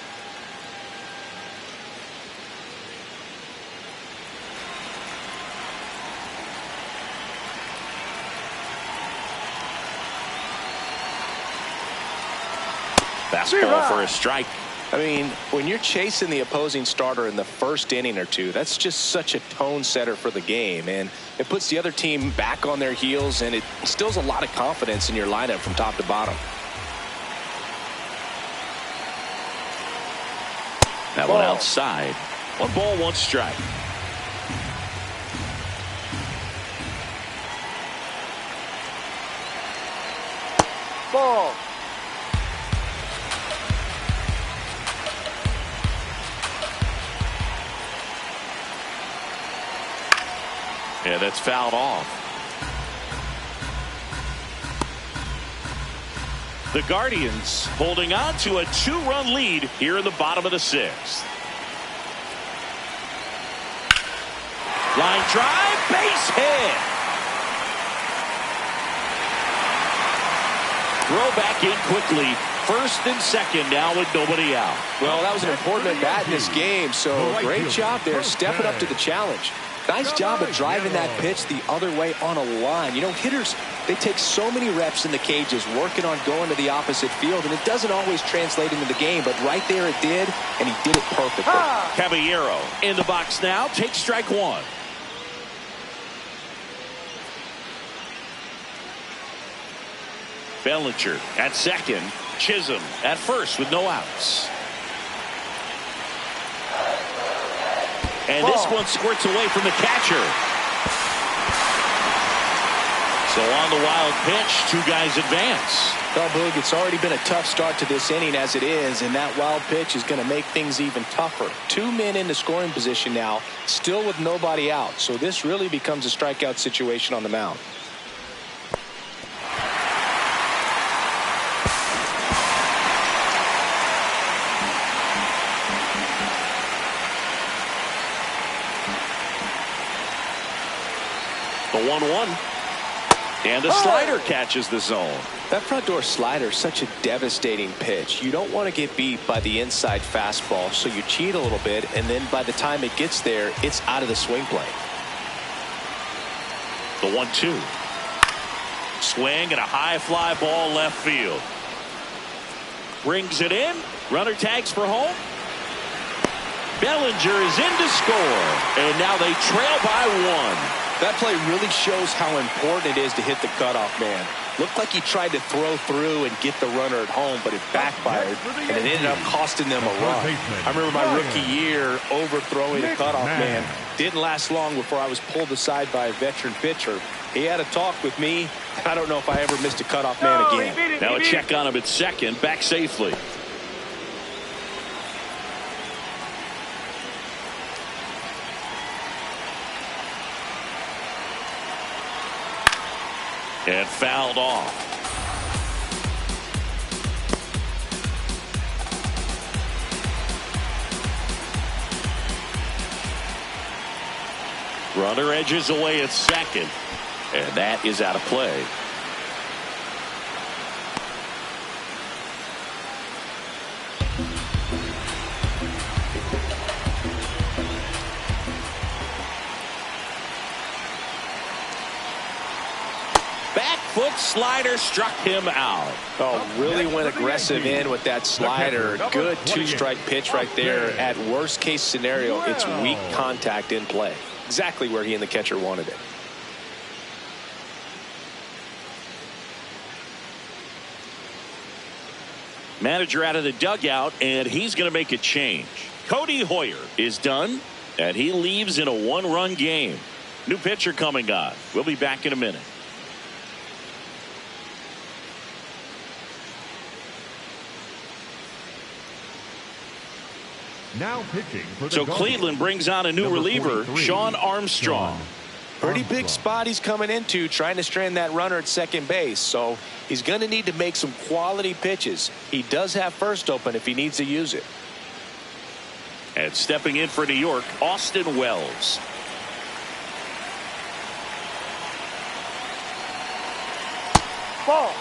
Fastball for a strike. I mean, when you're chasing the opposing starter in the first inning or two, that's just such a tone setter for the game, and it puts the other team back on their heels, and it instills a lot of confidence in your lineup from top to bottom. That one outside. 1 ball, 1 strike. Ball. Yeah, that's fouled off. The Guardians holding on to a 2-run lead here in the bottom of the 6th. Line drive, base hit. Throw back in quickly. First and second now with nobody out. Well, that was an important at-bat in this game, so great job there stepping up to the challenge. Nice job of driving that pitch the other way on a line. You know, hitters, they take so many reps in the cages working on going to the opposite field, and it doesn't always translate into the game, but right there it did, and he did it perfectly. Caballero in the box now, takes strike 1. Bellinger at second. Chisholm at first with no outs. And this one squirts away from the catcher. So on the wild pitch, 2 guys advance. Well, Boog, it's already been a tough start to this inning as it is, and that wild pitch is going to make things even tougher. 2 men in the scoring position now, still with nobody out. So this really becomes a strikeout situation on the mound. The 1-1. And the slider catches the zone. That front door slider is such a devastating pitch. You don't want to get beat by the inside fastball, so you cheat a little bit, and then by the time it gets there, it's out of the swing plane. The 1-2. Swing and a high fly ball left field. Brings it in. Runner tags for home. Bellinger is in to score. And now they trail by 1. That play really shows how important it is to hit the cutoff man. Looked like he tried to throw through and get the runner at home, but it backfired, and it ended up costing them a run. I remember my rookie year overthrowing the cutoff man. Didn't last long before I was pulled aside by a veteran pitcher. He had a talk with me. I don't know if I ever missed a cutoff man again. Now a check on him at second, back safely. And fouled off. Runner edges away at second. And that is out of play. Foot slider struck him out. Oh, really went aggressive in with that slider. Good 2-strike pitch right there. At worst case scenario, it's weak contact in play. Exactly where he and the catcher wanted it. Manager out of the dugout, and he's going to make a change. Cody Hoyer is done, and he leaves in a 1-run game. New pitcher coming on. We'll be back in a minute. Now pitching for the So Guardians. Cleveland brings on a new Number reliever, 43, Shawn Armstrong. Pretty big spot he's coming into, trying to strand that runner at second base. So he's going to need to make some quality pitches. He does have first open if he needs to use it. And stepping in for New York, Austin Wells. Ball.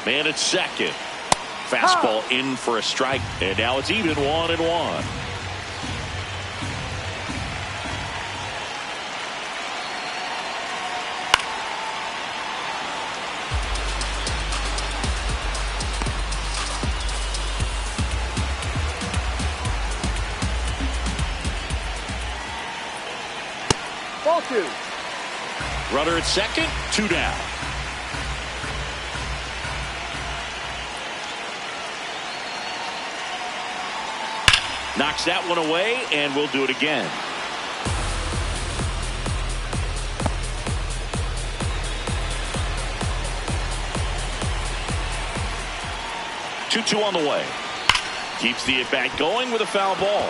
Man at second. fastball in for a strike. And now it's even 1-1. Ball 2. Runner at second, 2 down. Knocks that one away, and we'll do it again. Two on the way. Keeps the at-bat going with a foul ball.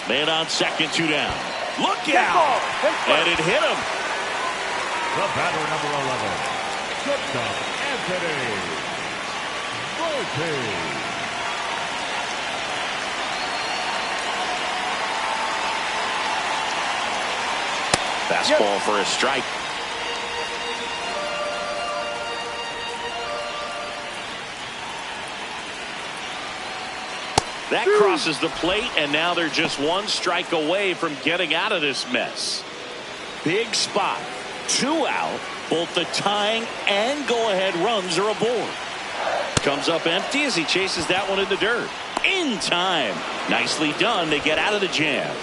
Man on second, 2 down. Look out! And it hit him. The batter, number 11, shortstop Anthony Volpe. Fastball for a strike. That crosses the plate, and now they're just 1 strike away from getting out of this mess. Big spot. 2 out. Both the tying and go-ahead runs are aboard. Comes up empty as he chases that one in the dirt. In time. Nicely done to get out of the jam.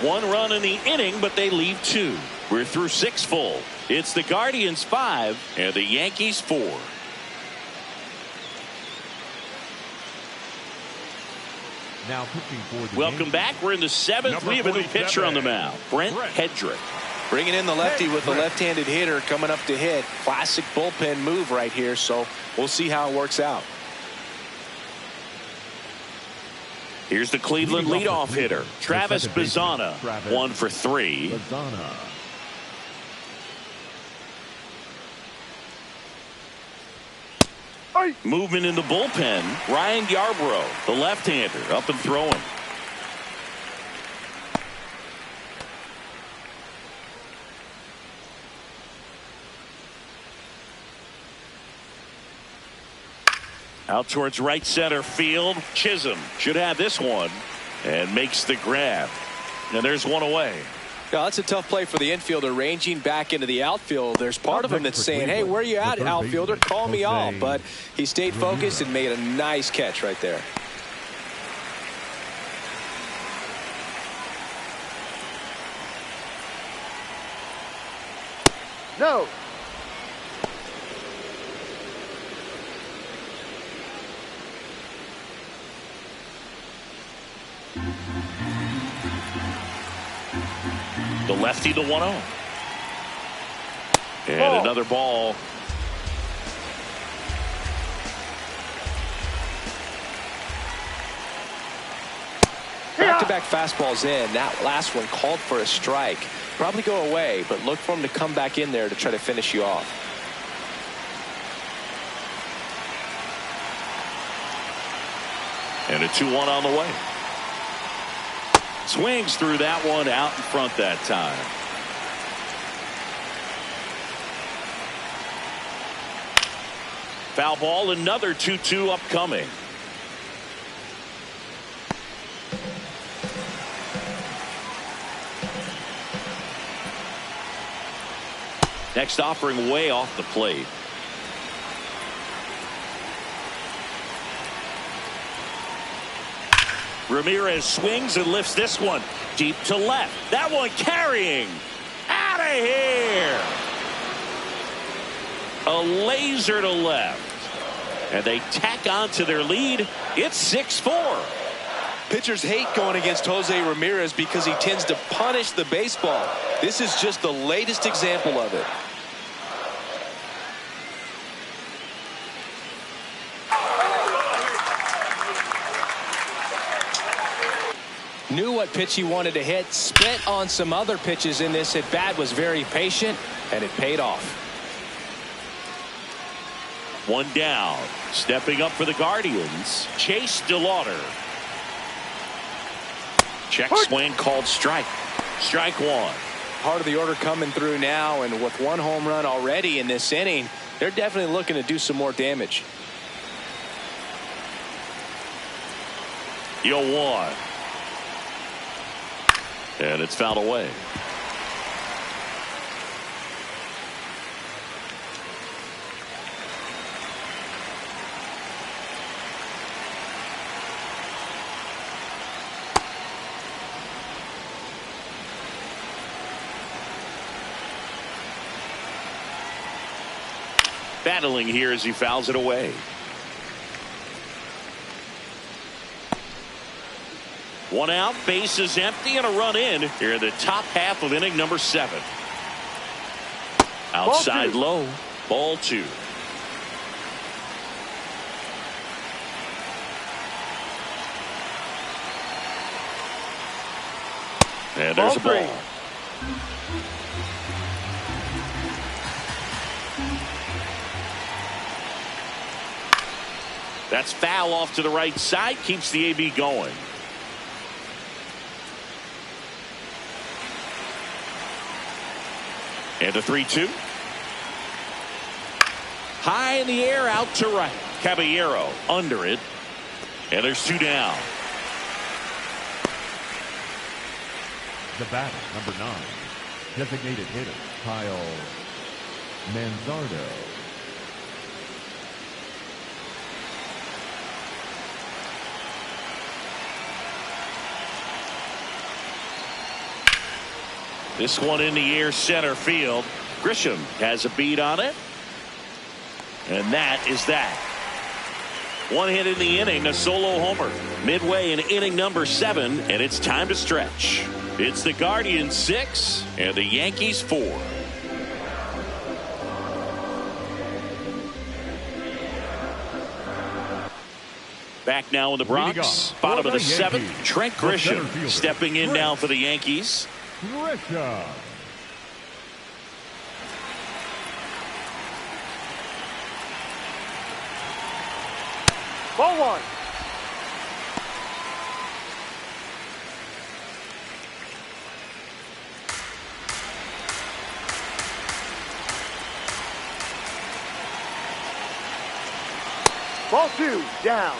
1 run in the inning, but they leave 2. We're through 6 full. It's the Guardians 5 and the Yankees 4. Now pitching for the Welcome Yankees, back. We're in the 7th. We have a new pitcher on the mound. Brent Hedrick. Bringing in the lefty with the left-handed hitter coming up to hit. Classic bullpen move right here, so we'll see how it works out. Here's the Cleveland leadoff hitter, Travis Bazzana, 1 for 3. Bazzana. Movement in the bullpen, Ryan Yarbrough, the left-hander, up and throwing. Out towards right center field. Chisholm should have this one and makes the grab. And there's one away. Now, that's a tough play for the infielder, ranging back into the outfield. There's part of him that's saying, hey, where you at, outfielder? Call me off. But he stayed focused and made a nice catch right there. No. The lefty, the 1-0. And another ball. Back-to-back fastballs in. That last one called for a strike. Probably go away, but look for him to come back in there to try to finish you off. And a 2-1 on the way. Swings through that one out in front that time. Foul ball, another 2-2 upcoming. Next offering way off the plate. Ramirez swings and lifts this one deep to left. That one carrying. Out of here. A laser to left. And they tack on to their lead. It's 6-4. Pitchers hate going against Jose Ramirez because he tends to punish the baseball. This is just the latest example of it. Knew what pitch he wanted to hit, spent on some other pitches in this at bat, was very patient, and it paid off. 1 down. Stepping up for the Guardians, Chase DeLauder. Check swing called strike. Strike one. Part of the order coming through now, and with one home run already in this inning, they're definitely looking to do some more damage. 0-1. And it's fouled away. Battling here as he fouls it away. One out, base is empty, and a run in here in the top half of inning number 7. Outside low, ball 2. And there's a ball. That's foul off to the right side, keeps the AB going. And a 3-2. High in the air, out to right. Caballero under it. And there's 2 down. The batter, number 9, designated hitter, Kyle Manzardo. This one in the air, center field. Grisham has a beat on it. And that is that. One hit in the inning, a solo homer. Midway in inning number 7, and it's time to stretch. It's the Guardians 6 and the Yankees 4. Back now in the Bronx, bottom of the 7th, Trent Grisham stepping in now for the Yankees. Grisham. Ball 1. Ball 2, down.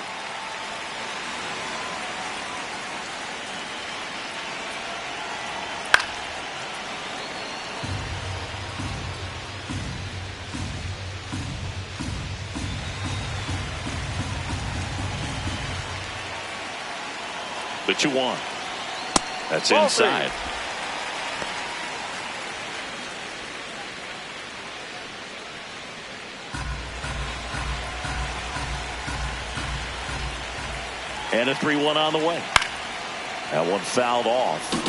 The 2-1. That's Ball inside. 3. And a 3-1 on the way. That one fouled off.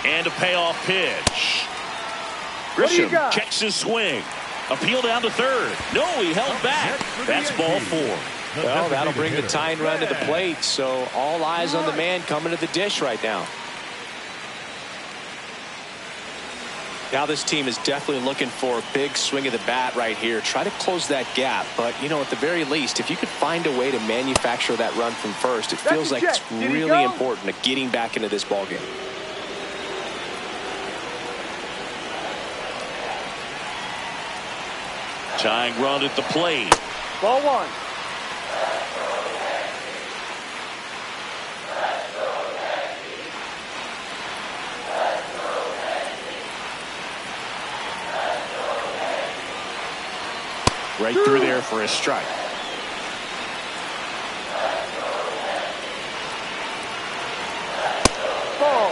And a payoff pitch. Grisham checks his swing. Appeal down to third. No, he held back. That's ball 4. Well, that'll bring the tying run to the plate, so all eyes on the man coming to the dish right now. Now this team is definitely looking for a big swing of the bat right here. Try to close that gap, but, you know, at the very least, if you could find a way to manufacture that run from first, it feels like it's really important to getting back into this ballgame. Tying run at the plate. Ball 1. Right through there for a strike. Ball.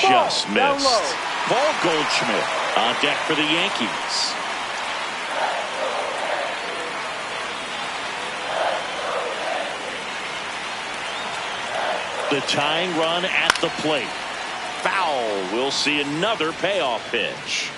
Just Down missed. low. Paul Goldschmidt on deck for the Yankees. the tying run at the plate. Foul. We'll see another payoff pitch.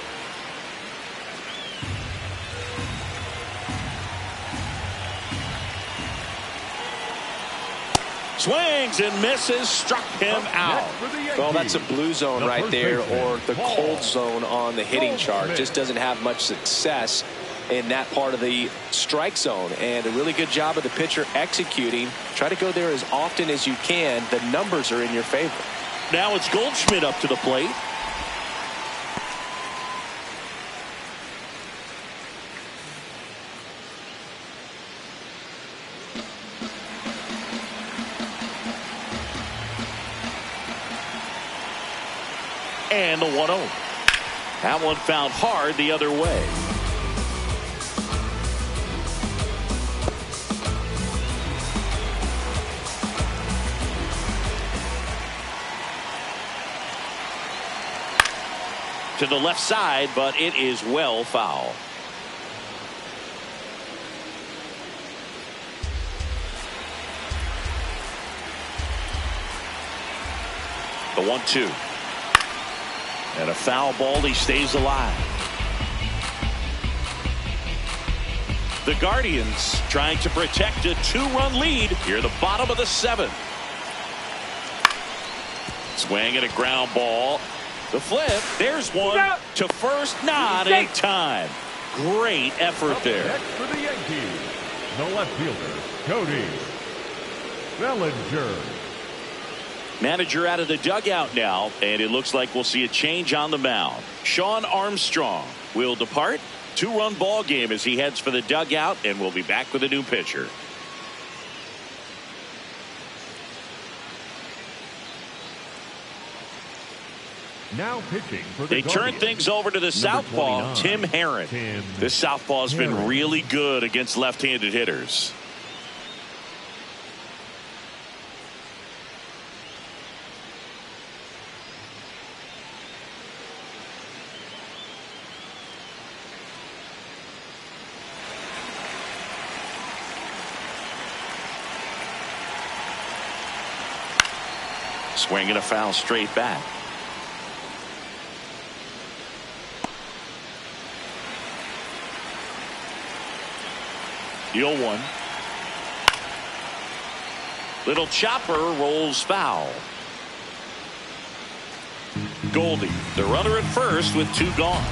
Swings and misses, struck him out. Well, that's a blue zone right there, or the cold zone on the hitting chart. Just doesn't have much success in that part of the strike zone. And a really good job of the pitcher executing. Try to go there as often as you can. The numbers are in your favor. Now it's Goldschmidt up to the plate. And the 1-0. That one found hard the other way. To the left side, but it is well foul. The 1-2. And a foul ball, he stays alive. The Guardians trying to protect a 2-run lead here, the bottom of the 7th. Swing and a ground ball. The flip, there's one to first, not in time. Great effort there. Next for the Yankees, the left fielder, Cody Bellinger. Manager out of the dugout now, and it looks like we'll see a change on the mound. Sean Armstrong will depart. 2-run ball game as he heads for the dugout, and we'll be back with a new pitcher. Now pitching for the They turn things over to the southpaw, Tim Herron. This southpaw's been really good against left-handed hitters. Swinging a foul straight back. The 0-1. Little chopper rolls foul. Goldie, the runner at first with 2 gone.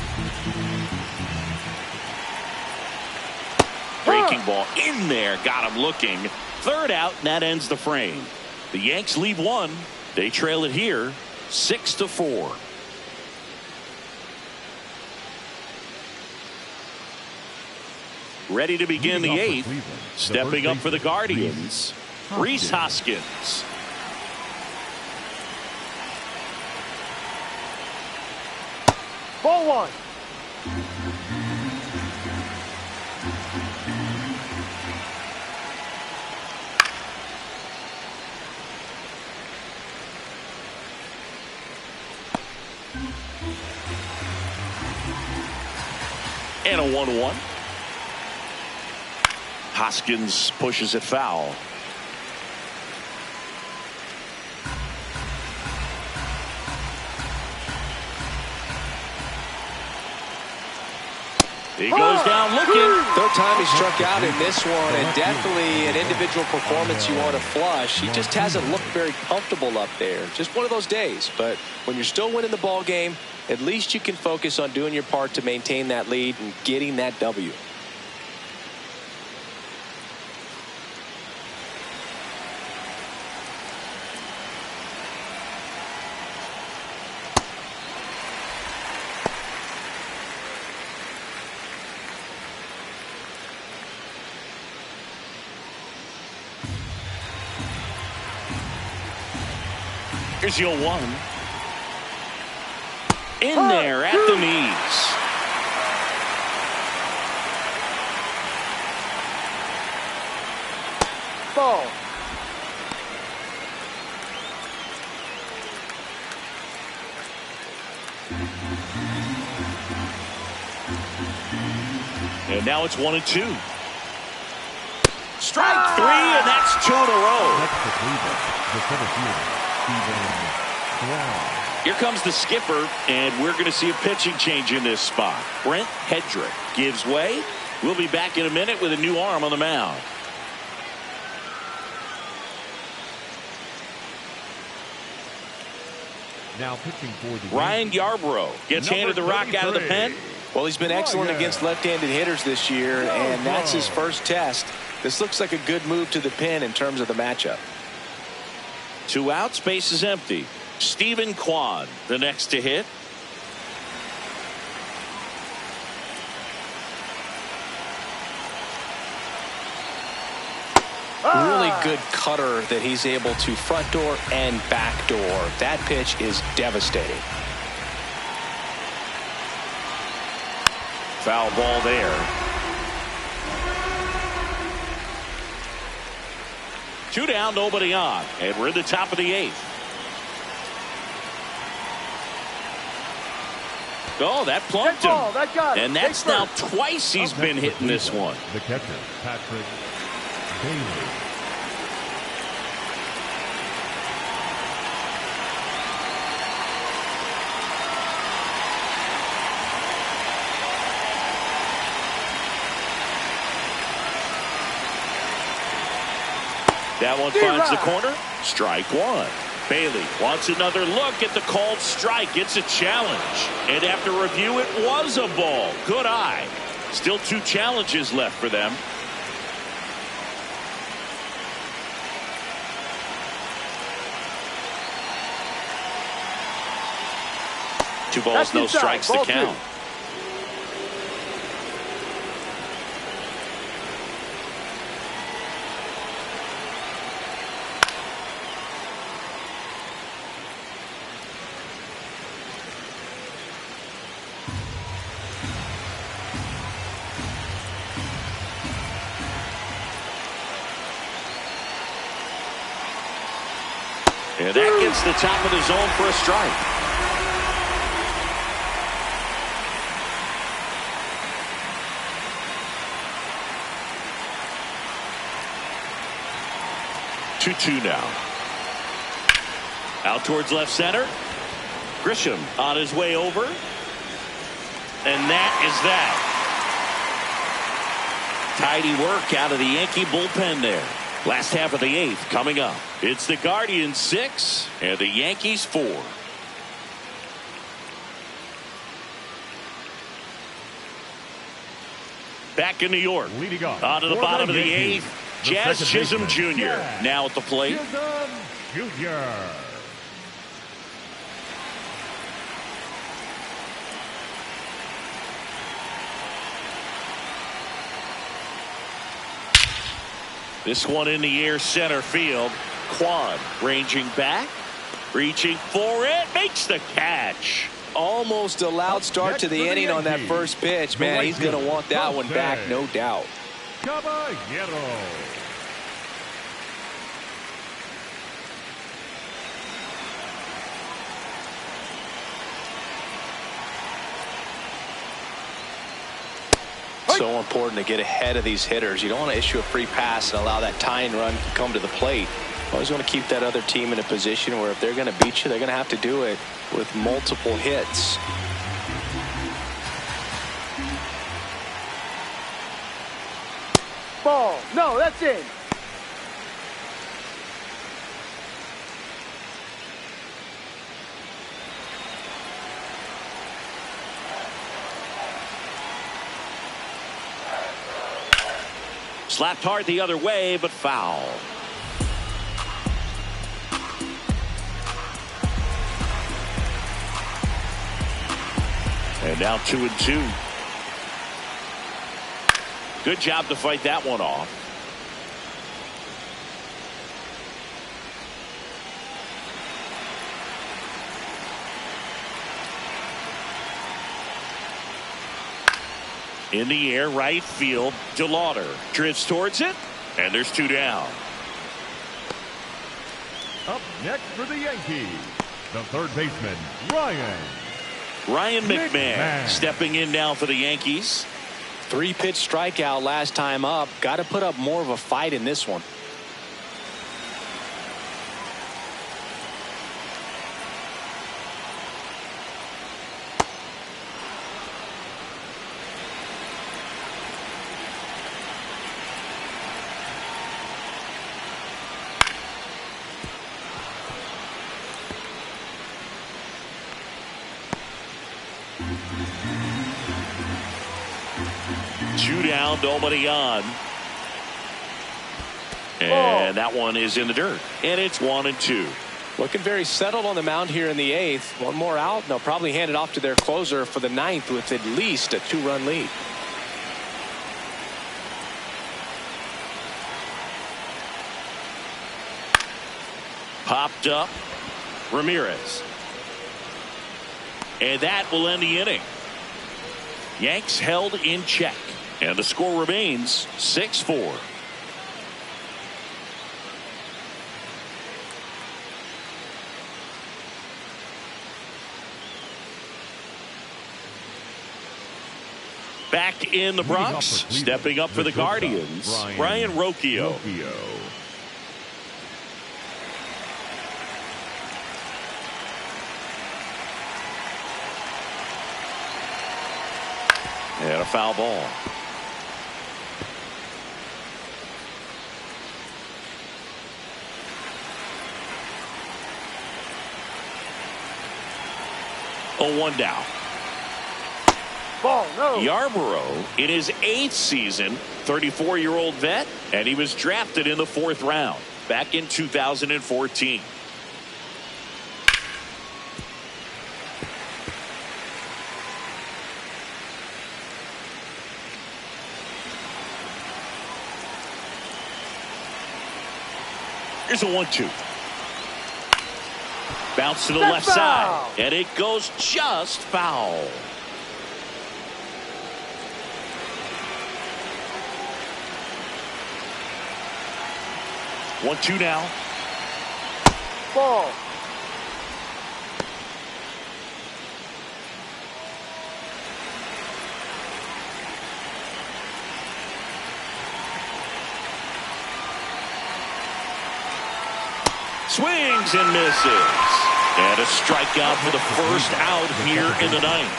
Breaking ball in there, got him looking. 3rd out, and that ends the frame. The Yanks lead 1. They trail it here 6-4. Ready to begin the 8th. Stepping up for the Guardians, Rhys Hoskins. Ball 1. And a 1-1. Hoskins pushes it foul. He goes down looking. 3rd time he struck out in this one, and definitely an individual performance you want to flush. He just hasn't looked very comfortable up there. Just one of those days. But when you're still winning the ball game, at least you can focus on doing your part to maintain that lead and getting that W. Here's your 1. In there at the knees. Ball. And now it's 1-2. Strike 3, and that's 2 in a row. The center fielder, Stephen Brown. Here comes the skipper, and we're going to see a pitching change in this spot. Brent Hedrick gives way. We'll be back in a minute with a new arm on the mound. Now pitching for the Ryan Yarbrough gets handed the rock out of the pen. Well, he's been excellent against left-handed hitters this year, and that's his first test. This looks like a good move to the pen in terms of the matchup. 2 outs, base is empty. Stephen Kwan, the next to hit. Really good cutter that he's able to front door and back door. That pitch is devastating. Foul ball there. 2 down, nobody on, and we're in the top of the 8th. Oh, that plunked him. That got it. And that's now twice he's been hitting this one. The catcher, Patrick Bailey. That one finds the corner. Strike 1. Bailey wants another look at the called strike. It's a challenge. And after review, it was a ball. Good eye. Still 2 challenges left for them. Two balls, no strikes to count. And that gets the top of the zone for a strike. Two now. Out towards left center. Grisham on his way over. And that is that. Tidy work out of the Yankee bullpen there. Last half of the 8th coming up. It's the Guardians 6 and the Yankees 4. Back in New York. Leading off on to the bottom of the Yankees, 8th. Jazz Chisholm Jr. now at the plate. Chisholm Jr. This one in the air, center field. Kwan ranging back, reaching for it, makes the catch. Almost a loud start to the inning on that first pitch. Man, he's going to want that one back, no doubt. Caballero. So important to get ahead of these hitters. You don't want to issue a free pass and allow that tying run to come to the plate. Always want to keep that other team in a position where if they're going to beat you, they're going to have to do it with multiple hits. Ball. No, that's in. Slapped hard the other way, but foul. And now 2-2. Good job to fight that one off. In the air, right field. DeLauder drifts towards it, and there's 2 down. Up next for the Yankees, the third baseman, Ryan McMahon stepping in now for the Yankees. 3-pitch strikeout last time up. Got to put up more of a fight in this one. Two down, nobody on. And that one is in the dirt. And it's 1-2. Looking very settled on the mound here in the 8th. One more out, and they'll probably hand it off to their closer for the 9th with at least a 2-run lead. Popped up. Ramirez. And that will end the inning. Yanks held in check. And the score remains 6-4. Back in the Bronx, stepping up for the Guardians, Brian Rocchio. And a foul ball. Oh, 1 down. Ball, no. Yarborough in his 8th season, 34-year-old vet, and he was drafted in the 4th round back in 2014. Here's a 1-2. Bounce to the left side, and it goes just foul. One, two now. Ball. Swings and misses. And a strikeout for the first out here in the 9th.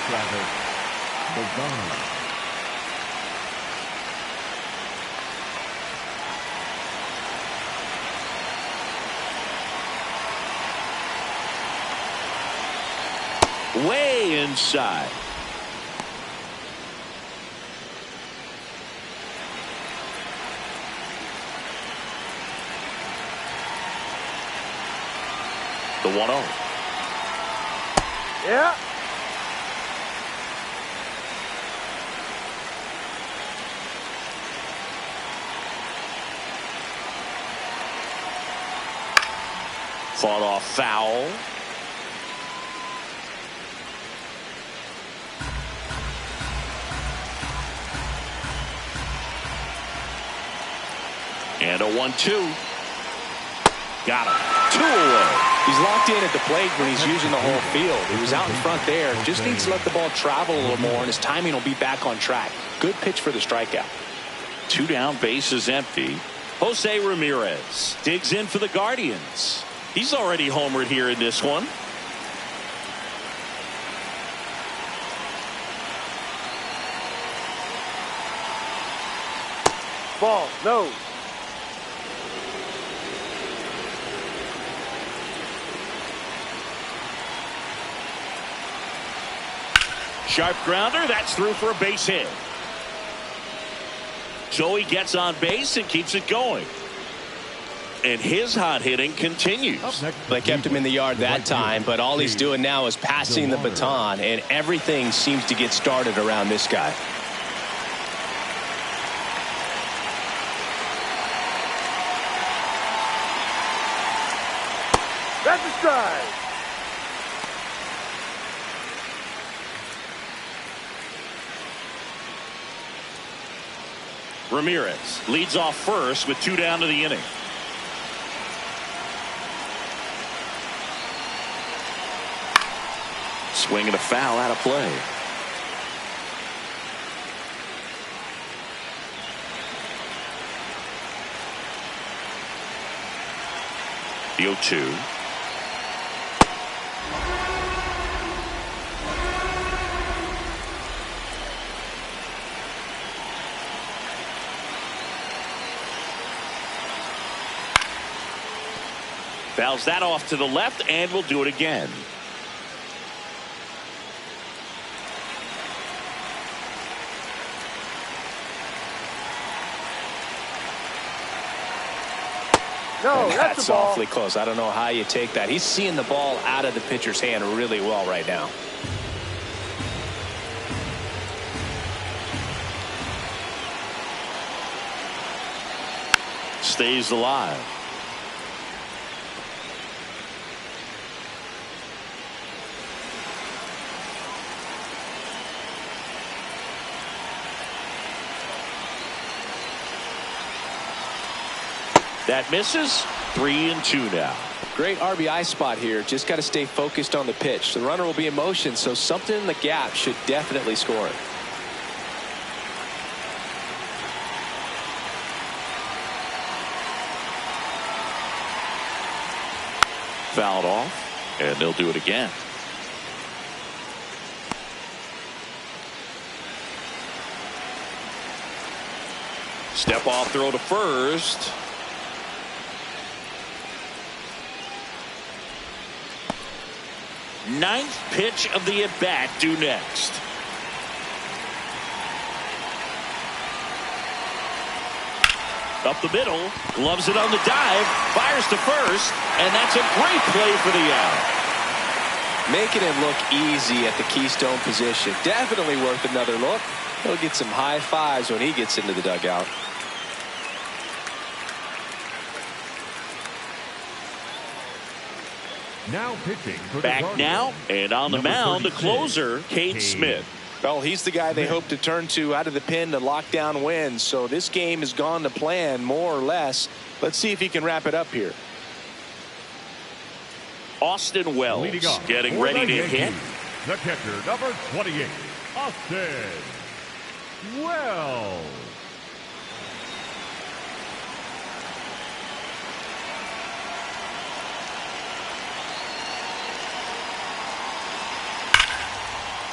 Way inside. The 1-0. Yeah. Fought off foul. And a 1-2. Got him. 2 away. He's locked in at the plate when he's using the whole field. He was out in front there. Just needs to let the ball travel a little more, and his timing will be back on track. Good pitch for the strikeout. 2 down, base is empty. Jose Ramirez digs in for the Guardians. He's already homered here in this one. Ball, no. Sharp grounder, that's through for a base hit. So he gets on base and keeps it going. And his hot hitting continues. They kept him in the yard that time, but all he's doing now is passing the baton, and everything seems to get started around this guy. That's a strike. Ramirez leads off first with 2 down to the inning. Swing and a foul out of play. The 0-2. Fouls that off to the left and will do it again. No, And that's that's the ball. awfully close. I don't know how you take that. He's seeing the ball out of the pitcher's hand really well right now. Stays alive. That misses. 3-2 now. Great RBI spot here. Just got to stay focused on the pitch. The runner will be in motion, so something in the gap should definitely score it. Fouled off, and they'll do it again. Step off throw to first. Ninth pitch of the at-bat due next. Up the middle, gloves it on the dive, fires to first, and that's a great play for the out. Making it look easy at the keystone position. Definitely worth another look. He'll get some high fives when he gets into the dugout. Now pitching for the Back Guardians. now, and on the Number mound, the 36, closer, Cade Smith. Well, he's the guy they hope to turn to out of the pen to lock down wins. So this game has gone to plan, more or less. Let's see if he can wrap it up here. Austin Wells Leading off getting for ready the to hit. Yankees, the catcher, number 28, Austin Wells.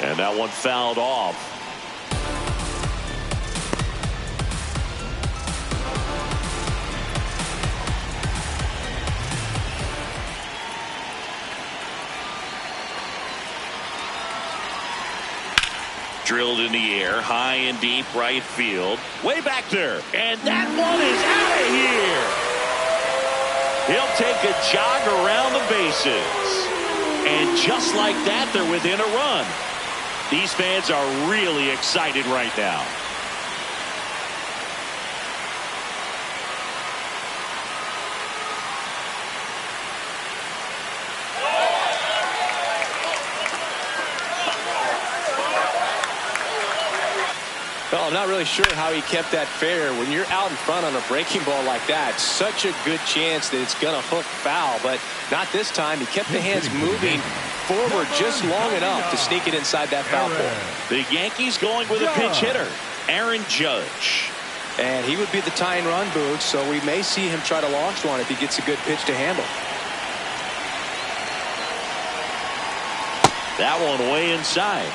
And that one fouled off. Drilled in the air, high and deep right field. Way back there. And that one is out of here. He'll take a jog around the bases. And just like that, they're within a run. These fans are really excited right now. Well, I'm not really sure how he kept that fair. When you're out in front on a breaking ball like that, such a good chance that it's going to hook foul. But not this time. He kept the hands moving forward just long enough to sneak it inside that foul pole. The Yankees going with a pinch hitter, Aaron Judge. And he would be the tying run, Boog, so we may see him try to launch one if he gets a good pitch to handle. That one way inside.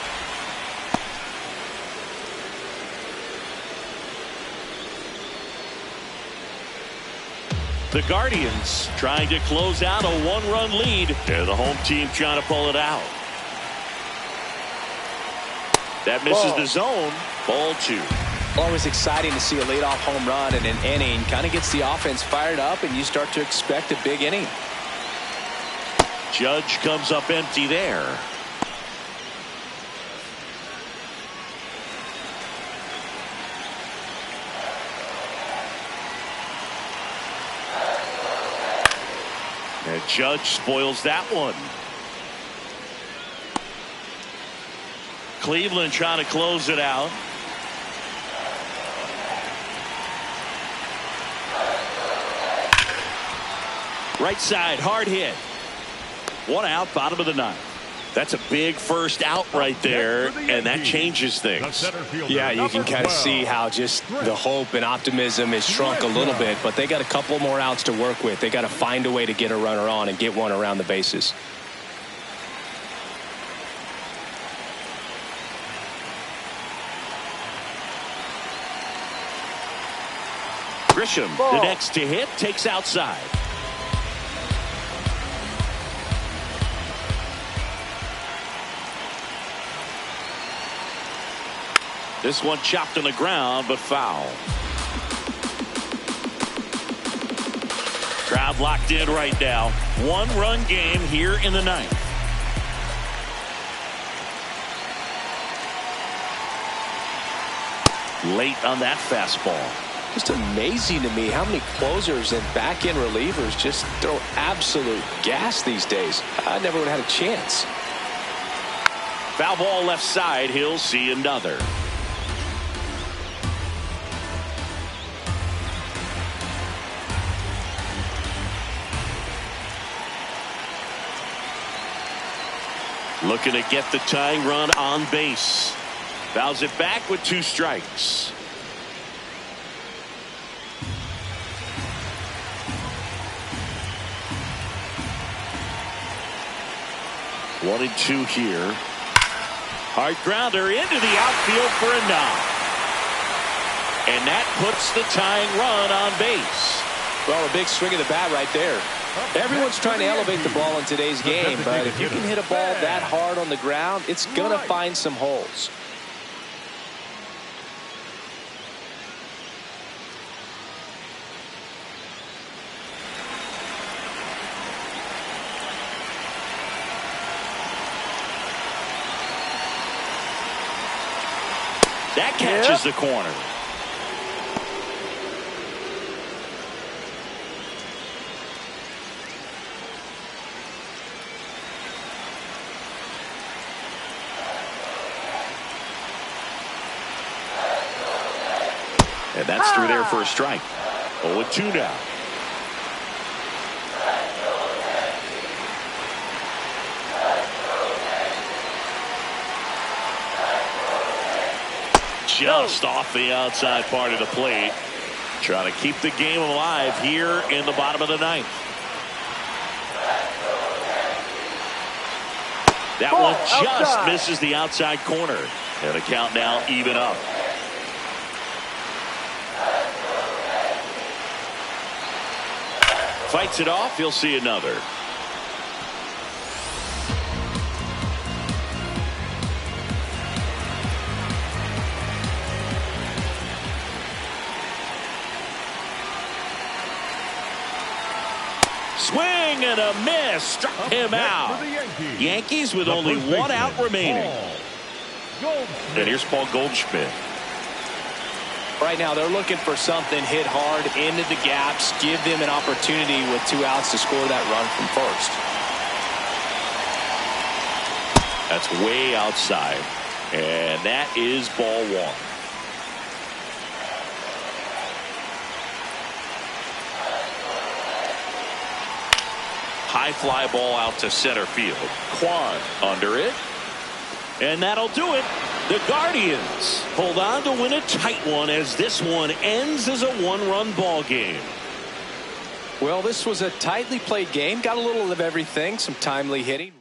The Guardians trying to close out a one-run lead. And the home team trying to pull it out. That misses the zone. Ball 2. Always exciting to see a leadoff home run in an inning. Kind of gets the offense fired up, and you start to expect a big inning. Judge comes up empty there. And Judge spoils that one. Cleveland trying to close it out. Right side, hard hit. One out, bottom of the ninth. That's a big first out right there, and that changes things. Yeah, you can kind of see how just the hope and optimism is shrunk a little bit, but they got a couple more outs to work with. They got to find a way to get a runner on and get one around the bases. Grisham, the next to hit, takes outside. This one chopped on the ground, but foul. Crowd locked in right now. One-run game here in the ninth. Late on that fastball. Just amazing to me how many closers and back-end relievers just throw absolute gas these days. I never would have had a chance. Foul ball left side. He'll see another. Looking to get the tying run on base. Fouls it back with 2 strikes. One and 2 here. Hard grounder into the outfield for a knock. And that puts the tying run on base. Well, a big swing of the bat right there. Everyone's trying to elevate the ball in today's game, but if you can hit a ball that hard on the ground, it's going to find some holes. That catches the corner. And that's through there for a strike. 0-2 now. Just off the outside part of the plate. Trying to keep the game alive here in the bottom of the ninth. That Ball one just outside. misses the outside corner. And the count now even up. Fights it off. He'll see another. Swing and a miss. Struck him out. Yankees with only 1 out remaining. And here's Paul Goldschmidt. Right now they're looking for something hit hard into the gaps, give them an opportunity with 2 outs to score that run from first. That's way outside. And that is ball 1. High fly ball out to center field. Kwan under it. And that'll do it. The Guardians hold on to win a tight one as this one ends as a 1-run ball game. Well, this was a tightly played game. Got a little of everything. Some timely hitting.